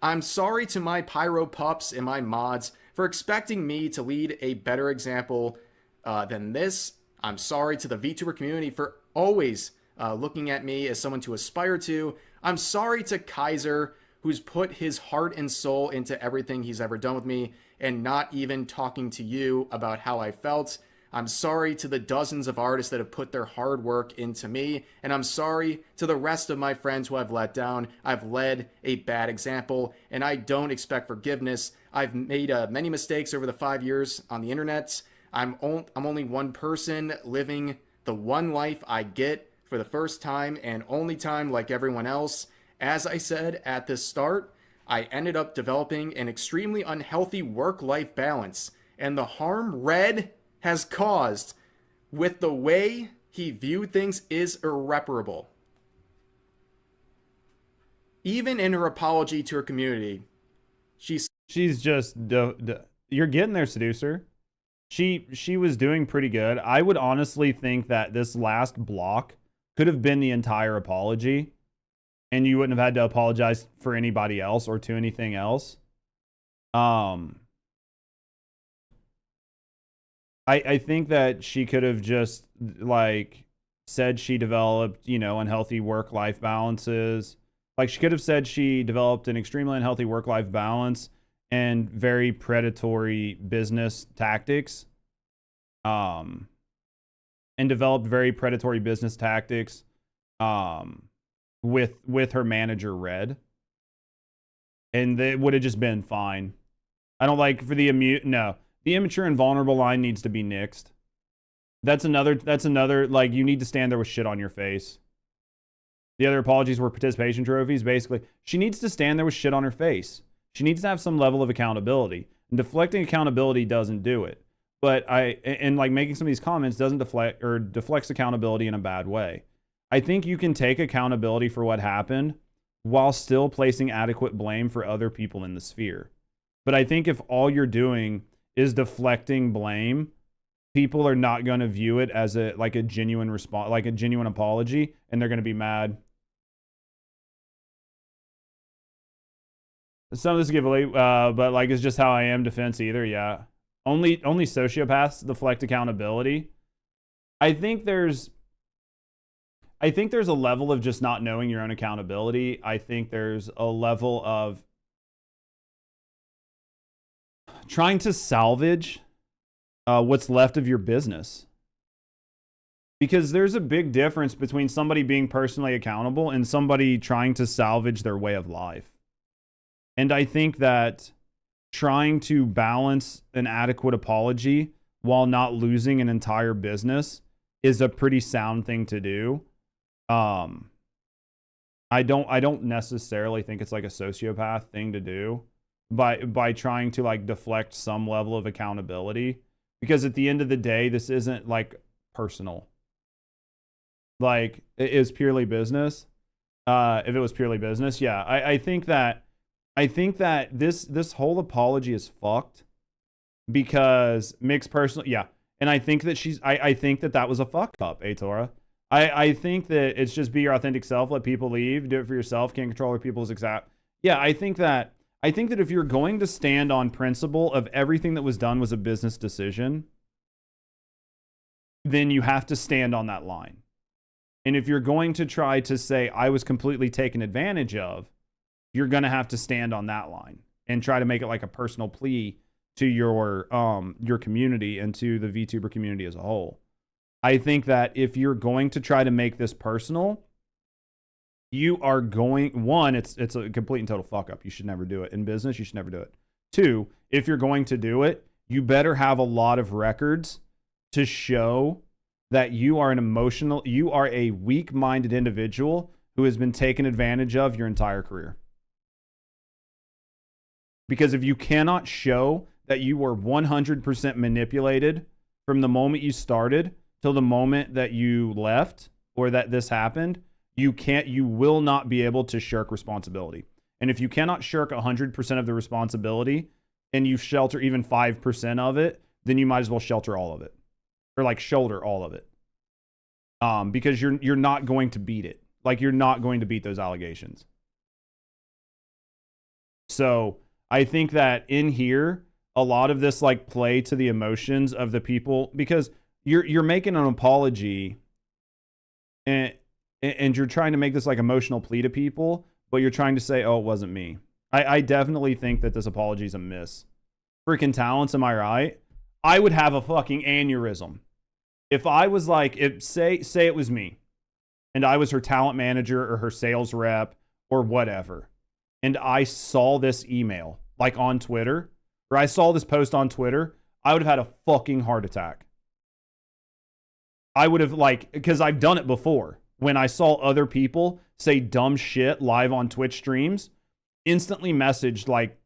I'm sorry to my pyro pups and my mods for expecting me to lead a better example than this. I'm sorry to the VTuber community for always looking at me as someone to aspire to. I'm sorry to Kaiser, who's put his heart and soul into everything he's ever done with me and not even talking to you about how I felt. I'm sorry to the dozens of artists that have put their hard work into me, and I'm sorry to the rest of my friends who I've let down. I've led a bad example, and I don't expect forgiveness. I've made many mistakes over the 5 years on the internet. I'm only one person living the one life I get for the first time and only time, like everyone else. As I said at the start, I ended up developing an extremely unhealthy work-life balance, and the harm Red has caused with the way he viewed things is irreparable. Even in her apology to her community, she's just you're getting there, seducer. She was doing pretty good. I would honestly think that this last block could have been the entire apology, and you wouldn't have had to apologize for anybody else or to anything else. I think that she could have just like said she developed, unhealthy work-life balances. Like she could have said she developed an extremely unhealthy work-life balance and very predatory business tactics. And developed very predatory business tactics with her manager Red. And it would have just been fine. I don't like for the the immature and vulnerable line needs to be nixed. That's another, like, you need to stand there with shit on your face. The other apologies were participation trophies. Basically, she needs to stand there with shit on her face. She needs to have some level of accountability. And deflecting accountability doesn't do it. But making some of these comments doesn't deflects accountability in a bad way. I think you can take accountability for what happened while still placing adequate blame for other people in the sphere. But I think if all you're doing is deflecting blame, people are not going to view it as a genuine response, like a genuine apology, and they're going to be mad. Some of this giveaway, but like it's just how I am. Defense either, yeah. Only sociopaths deflect accountability. I think there's a level of just not knowing your own accountability. I think there's a level of trying to salvage what's left of your business. Because there's a big difference between somebody being personally accountable and somebody trying to salvage their way of life. And I think that trying to balance an adequate apology while not losing an entire business is a pretty sound thing to do. I don't necessarily think it's like a sociopath thing to do by trying to like deflect some level of accountability, because at the end of the day, this isn't like personal. Like it is purely business. If it was purely business, yeah, I think that this whole apology is fucked because mixed personal, yeah. And I think that I think that was a fuck up, Atora. I think that it's just be your authentic self, let people leave, do it for yourself, can't control other people's exact. Yeah, I think that if you're going to stand on principle of everything that was done was a business decision, then you have to stand on that line. And if you're going to try to say I was completely taken advantage of, you're going to have to stand on that line and try to make it like a personal plea to your community and to the VTuber community as a whole. I think that if you're going to try to make this personal, you are going, one, it's a complete and total fuck up. You should never do it. In business, you should never do it. Two, if you're going to do it, you better have a lot of records to show that you are a weak-minded individual who has been taken advantage of your entire career. Because if you cannot show that you were 100% manipulated from the moment you started till the moment that you left or that this happened, you will not be able to shirk responsibility. And if you cannot shirk 100% of the responsibility and you shelter even 5% of it, then you might as well shelter all of it, or like shoulder all of it. Because you're not going to beat it. Like, you're not going to beat those allegations. So I think that in here, a lot of this like play to the emotions of the people, because you're making an apology and you're trying to make this like emotional plea to people, but you're trying to say, oh, it wasn't me. I definitely think that this apology is a miss. Freaking talents, am I right? I would have a fucking aneurysm. If I was like, say it was me, and I was her talent manager or her sales rep or whatever, and I saw this email, like on Twitter, or I saw this post on Twitter, I would have had a fucking heart attack. I would have, like, because I've done it before. When I saw other people say dumb shit live on Twitch streams, instantly messaged like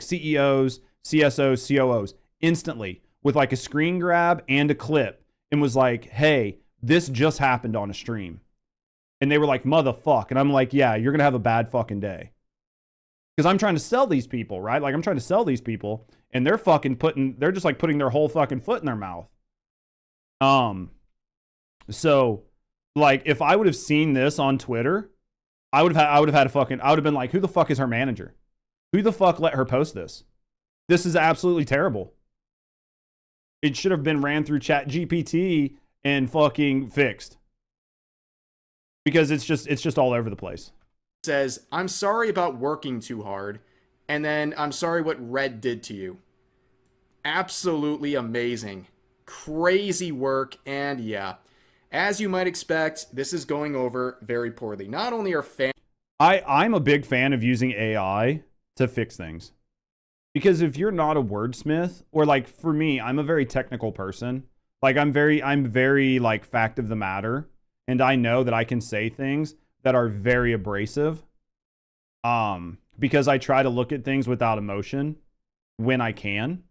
CEOs, CSOs, COOs, instantly with like a screen grab and a clip, and was like, hey, this just happened on a stream. And they were like, motherfuck. And I'm like, yeah, you're going to have a bad fucking day. Because I'm trying to sell these people, right? Like, I'm trying to sell these people, and they're just like putting their whole fucking foot in their mouth. So, like, if I would have seen this on Twitter, I would have been like, who the fuck is her manager? Who the fuck let her post this? This is absolutely terrible. It should have been ran through ChatGPT and fucking fixed. Because it's just all over the place. Says, I'm sorry about working too hard, and then I'm sorry what Red did to you. Absolutely amazing. Crazy work, and yeah, as you might expect, this is going over very poorly. Not only are fans... I'm a big fan of using AI to fix things. Because if you're not a wordsmith, or like for me, I'm a very technical person. Like I'm very like fact of the matter. And I know that I can say things that are very abrasive. Because I try to look at things without emotion when I can.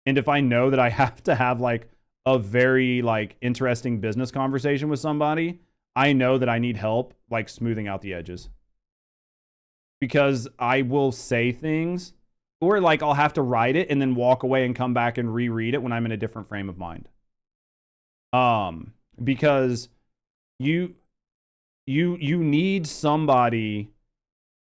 And if I know that I have to have like a very like interesting business conversation with somebody, I know that I need help like smoothing out the edges. Because I will say things, or like I'll have to write it and then walk away and come back and reread it when I'm in a different frame of mind. Because you need somebody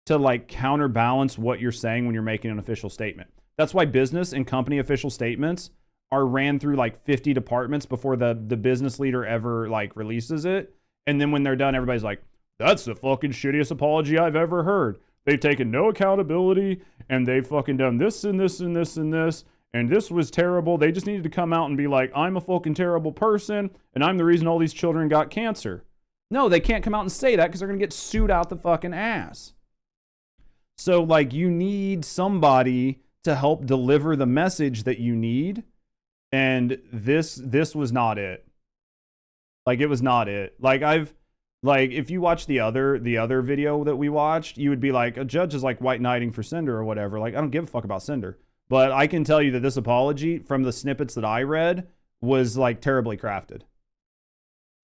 to like counterbalance what you're saying when you're making an official statement. That's why business and company official statements are ran through like 50 departments before the business leader ever like releases it. And then when they're done, everybody's like, that's the fucking shittiest apology I've ever heard. They've taken no accountability, and they've fucking done this and this and this and this, and this was terrible. They just needed to come out and be like, I'm a fucking terrible person, and I'm the reason all these children got cancer. No, they can't come out and say that because they're going to get sued out the fucking ass. So, like, you need somebody to help deliver the message that you need, and this was not it. Like, it was not it. Like, if you watch the other video that we watched, you would be like, a judge is like white knighting for Sinder or whatever. Like, I don't give a fuck about Sinder. But I can tell you that this apology, from the snippets that I read, was like terribly crafted.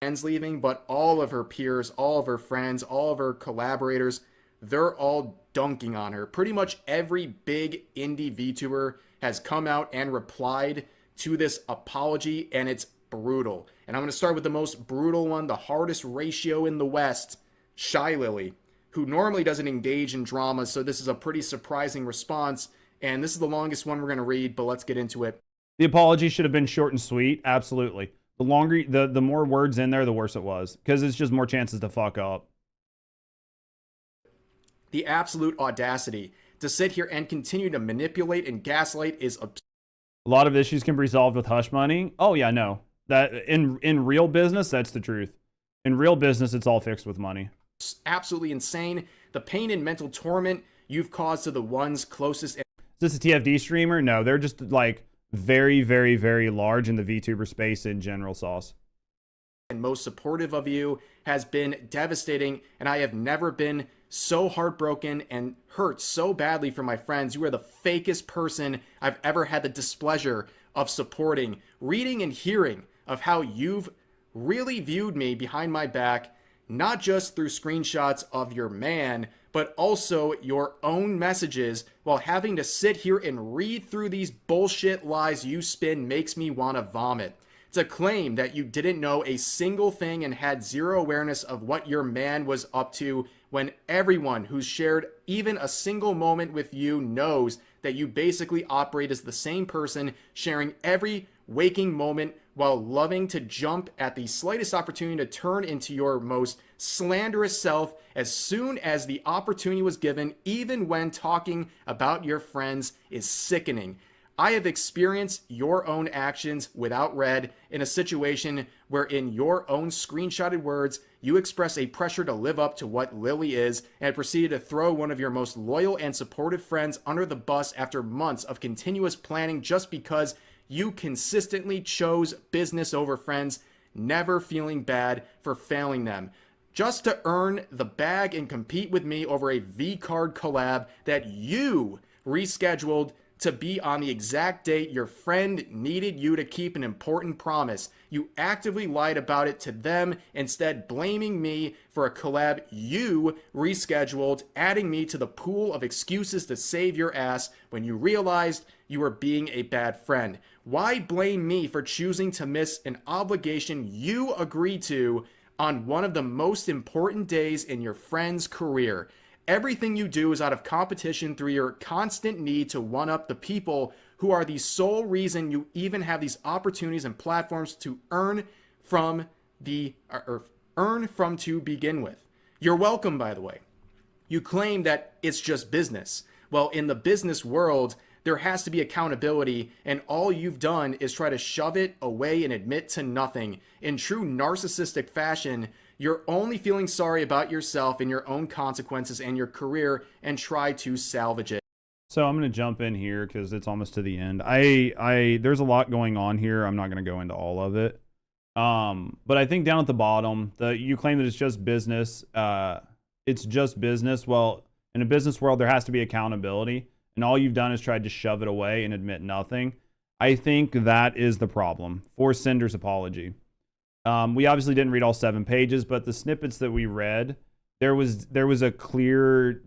Fans leaving, but all of her peers, all of her friends, all of her collaborators, they're all dunking on her. Pretty much every big indie VTuber has come out and replied to this apology, and it's brutal. And I'm going to start with the most brutal one, the hardest ratio in the West, Shy Lily, who normally doesn't engage in drama, so this is a pretty surprising response, and this is the longest one we're going to read, but let's get into it. The apology should have been short and sweet, absolutely. The longer, the more words in there, the worse it was, because it's just more chances to fuck up. The absolute audacity to sit here and continue to manipulate and gaslight is absurd. A lot of issues can be resolved with hush money. Oh yeah, no. That in real business, that's the truth. In real business, it's all fixed with money. Absolutely insane. The pain and mental torment you've caused to the ones closest. Is this a TFD streamer? No, they're just like very, very, very large in the VTuber space in general, Sauce. And most supportive of you has been devastating, and I have never been so heartbroken and hurt so badly for my friends. You are the fakest person I've ever had the displeasure of supporting. Reading and hearing of how you've really viewed me behind my back, not just through screenshots of your man, but also your own messages, while having to sit here and read through these bullshit lies you spin makes me want to vomit. To claim that you didn't know a single thing and had zero awareness of what your man was up to, when everyone who's shared even a single moment with you knows that you basically operate as the same person, sharing every waking moment while loving to jump at the slightest opportunity to turn into your most slanderous self as soon as the opportunity was given, even when talking about your friends, is sickening. I have experienced your own actions without Red in a situation where, in your own screenshotted words, you express a pressure to live up to what Lily is, and proceeded to throw one of your most loyal and supportive friends under the bus after months of continuous planning just because you consistently chose business over friends, never feeling bad for failing them. Just to earn the bag and compete with me over a V-Card collab that you rescheduled to be on the exact date your friend needed you to keep an important promise. You actively lied about it to them, instead blaming me for a collab you rescheduled, adding me to the pool of excuses to save your ass when you realized you were being a bad friend. Why blame me for choosing to miss an obligation you agreed to on one of the most important days in your friend's career? Everything you do is out of competition through your constant need to one-up the people who are the sole reason you even have these opportunities and platforms to earn from to begin with. You're welcome, by the way. You claim that it's just business. Well, in the business world, there has to be accountability, and all you've done is try to shove it away and admit to nothing. In true narcissistic fashion, you're only feeling sorry about yourself and your own consequences and your career, and try to salvage it. So I'm going to jump in here because it's almost to the end. There's a lot going on here. I'm not going to go into all of it. But I think down at the bottom, you claim that it's just business. It's just business. Well, in a business world, there has to be accountability. And all you've done is tried to shove it away and admit nothing. I think that is the problem for Sinder's apology. We obviously didn't read all 7 pages, but the snippets that we read, there was a clear.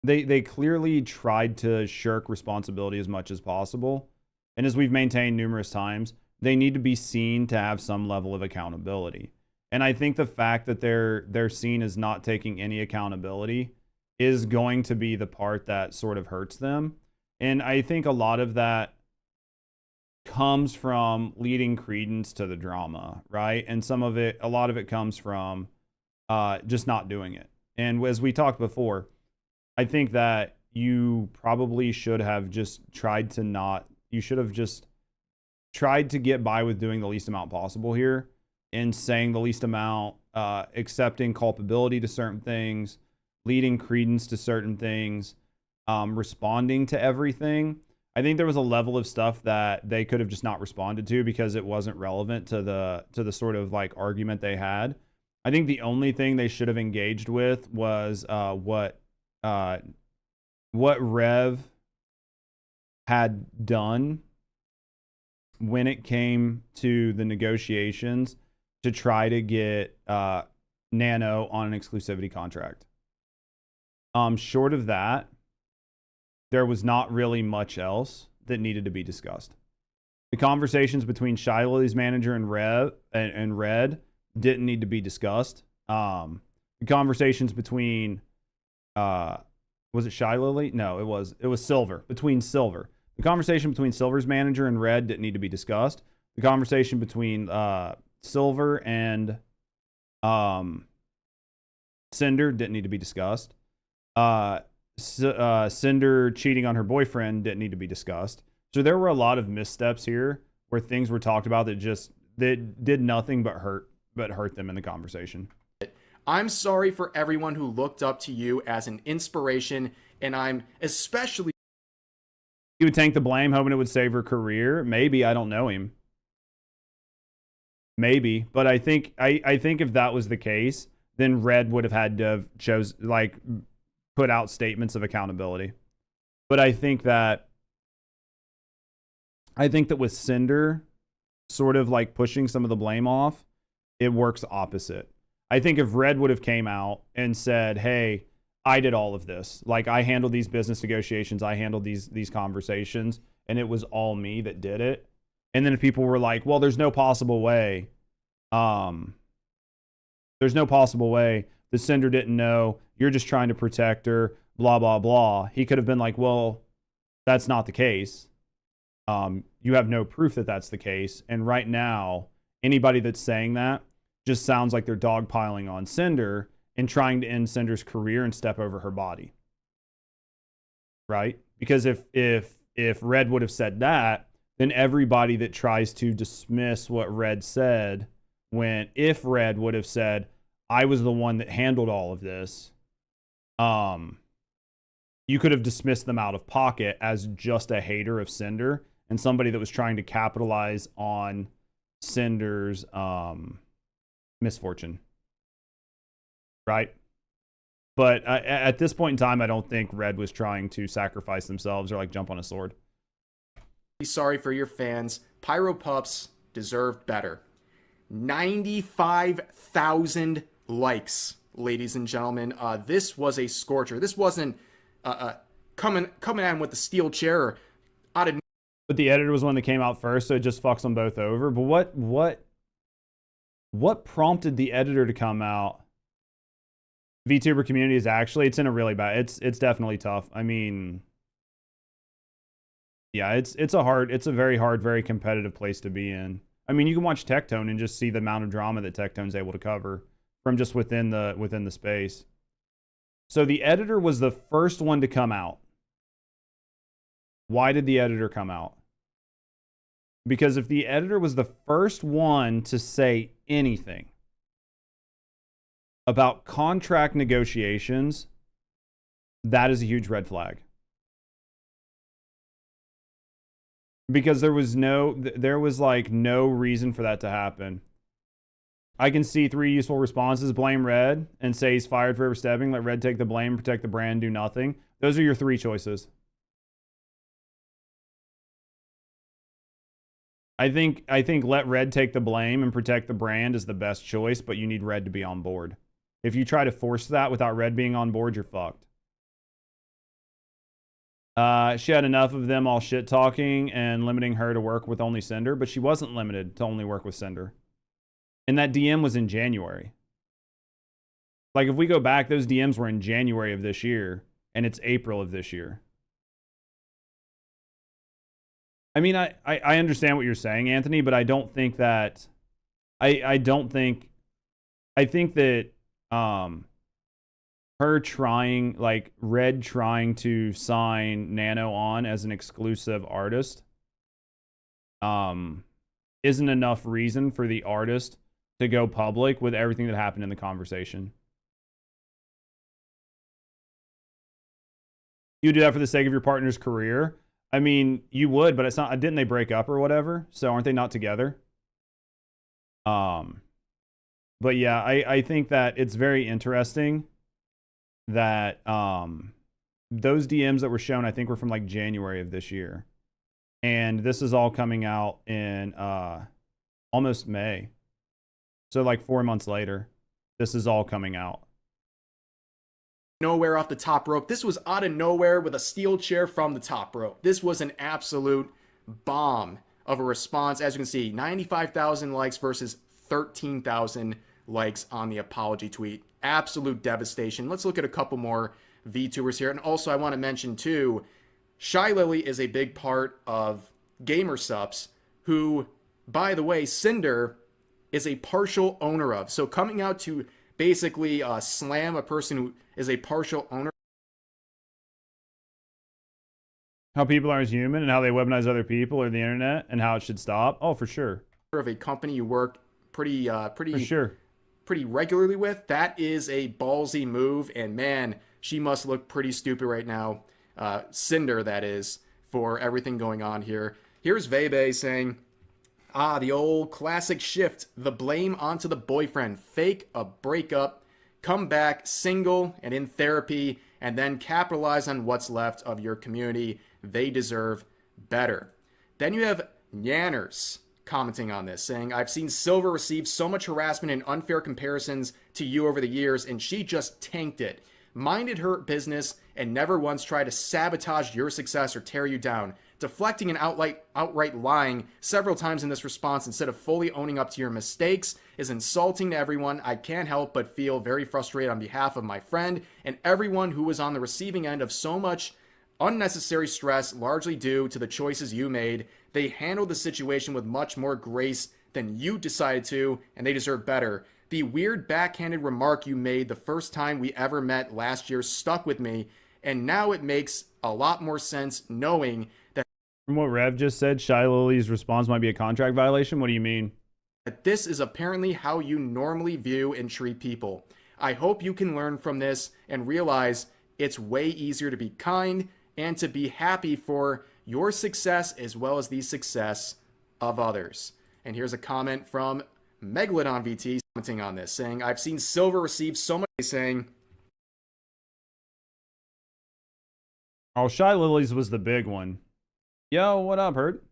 They clearly tried to shirk responsibility as much as possible, and as we've maintained numerous times, they need to be seen to have some level of accountability. And I think the fact that they're seen as not taking any accountability is going to be the part that sort of hurts them. And I think a lot of that comes from leading credence to the drama, right? And a lot of it comes from just not doing it. And as we talked before, I think that you probably should have just tried to get by with doing the least amount possible here, and saying the least amount, accepting culpability to certain things, leading credence to certain things, responding to everything. I think there was a level of stuff that they could have just not responded to because it wasn't relevant to the sort of like argument they had. I think the only thing they should have engaged with was what Rev had done when it came to the negotiations to try to get Nano on an exclusivity contract. Short of that, there was not really much else that needed to be discussed. The conversations between Shiloh's manager and Red didn't need to be discussed. The conversations between was it Shiloh? No, it was Silver. Between Silver. The conversation between Silver's manager and Red didn't need to be discussed. The conversation between Silver and Cinder didn't need to be discussed. Cinder cheating on her boyfriend didn't need to be discussed. So there were a lot of missteps here where things were talked about that did nothing but hurt them in the conversation. I'm sorry for everyone who looked up to you as an inspiration, and I'm especially... He would tank the blame, hoping it would save her career. Maybe. I don't know him. Maybe. But I think if that was the case, then Red would have had to have put out statements of accountability. But I think that with Cinder sort of like pushing some of the blame off, it works opposite. I think if Red would have came out and said, hey, I did all of this. Like, I handled these business negotiations. I handled these conversations. And it was all me that did it. And then if people were like, well, there's no possible way. There's no possible way. The Cinder didn't know. You're just trying to protect her. Blah, blah, blah. He could have been like, well, that's not the case. You have no proof that that's the case. And right now, anybody that's saying that just sounds like they're dogpiling on Cinder and trying to end Cinder's career and step over her body. Right? Because if Red would have said that, then everybody that tries to dismiss what Red said, if Red would have said, I was the one that handled all of this, you could have dismissed them out of pocket as just a hater of Cinder and somebody that was trying to capitalize on Cinder's misfortune. Right? But at this point in time, I don't think Red was trying to sacrifice themselves or like jump on a sword. Sorry for your fans. Pyro Pups deserve better. 95,000 likes, ladies and gentlemen. This was a scorcher. This wasn't coming in with the steel chair out of... But the editor was one that came out first, so it just fucks them both over. But what prompted the editor to come out? VTuber community is actually, it's in a really bad, it's definitely tough. I mean, yeah, it's a very hard, very competitive place to be in. I mean, you can watch Tectone and just see the amount of drama that Tectone's able to cover from just within the space. So the editor was the first one to come out. Why did the editor come out? Because if the editor was the first one to say anything about contract negotiations, that is a huge red flag. Because there was no reason for that to happen. I can see 3 useful responses. Blame Red and say he's fired for overstepping. Let Red take the blame, protect the brand, do nothing. Those are your 3 choices. I think let Red take the blame and protect the brand is the best choice, but you need Red to be on board. If you try to force that without Red being on board, you're fucked. She had enough of them all shit talking and limiting her to work with only Cinder, but she wasn't limited to only work with Cinder. And that DM was in January. Like, if we go back, those DMs were in January of this year, and it's April of this year. I mean, I understand what you're saying, Anthony, but I don't think that... I think that her trying, like, Red trying to sign Nano on as an exclusive artist isn't enough reason for the artist to go public with everything that happened in the conversation. You do that for the sake of your partner's career? I mean, you would, but it's not... Didn't they break up or whatever? So aren't they not together? But yeah, I think that it's very interesting that those DMs that were shown, I think, were from like January of this year. And this is all coming out in almost May. So like 4 months later, this is all coming out. Nowhere off the top rope. This was out of nowhere with a steel chair from the top rope. This was an absolute bomb of a response. As you can see, 95,000 likes versus 13,000 likes on the apology tweet. Absolute devastation. Let's look at a couple more VTubers here. And also I want to mention too, Shy Lily is a big part of Gamersups, who, by the way, Cinder is a partial owner of. So coming out to basically slam a person who is a partial owner How people are as human and how they weaponize other people or the internet and how it should stop. Oh, for sure. of a company you work pretty For sure. pretty regularly with. That is a ballsy move, and man, she must look pretty stupid right now. Sinder, that is, for everything going on here. Here's Vebe saying, the old classic shift, the blame onto the boyfriend, fake a breakup, come back single and in therapy, and then capitalize on what's left of your community. They deserve better. Then you have Nanners commenting on this, saying, I've seen Silver receive so much harassment and unfair comparisons to you over the years, and she just tanked it. Minded her business and never once tried to sabotage your success or tear you down. Deflecting and outright lying several times in this response instead of fully owning up to your mistakes is insulting to everyone. I can't help but feel very frustrated on behalf of my friend and everyone who was on the receiving end of so much unnecessary stress, largely due to the choices you made. They handled the situation with much more grace than you decided to, and they deserve better. The weird backhanded remark you made the first time we ever met last year stuck with me, and now it makes a lot more sense knowing that From what Rev just said, Shy Lily's response might be a contract violation. What do you mean? that this is apparently how you normally view and treat people. I hope you can learn from this and realize it's way easier to be kind and to be happy for your success as well as the success of others. And here's a comment from Megalodon VT commenting on this, saying, I've seen Silver receive so much, saying, Oh, Shy Lily's was the big one. Yo, what up, Hurt?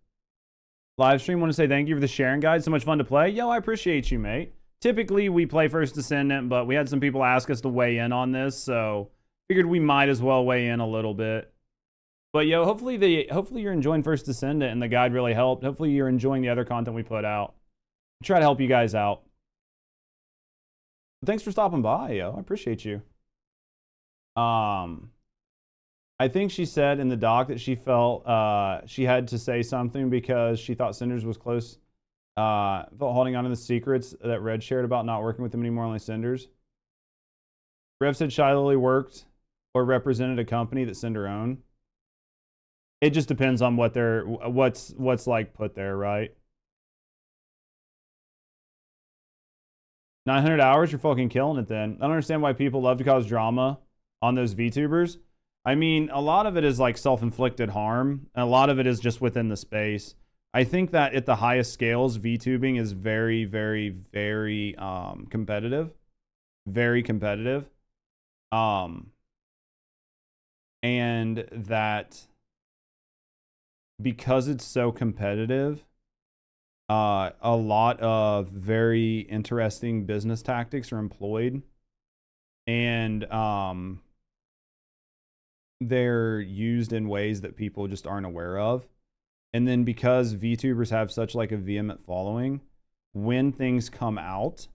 Live stream, want to say thank you for the sharing guide. So much fun to play. Yo, I appreciate you, mate. Typically, we play First Descendant, but we had some people ask us to weigh in on this, so figured we might as well weigh in a little bit. But yo, hopefully you're enjoying First Descendant and the guide really helped. Hopefully you're enjoying the other content we put out. Try to help you guys out. Thanks for stopping by, yo. I appreciate you. I think she said in the doc that she felt she had to say something because she thought Cinders was close. Felt holding on to the secrets that Red shared about not working with him anymore, only Cinders. Rev said Shy Lily worked or represented a company that Cinder owned. It just depends on what they're what's like put there, right? 900 hours, you're fucking killing it then. I don't understand why people love to cause drama on those VTubers. I mean, a lot of it is like self-inflicted harm, and a lot of it is just within the space. I think that at the highest scales, VTubing is very, very, very competitive. Very competitive. And that because it's so competitive, a lot of very interesting business tactics are employed, and they're used in ways that people just aren't aware of. And then because VTubers have such like a vehement following, when things come out,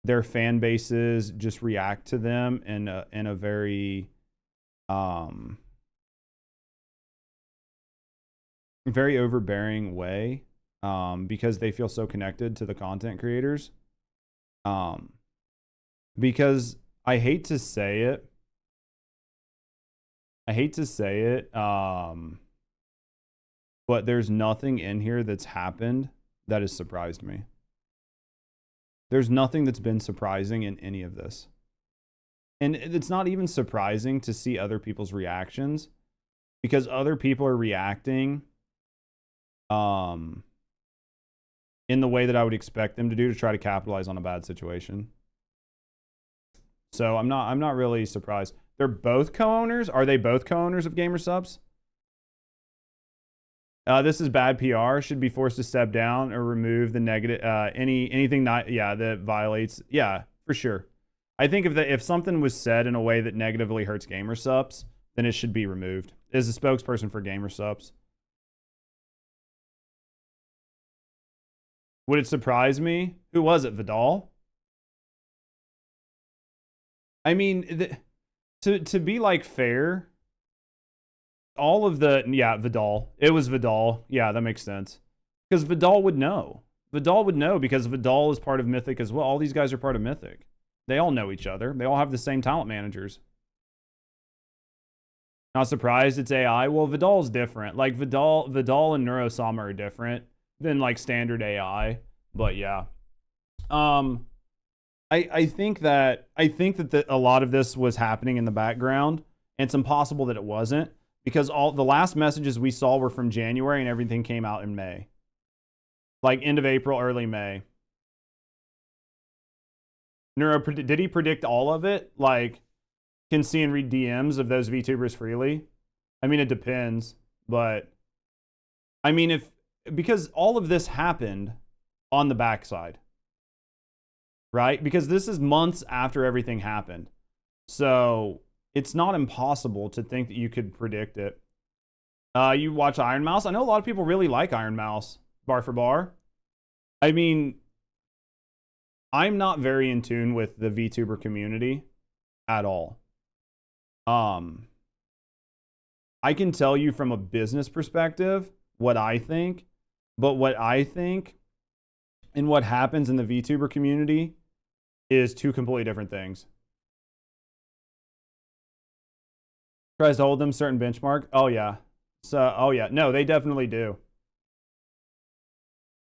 their fan bases just react to them in a very very overbearing way, because they feel so connected to the content creators. Because I hate to say it, but there's nothing in here that's happened that has surprised me. There's nothing that's been surprising in any of this. And it's not even surprising to see other people's reactions, because other people are reacting in the way that I would expect them to do to try to capitalize on a bad situation. So I'm not really surprised. They're both co-owners. Are they both co-owners of Gamer Subs? This is bad PR. Should be forced to step down or remove the negative anything not that violates. Yeah, for sure. I think if something was said in a way that negatively hurts Gamer Subs, then it should be removed. As a spokesperson for Gamer Subs. Would it surprise me? Who was it? Vidal? I mean, to be like fair, all of the Vidal. It was Vidal. Yeah, that makes sense. Because Vidal would know. Vidal would know because Vidal is part of Mythic as well. All these guys are part of Mythic. They all know each other. They all have the same talent managers. Not surprised it's AI. Well, Vidal's different. Like Vidal and Neurosama are different than like standard AI. But yeah. I think that a lot of this was happening in the background, and it's impossible that it wasn't, because all the last messages we saw were from January and everything came out in May. Like end of April, early May. Did he predict all of it? Like, can see and read DMs of those VTubers freely? I mean, it depends, but I mean, because all of this happened on the backside, right? Because this is months after everything happened. So it's not impossible to think that you could predict it. You watch Iron Mouse? I know a lot of people really like Iron Mouse, bar for bar. I mean, I'm not very in tune with the VTuber community at all. I can tell you from a business perspective what I think, but what I think and what happens in the VTuber community is two completely different things. Tries to hold them certain benchmark. Oh yeah. Oh yeah. No, they definitely do.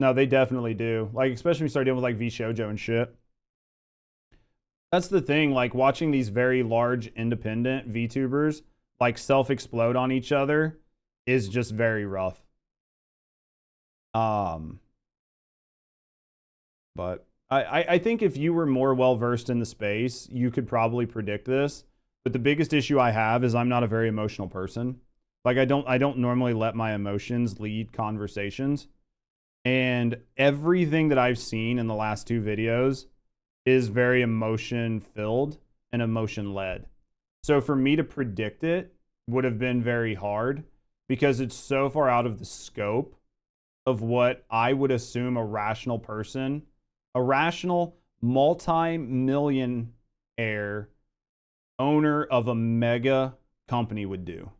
No, they definitely do. Like, especially when you start dealing with like V-Shoujo and shit. That's the thing, like watching these very large independent VTubers like self-explode on each other is just very rough. But I think if you were more well-versed in the space, you could probably predict this. But the biggest issue I have is I'm not a very emotional person. Like I don't normally let my emotions lead conversations. And everything that I've seen in the last two videos is very emotion-filled and emotion-led. So for me to predict it would have been very hard because it's so far out of the scope of what I would assume a rational person, a rational multi-millionaire owner of a mega company would do.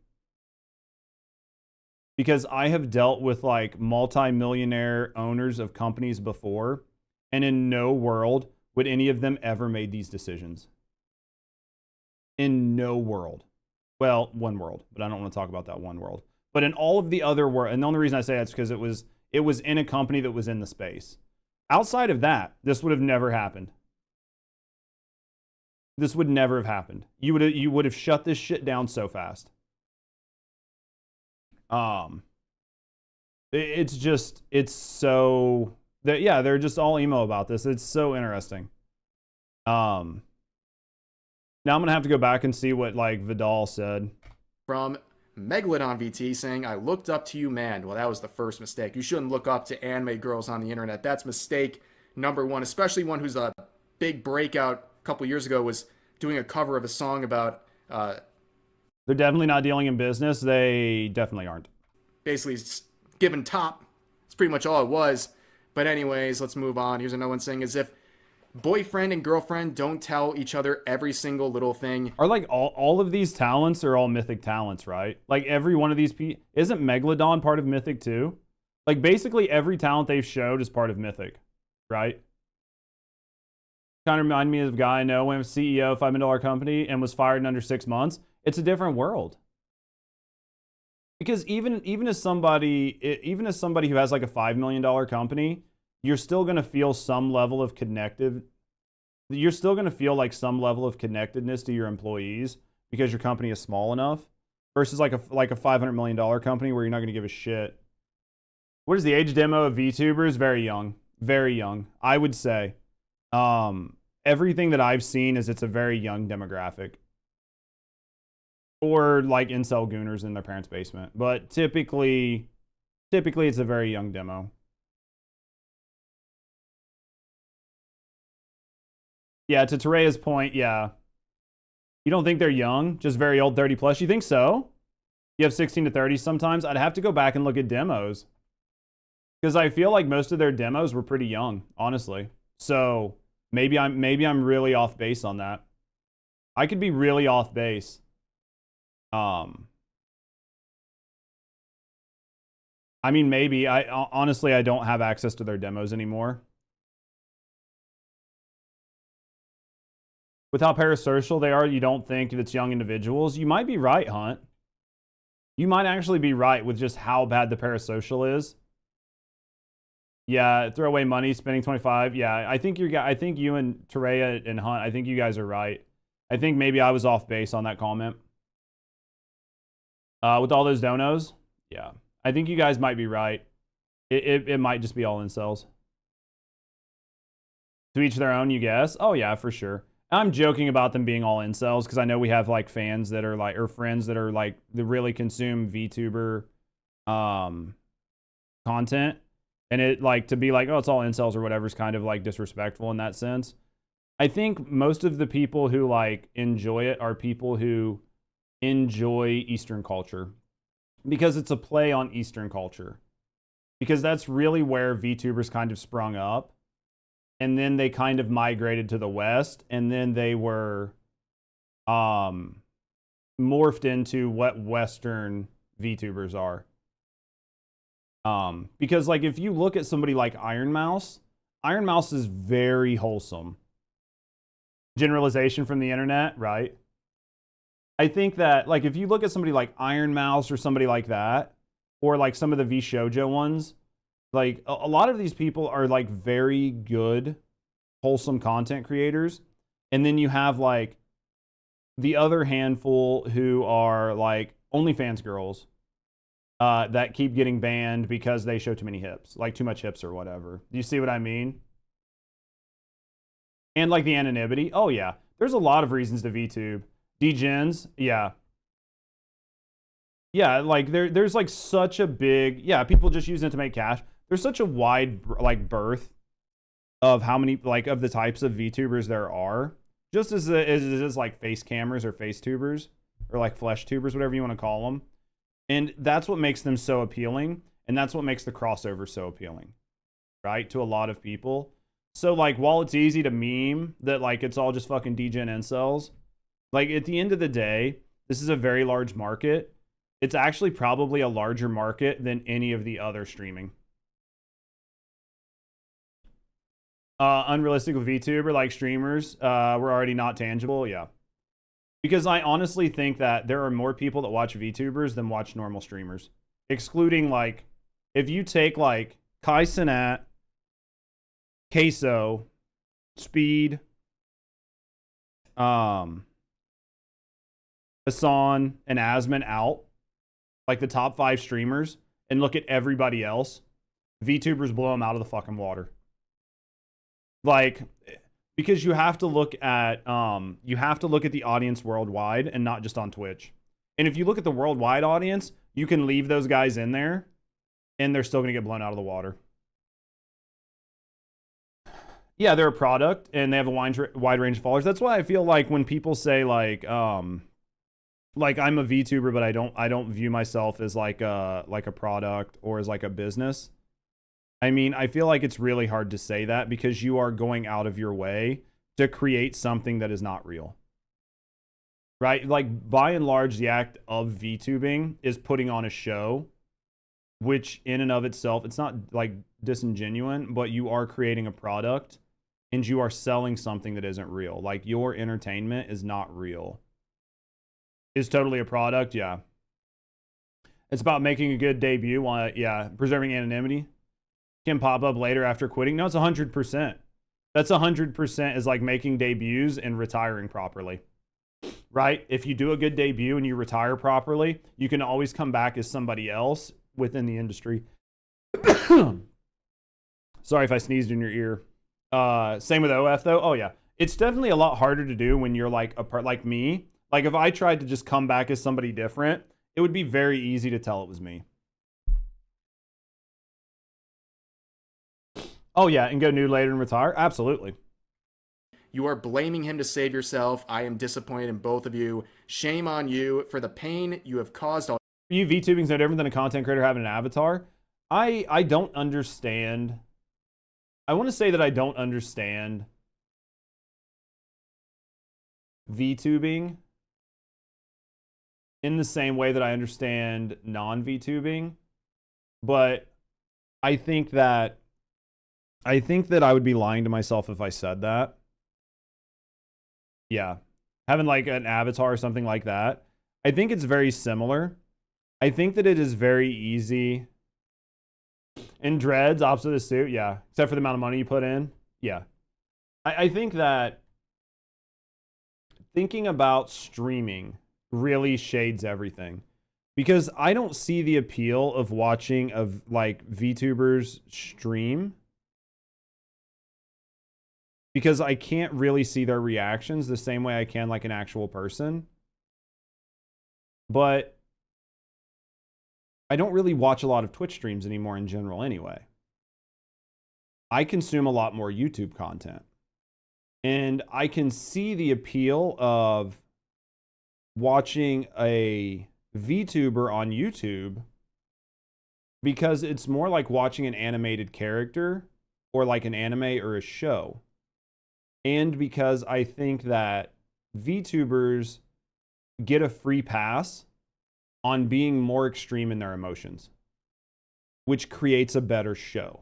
Because I have dealt with like multi-millionaire owners of companies before, and in no world would any of them ever made these decisions. In no world. Well, one world, but I don't want to talk about that one world. But in all of the other world, and the only reason I say that is because it was in a company that was in the space. Outside of that, this would have never happened. This would never have happened. You would have shut this shit down so fast. It's so that, yeah, they're just all emo about this. It's so interesting. Now I'm gonna have to go back and see what like Vidal said. From Megalodon VT saying, I looked up to you, man. Well, that was the first mistake. You shouldn't look up to anime girls on the internet. That's mistake number one, especially one who's a big breakout a couple years ago was doing a cover of a song about they're definitely not dealing in business. They definitely aren't. Basically giving top. That's pretty much all it was. But anyways, let's move on. Here's another one saying, as if boyfriend and girlfriend don't tell each other every single little thing. Are like all of these talents are all Mythic talents, right? Like every one of these isn't Megalodon part of Mythic too? Like basically every talent they've showed is part of Mythic, right? Kind of remind me of a guy I know when I was CEO of a $5 million company and was fired in under 6 months. It's a different world. Because even as somebody who has like a $5 million company, you're still going to feel some level of you're still going to feel like some level of connectedness to your employees because your company is small enough versus like a $500 million company where you're not going to give a shit. What is the age demo of VTubers? Very young. Very young. I would say. Everything that I've seen is it's a very young demographic. Or like incel gooners in their parents' basement. But typically it's a very young demo. Yeah, to Tereya's point, yeah. You don't think they're young? Just very old, 30 plus? You think so? You have 16 to 30 sometimes? I'd have to go back and look at demos. Because I feel like most of their demos were pretty young, honestly. So maybe I'm really off base on that. I could be really off base. I mean, maybe. Honestly, I don't have access to their demos anymore. With how parasocial they are, you don't think it's young individuals. You might be right, Hunt. You might actually be right with just how bad the parasocial is. Yeah, throw away money, spending 25. Yeah, I think you and Terea and Hunt, I think you guys are right. I think maybe I was off base on that comment. With all those donos, yeah. I think you guys might be right. It might just be all incels. To each their own, you guess? Oh yeah, for sure. I'm joking about them being all incels because I know we have like fans that are like, or friends that are like, that really consume VTuber content. And it like, to be like, oh, it's all incels or whatever is kind of like disrespectful in that sense. I think most of the people who like enjoy it are people who enjoy Eastern culture because it's a play on Eastern culture. Because that's really where VTubers kind of sprung up. And then they kind of migrated to the West, and then they were morphed into what Western VTubers are. Because like if you look at somebody like Iron Mouse is very wholesome. Generalization from the internet, right? I think that like if you look at somebody like Iron Mouse or somebody like that, or like some of the VShojo ones, like a lot of these people are like very good, wholesome content creators. And then you have like the other handful who are like OnlyFans girls that keep getting banned because they show too many hips, like too much hips or whatever. Do you see what I mean? And like the anonymity. Oh yeah, there's a lot of reasons to VTube. Degens, yeah. Yeah, like there's like such a big, yeah, people just use it to make cash. There's such a wide like berth of how many like of the types of VTubers there are, just as it is like face cammers or face tubers or like flesh tubers, whatever you want to call them. And that's what makes them so appealing, and that's what makes the crossover so appealing, right, to a lot of people. So like while it's easy to meme that like it's all just fucking degen incels, like at the end of the day, this is a very large market. It's actually probably a larger market than any of the other streaming. Unrealistic with VTuber, like streamers, were already not tangible, yeah. Because I honestly think that there are more people that watch VTubers than watch normal streamers. Excluding, like, if you take, like, Kai Cenat, Queso, Speed, Hassan, and Asman out, like the top 5 streamers, and look at everybody else, VTubers blow them out of the fucking water. Like, because you have to look at the audience worldwide and not just on Twitch. And if you look at the worldwide audience, you can leave those guys in there and they're still going to get blown out of the water. Yeah, they're a product and they have a wide range of followers. That's why I feel like when people say like I'm a VTuber, but I don't view myself as like a product or as like a business. I mean, I feel like it's really hard to say that because you are going out of your way to create something that is not real. Right? Like, by and large, the act of VTubing is putting on a show, which in and of itself, it's not like disingenuous, but you are creating a product and you are selling something that isn't real. Like, your entertainment is not real. Is totally a product, yeah. It's about making a good debut, yeah, preserving anonymity. Can pop up later after quitting. No, it's 100%. That's 100% is like making debuts and retiring properly. Right? If you do a good debut and you retire properly, you can always come back as somebody else within the industry. Sorry if I sneezed in your ear. Same with OF though. Oh yeah. It's definitely a lot harder to do when you're like like me. Like if I tried to just come back as somebody different, it would be very easy to tell it was me. Oh yeah, and go nude later and retire? Absolutely. You are blaming him to save yourself. I am disappointed in both of you. Shame on you for the pain you have caused. You VTubing is no different than a content creator having an avatar. I don't understand. I want to say that I don't understand VTubing in the same way that I understand non-VTubing, but I think that I would be lying to myself if I said that. Yeah. Having like an avatar or something like that. I think it's very similar. I think that it is very easy. And dreads, opposite of the suit, yeah. Except for the amount of money you put in. Yeah. I think that thinking about streaming really shades everything. Because I don't see the appeal of watching like VTubers stream. Because I can't really see their reactions the same way I can like an actual person. But I don't really watch a lot of Twitch streams anymore in general anyway. I consume a lot more YouTube content. And I can see the appeal of watching a VTuber on YouTube because it's more like watching an animated character or like an anime or a show. And because I think that VTubers get a free pass on being more extreme in their emotions, which creates a better show,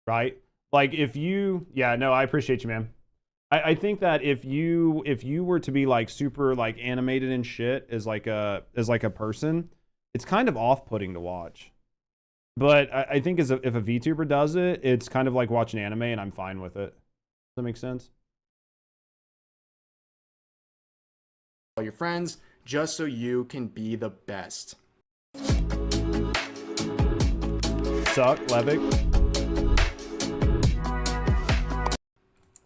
right? Like if you, yeah, no, I appreciate you, man. I think that if you were to be like super like animated and shit as like a person, it's kind of off-putting to watch. But I think if a VTuber does it, it's kind of like watching anime, and I'm fine with it. Does that make sense? All your friends, just so you can be the best. Suck, Levick.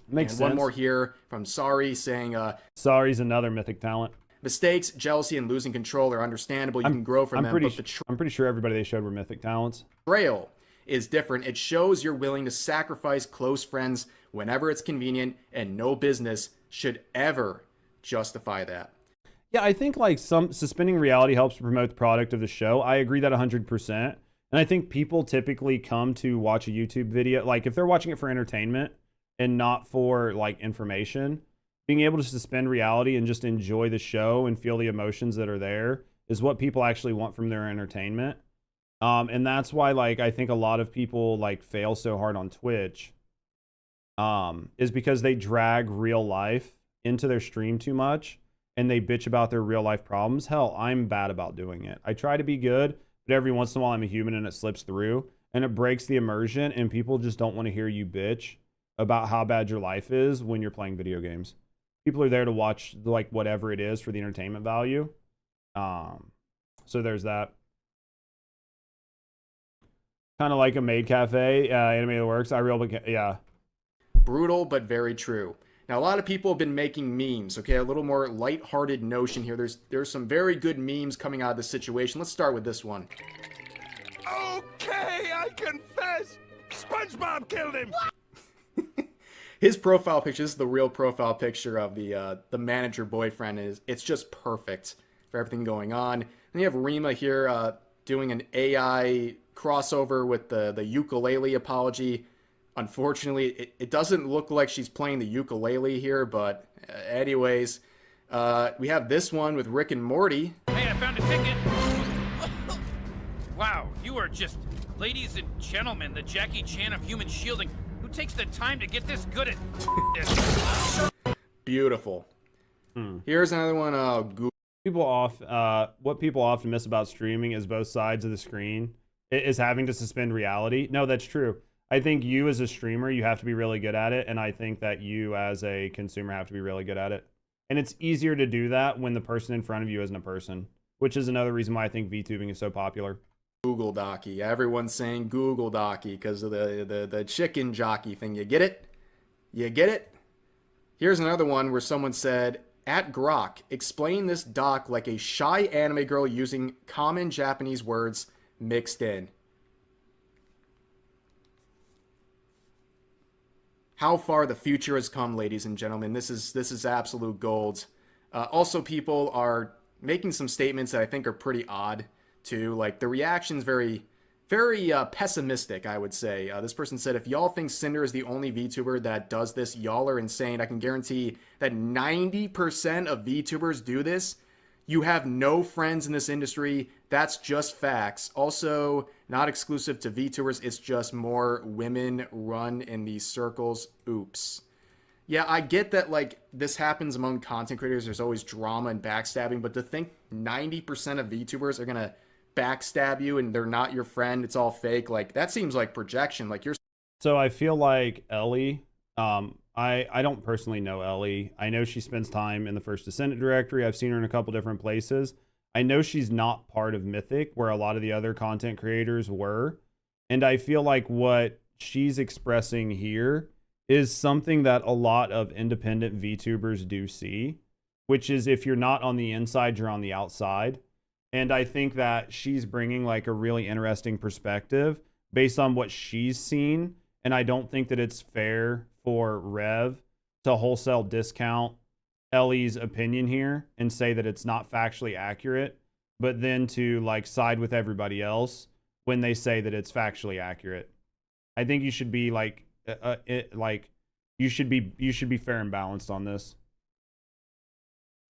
Makes sense. One more here from Sorry saying, Sorry's another mythic talent. Mistakes, jealousy, and losing control are understandable. You can grow from them. I'm pretty sure everybody they showed were mythic talents. Betrayal is different. It shows you're willing to sacrifice close friends whenever it's convenient, and no business should ever justify that. Yeah, I think like some suspending reality helps promote the product of the show. I agree that 100%. And I think people typically come to watch a YouTube video, like if they're watching it for entertainment and not for like information, being able to suspend reality and just enjoy the show and feel the emotions that are there is what people actually want from their entertainment. And that's why like I think a lot of people like fail so hard on Twitch is because they drag real life into their stream too much and they bitch about their real life problems. Hell, I'm bad about doing it. I try to be good, but every once in a while I'm a human and it slips through and it breaks the immersion, and people just don't want to hear you bitch about how bad your life is when you're playing video games. People are there to watch like whatever it is for the entertainment value. So there's that. Kind of like a maid cafe, anime that works. Yeah. Brutal, but very true. Now, a lot of people have been making memes, okay? A little more lighthearted notion here. There's some very good memes coming out of this situation. Let's start with this one. Okay, I confess. SpongeBob killed him. His profile picture, this is the real profile picture of the manager boyfriend. It's just perfect for everything going on. And you have Rima here doing an AI crossover with the ukulele apology. Unfortunately, it doesn't look like she's playing the ukulele here, but anyways, we have this one with Rick and Morty. Hey, I found a ticket. Wow, you are just, ladies and gentlemen, the Jackie Chan of human shielding. Who takes the time to get this good at this? Beautiful. Here's another one. What people often miss about streaming is both sides of the screen is having to suspend reality. No, that's true. I think you as a streamer, you have to be really good at it. And I think that you as a consumer have to be really good at it. And it's easier to do that when the person in front of you isn't a person, which is another reason why I think VTubing is so popular. Google Docky. Everyone's saying Google Docky because of the chicken jockey thing. You get it? You get it? Here's another one where someone said, at Grok, explain this doc like a shy anime girl using common Japanese words mixed in. How far the future has come, ladies and gentlemen. This is absolute gold. Also, people are making some statements that I think are pretty odd, too. Like, the reaction's very pessimistic, I would say. This person said, if y'all think Sinder is the only VTuber that does this, y'all are insane. I can guarantee that 90% of VTubers do this. You have no friends in this industry. That's just facts. Also, not exclusive to VTubers. It's just more women run in these circles. Oops. Yeah, I get that, like, this happens among content creators. There's always drama and backstabbing, but to think 90% of VTubers are gonna backstab you and they're not your friend, it's all fake, like, that seems like projection. Like, you're... So I feel like Ellie, I don't personally know Ellie. I know she spends time in the First Descendant directory. I've seen her in a couple different places. I know she's not part of Mythic, where a lot of the other content creators were. And I feel like what she's expressing here is something that a lot of independent VTubers do see, which is if you're not on the inside, you're on the outside. And I think that she's bringing like a really interesting perspective based on what she's seen. And I don't think that it's fair for Rev to wholesale discount Ellie's opinion here and say that it's not factually accurate, but then to like side with everybody else when they say that it's factually accurate. I think you should be like, you should be fair and balanced on this.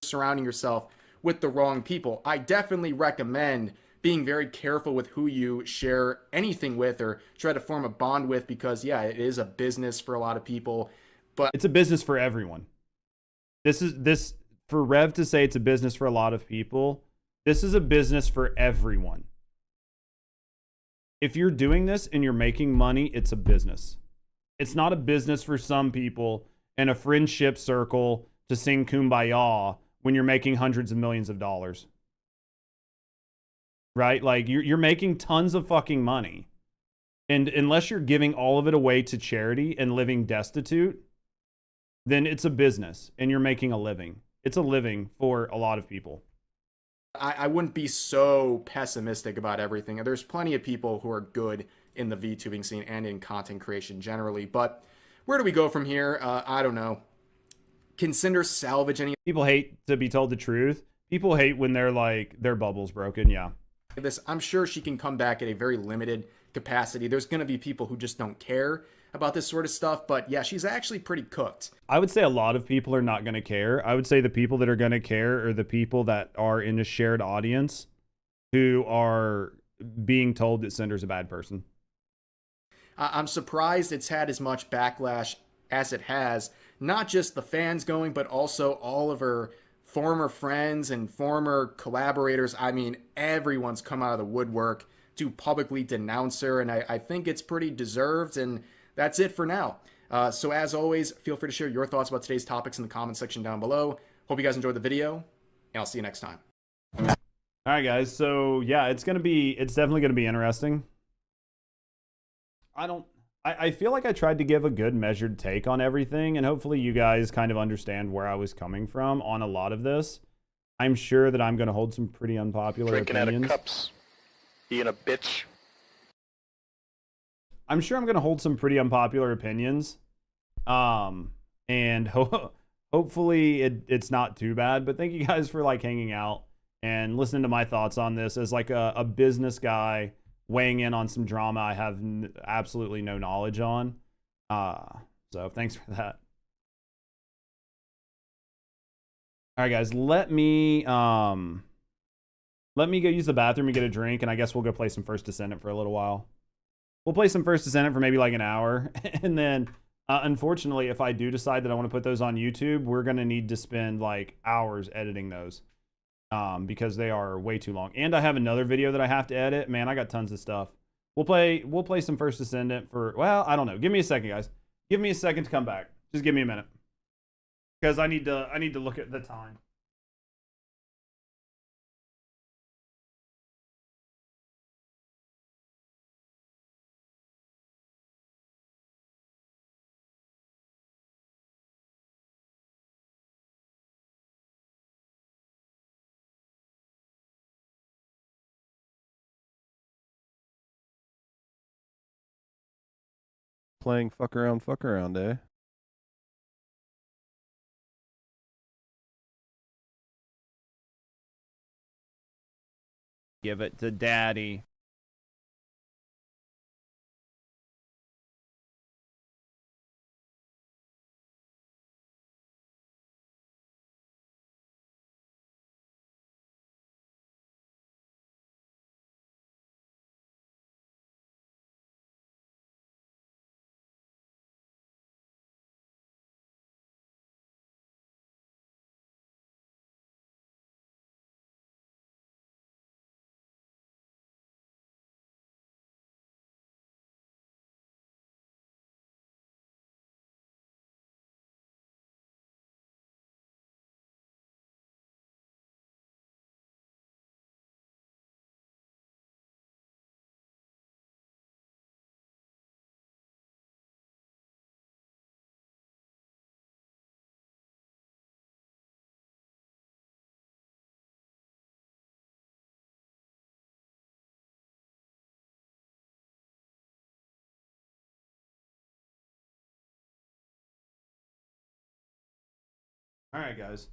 Surrounding yourself with the wrong people. I definitely recommend being very careful with who you share anything with or try to form a bond with, because yeah, it is a business for a lot of people, but it's a business for everyone. This for Rev to say it's a business for a lot of people. This is a business for everyone. If you're doing this and you're making money, it's a business. It's not a business for some people in a friendship circle to sing Kumbaya when you're making hundreds of millions of dollars. Right? Like you're making tons of fucking money. And unless you're giving all of it away to charity and living destitute, then it's a business and you're making a living. It's a living for a lot of people. I wouldn't be so pessimistic about everything. There's plenty of people who are good in the VTubing scene and in content creation generally. But where do we go from here? I don't know. Can Sinder salvage any? People hate to be told the truth. People hate when they're like, their bubble's broken. Yeah. This, I'm sure she can come back at a very limited capacity. There's going to be people who just don't care about this sort of stuff, but yeah, she's actually pretty cooked. I would say a lot of people are not going to care. I would say the people that are going to care are the people that are in a shared audience who are being told that Cinder's a bad person. I'm surprised it's had as much backlash as it has. Not just the fans going, but also all of her former friends and former collaborators. I mean, everyone's come out of the woodwork to publicly denounce her, and I think it's pretty deserved, and that's it for now. So as always, feel free to share your thoughts about today's topics in the comment section down below. Hope you guys enjoyed the video, and I'll see you next time. All right, guys. So yeah, it's definitely going to be interesting. I feel like I tried to give a good measured take on everything, and hopefully you guys kind of understand where I was coming from on a lot of this. I'm sure that I'm going to hold some pretty unpopular opinions. Drinking out of cups, being a bitch. I'm sure I'm going to hold some pretty unpopular opinions. And hopefully it's not too bad, but thank you guys for like hanging out and listening to my thoughts on this as like a business guy weighing in on some drama I have absolutely no knowledge on. So thanks for that. All right, guys, let me go use the bathroom and get a drink, and I guess we'll go play some First Descendant for a little while. We'll play some First Descendant for maybe like an hour, and then unfortunately, if I do decide that I want to put those on YouTube, we're going to need to spend like hours editing those. Because they are way too long. And I have another video that I have to edit. Man, I got tons of stuff. We'll play some First Descendant for, well, I don't know. Give me a second, guys. Give me a second to come back. Just give me a minute. Because I need to look at the time. Playing fuck around, eh? Give it to daddy. All right, guys.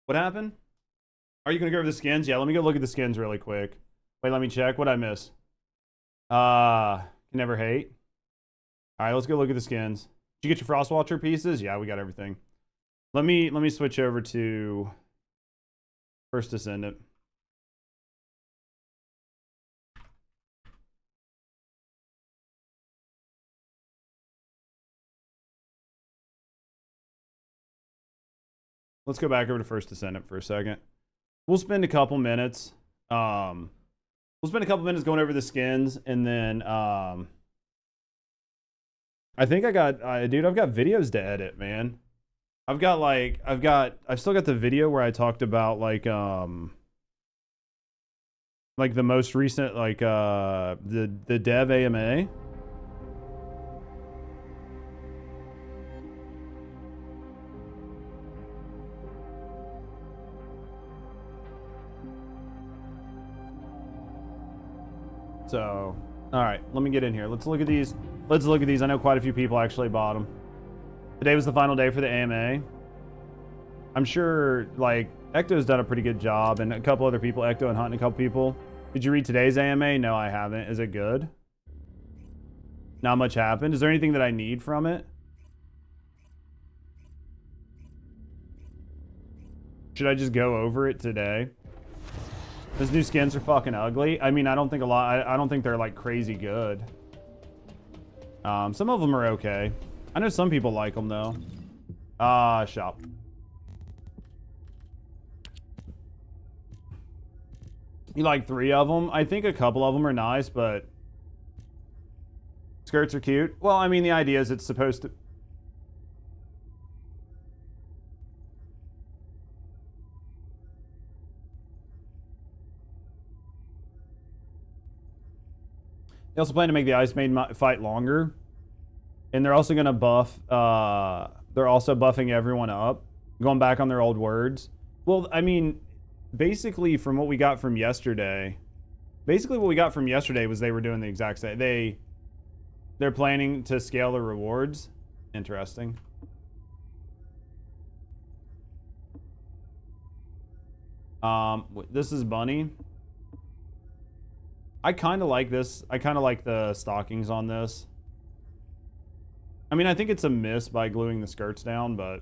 What happened? Are you gonna go over the skins? Yeah, let me go look at the skins really quick. Wait, let me check. What'd I miss? Can never hate. All right, let's go look at the skins. Did you get your Frostwatcher pieces? Yeah, we got everything. Let me switch over to First Descendant. Let's go back over to First Descendant for a second. We'll spend a couple minutes. We'll spend a couple minutes going over the skins, and then I think I got, dude, I've got videos to edit, man. I've still got the video where I talked about like the most recent, like the dev AMA. So, all right, let me get in here. Let's look at these. I know quite a few people actually bought them. Today was the final day for the AMA. I'm sure, like, Ecto's done a pretty good job, and a couple other people, Ecto and Hunt, and a couple people. Did you read today's AMA? No, I haven't. Is it good? Not much happened. Is there anything that I need from it? Should I just go over it today? Those new skins are fucking ugly. I mean, I don't think they're like crazy good. Some of them are okay. I know some people like them though. Shop. You like 3 of them? I think a couple of them are nice, but skirts are cute. Well, I mean, the idea is it's supposed to... They also plan to make the Ice Maid fight longer. And they're also going to buff... they're also buffing everyone up. Going back on their old words. Well, I mean, basically from what we got from yesterday... Basically what we got from yesterday was they were doing the exact same... They're planning to scale the rewards. Interesting. This is Bunny. I kind of like this. I kind of like the stockings on this. I mean, I think it's a miss by gluing the skirts down, but...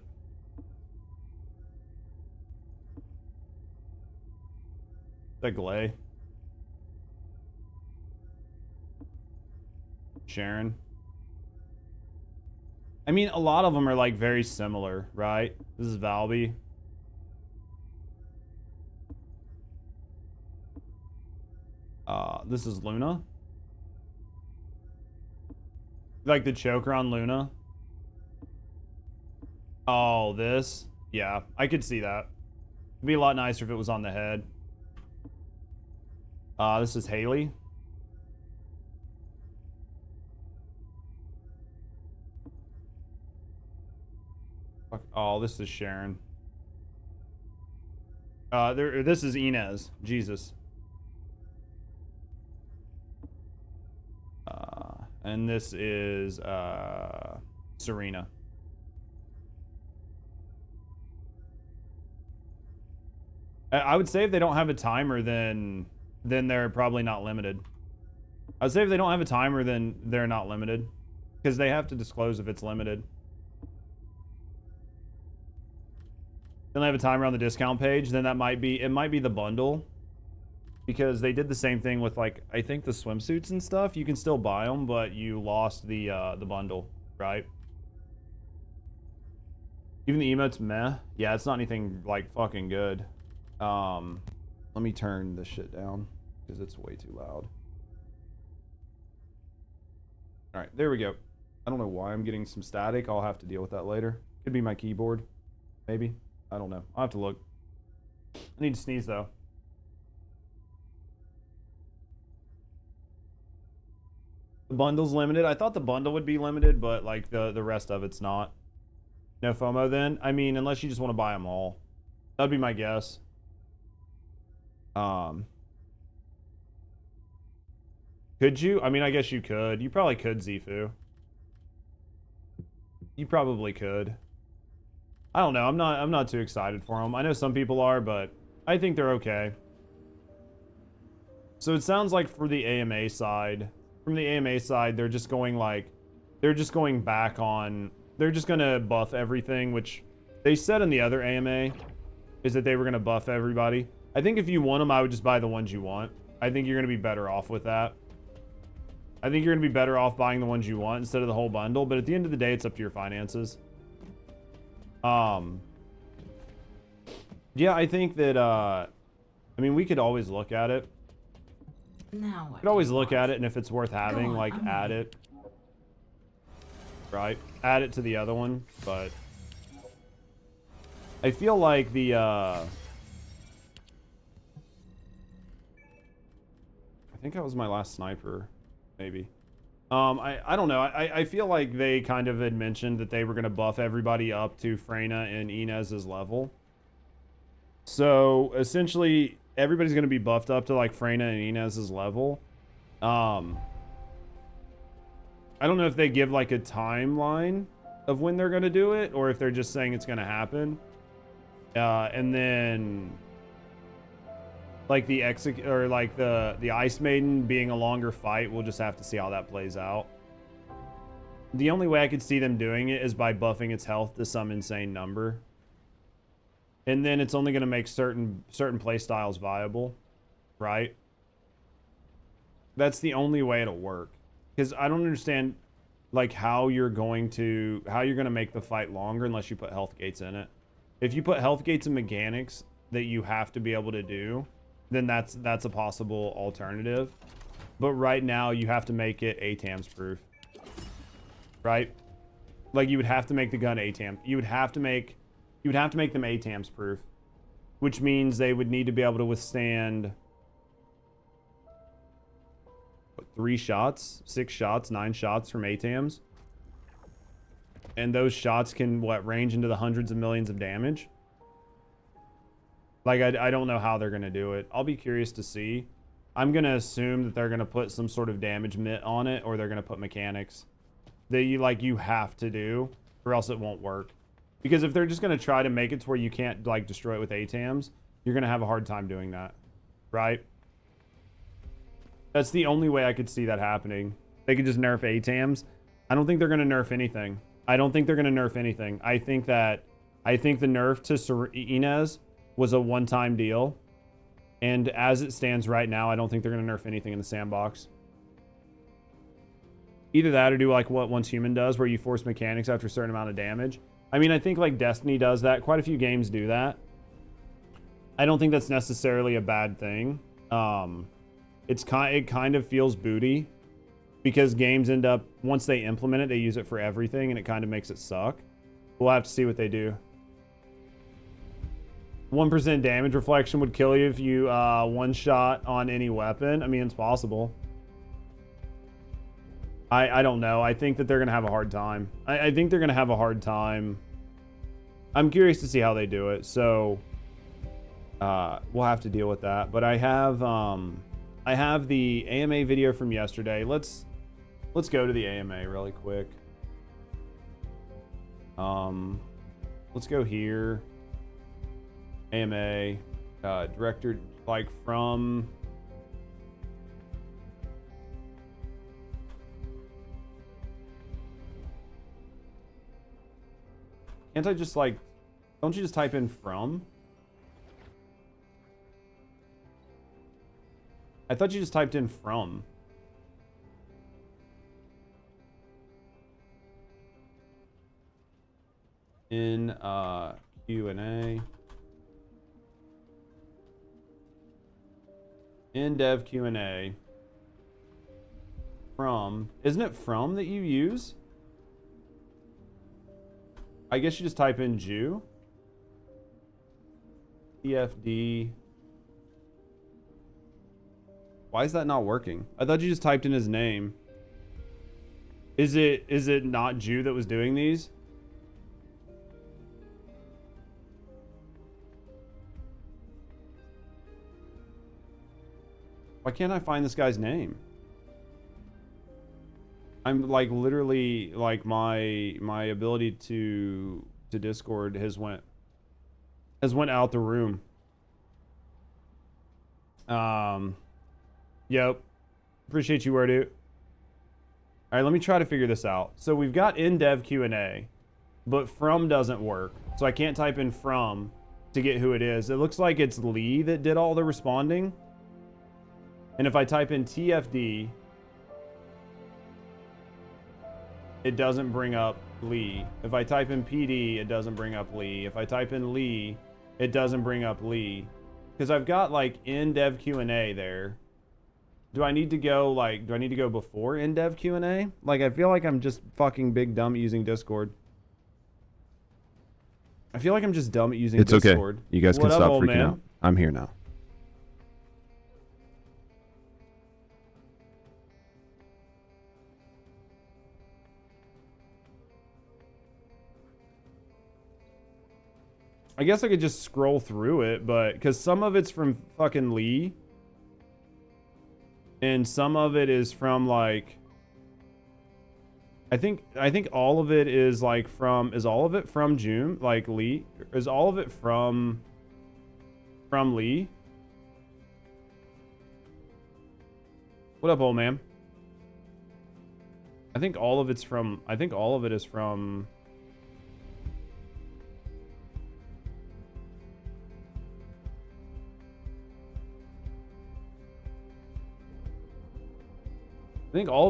The Glay. Sharon. I mean, a lot of them are like very similar, right? This is Valby. This is Luna. Like the choker on Luna. Oh, this? Yeah, I could see that. It'd be a lot nicer if it was on the head. This is Haley. Oh, this is Sharon. This is Inez. Jesus. And this is Serena. I would say if they don't have a timer, then they're probably not limited. I would say if they don't have a timer, then they're not limited, because they have to disclose if it's limited. Then they have a timer on the discount page. Then it might be the bundle. Because they did the same thing with, like, I think the swimsuits and stuff. You can still buy them, but you lost the bundle, right? Even the emotes, meh. Yeah, it's not anything, like, fucking good. Let me turn this shit down, because it's way too loud. Alright, there we go. I don't know why I'm getting some static. I'll have to deal with that later. Could be my keyboard. Maybe. I don't know. I'll have to look. I need to sneeze, though. The bundle's limited. I thought the bundle would be limited, but like the rest of it's not. No FOMO then? I mean, unless you just want to buy them all. That'd be my guess. Could you? I mean, I guess you could. You probably could, Zifu. You probably could. I don't know. I'm not too excited for them. I know some people are, but I think they're okay. So it sounds like for the AMA side, from the AMA side, they're just going like, they're just going back on, they're just gonna buff everything, which they said in the other AMA is that they were gonna buff everybody. I think if you want them, I would just buy the ones you want. I think you're gonna be better off with that. I think you're gonna be better off buying the ones you want instead of the whole bundle, but at the end of the day, it's up to your finances. Yeah, I think that, I mean, we could always look at it. Now We could always look at it, and if it's worth having, on, like, I'm add ready. it. Right? Add it to the other one, but I feel like the, I think that was my last sniper, maybe. I don't know. I feel like they kind of had mentioned that they were going to buff everybody up to Freyna and Inez's level. So, essentially, everybody's going to be buffed up to, like, Freyna and Inez's level. I don't know if they give, like, a timeline of when they're going to do it, or if they're just saying it's going to happen. And then, like, the Ice Maiden being a longer fight, we'll just have to see how that plays out. The only way I could see them doing it is by buffing its health to some insane number. And then it's only going to make certain play styles viable, right? That's the only way it'll work. Because I don't understand, like, how you're going to make the fight longer unless you put health gates in it. If you put health gates and mechanics that you have to be able to do, then that's a possible alternative. But right now, you have to make it ATAMS proof, right? Like, you would have to make the gun ATAM. You would have to make them ATAMS proof, which means they would need to be able to withstand what, 3 shots, 6 shots, 9 shots from ATAMs. And those shots can, what, range into the hundreds of millions of damage. Like, I don't know how they're going to do it. I'll be curious to see. I'm going to assume that they're going to put some sort of damage mitt on it, or they're going to put mechanics that you have to do, or else it won't work. Because if they're just going to try to make it to where you can't, like, destroy it with ATAMs, you're going to have a hard time doing that, right? That's the only way I could see that happening. They could just nerf ATAMs. I don't think they're going to nerf anything. I think the nerf to Inez was a one-time deal. And as it stands right now, I don't think they're going to nerf anything in the sandbox. Either that or do like what Once Human does, where you force mechanics after a certain amount of damage. I mean, I think like Destiny does that. Quite a few games do that. I don't think that's necessarily a bad thing. It kind of feels booty because games end up, once they implement it, they use it for everything, and it kind of makes it suck. We'll have to see what they do. 1% damage reflection would kill you if you one shot on any weapon. I mean, it's possible. I don't know. I think that they're going to have a hard time. I think they're going to have a hard time. I'm curious to see how they do it. So we'll have to deal with that. But I have the AMA video from yesterday. Let's go to the AMA really quick. Let's go here. AMA director, like from can't I just like, don't you just type in from? I thought you just typed in from. In Q&A. In dev Q&A. From. Isn't it from that you use? I guess you just type in Jew. TFD. Why is that not working? I thought you just typed in his name. Is it not Jew that was doing these? Why can't I find this guy's name? I'm like literally like my ability to Discord has went out the room. Yep. Appreciate you, Wordu. All right, let me try to figure this out. So we've got in dev Q&A, but from doesn't work. So I can't type in from to get who it is. It looks like it's Lee that did all the responding. And if I type in TFD, it doesn't bring up Lee. If I type in PD, it doesn't bring up Lee. If I type in Lee, it doesn't bring up Lee. Because I've got like in dev Q&A there. Do I need to go before in dev Q&A? Like, I feel like I'm just fucking big dumb at using Discord. I feel like I'm just dumb at using Discord. Okay. You guys can stop freaking out. I'm here now. I guess I could just scroll through it, but because some of it's from fucking Lee. And some of it is from like, I think all of it is like is all of it from June? Like Lee? Is all of it from Lee? What up, old man? I think all of it is from I think all of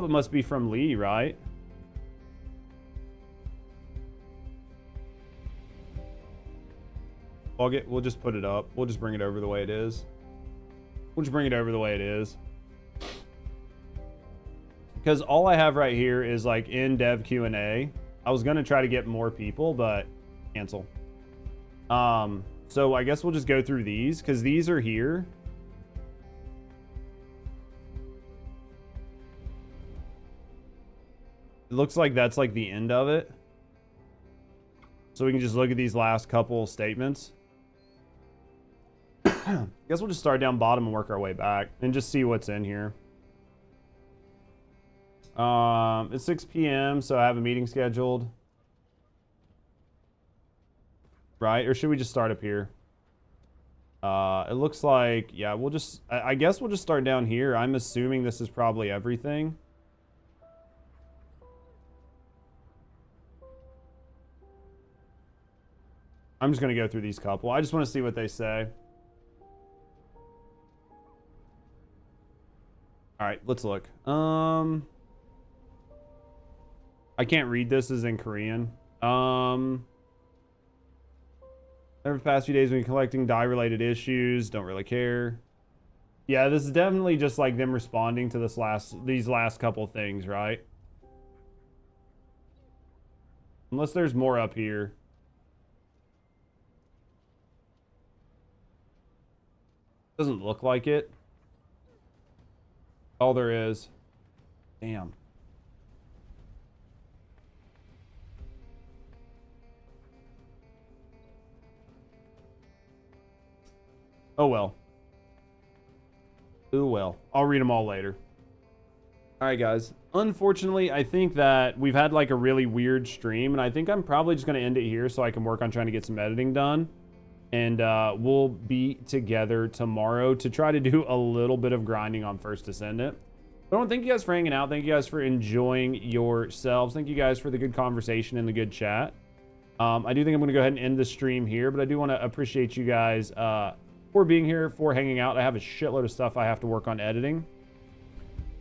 it must be from Lee, right? We'll just put it up. We'll just bring it over the way it is. Because all I have right here is like in dev Q&A. I was gonna try to get more people, but cancel. So I guess we'll just go through these because these are here. It looks like that's like the end of it. So we can just look at these last couple statements. I guess we'll just start down bottom and work our way back and just see what's in here. It's 6 p.m. so I have a meeting scheduled. Right? Or should we just start up here? It looks like, yeah, I guess we'll just start down here. I'm assuming this is probably everything. I'm just going to go through these couple. I just want to see what they say. All right, let's look. I can't read this as in Korean. Over the past few days, we've been collecting die-related issues. Don't really care. Yeah, this is definitely just like them responding to these last couple things, right? Unless there's more up here. Doesn't look like it. All there is. Damn. Oh well. Oh well. I'll read them all later. Alright guys. Unfortunately, I think that we've had like a really weird stream, and I think I'm probably just going to end it here so I can work on trying to get some editing done. And we'll be together tomorrow to try to do a little bit of grinding on First Descendant. But I want to thank you guys for hanging out. Thank you guys for enjoying yourselves. Thank you guys for the good conversation and the good chat. I do think I'm going to go ahead and end the stream here, but I do want to appreciate you guys for being here, for hanging out. I have a shitload of stuff I have to work on editing.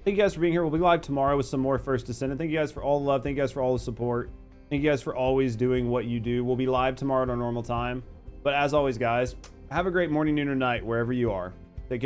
Thank you guys for being here. We'll be live tomorrow with some more First Descendant. Thank you guys for all the love. Thank you guys for all the support. Thank you guys for always doing what you do. We'll be live tomorrow at our normal time. But as always, guys, have a great morning, noon, or night, wherever you are.